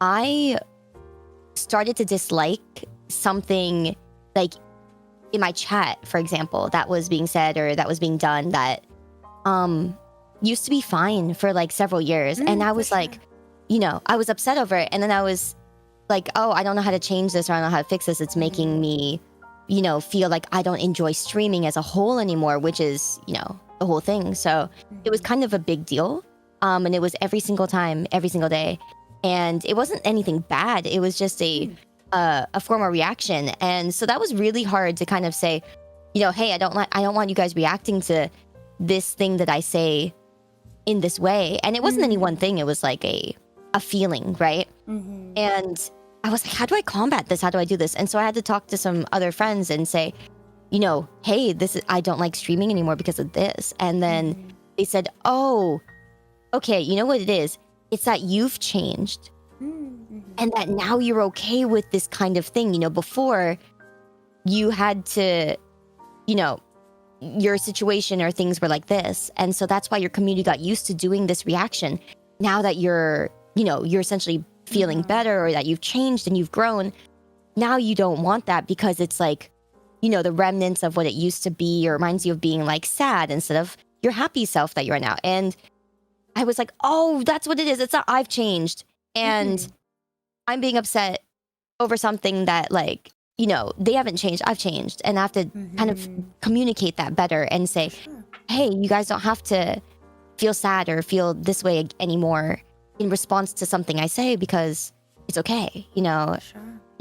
I started to dislike something like in my chat, for example, that was being said or that was being done that used to be fine for like several years. And I was like, you know, I was upset over it. And then I was like, oh, I don't know how to change this or I don't know how to fix this. It's making me, you know, feel like I don't enjoy streaming as a whole anymore, which is, you know, the whole thing. So it was kind of a big deal. And it was every single time, every single day. And it wasn't anything bad. It was just a form of reaction. And so that was really hard to kind of say, you know, hey, I don't want you guys reacting to this thing that I say in this way. And it wasn't any one thing. It was like a feeling, right? And I was like, how do I combat this? How do I do this? And so I had to talk to some other friends and say, you know, hey, I don't like streaming anymore because of this. And then they said, oh, okay, you know what it is? It's that you've changed and that now you're okay with this kind of thing. You know, before you had to, you know, your situation or things were like this. And so that's why your community got used to doing this reaction. Now that you're, you know, you're essentially feeling better or that you've changed and you've grown, now you don't want that because it's like, you know, the remnants of what it used to be or reminds you of being like sad instead of your happy self that you are now. And I was like, oh, that's what it is. It's not I've changed and I'm being upset over something that like, they haven't changed, I've changed, and I have to kind of communicate that better and say, hey, you guys don't have to feel sad or feel this way anymore in response to something I say, because it's okay. You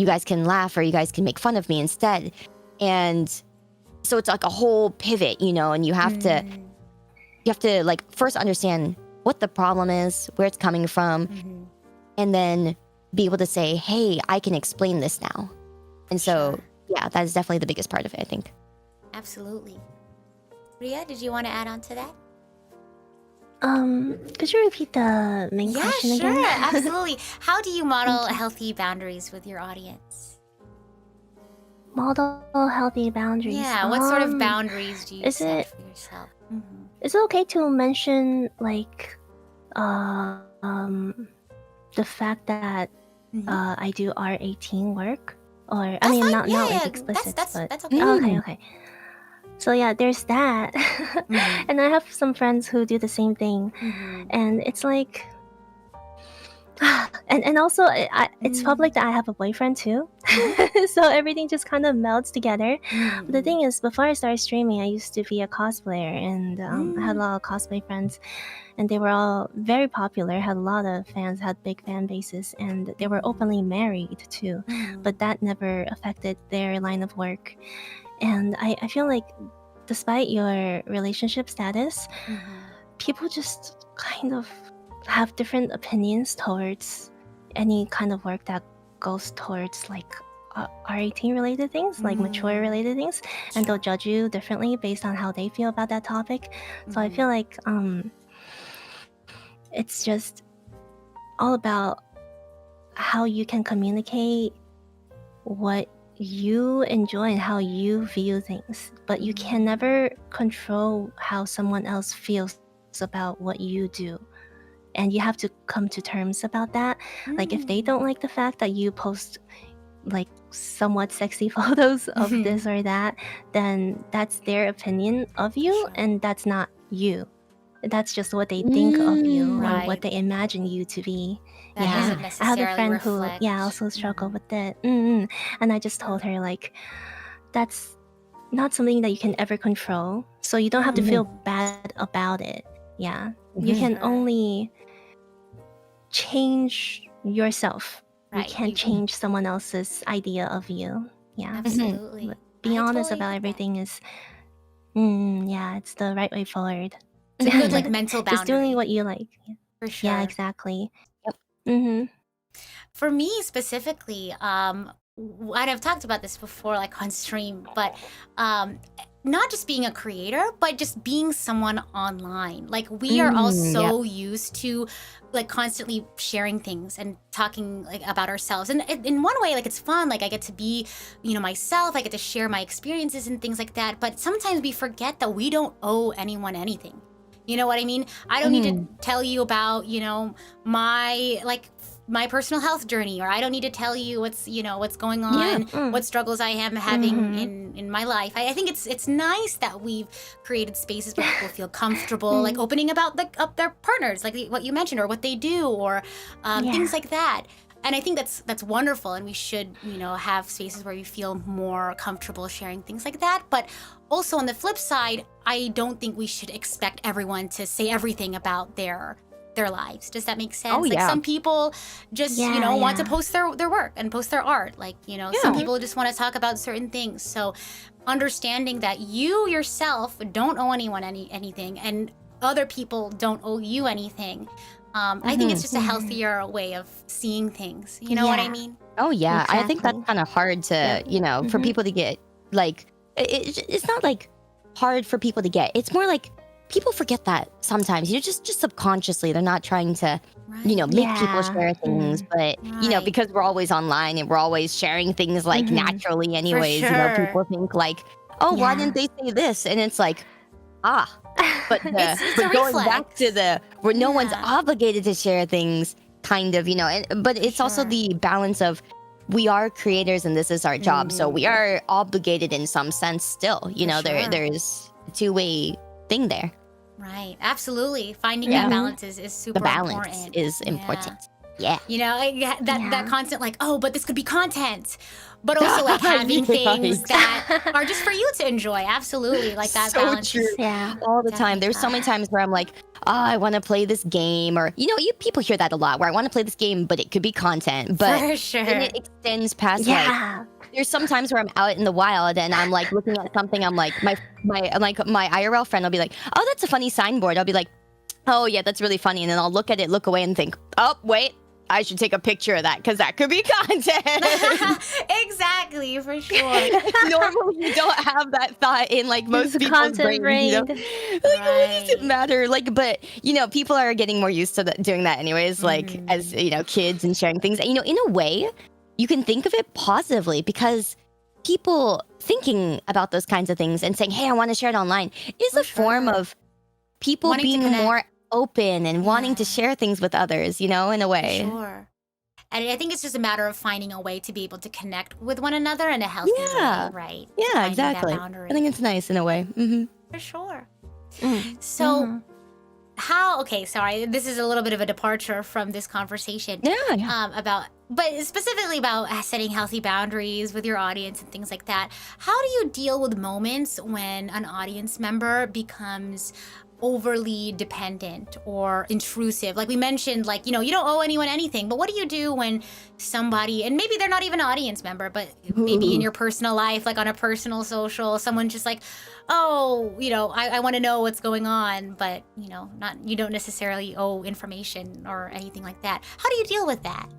guys can laugh or you guys can make fun of me instead. And so it's like a whole pivot, and you have to like first understand what the problem is, where it's coming from, and then be able to say, hey, I can explain this now. And so, yeah, that is definitely the biggest part of it, I think. Absolutely. Ria, did you want to add on to that? Could you repeat the main question again? Yeah, sure, absolutely. How do you model healthy boundaries with your audience? Model healthy boundaries. Yeah, what sort of boundaries do you set for yourself? Is it okay to mention like the fact that I do R18 work? Or I mean, not like explicit, but that's okay. Okay. So yeah, there's that. And I have some friends who do the same thing, and it's like, and also it's public that I have a boyfriend too. So everything just kind of melts together. But the thing is, before I started streaming, I used to be a cosplayer, and I had a lot of cosplay friends, and they were all very popular, had a lot of fans, had big fan bases, and they were openly married too. But that never affected their line of work. And I feel like despite your relationship status, people just kind of have different opinions towards any kind of work that goes towards like R18 related things, like mature related things, and they'll judge you differently based on how they feel about that topic. So I feel like it's just all about how you can communicate what you enjoy and how you view things, but you can never control how someone else feels about what you do, and you have to come to terms about that. Like if they don't like the fact that you post like somewhat sexy photos of this or that, then that's their opinion of you, and that's not you. That's just what they think of you, or what they imagine you to be. That I have a friend who also struggled with it, and I just told her like, that's not something that you can ever control, so you don't have to feel bad about it. You can only change yourself. You can't change someone else's idea of you. Absolutely. Be honest about everything is it's the right way forward. It's a good like mental boundary. Just doing what you like. For sure. Yeah, exactly. For me specifically, and I've talked about this before, like on stream, but not just being a creator, but just being someone online. Like we are all so used to like constantly sharing things and talking like about ourselves. And in one way, like it's fun. Like I get to be, myself. I get to share my experiences and things like that. But sometimes we forget that we don't owe anyone anything. You know what I mean? I don't need to tell you about, my personal health journey, or I don't need to tell you what's going on, what struggles I am having in my life. I think it's nice that we've created spaces where people feel comfortable, like opening about up their partners, like what you mentioned, or what they do, or things like that. And I think that's wonderful, and we should, have spaces where we feel more comfortable sharing things like that. But also on the flip side, I don't think we should expect everyone to say everything about their lives. Does that make sense? Some people just, want to post their work and post their art. Like, some people just want to talk about certain things. So understanding that you yourself don't owe anyone anything, and other people don't owe you anything. I think it's just a healthier way of seeing things. You know what I mean? Oh, yeah. Exactly. I think that's kind of hard to, for people to get, like, it's not like hard for people to get. It's more like people forget that sometimes. Just subconsciously, they're not trying to, make people share things. But, because we're always online and we're always sharing things like naturally anyways, people think like, oh, why didn't they say this? And it's like, but but going back to where no one's obligated to share things, kind of, but it's also the balance of we are creators and this is our job, so we are obligated in some sense still. There's a two-way thing there. Right, absolutely. Finding that balance is super important. The balance is important. Yeah. You know, like, that Yeah. constant like, oh, but this could be content. But also like having things that are just for you to enjoy. Absolutely. Like that So balance. true. Yeah. All the time. There's so many times where I'm like, oh, I want to play this game, or people hear that a lot, where I want to play this game, but it could be content. But For sure. then it extends past like, Yeah. there's some times where I'm out in the wild and I'm like looking at something. I'm like, my IRL friend will be like, oh, that's a funny signboard. I'll be like, oh yeah, that's really funny. And then I'll look at it, look away, and think, oh wait, I should take a picture of that because that could be content. Exactly, for sure. Normally you don't have that thought in like most It's people's content brains. You know? brain. Like, what does it matter? Like, but people are getting more used to doing that anyways. Like, as kids and sharing things. In a way, you can think of it positively because people thinking about those kinds of things and saying, "Hey, I want to share it online," is For a form sure. of people Wanting to being connect. more open and wanting to share things with others. In a way. Sure. And I think it's just a matter of finding a way to be able to connect with one another in a healthy Yeah. way, right? Yeah, Finding exactly. That boundary. I think it's nice in a way. Mm-hmm. For sure. Mm. So, Mhm. okay, sorry, this is a little bit of a departure from this conversation. Yeah. But specifically about setting healthy boundaries with your audience and things like that. How do you deal with moments when an audience member becomes overly dependent or intrusive? Like we mentioned, like, you don't owe anyone anything, but what do you do when somebody, and maybe they're not even an audience member, but maybe in your personal life, like on a personal social, someone's just like, oh, I want to know what's going on, but you don't necessarily owe information or anything like that. How do you deal with that?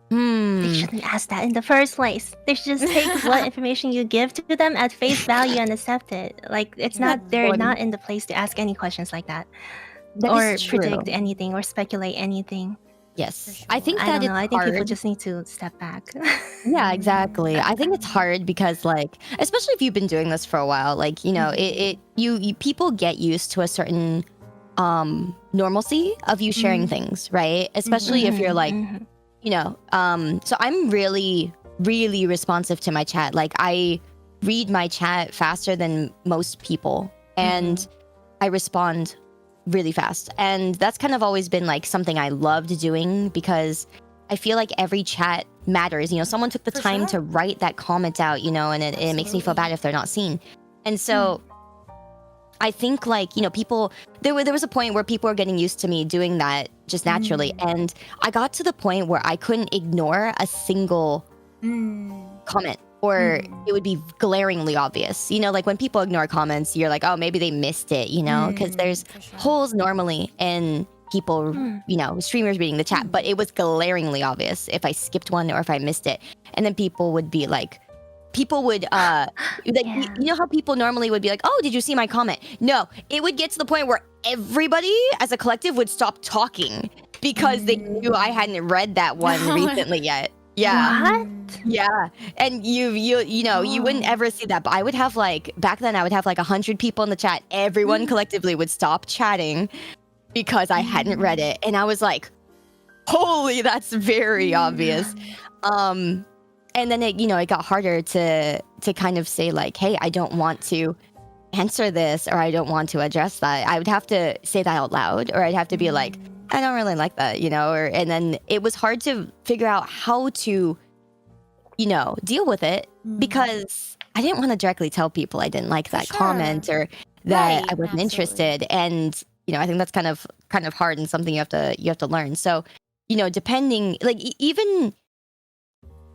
They shouldn't ask that in the first place. They should just take what information you give to them at face value and accept it. Like they're not in the place to ask any questions like that, or predict anything or speculate anything. Yes, I think I that don't it's know. I think people hard. just need to step back. Yeah, exactly. I think it's hard because, like, especially if you've been doing this for a while, like, you people get used to a certain normalcy of you sharing things, right? Especially if you're like, Mhm. so I'm really, really responsive to my chat. Like, I read my chat faster than most people, and I respond really fast. And that's kind of always been like something I loved doing because I feel like every chat matters. Someone took the For time sure. to write that comment out, and it makes me feel bad if they're not seen. And so I think, like, people, there was a point where people were getting used to me doing that just naturally. And I got to the point where I couldn't ignore a single comment, or it would be glaringly obvious. Like when people ignore comments, you're like, oh, maybe they missed it, because there's For sure. holes normally in people, streamers reading the chat, but it was glaringly obvious if I skipped one or if I missed it. And then people would be like, like, Yeah. you know how people normally would be like, oh, did you see my comment? No, it would get to the point where everybody as a collective would stop talking because they knew I hadn't read that one recently yet. Yeah. What? Yeah. And you wouldn't ever see that. But I would have back then I would have 100 people in the chat. Everyone collectively would stop chatting because I hadn't read it. And I was like, holy, that's very obvious. And then it got harder to kind of say like, hey, I don't want to answer this, or I don't want to address that. I would have to say that out loud, or I'd have to be like, I don't really like that, and then it was hard to figure out how to, deal with it because I didn't want to directly tell people I didn't like that sure. comment or that Right, I wasn't absolutely. interested. And, I think that's kind of hard and something you have to learn. So, depending, like, even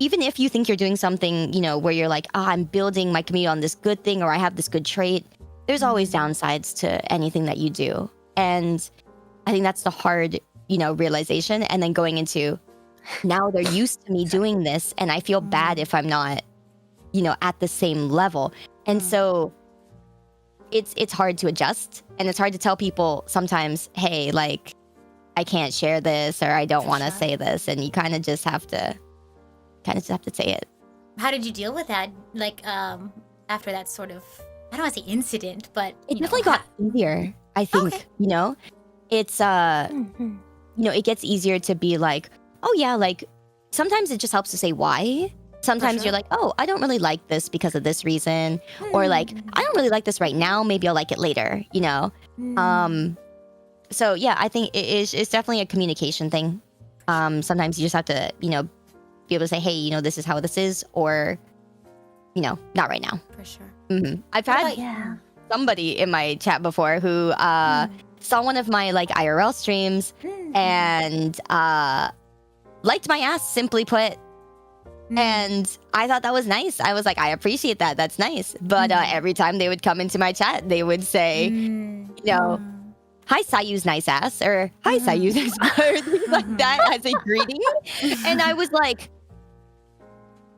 if you think you're doing something, where you're like, I'm building my community on this good thing, or I have this good trait, there's always downsides to anything that you do. And I think that's the hard, realization. And then going into, now they're used to me doing this, and I feel bad if I'm not, at the same level. And so it's hard to adjust, and it's hard to tell people sometimes, hey, like, I can't share this, or I don't want to say this. And you kind of just have to say it. How did you deal with that? Like, after that sort of, I don't want to say incident, but It definitely got easier, I think. Okay. It's it gets easier to be like, oh yeah, like sometimes it just helps to say why. Sometimes sure. you're like, oh, I don't really like this because of this reason, or like, I don't really like this right now, maybe I'll like it later. So yeah, I think it's definitely a communication thing. Sometimes you just have to, be able to say, hey, this is how this is, or, not right now. For sure. I've had Yeah. somebody in my chat before who saw one of my like IRL streams and liked my ass, simply put. And I thought that was nice. I was like, I appreciate that. That's nice. But every time they would come into my chat, they would say, hi, Sayu's nice ass, or hi, Sayu's nice ass, or things like that as a greeting. And I was like,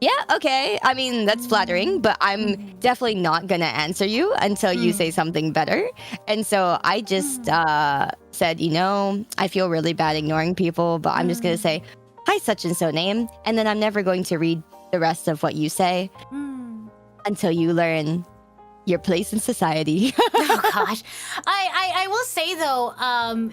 yeah, okay. I mean, that's flattering, but I'm definitely not going to answer you until you say something better. And so I just said, I feel really bad ignoring people, but I'm just going to say, hi, such and so name. And then I'm never going to read the rest of what you say until you learn your place in society. Oh gosh, I will say though,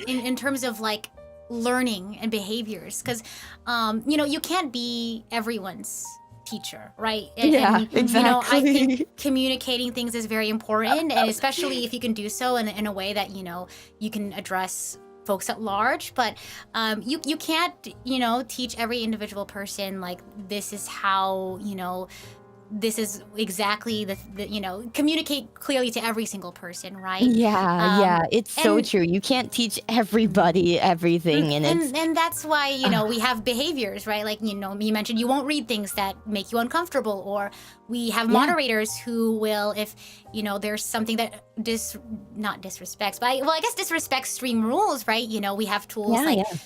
in terms of like learning and behaviors, because you can't be everyone's teacher, right? Exactly. I think communicating things is very important, and especially if you can do so in a way that you can address folks at large. But you can't teach every individual person like this is how this is exactly the communicate clearly to every single person, right? Yeah, it's so true. You can't teach everybody everything, and that's why we have behaviors, right? Like you mentioned you won't read things that make you uncomfortable, or we have moderators who will, if there's something that not disrespects, but I guess disrespects stream rules, right? We have tools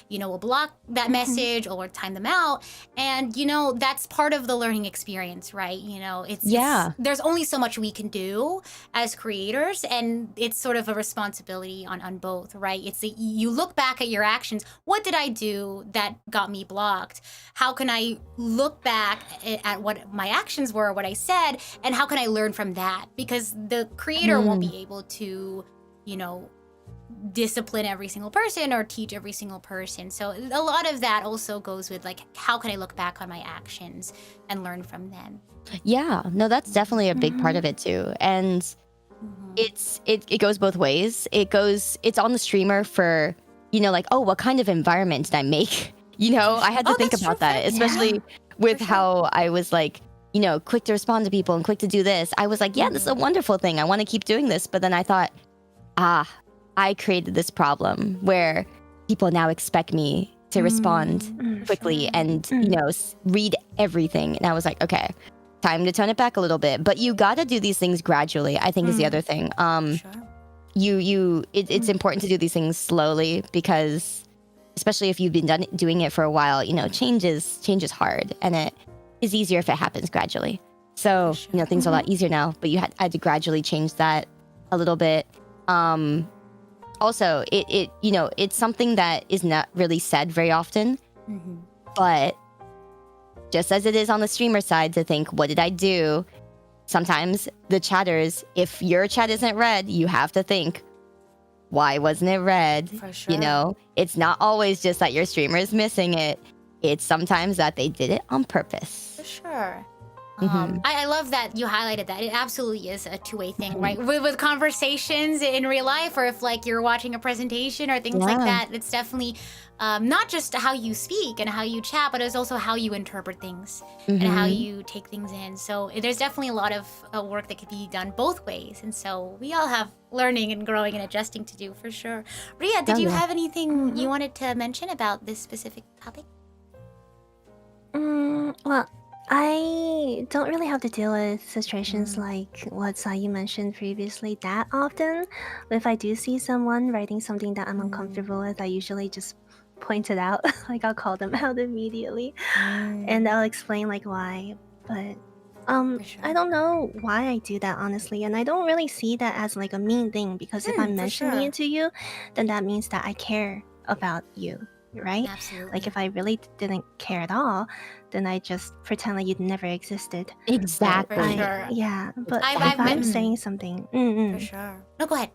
we'll block that message or time them out, and that's part of the learning experience, right? It's there's only so much we can do as creators, and it's sort of a responsibility on both, right? It's you look back at your actions. What did I do that got me blocked? How can I look back at what my actions were, what I said, and how can I learn from that? Because the creator won't be able to, discipline every single person or teach every single person. So a lot of that also goes with like, how can I look back on my actions and learn from them? Yeah, no, that's definitely a big part of it too. And it goes both ways. It's on the streamer for, like, oh, what kind of environment did I make? I had to think about that, especially with how I was like, quick to respond to people and quick to do this. I was like, yeah, this is a wonderful thing. I want to keep doing this. But then I thought, I created this problem where people now expect me to respond quickly and, read everything. And I was like, okay, time to tone it back a little bit. But you got to do these things gradually, I think is the other thing. It's important to do these things slowly, because especially if you've been doing it for a while, change is hard, and it is easier if it happens gradually. So, things are a lot easier now, but I had to gradually change that a little bit. Also, it's something that is not really said very often, but just as it is on the streamer side to think, what did I do? Sometimes the chatters, if your chat isn't read, you have to think, why wasn't it read? For sure. It's not always just that your streamer is missing it. It's sometimes that they did it on purpose. For sure. I love that you highlighted that. It absolutely is a two-way thing, right? With conversations in real life, or if like you're watching a presentation or things like that, it's definitely not just how you speak and how you chat, but it's also how you interpret things and how you take things in. So there's definitely a lot of work that could be done both ways. And so we all have learning and growing and adjusting to do, for sure. Ria, did you have anything you wanted to mention about this specific topic? Well, I don't really have to deal with situations like what Sayu mentioned previously that often. But if I do see someone writing something that I'm uncomfortable with, I usually just point it out. Like, I'll call them out immediately. And I'll explain like why. But I don't know why I do that, honestly. And I don't really see that as like a mean thing, because if I'm mentioning it to you, then that means that I care about you, right? Absolutely. Like, if I really didn't care at all, then I just pretend like you'd never existed. Exactly. For sure. Yeah, but I've if I'm been- saying something, For sure. No, go ahead.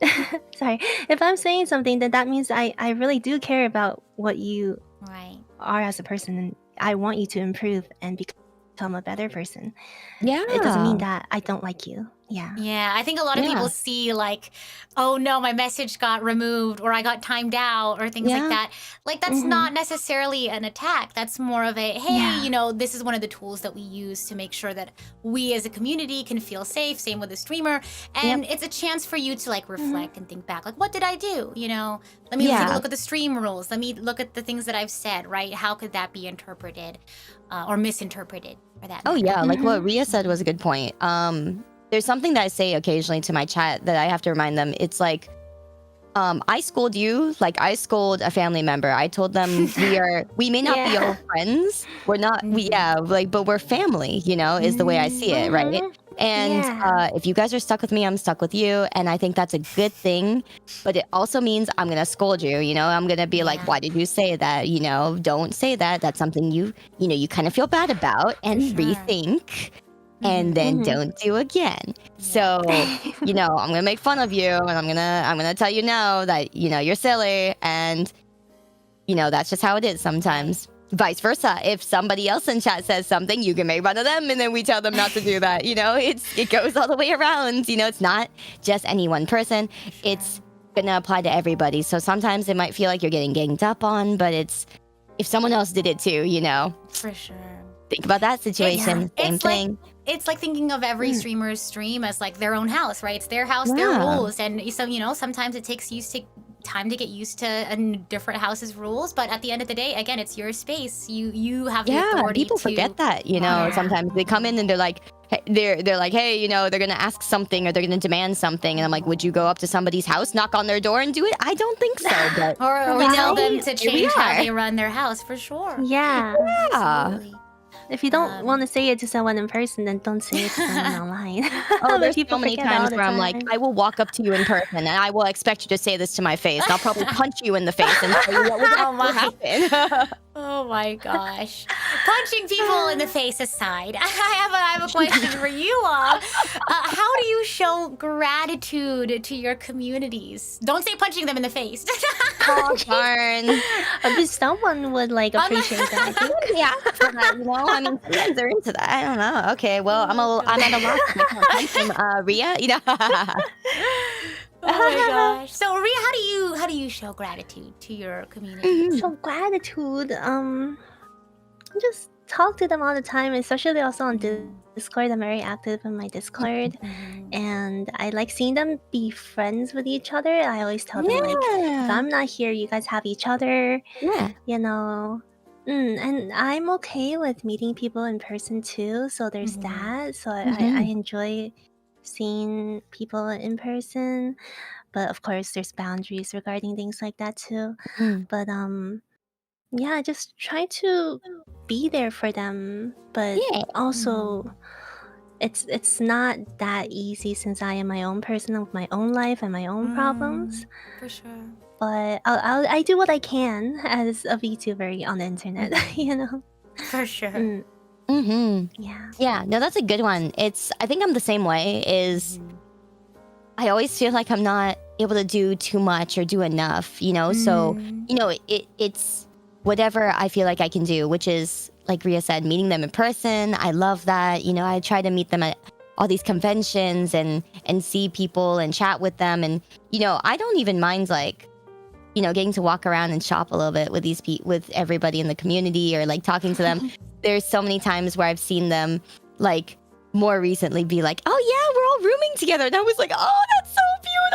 sorry, if I'm saying something, then that means I really do care about what you Right. are as a person, and I want you to improve and become a better person. Yeah. It doesn't mean that I don't like you. Yeah. Yeah, I think a lot of people see like, oh no, my message got removed or I got timed out or things like that. Like that's not necessarily an attack. That's more of a, hey, you know, this is one of the tools that we use to make sure that we as a community can feel safe. Same with the streamer. And it's a chance for you to like reflect and think back, like, what did I do? You know, let me take a look at the stream rules. Let me look at the things that I've said, right? How could that be interpreted or misinterpreted for that? Oh yeah, like what Ria said was a good point. There's something that I say occasionally to my chat that I have to remind them. It's like, I scold you like I scold a family member. I told them we may not be all friends. We're not, but we're family, you know, is the way I see it, right? And if you guys are stuck with me, I'm stuck with you. And I think that's a good thing. But it also means I'm going to scold you, you know, I'm going to be like, why did you say that? You know, don't say that. That's something you kind of feel bad about and rethink. And then don't do again. So, you know, I'm gonna make fun of you, and I'm gonna tell you no that you know you're silly, and you know that's just how it is sometimes. Vice versa, if somebody else in chat says something, you can make fun of them, and then we tell them not to do that. You know, it goes all the way around. You know, it's not just any one person. It's gonna apply to everybody. So sometimes it might feel like you're getting ganged up on, but it's if someone else did it too. You know, for sure. Think about that situation. Same thing. It's like thinking of every streamer's stream as like their own house, right? It's their house, their rules. And so, you know, sometimes it takes time to get used to a different house's rules. But at the end of the day, again, it's your space. You have the authority people forget that, you know. Sometimes they come in and they're like, they're like, hey, you know, they're going to ask something or they're going to demand something. And I'm like, would you go up to somebody's house, knock on their door and do it? I don't think so. But or we tell them to change how they run their house, for sure. Yeah. Absolutely. If you don't want to say it to someone in person, then don't say it to someone online. Oh, there's so many times where I'm like, I will walk up to you in person and I will expect you to say this to my face. And I'll probably punch you in the face and tell you what would happen. Oh my gosh. Punching people in the face aside, I have a question for you all. How do you show gratitude to your communities? Don't say punching them in the face. Oh, darn. But someone would like appreciate that, I think. Yeah, you know, I mean, sometimes they're into that. I don't know. Okay, well, I'm at a loss. I can't punch them. Ria, you know. Oh my gosh. So Ria, how do you show gratitude to your community? So gratitude, just talk to them all the time, especially also on Discord. I'm very active in my Discord, and I like seeing them be friends with each other. I always tell them like, if I'm not here, you guys have each other. Yeah, you know. And I'm okay with meeting people in person too. So there's that. So I enjoy seeing people in person, but of course there's boundaries regarding things like that too. But yeah, just try to be there for them, but also it's not that easy since I am my own person with my own life and my own problems. For sure. But I do what I can as a VTuber on the internet, you know. For sure. Yeah, no, that's a good one. I think I'm the same way. I always feel like I'm not able to do too much or do enough, you know. So you know, it's whatever I feel like I can do, which is like Ria said, meeting them in person. I love that. You know, I try to meet them at all these conventions and see people and chat with them, and you know, I don't even mind like, you know, getting to walk around and shop a little bit with with everybody in the community or like talking to them. There's so many times where I've seen them like more recently be like, oh yeah, we're all rooming together. And I was like, oh, that's so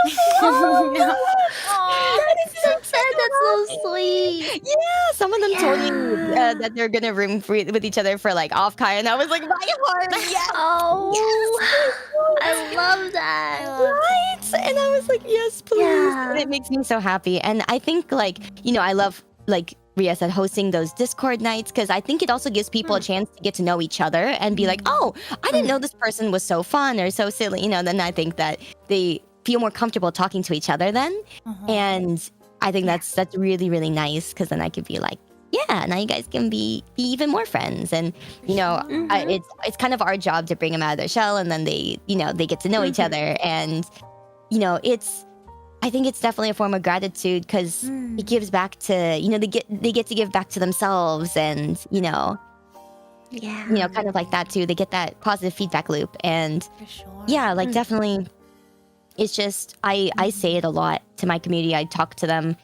beautiful. That is so sad. That's so sweet. Yeah, some of them told me that they're gonna room with each other for like off Kai, and I was like, my heart, yes. Oh, yes. I love that. Right? And I was like, yes, please. And it makes me so happy. And I think like, you know, I love like Ria said, hosting those Discord nights, because I think it also gives people a chance to get to know each other and be like, oh, I didn't know this person was so fun or so silly, you know. Then I think that they feel more comfortable talking to each other then. And I think that's really, really nice, because then I could be like, yeah, now you guys can be even more friends. And you know, it's kind of our job to bring them out of their shell, and then they, you know, they get to know each other. And you know, I think it's definitely a form of gratitude, because it gives back to, you know, they get to give back to themselves, and you know, Yeah. you know, kind of like that too. They get that positive feedback loop. And For sure. yeah, like definitely, it's just, I say it a lot to my community. I talk to them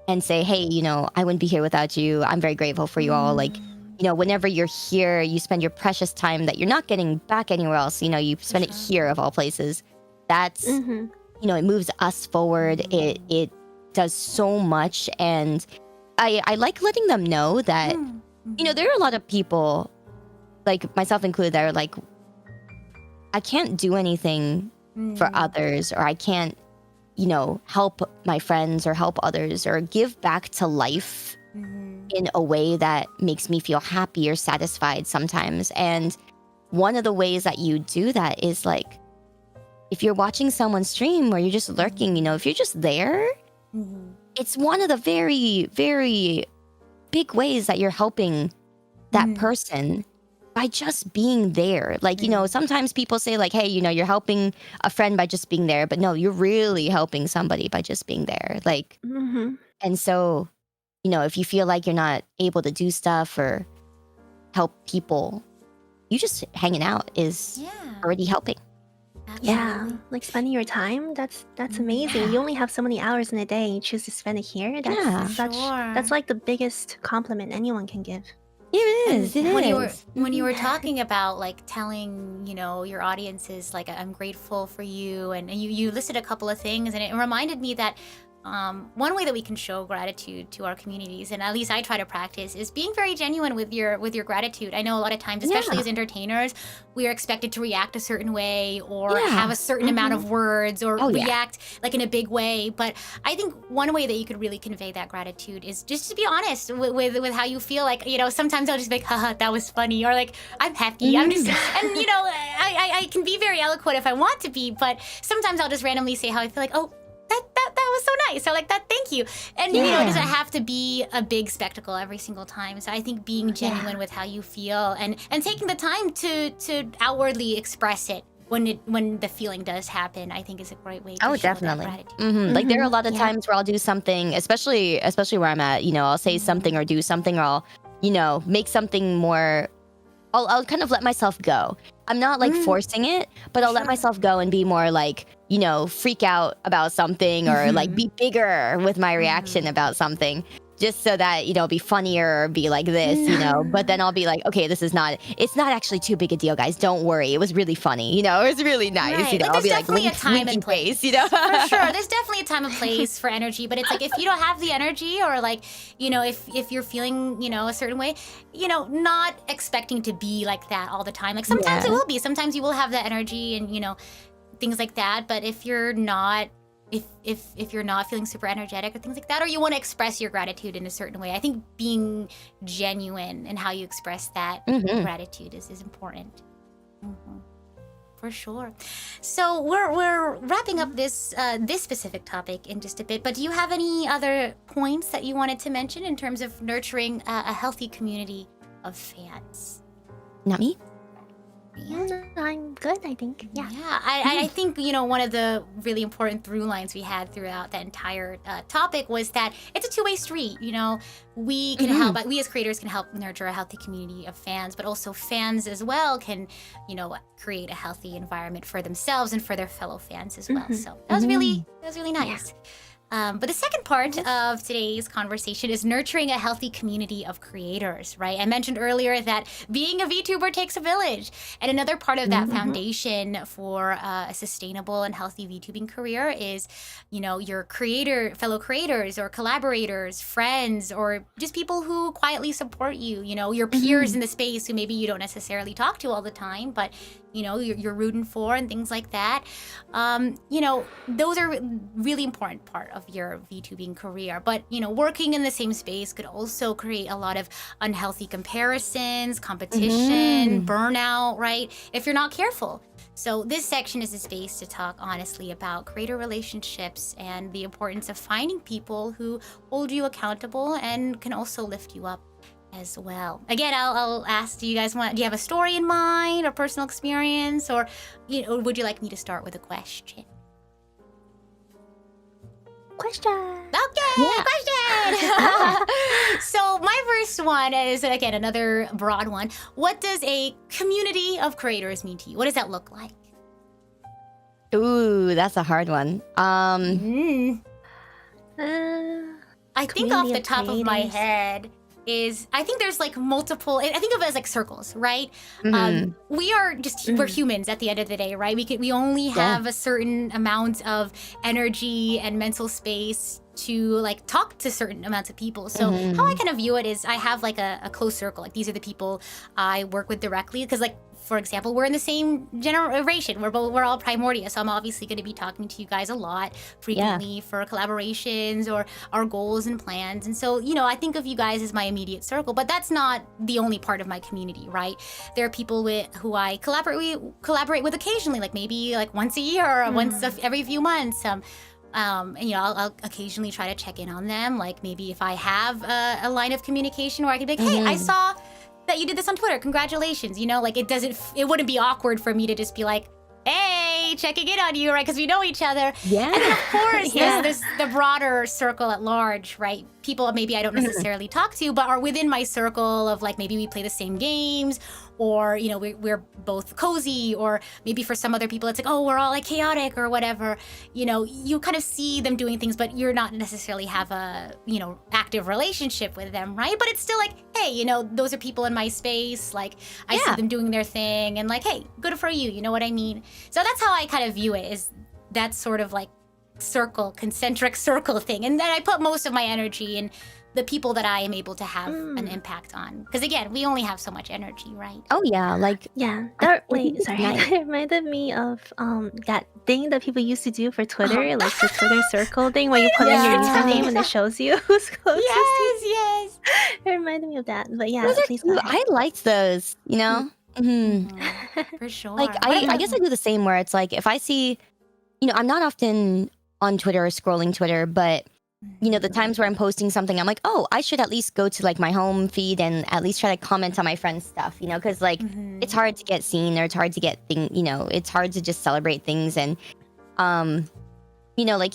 and say, hey, you know, I wouldn't be here without you. I'm very grateful for you all. Like, you know, whenever you're here, you spend your precious time that you're not getting back anywhere else. You know, you spend it here of all places. That's, you know, it moves us forward. It does so much. And I like letting them know that, you know, there are a lot of people, like myself included, that are like, I can't do anything for others, or I can't, you know, help my friends or help others or give back to life in a way that makes me feel happy or satisfied sometimes. And one of the ways that you do that is like, if you're watching someone stream or you're just lurking, you know, if you're just there, it's one of the very, very big ways that you're helping that person by just being there. Like, you know, sometimes people say like, hey, you know, you're helping a friend by just being there, but no, you're really helping somebody by just being there. Like, and so, you know, if you feel like you're not able to do stuff or help people, you just hanging out is already helping. Yeah, like spending your time, that's amazing. You only have so many hours in a day and you choose to spend it here. That's that's like the biggest compliment anyone can give. It is. When you were talking about like telling, you know, your audiences like I'm grateful for you, and you listed a couple of things, and it reminded me that one way that we can show gratitude to our communities, and at least I try to practice, is being very genuine with your gratitude. I know a lot of times, especially as entertainers, we are expected to react a certain way or have a certain amount of words or react like in a big way. But I think one way that you could really convey that gratitude is just to be honest with how you feel. Like, you know, sometimes I'll just be like, haha, that was funny, or like, I'm happy. I'm just, and you know, I can be very eloquent if I want to be, but sometimes I'll just randomly say how I feel, like, oh, that was so nice. I like that. Thank you. And you know, it doesn't have to be a big spectacle every single time. So I think being genuine with how you feel and taking the time to outwardly express it when the feeling does happen, I think is a great way to show definitely. that gratitude. Like there are a lot of times where I'll do something, especially where I'm at, you know, I'll say something or do something, or I'll, you know, make something more, I'll kind of let myself go. I'm not like forcing it, but I'll let myself go and be more like, you know, freak out about something, or like be bigger with my reaction about something, just so that, you know, be funnier or be like this, you know. But then I'll be like, okay, it's not actually too big a deal, guys. Don't worry. It was really funny, you know. It was really nice, you know. Like, I'll be like, definitely a time and place, you know. For sure, there's definitely a time and place for energy, but it's like if you don't have the energy, or like, you know, if you're feeling, you know, a certain way, you know, not expecting to be like that all the time. Like sometimes it will be, sometimes you will have that energy and, you know, things like that. But if you're not, if you're not feeling super energetic or things like that, or you want to express your gratitude in a certain way, I think being genuine in how you express that gratitude is important. For sure. So we're wrapping up this this specific topic in just a bit, but do you have any other points that you wanted to mention in terms of nurturing a healthy community of fans? Nami? I'm good, I think. Yeah. I think, you know, one of the really important through lines we had throughout the entire topic was that it's a two-way street. You know, we can help, we as creators can help nurture a healthy community of fans, but also fans as well can, you know, create a healthy environment for themselves and for their fellow fans as well. So that was really nice. But the second part of today's conversation is nurturing a healthy community of creators, right? I mentioned earlier that being a VTuber takes a village. And another part of that foundation for a sustainable and healthy VTubing career is, you know, your fellow creators or collaborators, friends, or just people who quietly support you, you know, your peers in the space who maybe you don't necessarily talk to all the time, but you know, you're rooting for and things like that. You know, those are really important part of your VTubing career. But, you know, working in the same space could also create a lot of unhealthy comparisons, competition, burnout, right? If you're not careful. So this section is a space to talk honestly about creator relationships and the importance of finding people who hold you accountable and can also lift you up as well. Again, I'll ask, do you have a story in mind or personal experience, or, you know, would you like me to start with a question? Question. Okay, question. So my first one is, again, another broad one. What does a community of creators mean to you? What does that look like? Ooh, that's a hard one. Mm. I think off Community the of top of my creators. head is, I think there's like multiple, I think of it as like circles, right? Mhm. We are just, we're humans at the end of the day, right? We only have a certain amount of energy and mental space to like talk to certain amounts of people. So how I kind of view it is I have like a close circle. Like these are the people I work with directly. Because like, for example, we're in the same generation. We're all Primordia. So I'm obviously going to be talking to you guys a lot frequently for collaborations or our goals and plans. And so, you know, I think of you guys as my immediate circle, but that's not the only part of my community, right? There are people who I collaborate with occasionally, like maybe like once a year or every few months. And, you know, I'll occasionally try to check in on them. Like maybe if I have a line of communication where I can be like, hey, I saw that you did this on Twitter. Congratulations. You know, like it wouldn't be awkward for me to just be like, hey, checking in on you, right? Because we know each other. Yeah. And then of course, there's the broader circle at large, right? People maybe I don't necessarily talk to, but are within my circle of like, maybe we play the same games, or, you know, we're both cozy, or maybe for some other people, it's like, oh, we're all like chaotic or whatever. You know, you kind of see them doing things, but you're not necessarily have a, you know, active relationship with them, right? But it's still like, hey, you know, those are people in my space. Like I see them doing their thing and like, hey, good for you. You know what I mean? So that's how I kind of view it, is that sort of like concentric circle thing. And then I put most of my energy in the people that I am able to have an impact on. Because again, we only have so much energy, right? Oh yeah, like Yeah. think it's Sorry. nice. That reminded me of that thing that people used to do for Twitter, like the Twitter circle thing, where you put in your username and it shows you who's closest to you. Yes. It reminded me of that. But yeah, Those are please go cute. ahead. I liked those, you know? For sure. Like What I about guess I you? do the same, where it's like if I see, you know, I'm not often on Twitter or scrolling Twitter, but you know, the times where I'm posting something, I'm like, oh, I should at least go to like my home feed and at least try to comment on my friends' stuff, you know, because like it's hard to get seen, or it's hard to get you know, it's hard to just celebrate things. And you know, like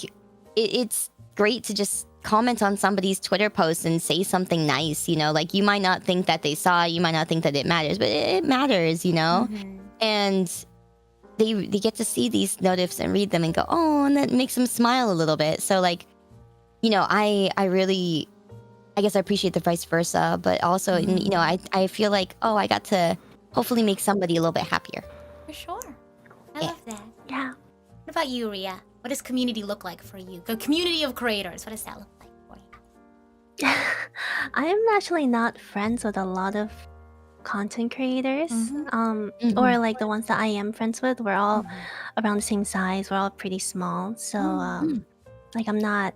it's great to just comment on somebody's Twitter post and say something nice, you know, like you might not think that they saw, you might not think that it matters, but it matters, you know. And they get to see these notifs and read them and go, oh, and that makes them smile a little bit. So like, you know, I really, I guess I appreciate the vice versa, but also, you know, I feel like, oh, I got to hopefully make somebody a little bit happier. For sure. I Yeah. love that. Yeah. What about you, Ria? What does community look like for you? The community of creators, what does that look like for you? I'm actually not friends with a lot of content creators. Or like the ones that I am friends with, we're all around the same size. We're all pretty small. So like I'm not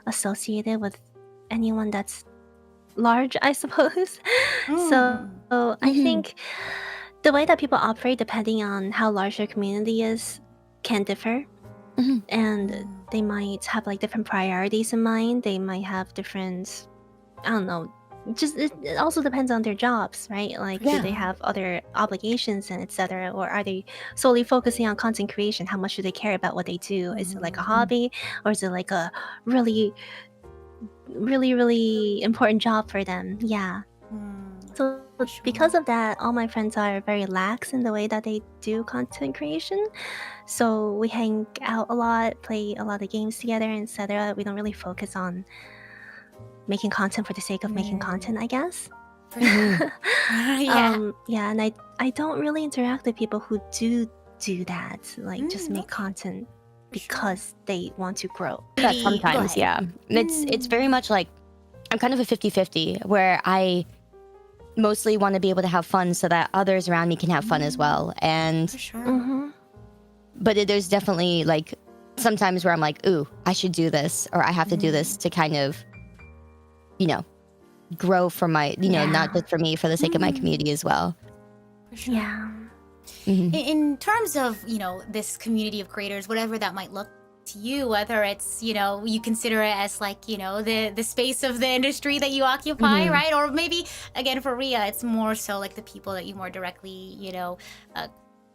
associated with anyone that's large, I suppose. So I think the way that people operate, depending on how large their community is, can differ. And they might have like different priorities in mind. They might have different, I don't know, just it also depends on their jobs, right? Like do they have other obligations and etc., or are they solely focusing on content creation? How much do they care about what they do? Is it like a hobby, or is it like a really important job for them? So because of that, all my friends are very lax in the way that they do content creation. So we hang out a lot, play a lot of games together, etc. We don't really focus on making content for the sake of making content, I guess. Yeah. And I don't really interact with people who do that, like just make content because they want to grow. That sometimes, yeah. It's very much like I'm kind of a 50-50, where I mostly want to be able to have fun so that others around me can have fun as well. And For sure. but there's definitely like sometimes where I'm like, ooh, I should do this, or I have to do this to kind of, you know, grow for my, you know, not just for me, for the sake of my community as well. For sure. Yeah. In terms of, you know, this community of creators, whatever that might look to you, whether it's, you know, you consider it as like, you know, the space of the industry that you occupy, right? Or maybe, again, for Ria, it's more so like the people that you more directly, you know,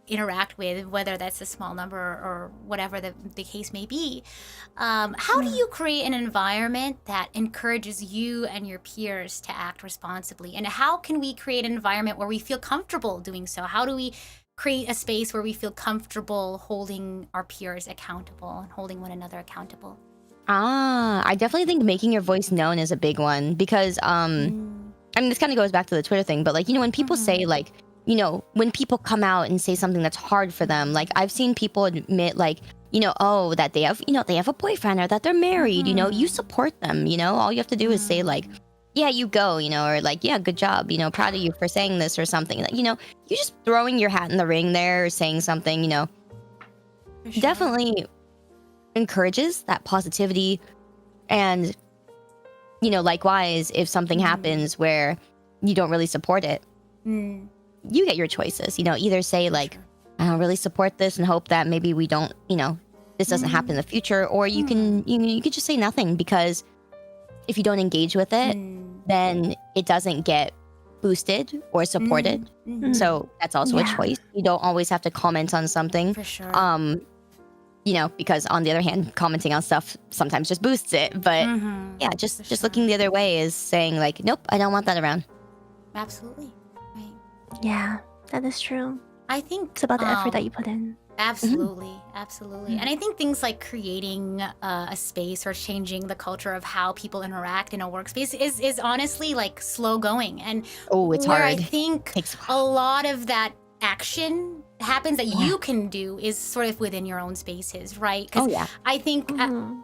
interact with, whether that's a small number or whatever the case may be. How do you create an environment that encourages you and your peers to act responsibly? And how can we create an environment where we feel comfortable doing so? How do we create a space where we feel comfortable holding our peers accountable and holding one another accountable? I definitely think making your voice known is a big one because I mean, this kind of goes back to the Twitter thing, but like, you know, when people say like, you know, when people come out and say something that's hard for them, like I've seen people admit like, you know, oh, that they have, you know, they have a boyfriend or that they're married, you know, you support them, you know, all you have to do is say like, yeah, you go, you know, or like, yeah, good job, you know, proud of you for saying this or something. Like, you know, you just throwing your hat in the ring there or saying something, you know, definitely encourages that positivity. And, you know, likewise, if something happens where you don't really support it, you get your choices, you know, either say like, I don't really support this and hope that maybe we don't, you know, this doesn't happen in the future, or you can, you could just say nothing, because if you don't engage with it, then it doesn't get boosted or supported. So that's also a choice. You don't always have to comment on something. For sure. You know, because on the other hand, commenting on stuff sometimes just boosts it. But yeah, just looking the other way is saying like, nope, I don't want that around. Absolutely. Right. Yeah, that is true. I think It's about the effort that you put in. Absolutely, absolutely. And I think things like creating a space or changing the culture of how people interact in a workspace is honestly like slow going. And it's where hard. I think Takes a lot of that action happens that you can do is sort of within your own spaces, right? Because I think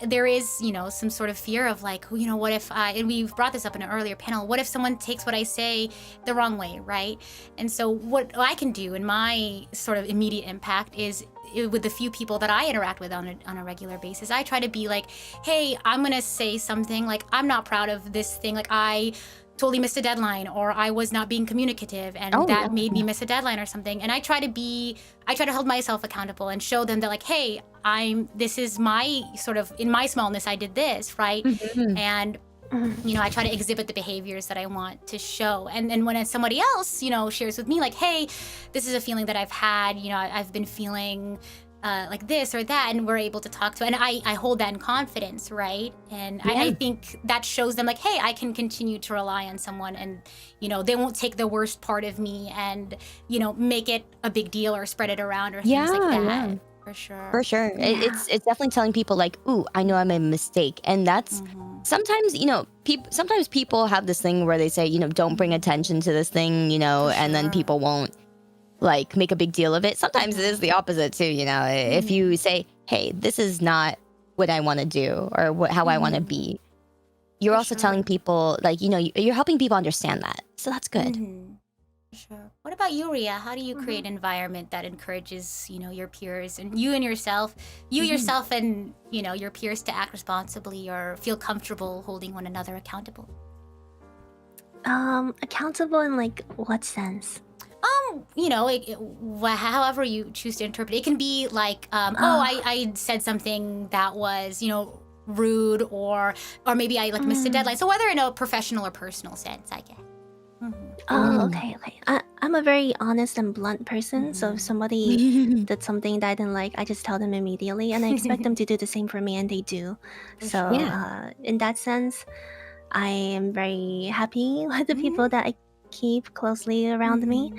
there is, you know, some sort of fear of like, you know, what if and we've brought this up in an earlier panel, what if someone takes what I say the wrong way, right? And so what I can do in my sort of immediate impact is with the few people that I interact with on a regular basis, I try to be like, hey, I'm gonna say something like, I'm not proud of this thing, like I totally missed a deadline, or I was not being communicative and that made me miss a deadline or something. And I try to hold myself accountable and show them that like, hey, this is my sort of, in my smallness, I did this, right? And you know, I try to exhibit the behaviors that I want to show. And then when somebody else, you know, shares with me like, hey, this is a feeling that I've had, you know, I've been feeling like this or that, and we're able to talk to, and I hold that in confidence, right? And I think that shows them like, hey, I can continue to rely on someone, and you know, they won't take the worst part of me and, you know, make it a big deal or spread it around or things like that. For sure. For sure. It's definitely telling people like, ooh, I know I made a mistake. And that's sometimes, you know, sometimes people have this thing where they say, you know, don't bring attention to this thing, you know, and then people won't like make a big deal of it. Sometimes it is the opposite too, you know. If you say, hey, this is not what I want to do or how I want to be, you're also telling people like, you know, you're helping people understand that. So that's good. For sure. What about you, Ria? How do you create an environment that encourages, you know, your peers and yourself and, you know, your peers to act responsibly or feel comfortable holding one another accountable? Accountable in like what sense? You know, however you choose to interpret it. It can be like, I said something that was, you know, rude, or maybe I like missed a deadline. So whether in a professional or personal sense, I guess. Okay. I'm a very honest and blunt person, so if somebody did something that I didn't like, I just tell them immediately, and I expect them to do the same for me, and they do. So in that sense, I am very happy with the people that I keep closely around me.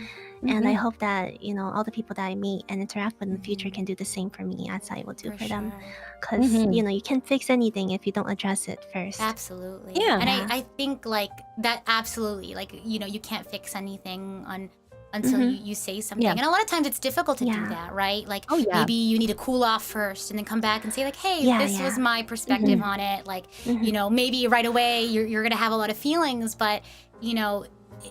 And I hope that, you know, all the people that I meet and interact with in the future can do the same for me as I will do for them. Because, you know, you can't fix anything if you don't address it first. Absolutely. Yeah. And I think like that, absolutely. Like, you know, you can't fix anything until you say something. And a lot of times it's difficult to do that, right? Like maybe you need to cool off first and then come back and say like, hey, this was my perspective on it. Like, you know, maybe right away you're going to have a lot of feelings, but, you know,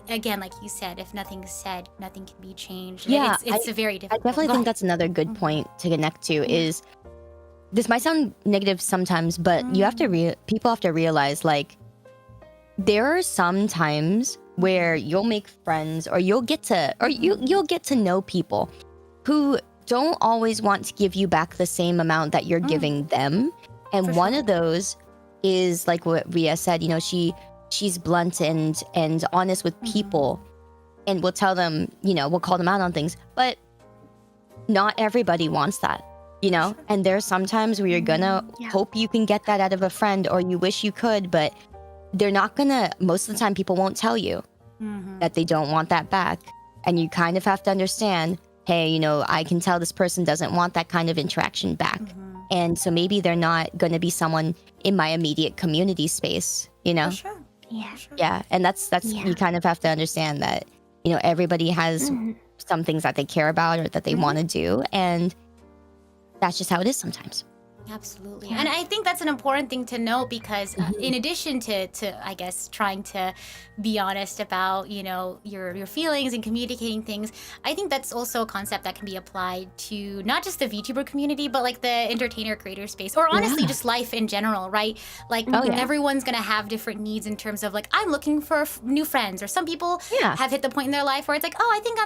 again, like you said, if nothing's said, nothing can be changed. Yeah, it's a very difficult. I definitely think that's another good point to connect to. Is this might sound negative sometimes, but you have to people have to realize like there are some times where you'll make friends, or you'll get to know people who don't always want to give you back the same amount that you're giving them. And one of those is like what Ria said. You know, she's blunt and honest with people, and we'll tell them, you know, we'll call them out on things. But not everybody wants that, you know? And there's sometimes where you're gonna hope you can get that out of a friend, or you wish you could, but they're not gonna, most of the time people won't tell you that they don't want that back. And you kind of have to understand, hey, you know, I can tell this person doesn't want that kind of interaction back. And so maybe they're not gonna be someone in my immediate community space, you know? For sure. Yeah. Yeah, and that's you kind of have to understand that, you know, everybody has some things that they care about or that they want to do, and that's just how it is sometimes. Absolutely. And I think that's an important thing to note, because in addition to I guess trying to be honest about, you know, your feelings and communicating things, I think that's also a concept that can be applied to not just the VTuber community, but like the entertainer creator space, or honestly just life in general, right? Like everyone's going to have different needs in terms of like, I'm looking for new friends, or some people have hit the point in their life where it's like, oh, I think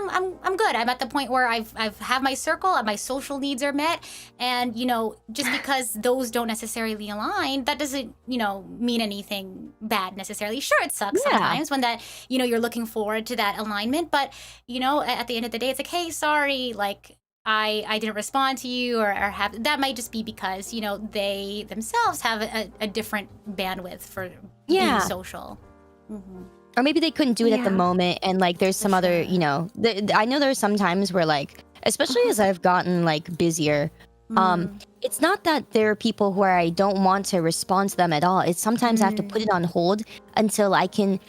I'm good. I'm at the point where I've have my circle and my social needs are met. And, you know, just because those don't necessarily align, that doesn't, you know, mean anything bad necessarily. Sure, it sucks sometimes when that, you know, you're looking forward to that alignment, but, you know, at the end of the day, it's like, hey, sorry, like I didn't respond to you, or have, that might just be because, you know, they themselves have a different bandwidth for being social. Or maybe they couldn't do it at the moment, and like there's some other, you know, I know there's some times where like, especially as I've gotten like busier, it's not that there are people where I don't want to respond to them at all. It's sometimes I have to put it on hold until I can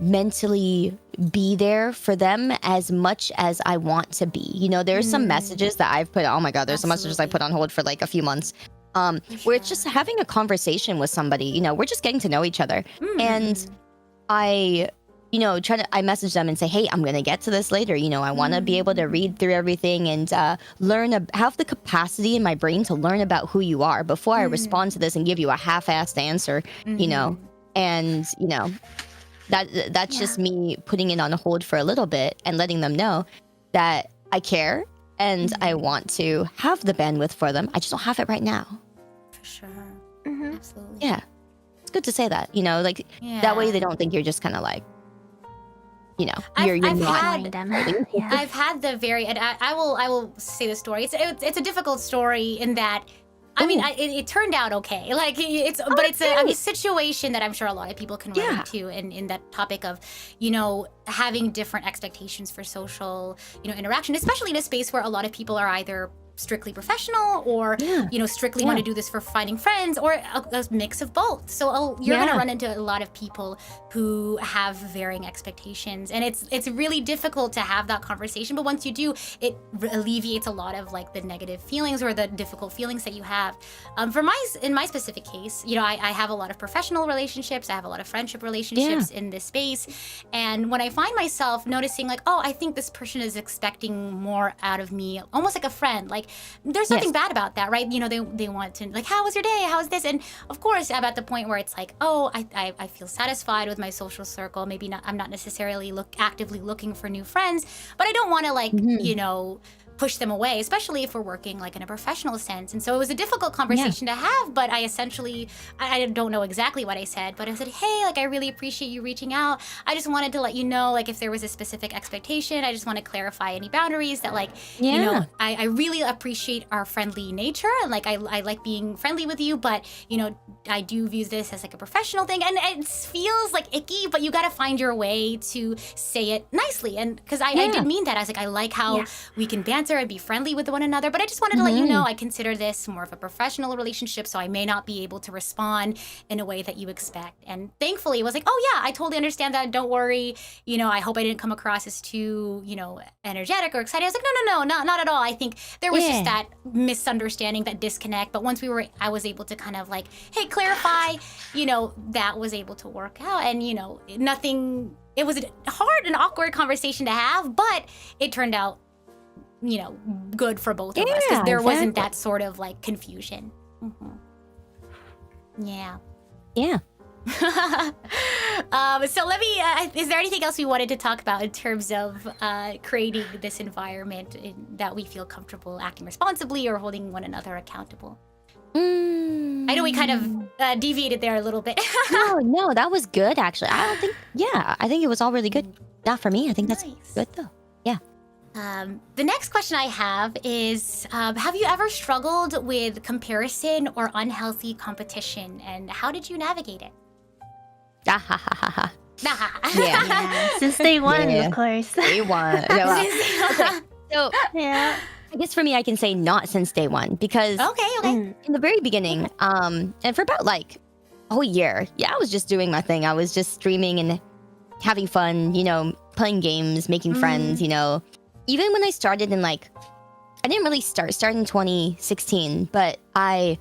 mentally be there for them as much as I want to be. You know, there's some messages that I've put, oh my god, there's some messages I put on hold for like a few months, where it's just having a conversation with somebody, you know, we're just getting to know each other. And I, you know, I message them and say, hey, I'm gonna get to this later. You know, I want to be able to read through everything and have the capacity in my brain to learn about who you are before I respond to this and give you a half-assed answer. You know, and you know, that's just me putting it on hold for a little bit and letting them know that I care and I want to have the bandwidth for them. I just don't have it right now. For sure. Absolutely. Yeah, it's good to say that. You know, like that way they don't think you're just kind of like, you know, you're not I've had the very, and I will say the story. It's a difficult story in that, I mean, it turned out okay. Like it's a situation that I'm sure a lot of people can relate to, in that topic of, you know, having different expectations for social, you know, interaction, especially in a space where a lot of people are either strictly professional or you know, strictly want to do this for finding friends, or a mix of both. So you're gonna run into a lot of people who have varying expectations, and it's really difficult to have that conversation. But once you do, it alleviates a lot of like the negative feelings or the difficult feelings that you have. In my specific case, you know, I have a lot of professional relationships, I have a lot of friendship relationships in this space, and when I find myself noticing like, oh, I think this person is expecting more out of me, almost like a friend, like there's nothing bad about that, right? You know, they want to like, how was your day? How was this? And of course, I'm at the point where it's like, oh, I feel satisfied with my social circle. Maybe not, I'm not necessarily actively looking for new friends, but I don't want to like, you know, push them away, especially if we're working like in a professional sense. And so it was a difficult conversation to have, but I essentially, I don't know exactly what I said, but I said, hey, like I really appreciate you reaching out. I just wanted to let you know, like if there was a specific expectation, I just want to clarify any boundaries that like, you know, I really appreciate our friendly nature, and like I like being friendly with you, but you know, I do view this as like a professional thing, and it feels like icky, but you got to find your way to say it nicely. And because I did mean that. I was like, I like how we can banter and be friendly with one another, but I just wanted to let you know I consider this more of a professional relationship, so I may not be able to respond in a way that you expect. And thankfully it was like, oh yeah, I totally understand that, don't worry, you know, I hope I didn't come across as too, you know, energetic or excited. I was like, no, not at all. I think there was just that misunderstanding, that disconnect, but once I was able to kind of like, hey, clarify, you know, that was able to work out. And you know, it was a hard and awkward conversation to have, but it turned out, you know, good for both of us, because there wasn't that sort of like confusion. Yeah. So let me, is there anything else we wanted to talk about in terms of creating this environment that we feel comfortable acting responsibly or holding one another accountable? I know we kind of deviated there a little bit. No, that was good actually. I think it was all really good. Not for me. I think that's good though. Yeah. The next question I have is, have you ever struggled with comparison or unhealthy competition, and how did you navigate it? Ah, ha, ha, ha, ha. Yeah. Yeah, since day one, Yeah. of course. Day one. No, okay. So Yeah. I guess for me, I can say not since day one because Okay. Mm. in the very beginning, and for about like a whole year, yeah, I was just doing my thing. I was just streaming and having fun, playing games, making friends, Even when I started in I didn't really start in 2016, but I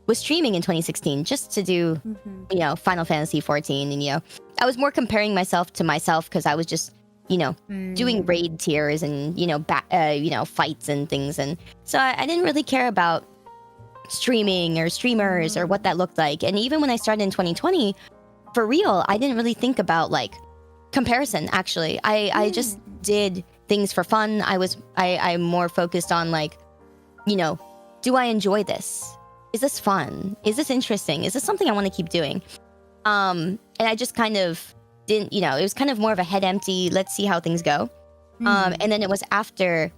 was streaming in 2016 just to do, Final Fantasy 14, and I was more comparing myself to myself because I was just, doing raid tiers and fights and things, and so I didn't really care about streaming or streamers or what that looked like. And even when I started in 2020, for real, I didn't really think about comparison. Actually, I just did things for fun. I'm more focused on do I enjoy this? Is this fun? Is this interesting? Is this something I want to keep doing? And I just kind of didn't, it was kind of more of a head empty, let's see how things go. And then it was after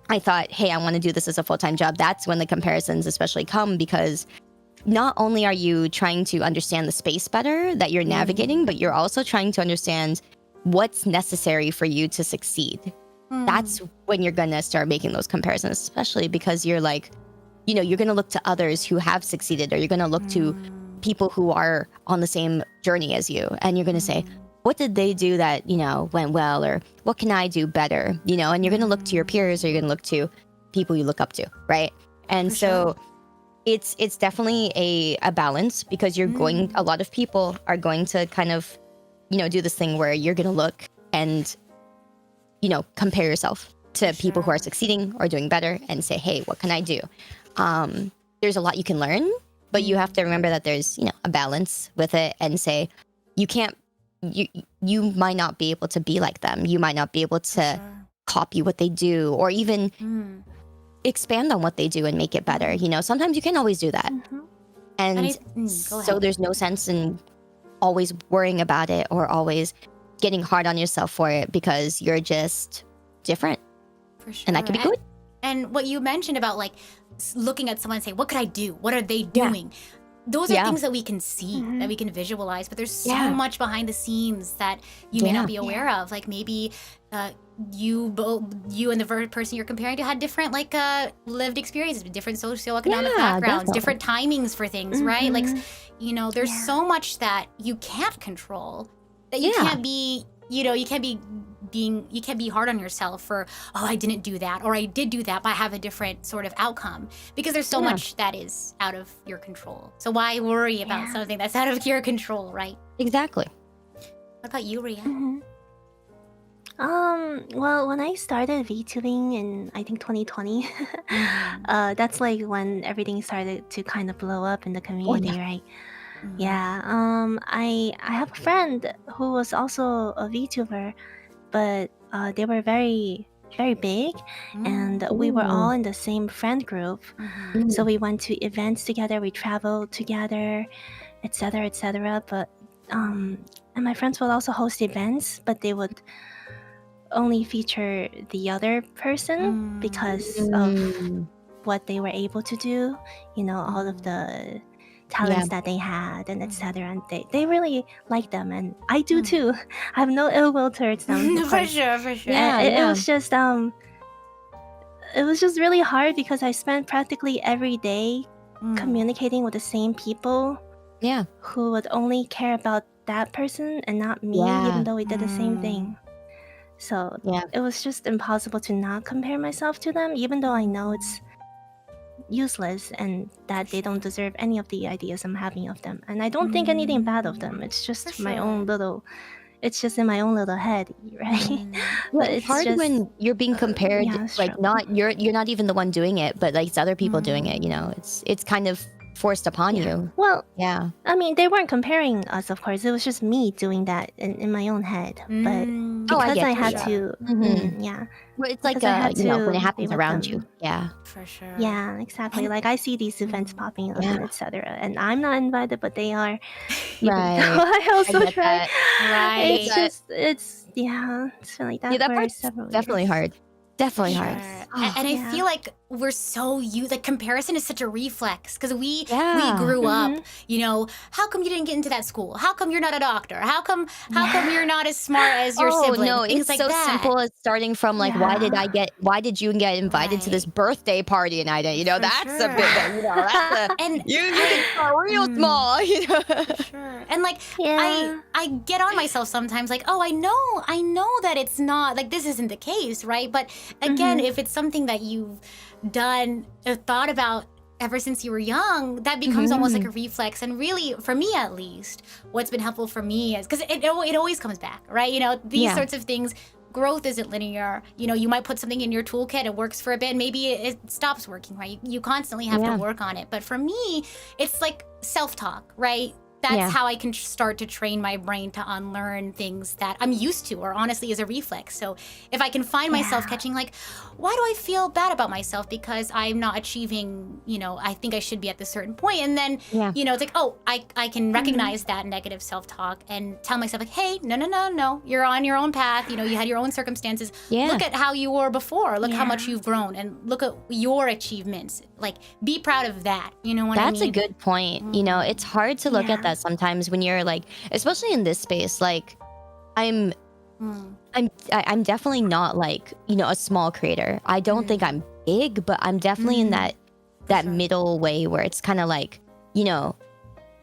I thought, hey, I want to do this as a full-time job. That's when the comparisons especially come, because not only are you trying to understand the space better that you're navigating, but you're also trying to understand what's necessary for you to succeed. That's when you're going to start making those comparisons, especially because you're you're going to look to others who have succeeded, or you're going to look to people who are on the same journey as you. And you're going to say, what did they do that, went well? Or what can I do better? And you're going to look to your peers, or you're going to look to people you look up to, right? And so it's definitely a balance, because you're going, a lot of people are going to kind of, do this thing where you're going to look and, compare yourself to people who are succeeding or doing better and say, hey, what can I do? There's a lot you can learn, but you have to remember that there's, a balance with it, and say, you might not be able to be like them. You might not be able to copy what they do, or even expand on what they do and make it better. Sometimes you can't always do that. And so there's no sense in always worrying about it or always getting hard on yourself for it, because you're just different. For sure. And that could be good. And what you mentioned about looking at someone and say, what could I do? What are they doing? Those are things that we can see, that we can visualize, but there's so much behind the scenes that you may not be aware of. Maybe you and the person you're comparing to had different lived experiences, different socioeconomic backgrounds, different timings for things, right? There's so much that you can't control, that you can't be, you can't be hard on yourself for, oh, I didn't do that, or I did do that, but I have a different sort of outcome, because there's so much that is out of your control. So why worry about something that's out of your control, right? Exactly. What about you, Ria? Well, when I started VTubing in, I think, 2020, that's when everything started to kind of blow up in the community, right? Yeah. I have a friend who was also a VTuber, but they were very, very big, and we were all in the same friend group. So we went to events together, we traveled together, etc., etc. But and my friends would also host events, but they would only feature the other person because of what they were able to do, all of the talents that they had, and etc. And they really like them, and I do too. I have no ill will towards them. For sure. Yeah, it was just really hard, because I spent practically every day communicating with the same people who would only care about that person and not me, even though we did the same thing. So it was just impossible to not compare myself to them, even though I know it's useless and that they don't deserve any of the ideas I'm having of them. And I don't think anything bad of them. It's just my own little... It's just in my own little head, right? But it's hard when you're being compared, you're not even the one doing it, but it's other people doing it, It's kind of forced upon you. Well, I mean, they weren't comparing us, of course. It was just me doing that in my own head. But because I had to... Well, it's when it happens around you. Yeah. For sure. Yeah, exactly. I see these events popping up and etc. And I'm not invited, but they are. Right. I also try. Right. It's just, it's been like that that for part's several definitely years. hard. Definitely Sure. hard. And I yeah. feel like we're so like comparison is such a reflex because we Yeah. grew up, Mhm. you know, how come you didn't get into that school? How come you're not a doctor? How come you're not as smart as your Oh sibling? no, Things it's like so that. simple as starting from like why did you get invited to this Right. birthday party and I didn't, For that's a bit sure. you know, that's a And you can start real small, you know. For sure. And like Yeah. I get on myself sometimes like, oh, I know that it's not like this isn't the case, right? But again, if it's something that you've done or thought about ever since you were young, that becomes almost like a reflex. And really, for me at least, what's been helpful for me is because it always comes back, right? You know, these Yeah. sorts of things. Growth isn't linear. You know, you might put something in your toolkit, it works for a bit, maybe it stops working, right? You constantly have Yeah. to work on it. But for me, it's like self-talk, right? That's Yeah. how I can start to train my brain to unlearn things that I'm used to or honestly is a reflex. So if I can find myself catching like, why do I feel bad about myself because I'm not achieving, you know, I think I should be at this certain point. And then, Yeah. you know, it's like, oh, I can recognize that negative self-talk and tell myself like, hey, no, you're on your own path. You know, you had your own circumstances. Yeah. Look at how you were before. Look how Yeah. much you've grown and look at your achievements. Like, be proud of that. You know what I That's mean? a good point. You know, it's hard to look at that sometimes when you're like, especially in this space, like I'm definitely not like, you know, a small creator. I don't think I'm big, but I'm definitely in that sure. middle way where it's kind of like, you know,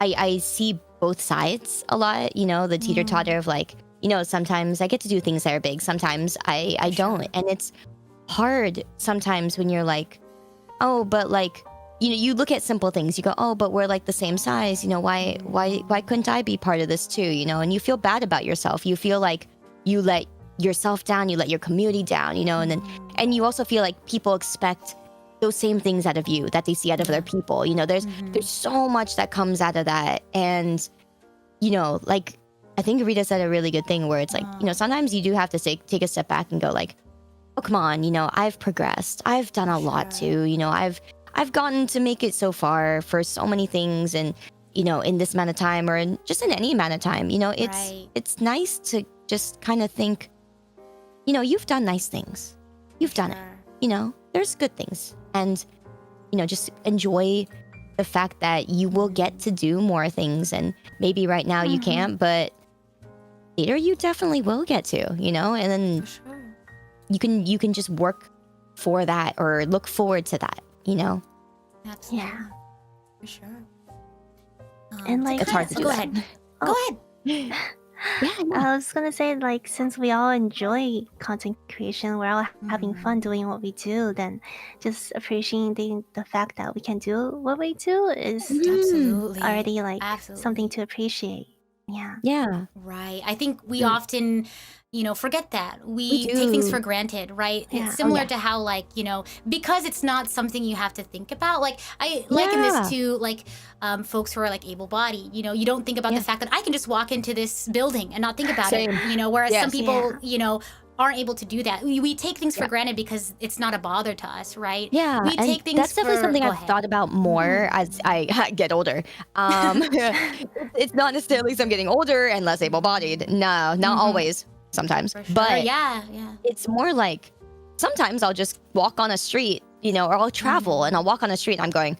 I see both sides a lot, you know, the teeter-totter of like, you know, sometimes I get to do things that are big, sometimes I don't. And it's hard sometimes when you're like, oh, but like, you know, you look at simple things, you go, oh, but we're like the same size, you know, why couldn't I be part of this too, you know? And you feel bad about yourself. You feel like you let yourself down, you let your community down, you know, and you also feel like people expect those same things out of you that they see out of other people. You know, there's so much that comes out of that. And, you know, like I think Rita said a really good thing where it's like, you know, sometimes you do have to take a step back and go like, oh, come on, you know, I've progressed. I've done a lot too. You know, I've gotten to make it so far for so many things, and you know, in this amount of time or just in any amount of time, you know, it's nice to just kind of think, you know, you've done nice things. You've done it. You know, there's good things. And, you know, just enjoy the fact that you will get to do more things. And maybe right now you can't, but later you definitely will get to, you know, and then you can just work for that or look forward to that, you know? Absolutely. Yeah. For sure. And like, It's hard to do Go that. ahead. Oh. Go ahead. I was gonna say, like, since we all enjoy content creation, we're all having fun doing what we do, then just appreciating the fact that we can do what we do is Absolutely. already like Absolutely. something to appreciate. Yeah. Yeah. Right. I think we often, you know, forget that. We do. take things for granted, right? Yeah. It's similar yeah. to how, like, you know, because it's not something you have to think about. Like, I liken this to, like, folks who are, like, able-bodied. You know, you don't think about the fact that I can just walk into this building and not think about Same. it, you know, whereas some Yes. people, you know, aren't able to do that. We take things for granted because it's not a bother to us, right? Yeah, We and take things that's definitely for- something go I've ahead. thought about more as I get older. It's not necessarily because I'm getting older and less able-bodied. No, not always. Sometimes, For sure. but yeah. it's more like sometimes I'll just walk on a street, you know, or I'll travel and I'll walk on a street and I'm going,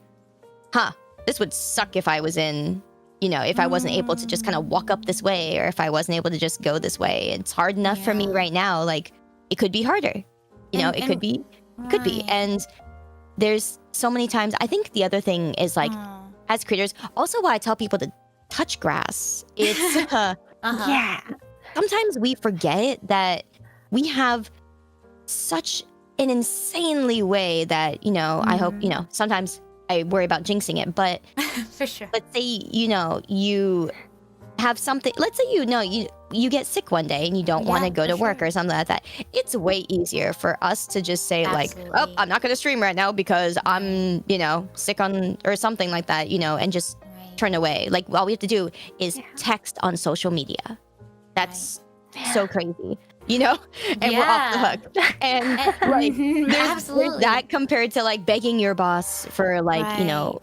huh, this would suck if I was in, you know, if I wasn't able to just kind of walk up this way, or if I wasn't able to just go this way. It's hard enough for me right now. Like, it could be harder, you know, it could be. Right. And there's so many times. I think the other thing is like, as creators, also why I tell people to touch grass. It's Yeah. sometimes we forget that we have such an insanely way that, you know, I hope, you know, sometimes I worry about jinxing it, but For sure. let's say, you know, you have something, let's say, you know, you get sick one day and you don't want to go to work or something like that. It's way easier for us to just say like, oh, Absolutely. I'm not going to stream right now because I'm, you know, sick on or something like that, you know, and just turn away. Like, all we have to do is text on social media. That's so crazy, you know, and we're off the hook. And like, there's that compared to like begging your boss for like, you know,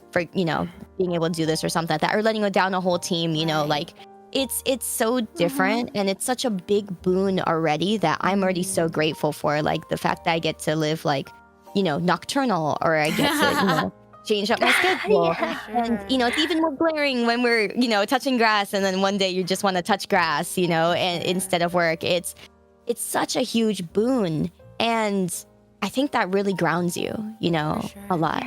being able to do this or something like that, or letting down a whole team, you know, like it's so different, and it's such a big boon already that I'm already so grateful for. Like the fact that I get to live like, nocturnal, or I get to, change up my schedule. And it's even more glaring when we're touching grass, and then one day you just want to touch grass, and instead of work. It's such a huge boon, and I think that really grounds you, a lot.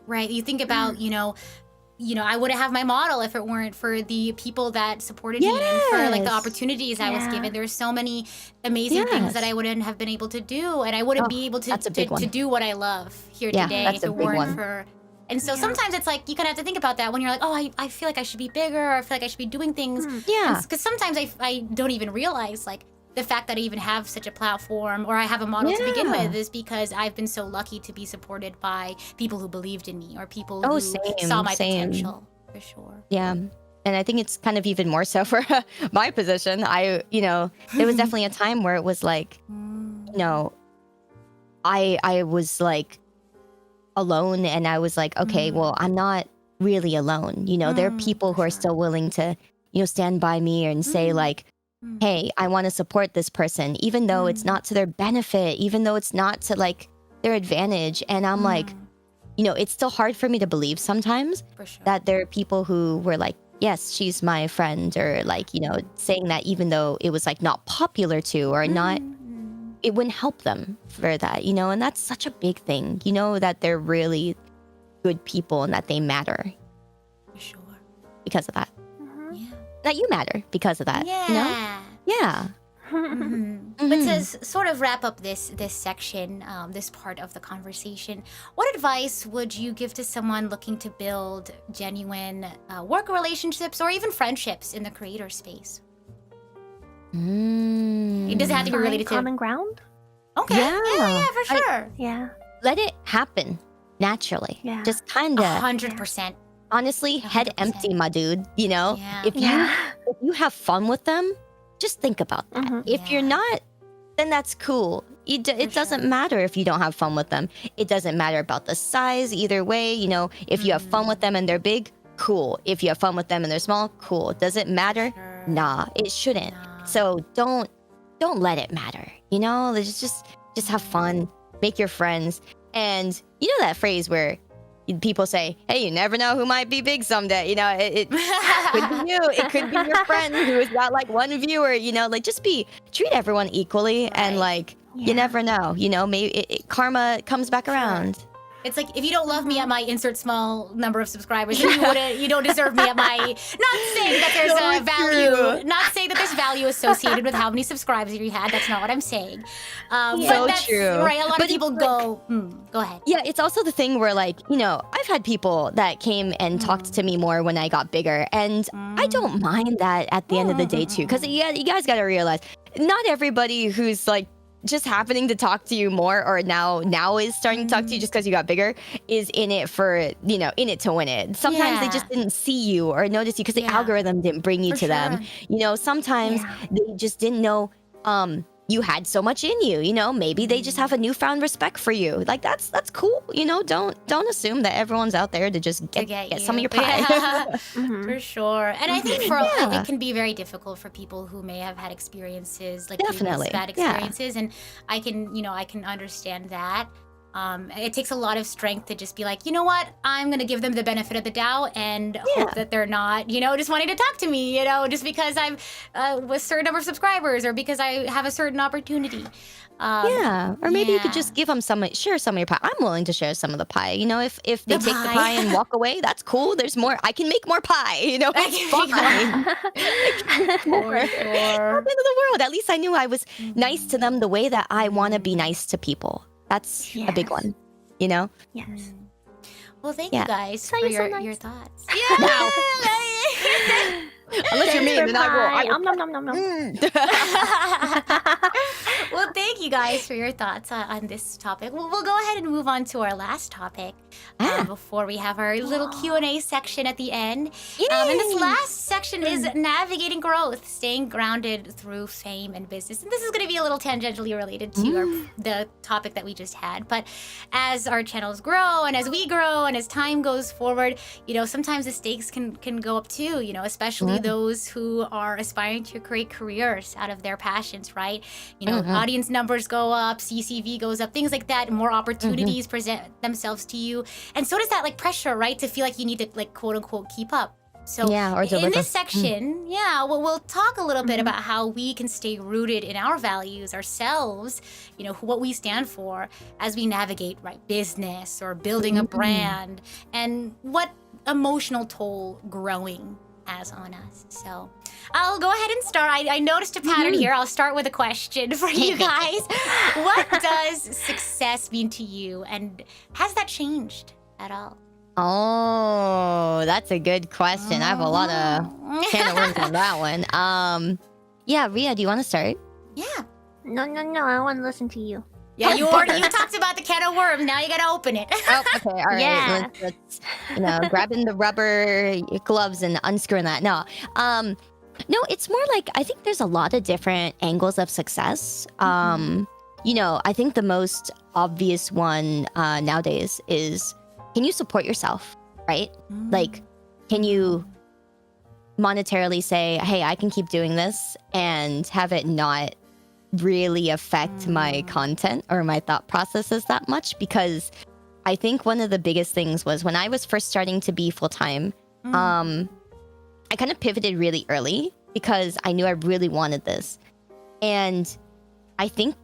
Right. You think about, I wouldn't have my model if it weren't for the people that supported me and for like the opportunities I was given. There's so many amazing things that I wouldn't have been able to do, and I wouldn't be able to do what I love here today if it weren't for. And so sometimes it's like you kind of have to think about that when you're like, oh, I feel like I should be bigger, or I feel like I should be doing things. Because sometimes I don't even realize like the fact that I even have such a platform, or I have a model to begin with, is because I've been so lucky to be supported by people who believed in me, or people who saw my potential, for sure. Yeah. And I think it's kind of even more so for my position. There was definitely a time where it was like, I was like alone, and I was like, okay, well, I'm not really alone. There are people who are still willing to, stand by me and say like, hey, I want to support this person, even though it's not to their benefit, even though it's not to like their advantage. And I'm like, it's still hard for me to believe sometimes that there are people who were like, yes, she's my friend, or like, saying that even though it was like not popular to, or not, it wouldn't help them for that, and that's such a big thing, that they're really good people and that they matter. For sure. Because of that. That you matter because of that. Yeah. But to sort of wrap up this section, this part of the conversation, what advice would you give to someone looking to build genuine work relationships, or even friendships in the creator space? It doesn't have to be related to common ground. Okay. Yeah, for sure. Let it happen naturally. Just kind of 100%. Honestly, head empty, my dude. If you have fun with them, just think about that. If you're not, then that's cool. It doesn't matter if you don't have fun with them. It doesn't matter about the size either way. If you have fun with them and they're big, cool. If you have fun with them and they're small, cool. Does it matter? Nah, it shouldn't. So don't let it matter. Just have fun, make your friends. And that phrase where people say, hey, you never know who might be big someday. It could be you. It could be your friend who has got like one viewer, just treat everyone equally. And like, you never know, maybe karma comes back around. It's like, if you don't love me at my insert small number of subscribers, then you don't deserve me at my, not saying that there's a value, not saying that there's value associated with how many subscribers you had. That's not what I'm saying. But that's true. Right, a lot of people go ahead. Yeah, it's also the thing where like, I've had people that came and talked to me more when I got bigger, and I don't mind that at the end of the day too. Because you guys got to realize, not everybody who's like just happening to talk to you more, or now is starting to talk to you just because you got bigger, is in it for, in it to win it. Sometimes they just didn't see you or notice you because the algorithm didn't bring you to them. Sometimes they just didn't know you had so much in you. Maybe they just have a newfound respect for you. Like that's cool. Don't assume that everyone's out there to just get some of your pie. For sure. And I think it can be very difficult for people who may have had experiences like previous bad experiences, and I can understand that. It takes a lot of strength to just be like, you know what, I'm gonna give them the benefit of the doubt and hope that they're not, just wanting to talk to me, just because I'm with a certain number of subscribers, or because I have a certain opportunity. Or maybe you could just give them share some of your pie. I'm willing to share some of the pie. If they take the pie and walk away, that's cool. There's more. I can make more pie. It's fine. For sure. End of the world. At least I knew I was nice to them the way that I want to be nice to people. That's a big one, Yes. Well, thank you guys for your thoughts. Unless you're mean, then I will. Nom nom nom nom nom. Well, thank you guys for your thoughts on this topic. We'll go ahead and move on to our last topic before we have our little Q&A section at the end. And this last section is navigating growth, staying grounded through fame and business. And this is going to be a little tangentially related to the topic that we just had. But as our channels grow and as we grow and as time goes forward, sometimes the stakes can go up too, especially those who are aspiring to create careers out of their passions, right? Audience numbers go up, CCV goes up, things like that. More opportunities present themselves to you. And so does that pressure, right? To feel like you need to quote unquote keep up. So in this section, we'll talk a little bit about how we can stay rooted in our values ourselves, what we stand for as we navigate business or building a brand, and what emotional toll growing has on us. So I'll go ahead and start. I noticed a pattern here. I'll start with a question for you guys. What does success mean to you, and has that changed at all? Oh, that's a good question. I have a lot of can of worms on that one. Yeah, Ria, do you want to start? Yeah. No, I want to listen to you. Yeah, you talked about the can of worms. Now you gotta open it. Oh, okay, all right. Yeah. Let's grabbing the rubber gloves and unscrewing that. No, it's more like I think there's a lot of different angles of success. I think the most obvious one nowadays is, can you support yourself, right? Like, can you monetarily say, hey, I can keep doing this and have it not really affect my content or my thought processes that much? Because I think one of the biggest things was when I was first starting to be full-time, I kind of pivoted really early because I knew I really wanted this. And I think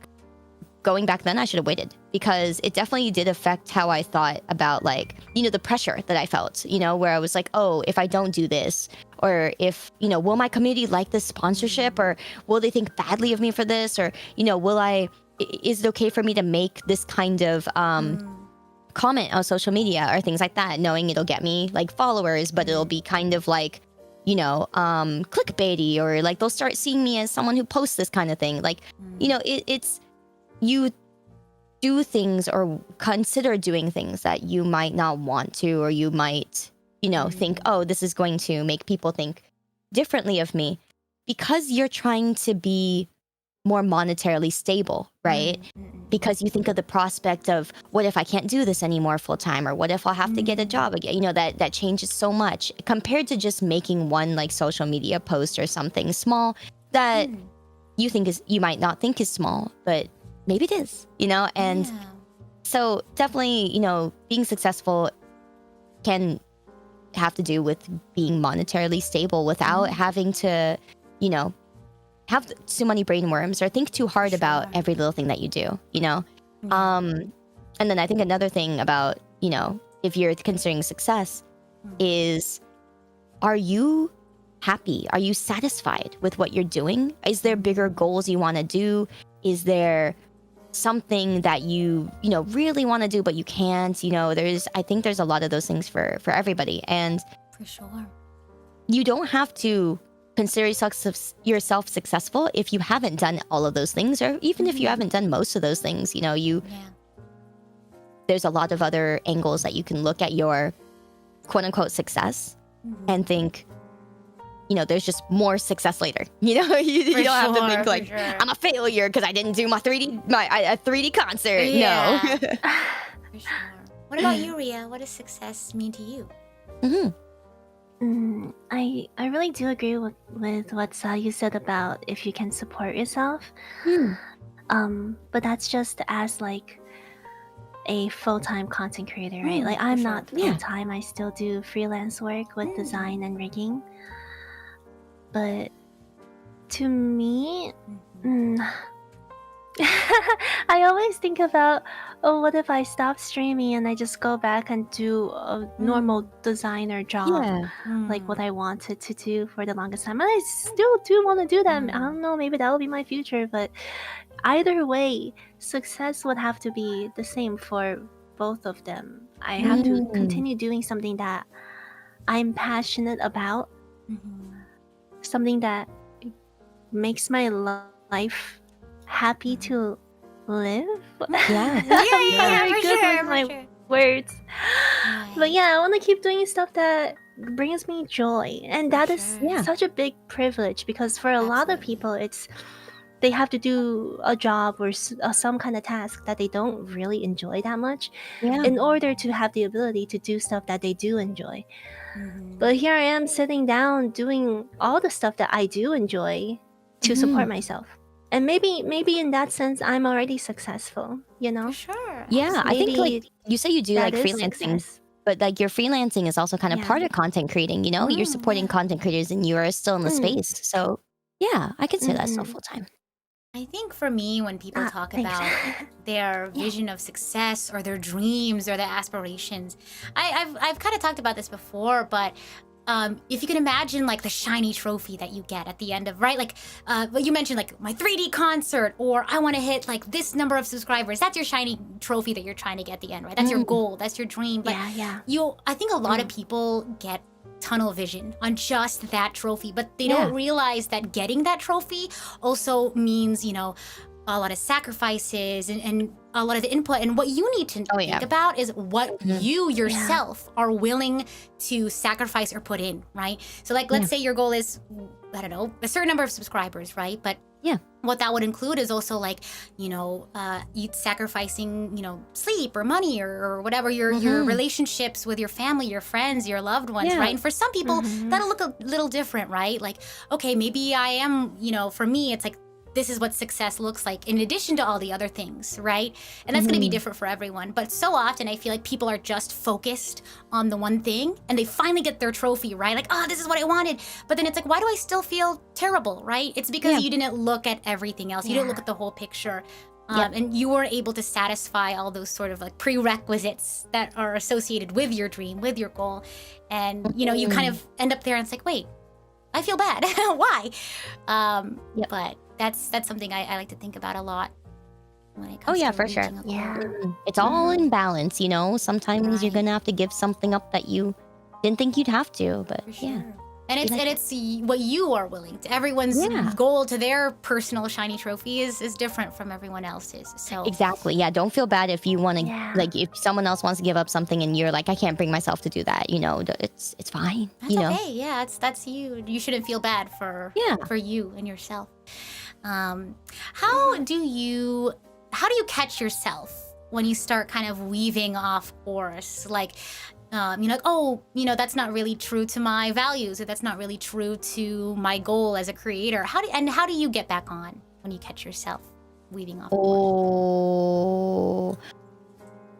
going back then, I should have waited, because it definitely did affect how I thought about the pressure that I felt, where I was like, oh, if I don't do this, or if, will my community like this sponsorship, or will they think badly of me for this, or, is it okay for me to make this kind of comment on social media or things like that, knowing it'll get me followers, but it'll be kind of clickbaity, or they'll start seeing me as someone who posts this kind of thing. It's you do things or consider doing things that you might not want to, or you might, think, oh, this is going to make people think differently of me, because you're trying to be more monetarily stable, right? Because you think of the prospect of, what if I can't do this anymore full time, or what if I'll have to get a job again? That changes so much compared to just making one social media post or something small that you might not think is small, but maybe it is, and so definitely, being successful can have to do with being monetarily stable without having to, have too many brain worms or think too hard about every little thing that you do, and then I think another thing about, if you're considering success is, are you happy? Are you satisfied with what you're doing? Is there bigger goals you want to do? Is there something that you really want to do but you can't? I think there's a lot of those things for everybody, and for sure, you don't have to consider yourself successful if you haven't done all of those things, or even if you haven't done most of those things. There's a lot of other angles that you can look at your quote unquote success and think, there's just more success later. You don't have to think I'm a failure because I didn't do my 3D concert. Yeah. No. For sure. What about you, Ria? What does success mean to you? I really do agree with what you said about if you can support yourself. But that's just as a full-time content creator, right? I'm not full-time. I still do freelance work with design and rigging. But to me, I always think about, oh, what if I stop streaming and I just go back and do a normal designer job, like what I wanted to do for the longest time. And I still do want to do that. I don't know, maybe that will be my future. But either way, success would have to be the same for both of them. I have to continue doing something that I'm passionate about, something that makes my life happy to live. Yeah. Yeah, I'm not very for good sure, with for my sure. words. Right. But yeah, I want to keep doing stuff that brings me joy, and that is sure. Yeah. such a big privilege because for a lot of Absolutely. people, they have to do a job or some kind of task that they don't really enjoy that much Yeah. in order to have the ability to do stuff that they do enjoy. Mhm. But here I am sitting down doing all the stuff that I do enjoy to support myself. And maybe in that sense I'm already successful, you know? For sure. Yeah, I think like Maybe you say you do like that is freelancing, success. but like your freelancing is also kind of Yeah. part of content creating, you know? You're supporting Yeah. content creators and you are still in the Mm. space. So yeah, I could say that's still Mhm. full time. I think for me, when people talk Thanks. about their vision of success or their dreams or their aspirations, I've kind of talked about this before, but if you can imagine like the shiny trophy that you get at the end of, right? Like what you mentioned, like my 3D concert, or I want to hit like this number of subscribers. That's your shiny trophy that you're trying to get at the end, right? That's your goal. That's your dream. But Yeah. I think a lot of people get tunnel vision on just that trophy, but they don't realize that getting that trophy also means, you know, a lot of sacrifices and a lot of the input. And what you need to think about is what you yourself are willing to sacrifice or put in, right? So like, let's say your goal is, I don't know, a certain number of subscribers, right? But what that would include is also like, you know, you sacrificing, you know, sleep or money or whatever, your relationships with your family, your friends, your loved ones, right? And for some people, that'll look a little different, right? Like, okay, maybe I am, you know, for me, it's like, this is what success looks like in addition to all the other things, right? And that's going to be different for everyone. But so often I feel like people are just focused on the one thing and they finally get their trophy, right? Like, oh, this is what I wanted. But then it's like, why do I still feel terrible, right? It's because you didn't look at everything else. You didn't look at the whole picture. And you weren't able to satisfy all those sort of like prerequisites that are associated with your dream, with your goal. And, you know, you kind of end up there and it's like, wait, I feel bad. Why? But that's something I like to think about a lot when it comes to for sure. reaching a goal. It's all in balance, you know? Sometimes you're going to have to give something up that you didn't think you'd have to, but For sure. And it's what you are willing to. Everyone's goal to their personal shiny trophy is different from everyone else's. So Exactly. Yeah, don't feel bad if you want to like if someone else wants to give up something and you're like I can't bring myself to do that, you know, it's fine, that's you know. okay. Yeah, that's you. You shouldn't feel bad for you and yourself. How do you catch yourself when you start kind of weaving off course? Like you're like, oh, you know, that's not really true to my values, or that's not really true to my goal as a creator. How do you get back on when you catch yourself weaving off course?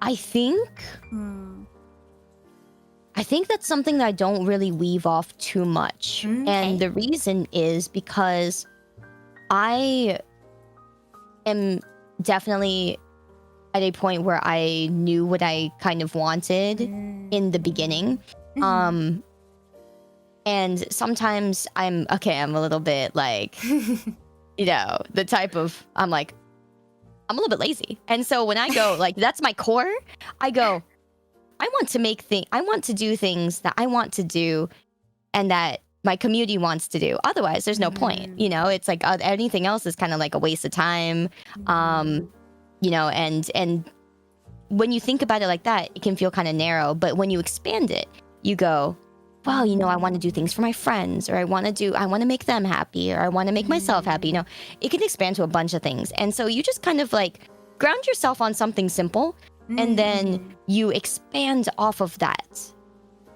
I think that's something that I don't really weave off too much. And the reason is because I am definitely at a point where I knew what I kind of wanted in the beginning. And sometimes I'm a little bit like, you know, the type of, I'm like, I'm a little bit lazy. And so when I go, like, that's my core, I go, I want to do things that I want to do and that my community wants to do. Otherwise, there's no point. You know, it's like anything else is kind of like a waste of time. You know, and when you think about it like that, it can feel kind of narrow. But when you expand it, you go, wow, you know, I want to do things for my friends, or I want to make them happy, or I want to make myself happy. You know, it can expand to a bunch of things. And so you just kind of like ground yourself on something simple, and then you expand off of that,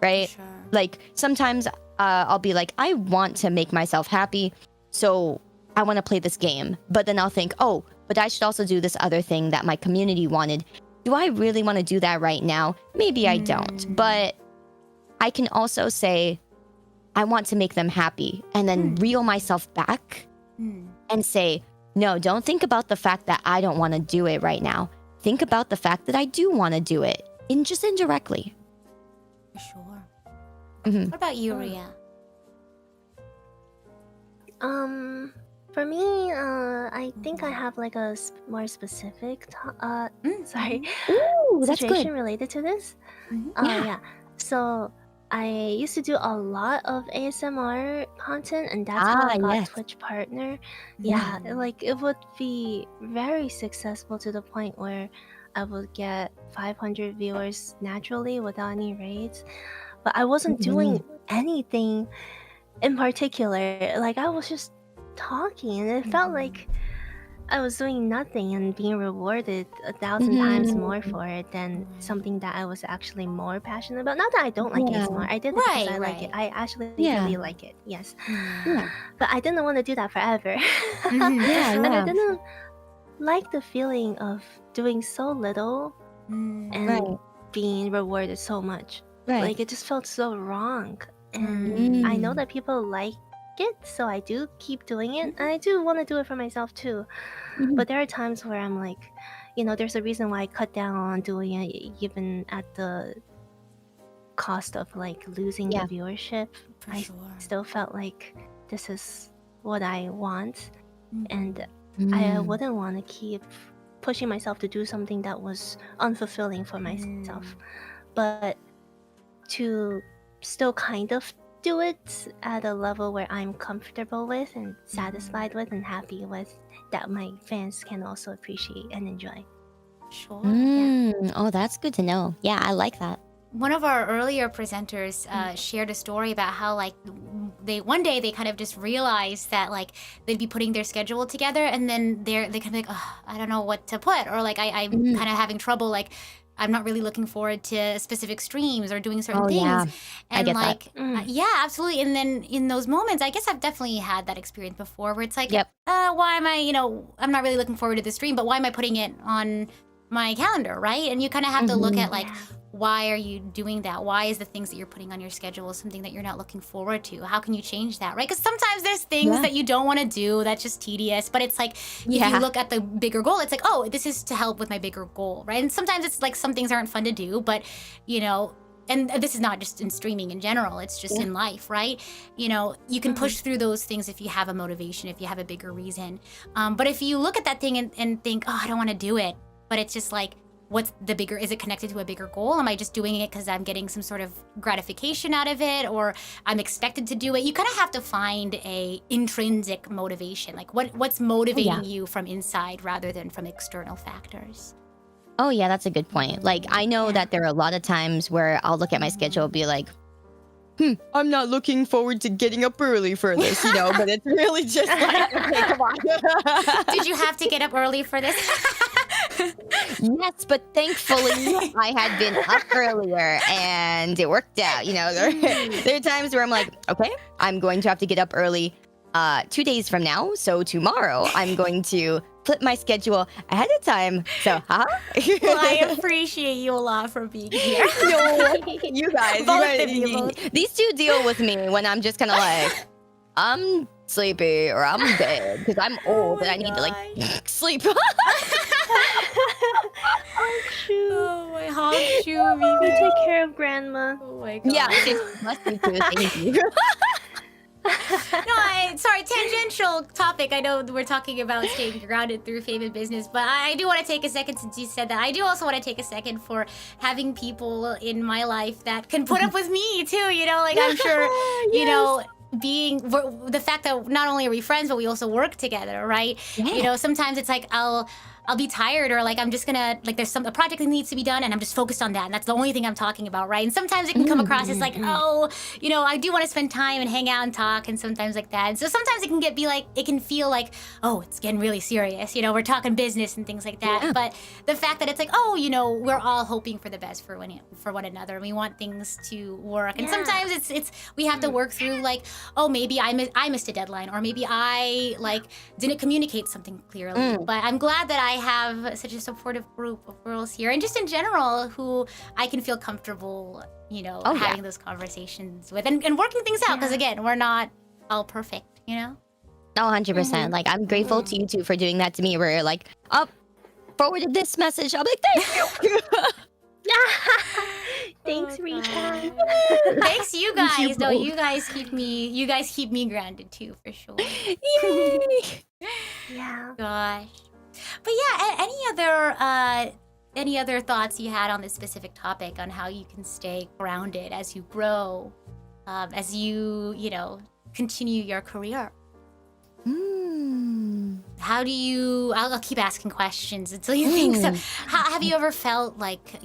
right? Sure. Like sometimes I'll be like, I want to make myself happy, so I want to play this game. But then I'll think, oh, but I should also do this other thing that my community wanted. Do I really want to do that right now? Maybe I don't. But I can also say, I want to make them happy, and then reel myself back and say, no, don't think about the fact that I don't want to do it right now. Think about the fact that I do want to do it, just indirectly. For sure. What about you, Ria? For me, I think I have like a more specific Ooh, that's situation good. related to this. Yeah. Yeah. So I used to do a lot of ASMR content, and that's how I got yes. Twitch partner. Yeah, Mhm. like it would be very successful to the point where I would get 500 viewers naturally without any raids. But I wasn't doing anything in particular. Like I was just talking, and it felt like I was doing nothing and being rewarded 1,000 times more for it than something that I was actually more passionate about. Not that I don't like Yeah. ASMR. I did it because Right, I like it. right. I actually Yeah. really like it. Yes. Yeah. But I didn't want to do that forever. Mhm, Yeah, for And I yeah. didn't like the feeling of doing so little Mm. and Right. being rewarded so much. Right. Like it just felt so wrong. And I know Mm. that people like it, so I do keep doing it. And I do want to do it for myself too. Mhm. But there are times where I'm like, you know, there's a reason why I cut down on doing it, even at the cost of like losing Yeah. the viewership. For I sure. still felt like this is what I want, and I Mm. wouldn't want to keep pushing myself to do something that was unfulfilling for myself. But to still kind of do it at a level where I'm comfortable with and satisfied with and happy with, that my fans can also appreciate and enjoy. Sure. Oh, that's good to know. Yeah, I like that. One of our earlier presenters shared a story about how like they one day they kind of just realized that like they'd be putting their schedule together and then they kind of like, oh, I don't know what to put, or like I'm kind of having trouble, like I'm not really looking forward to specific streams or doing certain Oh, things. yeah. I And get that. like yeah, absolutely. And then in those moments, I guess I've definitely had that experience before where it's like, Yep. why am I, I'm not really looking forward to the stream, but why am I putting it on my calendar, right? And you kind of have to look at like, why are you doing that? Why is the things that you're putting on your schedule something that you're not looking forward to? How can you change that, right? Because sometimes there's things that you don't want to do that's just tedious, but it's like, if you look at the bigger goal, it's like, oh, this is to help with my bigger goal, right? And sometimes it's like some things aren't fun to do, but, and this is not just in streaming in general, it's just in life, right? You can push through those things if you have a motivation, if you have a bigger reason. But if you look at that thing and think, oh, I don't want to do it, but it's just like, what's the bigger, is it connected to a bigger goal? Am I just doing it because I'm getting some sort of gratification out of it, or I'm expected to do it? You kind of have to find a intrinsic motivation, like what's motivating you from inside rather than from external factors. Oh, yeah, that's a good point. Like, I know that there are a lot of times where I'll look at my schedule and be like, I'm not looking forward to getting up early for this, but it's really just like, okay, come on. Did you have to get up early for this? Yes, but thankfully I had been up earlier and it worked out. There are times where I'm like, okay, I'm going to have to get up early 2 days from now. So tomorrow I'm going to flip my schedule ahead of time. So, Well, I appreciate you a lot for being here. you guys, Both of you. these two deal with me when I'm just kind of like, I'm sleepy or I'm dead because I'm old and I need to like sleep. Oh my Honshu, We take care of grandma. Oh my god. Yeah, must be too. Thank you. Sorry, tangential topic. I know we're talking about staying grounded through fame and business, but I do want to take a second since you said that. I do also want to take a second for having people in my life that can put up with me too, like I'm sure, being the fact that not only are we friends, but we also work together, right? Sometimes it's like I'll be tired, or like I'm just gonna like there's a project that needs to be done and I'm just focused on that and that's the only thing I'm talking about, right? And sometimes it can come across as like, oh, I do want to spend time and hang out and talk, and sometimes like that. And so sometimes it can feel like, oh, it's getting really serious, we're talking business and things like that. But the fact that it's like, oh, we're all hoping for the best for one another, and we want things to work. And sometimes it's we have to work through like, oh, maybe I missed a deadline, or maybe I like didn't communicate something clearly. But I'm glad that I have such a supportive group of girls here, and just in general who I can feel comfortable, having those conversations with and working things out, because again, we're not all perfect, Oh, 100%. Like, I'm grateful to you two for doing that to me, where you're like, forwarded this message. I'm like, thank you. Thanks, Rita. Thanks, you guys. No, you guys keep me grounded too, for sure. Yay. Yeah. Gosh. But yeah, any other any other thoughts you had on this specific topic on how you can stay grounded as you grow, as you continue your career? How do you... I'll keep asking questions until you think so. How, have you ever felt like,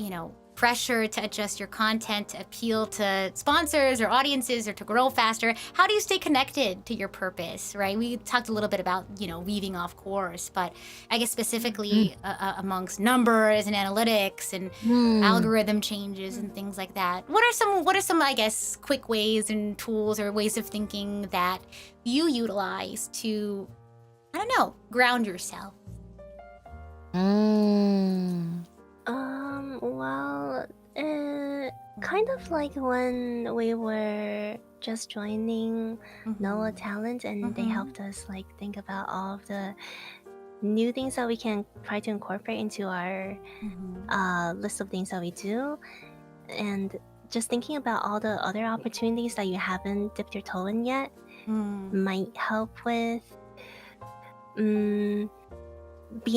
pressure to adjust your content to appeal to sponsors or audiences or to grow faster? How do you stay connected to your purpose, right? We talked a little bit about, weaving off course, but I guess specifically amongst numbers and analytics and algorithm changes and things like that. What are some, I guess, quick ways and tools or ways of thinking that you utilize to, I don't know, ground yourself? Well, kind of like when we were just joining NOAA Talent, and they helped us like think about all of the new things that we can try to incorporate into our list of things that we do, and just thinking about all the other opportunities that you haven't dipped your toe in yet might help with being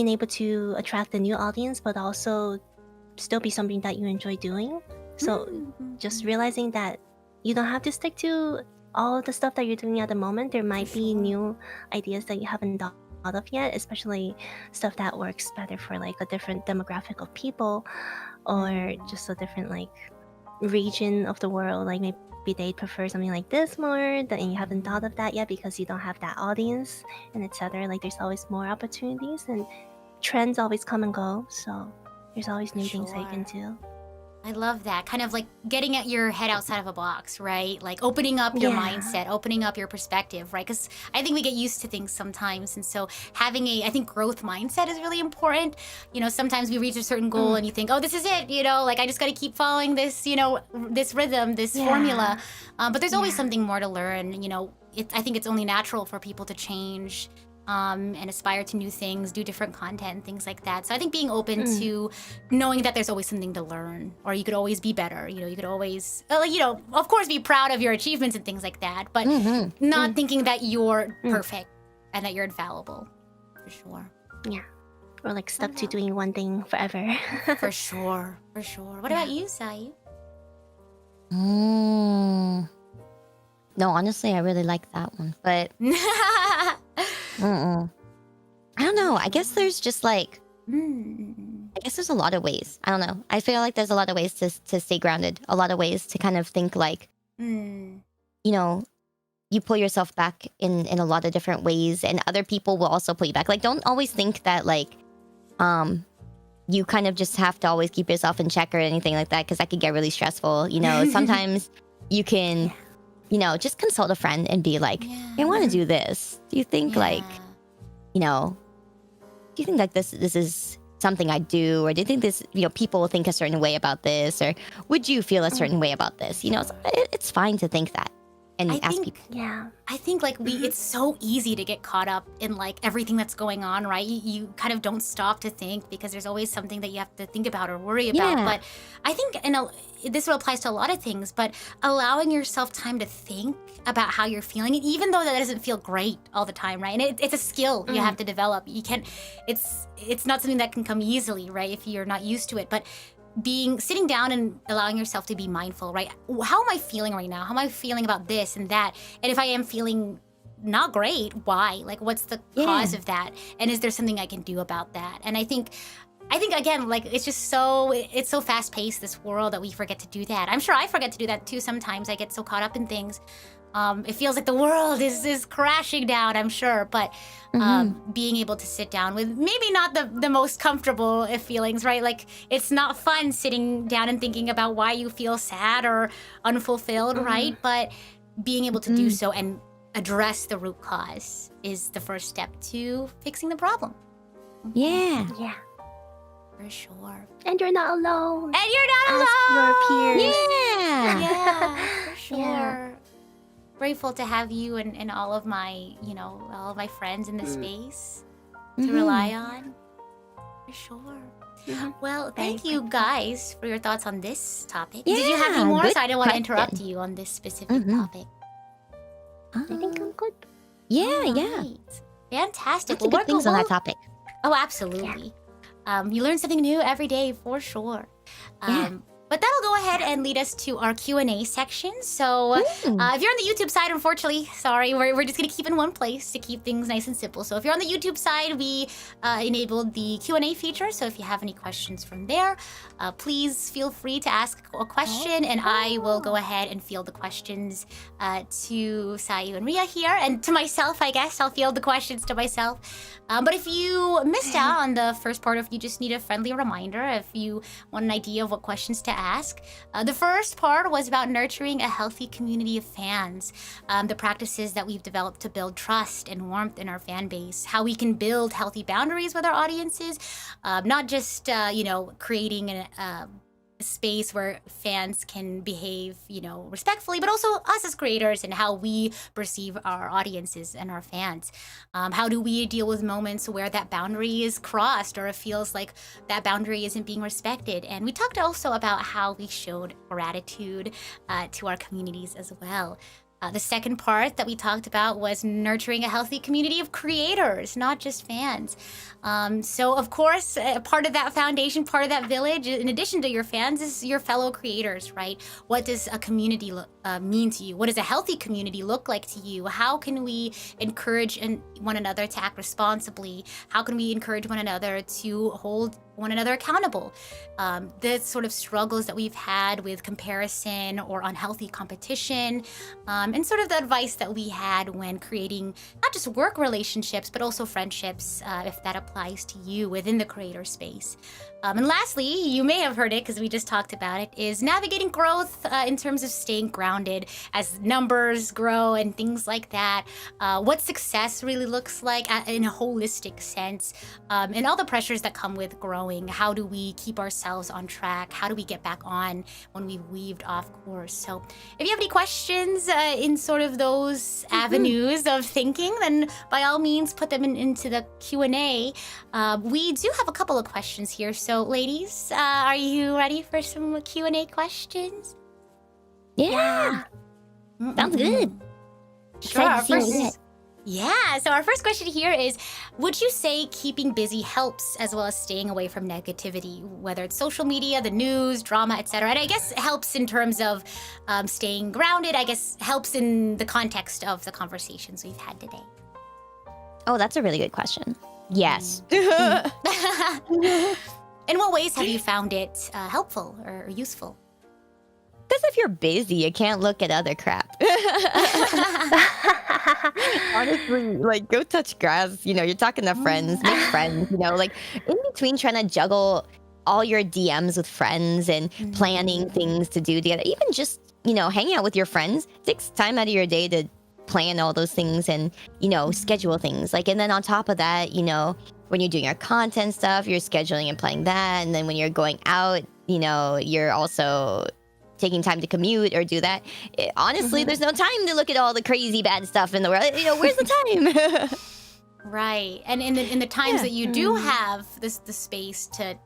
able to attract a new audience, but also still be something that you enjoy doing. So just realizing that you don't have to stick to all of the stuff that you're doing at the moment. There might be new ideas that you haven't thought of yet, especially stuff that works better for like a different demographic of people, or just a different like region of the world. Like maybe they prefer something like this more, and you haven't thought of that yet because you don't have that audience, and etc. Like there's always more opportunities, and trends always come and go, so there's always new things that you can do. I love that. Kind of like getting at your head outside of a box, right? Like opening up your mindset, opening up your perspective, right? Because I think we get used to things sometimes. And so having I think growth mindset is really important. Sometimes we reach a certain goal and you think, oh, this is it, like I just got to keep following this, this rhythm, this formula. But there's always something more to learn. I think it's only natural for people to change and aspire to new things, do different content, and things like that. So I think being open to knowing that there's always something to learn, or you could always be better. You could always, of course, be proud of your achievements and things like that, but not thinking that you're perfect and that you're infallible, for sure. Yeah, or like stuck to doing one thing forever. For sure. What about you, Sayu? No, honestly, I really like that one, but I don't know. I guess there's just like, I guess there's a lot of ways. I don't know. I feel like there's a lot of ways to stay grounded. A lot of ways to kind of think like, you pull yourself back in a lot of different ways, and other people will also pull you back. Like, don't always think that like, you kind of just have to always keep yourself in check or anything like that, because that could get really stressful. Sometimes you can, just consult a friend and be like, I want to do this. Do you think like, do you think like this is something I do, or do you think this, people will think a certain way about this, or would you feel a certain way about this? So it's fine to think that and ask people. Yeah. I think like it's so easy to get caught up in like everything that's going on, right? You kind of don't stop to think because there's always something that you have to think about or worry about. But I think this applies to a lot of things, but allowing yourself time to think about how you're feeling, and even though that doesn't feel great all the time, right? And it's a skill you have to develop. You can't, it's not something that can come easily, right? If you're not used to it, but sitting down and allowing yourself to be mindful, right? How am I feeling right now? How am I feeling about this and that? And if I am feeling not great, why? Like, what's the cause of that? And is there something I can do about that? And I think again, like, it's so fast paced, this world, that we forget to do that. I'm sure I forget to do that too sometimes. I get so caught up in things. It feels like the world is crashing down, I'm sure, but being able to sit down with maybe not the most comfortable feelings, right? Like, it's not fun sitting down and thinking about why you feel sad or unfulfilled, right? But being able to do so and address the root cause is the first step to fixing the problem. Yeah. For sure. And you're not alone. And you're not alone! Ask your peers. Yeah, for sure. Grateful to have you and all of my, all of my friends in this space to rely on. For sure. Well, thank you guys for your thoughts on this topic. Did you have any more? So I didn't want to interrupt you on this specific topic. I think I'm good. Yeah. Right. Fantastic. Lots of good things on that topic. Oh, absolutely. You learn something new every day for sure. Yeah. But that'll go ahead and lead us to our Q&A section. So if you're on the YouTube side, unfortunately, sorry, we're just going to keep in one place to keep things nice and simple. So if you're on the YouTube side, we enabled the Q&A feature. So if you have any questions from there, please feel free to ask a question, and I will go ahead and field the questions to Sayu and Ria here. And to myself, I guess, I'll field the questions to myself. But if you missed out on the first part, if you just need a friendly reminder, if you want an idea of what questions to ask, the first part was about nurturing a healthy community of fans, the practices that we've developed to build trust and warmth in our fan base, how we can build healthy boundaries with our audiences, not just, creating a space where fans can behave, respectfully, but also us as creators and how we perceive our audiences and our fans. How do we deal with moments where that boundary is crossed or it feels like that boundary isn't being respected? And we talked also about how we showed gratitude to our communities as well. The second part that we talked about was nurturing a healthy community of creators, not just fans. So, of course, part of that foundation, part of that village, in addition to your fans, is your fellow creators, right? What does a community mean to you? What does a healthy community look like to you? How can we encourage one another to act responsibly? How can we encourage one another to hold one another accountable? The sort of struggles that we've had with comparison or unhealthy competition, and sort of the advice that we had when creating not just work relationships, but also friendships, if that applies to you within the creator space. And lastly, you may have heard it because we just talked about it, is navigating growth in terms of staying grounded as numbers grow and things like that. What success really looks like in a holistic sense, and all the pressures that come with growing. How do we keep ourselves on track? How do we get back on when we've weaved off course? So if you have any questions in sort of those avenues of thinking, then by all means put them into the Q&A. We do have a couple of questions here. So ladies, are you ready for some Q&A questions? Yeah. Sounds good. Sure. So our first question here is, would you say keeping busy helps as well as staying away from negativity, whether it's social media, the news, drama, etc.? And I guess helps in terms of staying grounded, I guess helps in the context of the conversations we've had today. Oh, that's a really good question. Yes. In what ways have you found it helpful or useful? Because if you're busy, you can't look at other crap. Honestly, like, go touch grass. You're talking to friends, make friends. Like, in between trying to juggle all your DMs with friends and planning things to do together, even just, hanging out with your friends, takes time out of your day to plan all those things and, schedule things. Like, and then on top of that, when you're doing your content stuff, you're scheduling and planning that. And then when you're going out, you're also taking time to commute or do that. Honestly, there's no time to look at all the crazy bad stuff in the world. Where's the time? Right. And in the times that you do have the space to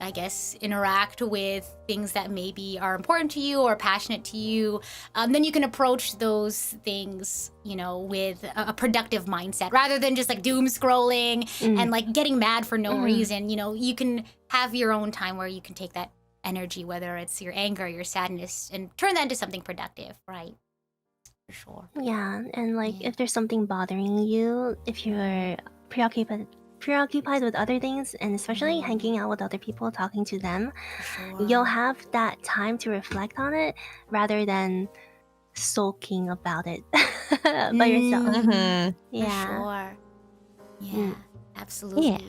I guess, interact with things that maybe are important to you or passionate to you, then you can approach those things, with a productive mindset rather than just like doom scrolling and like getting mad for no reason. You can have your own time where you can take that energy, whether it's your anger, your sadness, and turn that into something productive, right? For sure. Yeah, and like if there's something bothering you, if you're preoccupied with other things, and especially hanging out with other people, talking to them, you'll have that time to reflect on it rather than sulking about it by yourself. Yeah. For sure. Yeah, absolutely. Yeah.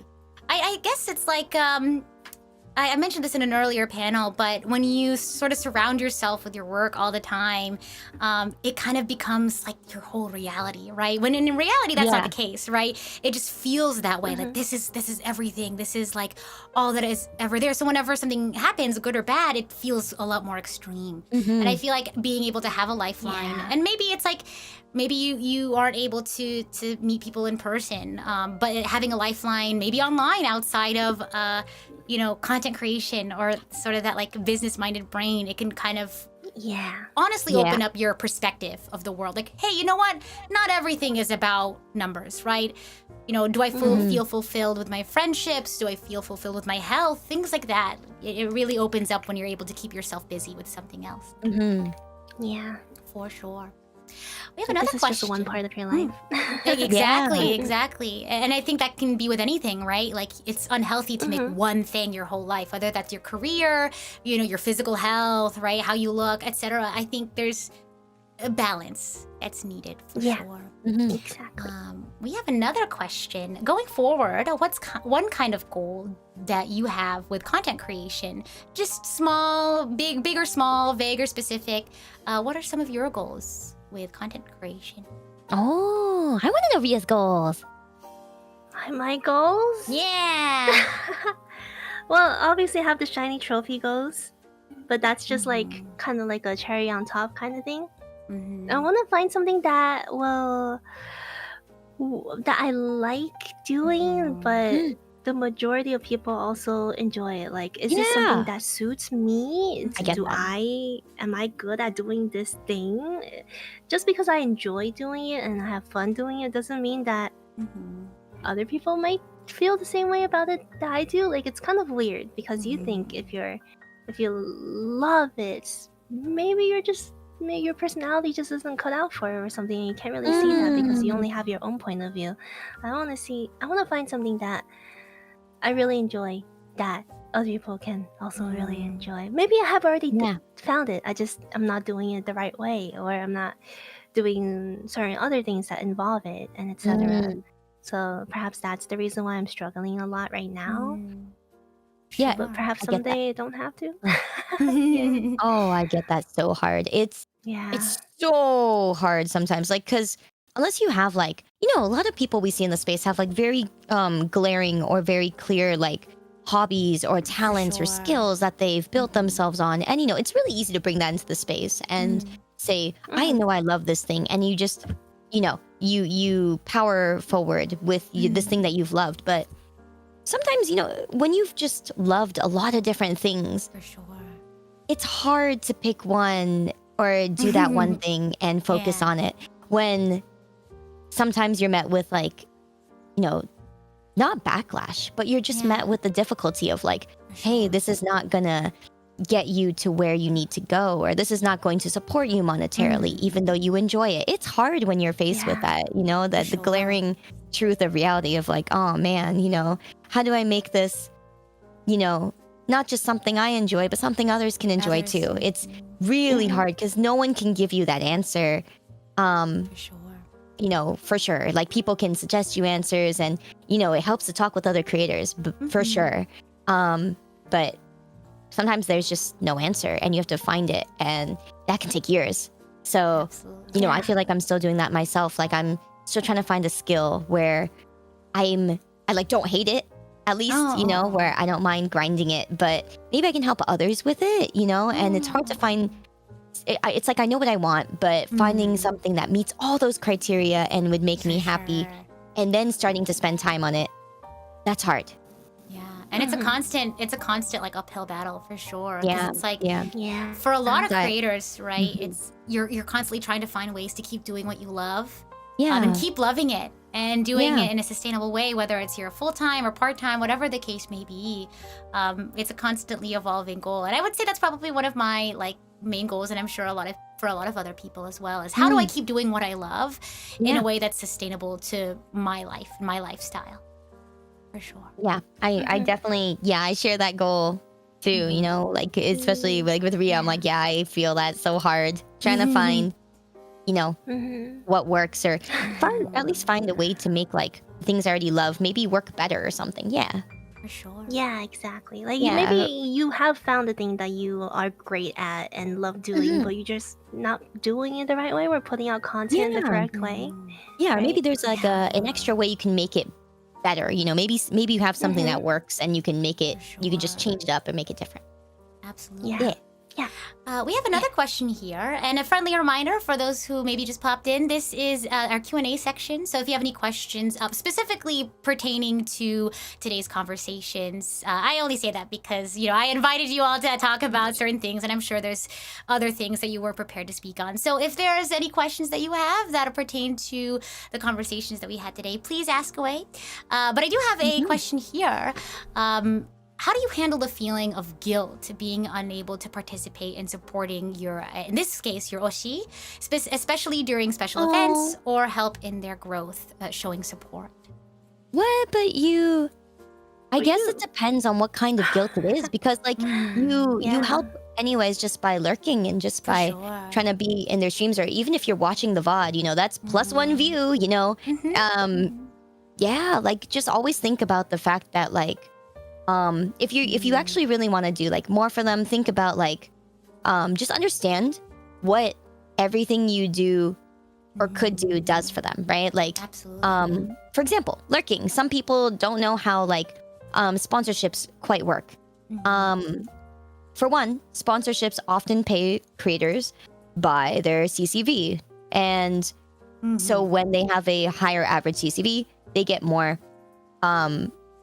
I guess it's like I mentioned this in an earlier panel, but when you sort of surround yourself with your work all the time, it kind of becomes like your whole reality, right? When in reality, that's not the case, right? It just feels that way. Like this is everything. This is like all that is ever there. So whenever something happens, good or bad, it feels a lot more extreme. And I feel like being able to have a lifeline, and maybe it's like, maybe you aren't able to meet people in person, but having a lifeline, maybe online outside of, content creation or sort of that like business-minded brain, it can kind of Yeah. honestly Yeah. open up your perspective of the world. Like, hey, you know what? Not everything is about numbers, right? You know, do I feel fulfilled with my friendships? Do I feel fulfilled with my health? Things like that. It really opens up when you're able to keep yourself busy with something else. Yeah. For sure. We have But another this is question. just one part of your life. Exactly. And I think that can be with anything, right? Like, it's unhealthy to make one thing your whole life, whether that's your career, you know, your physical health, right? How you look, etc. I think there's a balance that's needed for sure. Exactly. We have another question. Going forward, what's one kind of goal that you have with content creation? Just small, big or small, vague or specific. What are some of your goals with content creation? Oh, I want to know Ria's goals. My goals? Yeah. Well, obviously I have the shiny trophy goals, but that's just like kind of like a cherry on top kind of thing. I want to find something that that I like doing, but the majority of people also enjoy it. Like, is this something that suits me? I get that. Am I good at doing this thing? Just because I enjoy doing it and I have fun doing it doesn't mean that other people might feel the same way about it that I do. Like, it's kind of weird because you think if you love it, maybe your personality just isn't cut out for it or something, and you can't really see that because you only have your own point of view. I want to find something that I really enjoy that other people can also really enjoy. Maybe I have already found it. I'm not doing it the right way, or I'm not doing certain other things that involve it, and etc. So perhaps that's the reason why I'm struggling a lot right now. Yeah, But perhaps I get that. someday I don't have to. Oh, I get that so hard. It's so hard sometimes, like, because unless you have, like, you know, a lot of people we see in the space have like very glaring or very clear like hobbies or talents or skills that they've built themselves on, and you know, it's really easy to bring that into the space and say, I know I love this thing, and you just, you know, you power forward with this thing that you've loved. But sometimes, you know, when you've just loved a lot of different things, For sure. it's hard to pick one or do that one thing and focus on it, when sometimes you're met with, like, you know, not backlash, but you're just met with the difficulty of like, hey, this is not gonna get you to where you need to go, or this is not going to support you monetarily, even though you enjoy it. It's hard when you're faced with that, you know, that the glaring truth of reality of like, oh man, you know, how do I make this, you know, not just something I enjoy, but something others can enjoy too. It's really hard because no one can give you that answer. For sure. You know, for sure. Like, people can suggest you answers, and you know, it helps to talk with other creators, for sure. But sometimes there's just no answer, and you have to find it, and that can take years. So, you know, I feel like I'm still doing that myself. Like, I'm still trying to find a skill where I like don't hate it, at least, you know, where I don't mind grinding it, but maybe I can help others with it, you know. And it's hard to find. It's like I know what I want, but finding something that meets all those criteria and would make me happy, and then starting to spend time on it, that's hard. Yeah, and it's a constant like uphill battle for sure. 'Cause Yeah, it's like Yeah. for a lot of That- creators, right? It's you're constantly trying to find ways to keep doing what you love, Yeah. and keep loving it and doing it in a sustainable way, whether it's your full time or part time, whatever the case may be. It's a constantly evolving goal, and I would say that's probably one of my like main goals, and I'm sure for a lot of other people as well, is how do I keep doing what I love in a way that's sustainable to my life, my lifestyle. For sure. Yeah, I definitely, I share that goal too, you know, like, especially like with Ria, I'm like, I feel that so hard, trying to find, you know, what works, or at least find a way to make like things I already love maybe work better or something. Yeah. For sure. Yeah, exactly. Like, Yeah. maybe you have found the thing that you are great at and love doing, but you're just not doing it the right way, or putting out content the correct way. Yeah, or Right? maybe there's like an extra way you can make it better, you know, maybe you have something that works and you can make it, you can just change it up and make it different. Absolutely. Yeah. We have another question here, and a friendly reminder for those who maybe just popped in. This is our Q&A section, so if you have any questions specifically pertaining to today's conversations, I only say that because, you know, I invited you all to talk about certain things, and I'm sure there's other things that you were prepared to speak on. So if there's any questions that you have that pertain to the conversations that we had today, please ask away. But I do have a question here. How do you handle the feeling of guilt being unable to participate in supporting your, in this case, your oshi, especially during special events or help in their growth, showing support? What? But you... I guess it depends on what kind of guilt it is, because like you help anyways just by lurking and just by trying to be in their streams, or even if you're watching the VOD, you know, that's plus one view, you know. Yeah, like just always think about the fact that like if you actually really want to do like more for them, think about like just understand what everything you do or could do does for them, right? Like for example, lurking. Some people don't know how like sponsorships quite work. For one, sponsorships often pay creators by their CCV, and so when they have a higher average CCV, they get more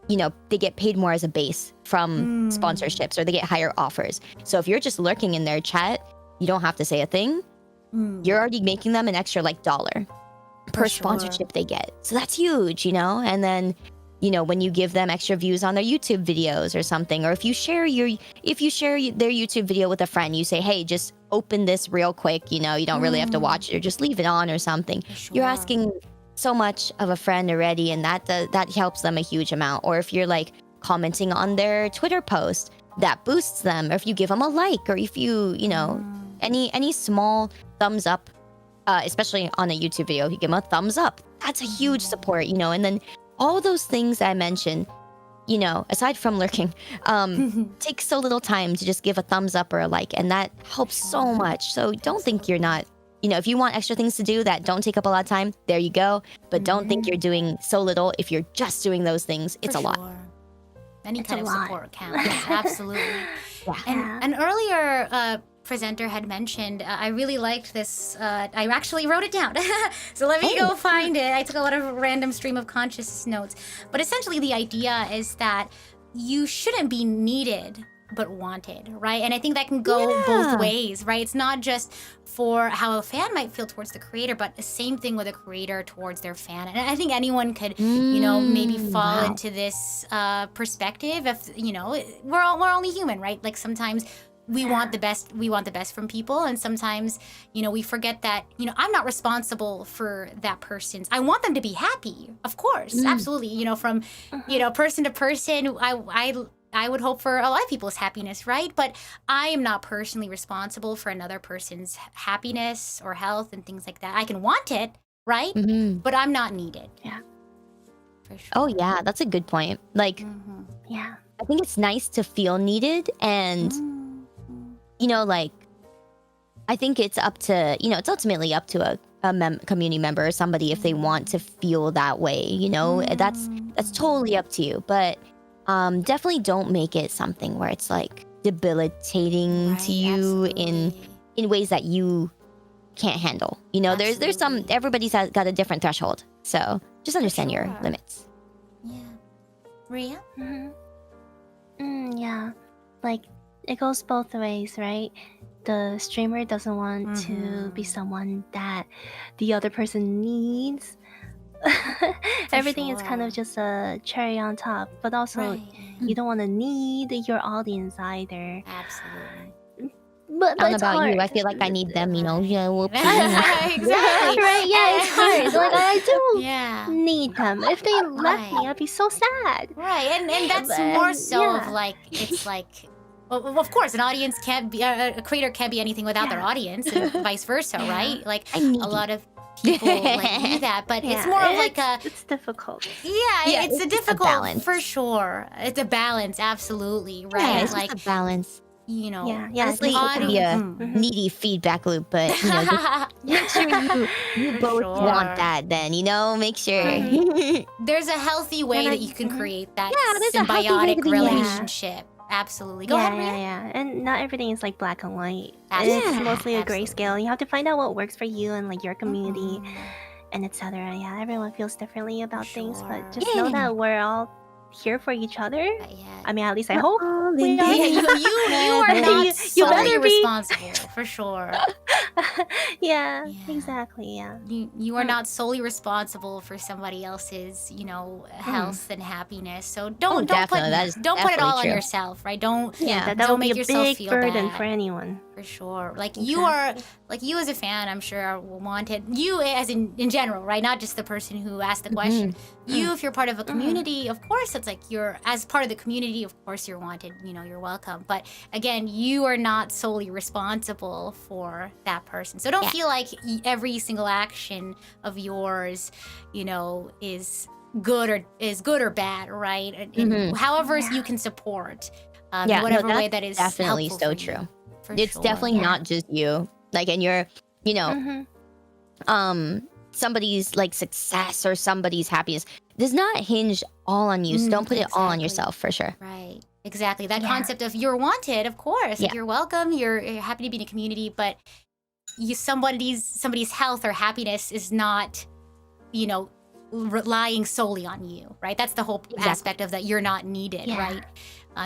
you know, they get paid more as a base from sponsorships, or they get higher offers. So if you're just lurking in their chat, you don't have to say a thing. You're already making them an extra like $1 per sponsorship they get. So that's huge, you know? And then, you know, when you give them extra views on their YouTube videos or something, or if you share their YouTube video with a friend, you say, hey, just open this real quick, you know, you don't really have to watch it, or just leave it on or something. You're asking so much of a friend already, and that helps them a huge amount. Or if you're like commenting on their Twitter post, that boosts them. Or if you give them a like, or if you know, any small thumbs up, especially on a YouTube video, if you give them a thumbs up, that's a huge support, you know. And then all those things I mentioned, you know, aside from lurking, takes so little time to just give a thumbs up or a like, and that helps so much. So don't think you're not, you know, if you want extra things to do that don't take up a lot of time, there you go. But don't think you're doing so little. If you're just doing those things, it's a lot. Any kind of support counts. Absolutely. And an earlier presenter had mentioned, I really liked this. I actually wrote it down. So let me go find it. I took a lot of random stream of consciousness notes. But essentially the idea is that you shouldn't be needed, but wanted, right? And I think that can go both ways, right? It's not just for how a fan might feel towards the creator, but the same thing with a creator towards their fan. And I think anyone could, you know, maybe fall into this perspective. If, you know, we're only human, right? Like sometimes we want the best from people, and sometimes, you know, we forget that, you know, I'm not responsible for that person's. I want them to be happy, of course, absolutely. You know, from you know, person to person, I would hope for a lot of people's happiness, right? But I am not personally responsible for another person's happiness or health and things like that. I can want it, right? But I'm not needed. Yeah. For sure. Oh yeah, that's a good point. Like, Yeah. I think it's nice to feel needed, and you know, like, I think it's up to, you know, it's ultimately up to a community member or somebody if they want to feel that way, you know. That's totally up to you. But definitely don't make it something where it's like debilitating to you in ways that you can't handle. You know, there's some, everybody's got a different threshold. So just understand your limits. Yeah. Rhea? Yeah. Like, it goes both ways, right? The streamer doesn't want to be someone that the other person needs. Everything is kind of just a cherry on top, but also you don't want to need your audience either. Absolutely. But I don't know it's about hard. you. I feel like I need them, you know. Yeah, whoopsie. Exactly. Right? Yeah, it's hard. Like, I do need them. If they left me, I'd be so sad. Right, and that's more so of like, it's like, well, of course, an audience can't be, a creator can't be anything without their audience, and vice versa, right? Like, a lot of people like do that, but it's more of like a... It's difficult. Yeah, it's a difficult, balance. for sure. It's a balance, absolutely, right? Yeah, it's like, just a balance. you know, Yeah, Honestly, it could be a needy feedback loop, but you know, just make sure you both want that. Then, you know, make sure. There's a healthy way that you can create that there's a healthy way to symbiotic be, relationship. Absolutely. Go yeah, ahead, Ria. yeah. And not everything is like black and white. Absolutely. It's mostly a Absolutely. grayscale. You have to find out what works for you and like your community Mhm. and etc. Yeah, everyone feels differently about things, Sure. but just know that we're all here for each other. But yeah. I mean, at least I hope all we in are. Yeah, you are not You solely better be. responsible, for sure. Yeah, Yeah. exactly. Yeah. You are not solely responsible for somebody else's, health and happiness. So don't definitely. That is don't put it definitely all on true. yourself, right? Don't That don't would make be a yourself big feel burden bad. for anyone. For sure. Like you are, like you as a fan, I'm sure are wanted. You as in general, right? Not just the person who asked the question. You, if you're part of a community, of course, it's like you're as part of the community. Of course, you're wanted. You're welcome. But again, you are not solely responsible for that person. So don't feel like every single action of yours, is good or bad, right? And however you can support, whatever way that is definitely helpful so for you. true. For It's sure. definitely not just you. Like, and you're, somebody's like success or somebody's happiness does not hinge all on you. So don't put it all on exactly. yourself, for sure. Right. Exactly. That concept of you're wanted, of course. Like, Yeah. you're welcome. You're happy to be in a community, but somebody's health or happiness is not, relying solely on you, right? That's the whole aspect of that. You're not needed, right?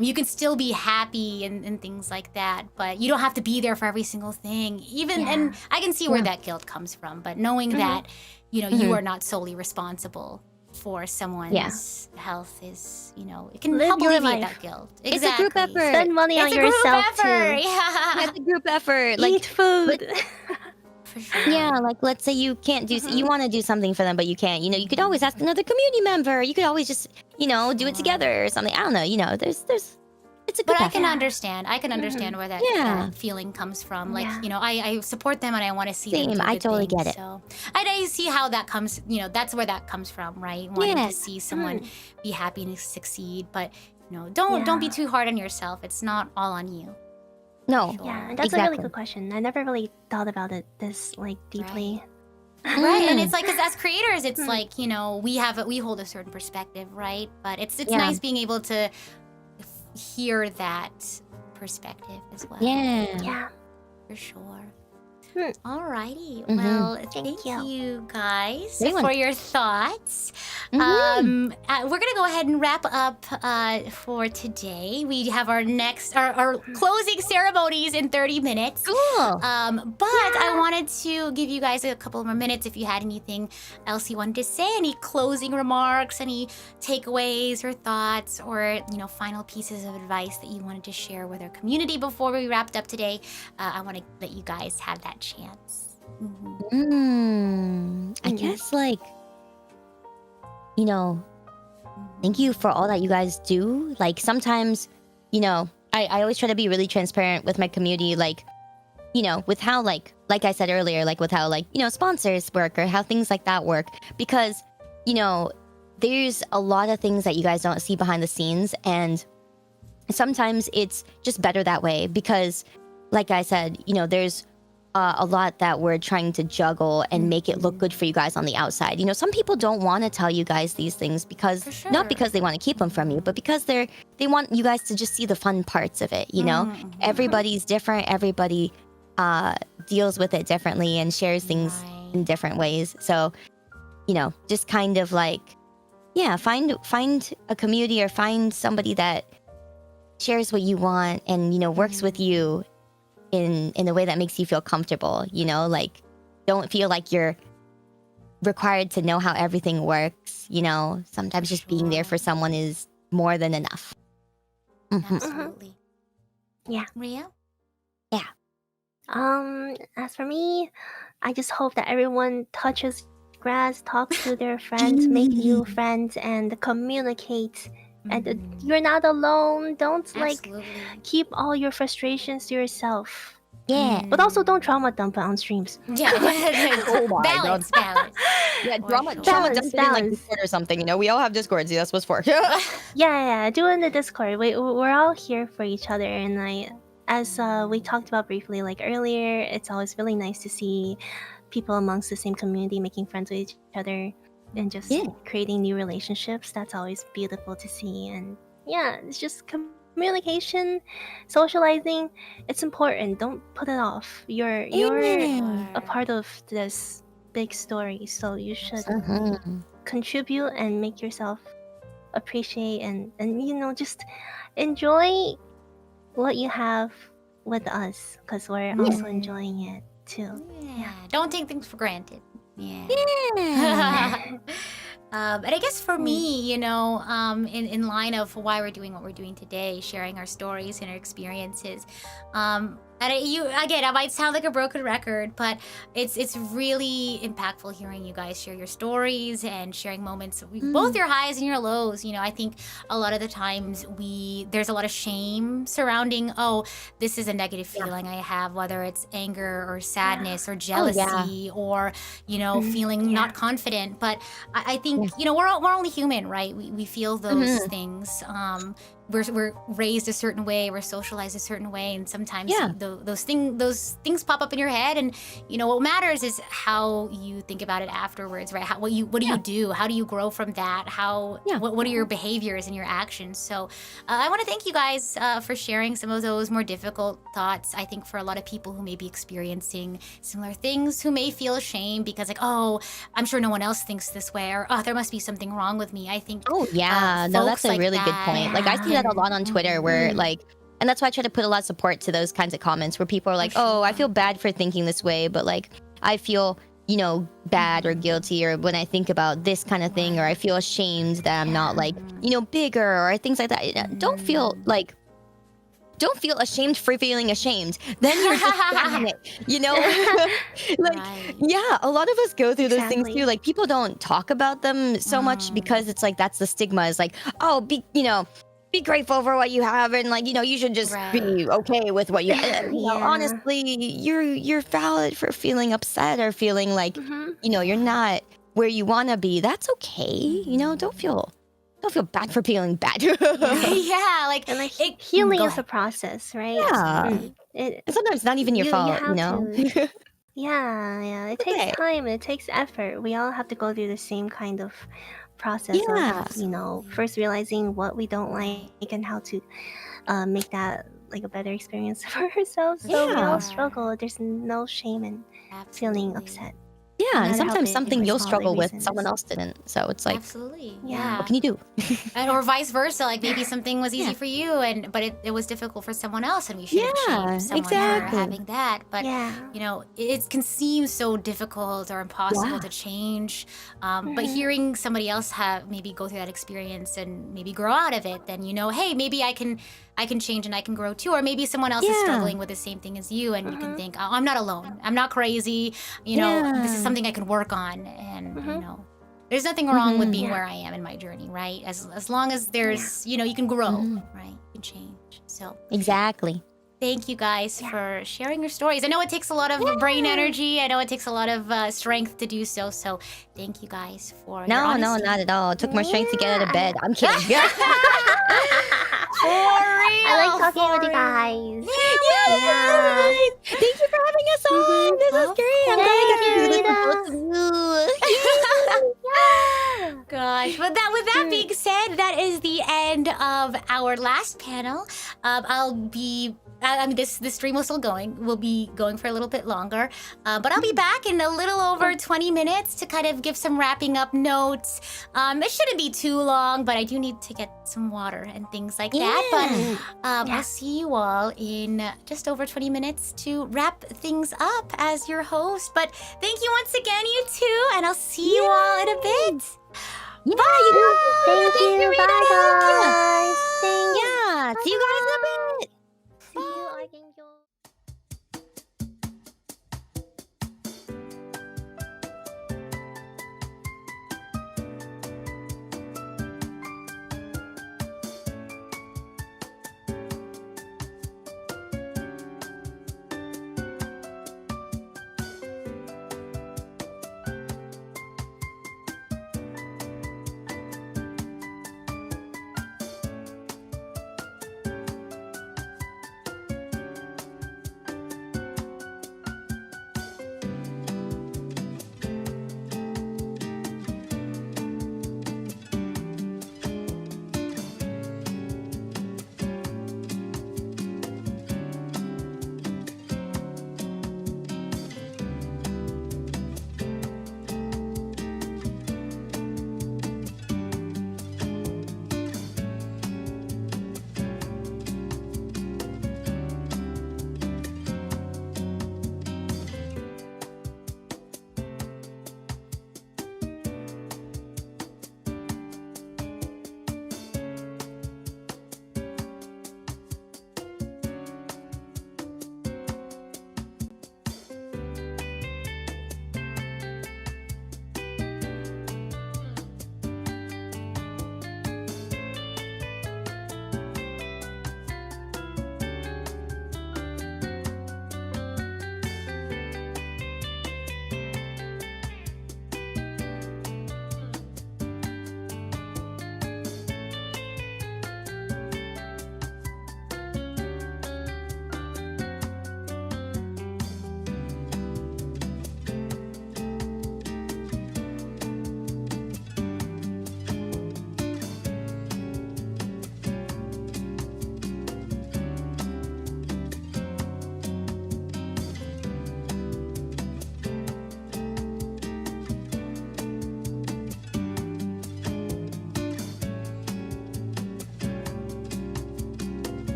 You can still be happy and things like that, but you don't have to be there for every single thing. And I can see where that guilt comes from, but knowing that, you are not solely responsible for someone's health is, it can Live help your alleviate life. that guilt. It's a group Exactly. effort. Spend money on It's a group yourself effort. too. Yeah. It's a group effort. Like, Eat food. For sure. yeah, like let's say you can't do, you want to do something for them, but you can't. You could always ask another community member. You could always just, do it together or something. I don't know. There's, it's a good But I effort. can understand. I can understand where that feeling comes from. Like, I support them and I want to see them Same, do I good totally things. get it. So I see how that comes, that's where that comes from, right? Wanting to see someone be happy and succeed. But, don't be too hard on yourself. It's not all on you. No. Yeah, that's a really good question. I never really thought about it this deeply. Right, and it's like, because as creators, it's like, we hold a certain perspective, right? But it's nice being able to hear that perspective as well. Yeah. For sure. Hmm. Alrighty. Mhm. Well, Thank thank you. you guys Great one. for your thoughts. Mhm. We're gonna go ahead and wrap up for today. We have our our closing ceremonies in 30 minutes. Cool. But I wanted to give you guys a couple more minutes if you had anything else you wanted to say, any closing remarks, any takeaways or thoughts, or final pieces of advice that you wanted to share with our community before we wrapped up today. I want to let you guys have that chance. I guess thank you for all that you guys do. Like sometimes, I always try to be really transparent with my community, with how like I said earlier, with how sponsors work or how things like that work. Because, there's a lot of things that you guys don't see behind the scenes, and sometimes it's just better that way because, like I said, there's a lot that we're trying to juggle and make it look good for you guys on the outside. Some people don't want to tell you guys these things because not because they want to keep them from you, but because they want you guys to just see the fun parts of it. Everybody's different. Everybody deals with it differently and shares things in different ways. So, just kind of find a community or find somebody that shares what you want and works with you in a way that makes you feel comfortable. Don't feel like you're required to know how everything works. Sometimes just being there for someone is more than enough. Absolutely. Yeah. Ria? As for me, I just hope that everyone touches grass, talks to their friends, make new friends, and communicate. And you're not alone. Don't Absolutely. keep all your frustrations to yourself. Yeah. But also don't trauma dump it on streams. Yeah. Oh my balance. Yeah, For drama sure. dump it in Balance. Discord or something. We all have Discords. That's what's for. Yeah, do it in the Discord. We're all here for each other, and as we talked about briefly earlier, it's always really nice to see people amongst the same community making friends with each other and just creating new relationships. That's always beautiful to see, and it's just communication, socializing, it's important. Don't put it off. You're a part of this big story, so you should contribute and make yourself appreciate and just enjoy what you have with us, because we're also enjoying it too. Yeah. Don't take things for granted. Yeah. And I guess for me, you know, in line of why we're doing what we're doing today, sharing our stories and our experiences, and I might sound like a broken record, but it's really impactful hearing you guys share your stories and sharing moments, both your highs and your lows. You know, I think a lot of the times there's a lot of shame surrounding, oh, this is a negative feeling I have, whether it's anger or sadness or jealousy or, you know, feeling not confident. But I think, you know, we're only human, right? We feel those things. We're raised a certain way, we're socialized a certain way, and sometimes those things pop up in your head, and you know what matters is how you think about it afterwards, right? What do you do? How do you grow from that? What are your behaviors and your actions? So I want to thank you guys for sharing some of those more difficult thoughts. I think for a lot of people who may be experiencing similar things, who may feel shame because like, oh, I'm sure no one else thinks this way, or oh, there must be something wrong with me. I think no, that's a really good point. Like I see that a lot on Twitter where like, and that's why I try to put a lot of support to those kinds of comments where people are like, oh, I feel bad for thinking this way, but like I feel, you know, bad or guilty, or when I think about this kind of thing, or I feel ashamed that I'm not like, you know, bigger or things like that. Don't feel ashamed for feeling ashamed. Then you're just stagnant, you know? Like, yeah, a lot of us go through those things too. Like people don't talk about them so much because it's like, that's the stigma, is like, oh, be grateful for what you have, and like, you know, you should just be okay with what you have. You know, honestly, you're valid for feeling upset or feeling like, you know, you're not where you want to be. That's okay. You know, don't feel bad for feeling bad. Healing is a process, right? And sometimes not even your fault, you know. It takes time, it takes effort. We all have to go through the same kind of process of, you know, first realizing what we don't like and how to make that like a better experience for ourselves. So we all struggle. There's no shame in feeling upset. Yeah, and sometimes something you'll struggle with, someone else didn't. So it's like, what can you do? And, or vice versa, like maybe something was easy for you, but it was difficult for someone else, and we shouldn't shame someone for having that. But you know, it can seem so difficult or impossible to change. But hearing somebody else maybe go through that experience and maybe grow out of it, then you know, hey, maybe I can change and I can grow too. Or maybe someone else is struggling with the same thing as you, and you can think, oh, I'm not alone. I'm not crazy. You know, this is something I can work on. And, you know, there's nothing wrong with being where I am in my journey, right? As long as there's, you know, you can grow, right? You can change. So exactly. Thank you guys for sharing your stories. I know it takes a lot of brain energy. I know it takes a lot of strength to do so. So thank you guys for your honesty. No, not at all. It took more strength to get out of bed. I'm kidding. For real. I like talking with you guys. Thank you for having us on. This is great. I'm glad I got to do this with both of you. Gosh, but with that being said, that is the end of our last panel. This stream will still going. We'll be going for a little bit longer, but I'll be back in a little over 20 minutes to kind of give some wrapping up notes. It shouldn't be too long, but I do need to get some water and things like that. But I'll see you all in just over 20 minutes to wrap things up as your host. But thank you once again, you two, and I'll see you all in a bit. Bye! Thank you. Bye, guys. Thanks. See you guys in a bit. See you, Archangel.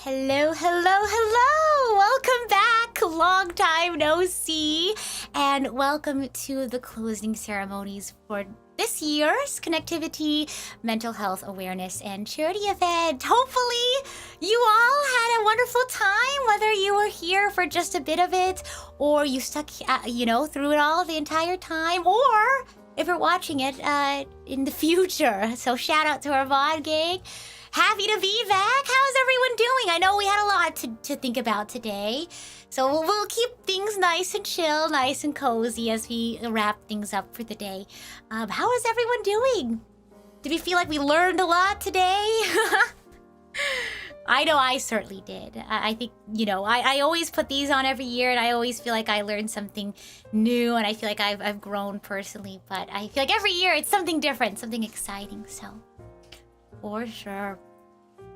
Hello, hello, hello! Welcome back! Long time no see! And welcome to the closing ceremonies for this year's ConnectiVT Mental Health Awareness and Charity event. Hopefully, you all had a wonderful time, whether you were here for just a bit of it, or you stuck, through it all the entire time, or if you're watching it in the future. So shout out to our VOD gang. Happy to be back. How's everyone doing? I know we had a lot to think about today. So we'll keep things nice and chill, nice and cozy as we wrap things up for the day. How is everyone doing? Did we feel like we learned a lot today? I know I certainly did. I think, I always put these on every year, and I always feel like I learned something new, and I feel like I've grown personally. But I feel like every year it's something different, something exciting. So, for sure.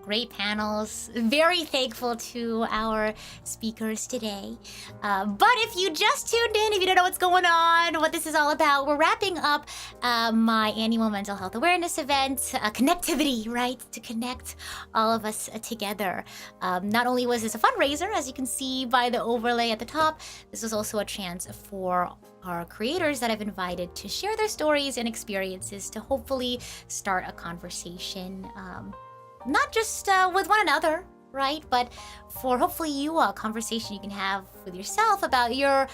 Great panels. Very thankful to our speakers today. But if you just tuned in, if you don't know what's going on, what this is all about, we're wrapping up my annual mental health awareness event, ConnectiVT, right? To connect all of us together. Not only was this a fundraiser, as you can see by the overlay at the top, this was also a chance for our creators that I've invited to share their stories and experiences to hopefully start a conversation. Not just with one another, right? But for hopefully you, a conversation you can have with yourself about your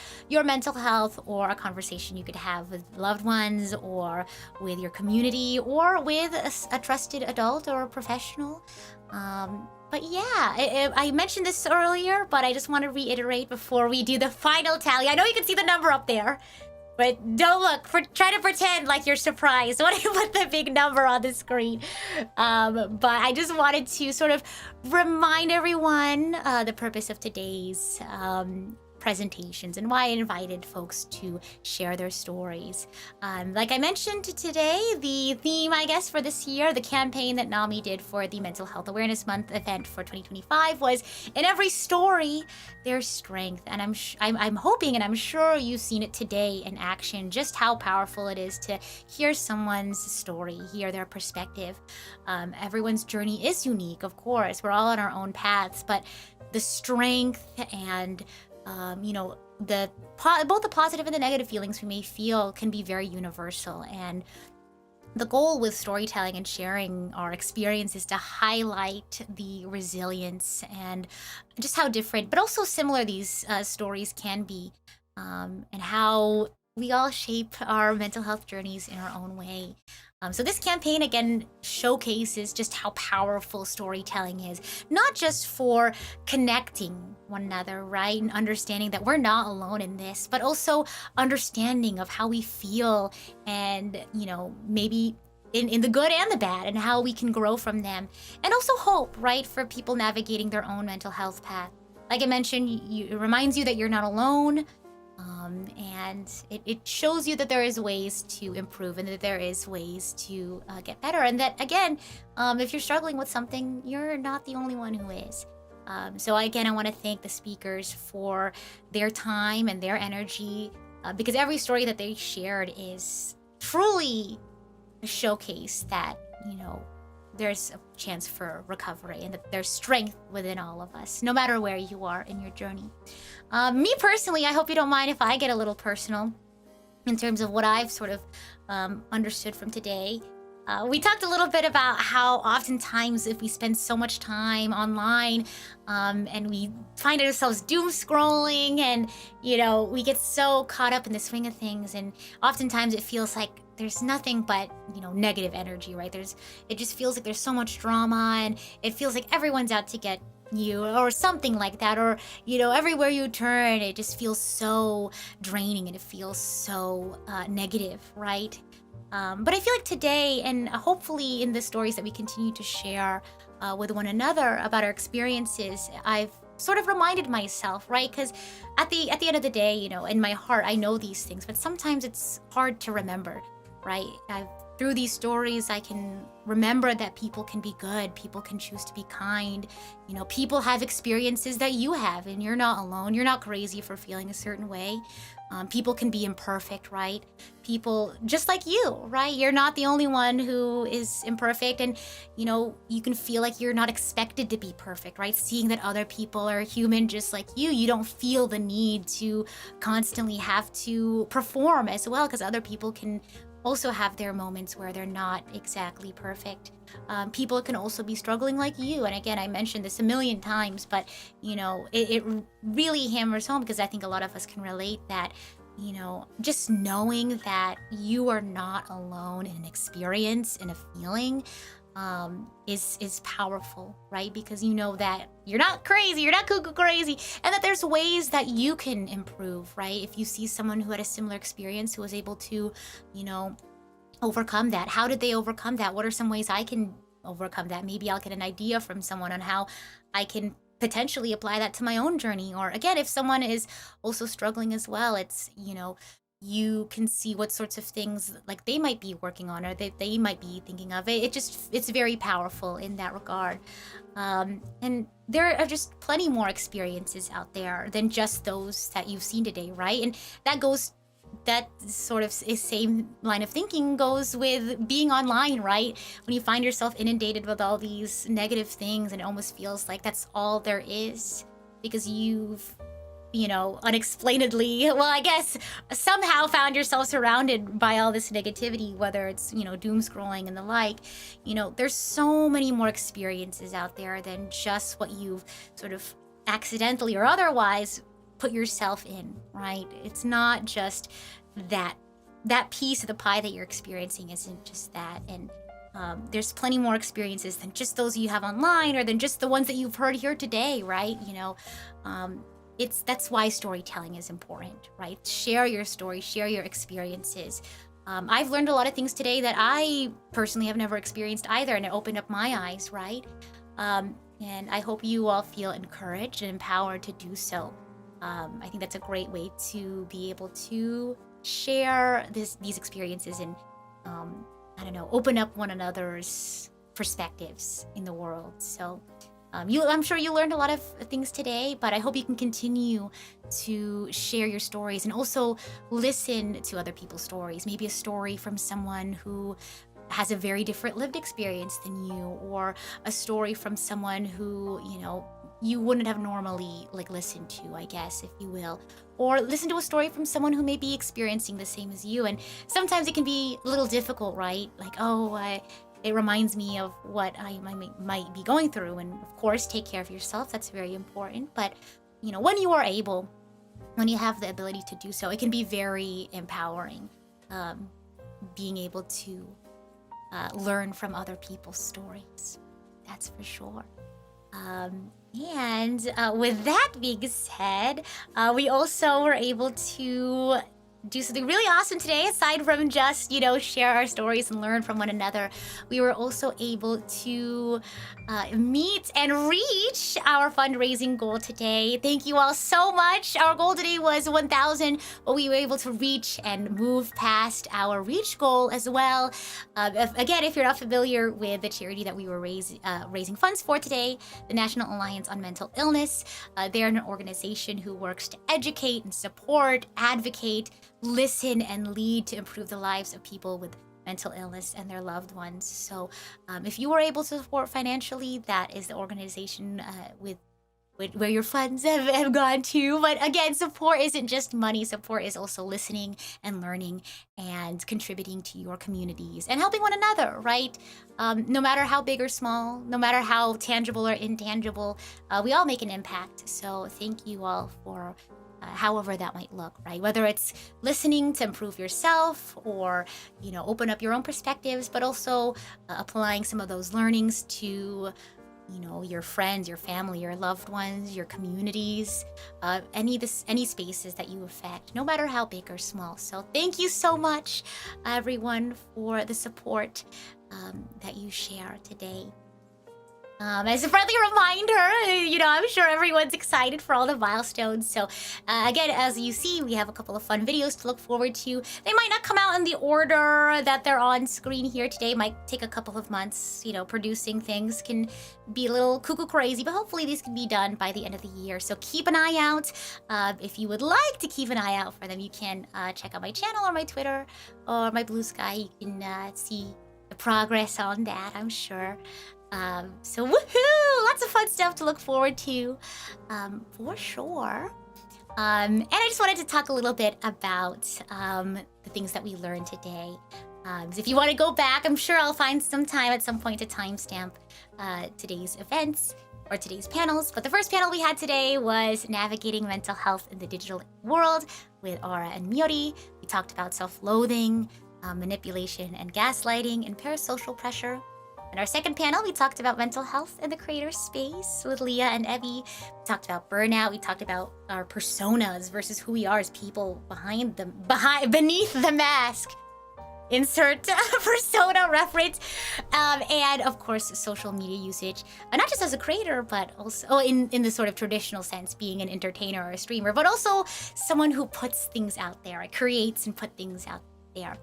mental health, or a conversation you could have with loved ones, or with your community, or with a trusted adult or a professional. But yeah, I mentioned this earlier, but I just want to reiterate before we do the final tally. I know you can see the number up there, but don't look. Try to pretend like you're surprised when I put the big number on the screen. But I just wanted to sort of remind everyone the purpose of today's presentations and why I invited folks to share their stories. Like I mentioned today, the theme, I guess, for this year, the campaign that NAMI did for the Mental Health Awareness Month event for 2025 was, in every story, there's strength. And I'm hoping, and I'm sure you've seen it today in action, just how powerful it is to hear someone's story, hear their perspective. Everyone's journey is unique, of course. We're all on our own paths, but the strength and both the positive and the negative feelings we may feel can be very universal. And the goal with storytelling and sharing our experience is to highlight the resilience and just how different, but also similar these stories can be, and how we all shape our mental health journeys in our own way. So this campaign, again, showcases just how powerful storytelling is, not just for connecting one another, right? And understanding that we're not alone in this, but also understanding of how we feel and, maybe in the good and the bad, and how we can grow from them. And also hope, right? For people navigating their own mental health path. Like I mentioned, it reminds you that you're not alone. And it shows you that there is ways to improve, and that there is ways to get better, and that, again, if you're struggling with something, you're not the only one who is. So again, I want to thank the speakers for their time and their energy, because every story that they shared is truly a showcase that, there's a chance for recovery, and that there's strength within all of us, no matter where you are in your journey. Me personally, I hope you don't mind if I get a little personal in terms of what I've sort of understood from today. We talked a little bit about how oftentimes if we spend so much time online and we find ourselves doom scrolling, and, we get so caught up in the swing of things, and oftentimes it feels like there's nothing but, negative energy, right? It just feels like there's so much drama, and it feels like everyone's out to get you or something like that, or everywhere you turn it just feels so draining, and it feels so negative, right? But I feel like today, and hopefully in the stories that we continue to share with one another about our experiences, I've sort of reminded myself, right? Because at the end of the day, in my heart, I know these things, but sometimes it's hard to remember, right? I've through these stories, I can remember that people can be good, people can choose to be kind. You know, people have experiences that you have, and you're not alone. You're not crazy for feeling a certain way. People can be imperfect, right? People just like you, right? You're not the only one who is imperfect, and you know, you can feel like you're not expected to be perfect, right? Seeing that other people are human just like you don't feel the need to constantly have to perform as well, because other people can also have their moments where they're not exactly perfect. People can also be struggling like you. And again, I mentioned this a million times, but you know, it really hammers home, because I think a lot of us can relate that, you know, just knowing that you are not alone in an experience, in a feeling, is powerful, right? Because you know that you're not crazy, you're not cuckoo crazy, and that there's ways that you can improve, right? If you see someone who had a similar experience, who was able to, you know, overcome that, how did they overcome that? What are some ways I can overcome that? Maybe I'll get an idea from someone on how I can potentially apply that to my own journey. Or again, if someone is also struggling as well, it's, you know, you can see what sorts of things like they might be working on, or that they might be thinking of. It's very powerful in that regard. And there are just plenty more experiences out there than just those that you've seen today, right? And that sort of same line of thinking goes with being online, right? When you find yourself inundated with all these negative things, and it almost feels like that's all there is, because you've, you know, unexplainedly, well, I guess somehow found yourself surrounded by all this negativity, whether it's, you know, doom scrolling and the like. You know, there's so many more experiences out there than just what you've sort of accidentally or otherwise put yourself in, right? It's not just that piece of the pie that you're experiencing isn't just that. And there's plenty more experiences than just those you have online, or than just the ones that you've heard here today, right? You know, that's why storytelling is important, right? Share your story, share your experiences. I've learned a lot of things today that I personally have never experienced either, and it opened up my eyes, right? And I hope you all feel encouraged and empowered to do so. I think that's a great way to be able to share these experiences and, I don't know, open up one another's perspectives in the world. So I'm sure you learned a lot of things today, but I hope you can continue to share your stories and also listen to other people's stories. Maybe a story from someone who has a very different lived experience than you, or a story from someone who, you know, you wouldn't have normally like listened to, I guess, if you will. Or listen to a story from someone who may be experiencing the same as you. And sometimes it can be a little difficult, right? Like, it reminds me of what I might be going through. And of course, take care of yourself. That's very important. But, you know, when you are able, when you have the ability to do so, it can be very empowering, being able to learn from other people's stories. That's for sure. And with that being said, we also were able to do something really awesome today. Aside from just, you know, share our stories and learn from one another, we were also able to meet and reach our fundraising goal today. Thank you all so much. Our goal today was 1,000, but we were able to reach and move past our reach goal as well. Again, if you're not familiar with the charity that we were raising funds for today, the National Alliance on Mental Illness, they're an organization who works to educate and support, advocate, listen, and lead to improve the lives of people with mental illness and their loved ones. So if you were able to support financially, that is the organization with where your funds have gone to. But again, support isn't just money. Support is also listening and learning and contributing to your communities and helping one another, right? No matter how big or small, no matter how tangible or intangible, we all make an impact. So thank you all for however that might look, right? Whether it's listening to improve yourself, or, you know, open up your own perspectives, but also applying some of those learnings to, you know, your friends, your family, your loved ones, your communities, any spaces that you affect, no matter how big or small. So thank you so much, everyone, for the support that you share today. As a friendly reminder, I'm sure everyone's excited for all the milestones. So, again, as you see, we have a couple of fun videos to look forward to. They might not come out in the order that they're on screen here today. Might take a couple of months. Producing things can be a little cuckoo crazy, but hopefully these can be done by the end of the year. So keep an eye out. If you would like to keep an eye out for them, you can check out my channel or my Twitter or my Blue Sky. You can see the progress on that, I'm sure. So woohoo! Lots of fun stuff to look forward to, for sure. And I just wanted to talk a little bit about the things that we learned today. So if you want to go back, I'm sure I'll find some time at some point to timestamp today's events or today's panels. But the first panel we had today was Navigating Mental Health in the Digital World with Aura and Miori. We talked about self-loathing, manipulation and gaslighting, and parasocial pressure. In our second panel, we talked about mental health in the creator space with Leah and Evie. We talked about burnout. We talked about our personas versus who we are as people beneath the mask. Insert persona reference. And of course, social media usage. Not just as a creator, but also in the sort of traditional sense, being an entertainer or a streamer, but also someone who puts things out there, creates and put things out there.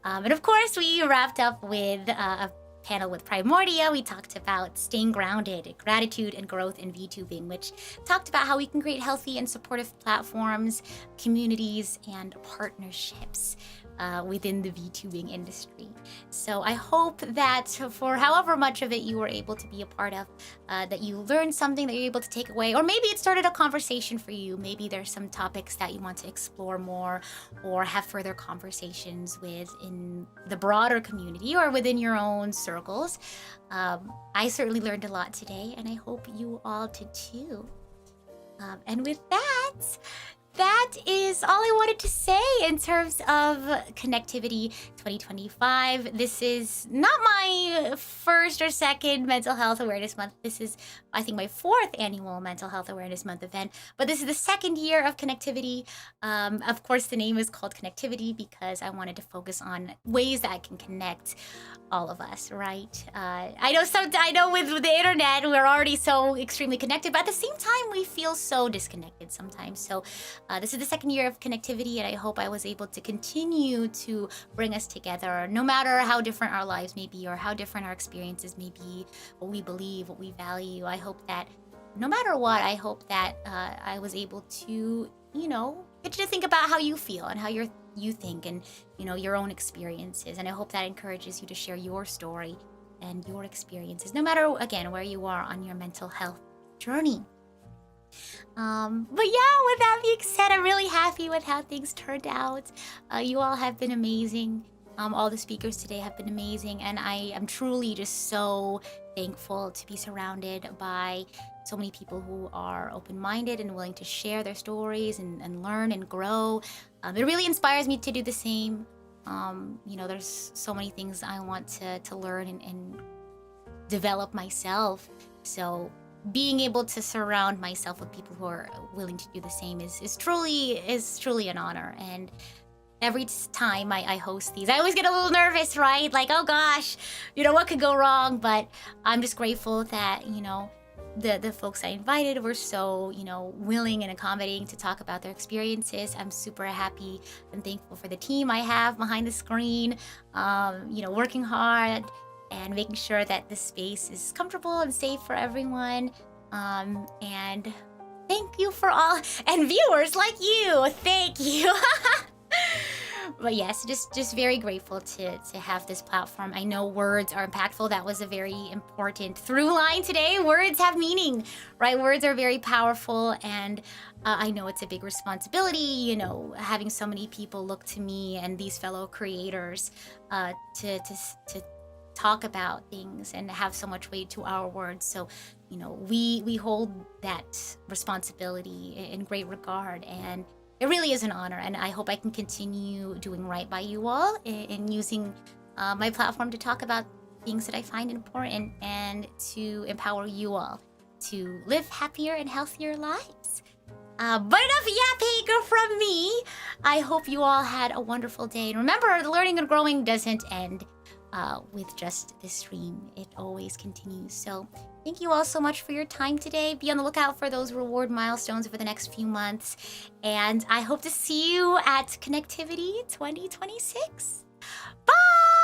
And of course, we wrapped up with a panel with Primordia. We talked about staying grounded, gratitude, and growth in VTubing, which talked about how we can create healthy and supportive platforms, communities, and partnerships within the VTubing industry. So I hope that for however much of it you were able to be a part of, that you learned something that you're able to take away, or maybe it started a conversation for you. Maybe there's some topics that you want to explore more or have further conversations with in the broader community or within your own circles. I certainly learned a lot today, and I hope you all did too. And with that is all I wanted to say in terms of ConnectiVT 2025. This is not my first or second Mental Health Awareness Month. This is, I think, my fourth annual Mental Health Awareness Month event. But this is the second year of ConnectiVT. Of course, the name is called ConnectiVT because I wanted to focus on ways that I can connect all of us, right? I know with the internet, we're already so extremely connected, but at the same time, we feel so disconnected sometimes. So this is the second year of ConnectiVT, and I hope I was able to continue to bring us together, no matter how different our lives may be or how different our experiences may be, what we believe, what we value. I hope that no matter what, I hope that I was able to, get you to think about how you feel and how you think and, your own experiences. And I hope that encourages you to share your story and your experiences, no matter, again, where you are on your mental health journey. But yeah, with that being said, I'm really happy with how things turned out. You all have been amazing. All the speakers today have been amazing, and I am truly just so thankful to be surrounded by so many people who are open-minded and willing to share their stories and learn and grow. It really inspires me to do the same. There's so many things I want to learn and develop myself. So being able to surround myself with people who are willing to do the same is truly an honor. And every time I host these, I always get a little nervous, right? Like, oh gosh, what could go wrong? But I'm just grateful that, the folks I invited were so, willing and accommodating to talk about their experiences. I'm super happy and thankful for the team I have behind the screen, working hard and making sure that the space is comfortable and safe for everyone. And thank you for all, and viewers like you, thank you. But yes, just very grateful to have this platform. I know words are impactful. That was a very important through line today. Words have meaning, right? Words are very powerful, and I know it's a big responsibility, having so many people look to me and these fellow creators to talk about things and have so much weight to our words. So, we hold that responsibility in great regard, and it really is an honor, and I hope I can continue doing right by you all in using my platform to talk about things that I find important and to empower you all to live happier and healthier lives. But enough yapping from me. I hope you all had a wonderful day. And remember, the learning and growing doesn't end with just this stream. It always continues. So thank you all so much for your time today. Be on the lookout for those reward milestones over the next few months. And I hope to see you at ConnectiVT 2026. Bye!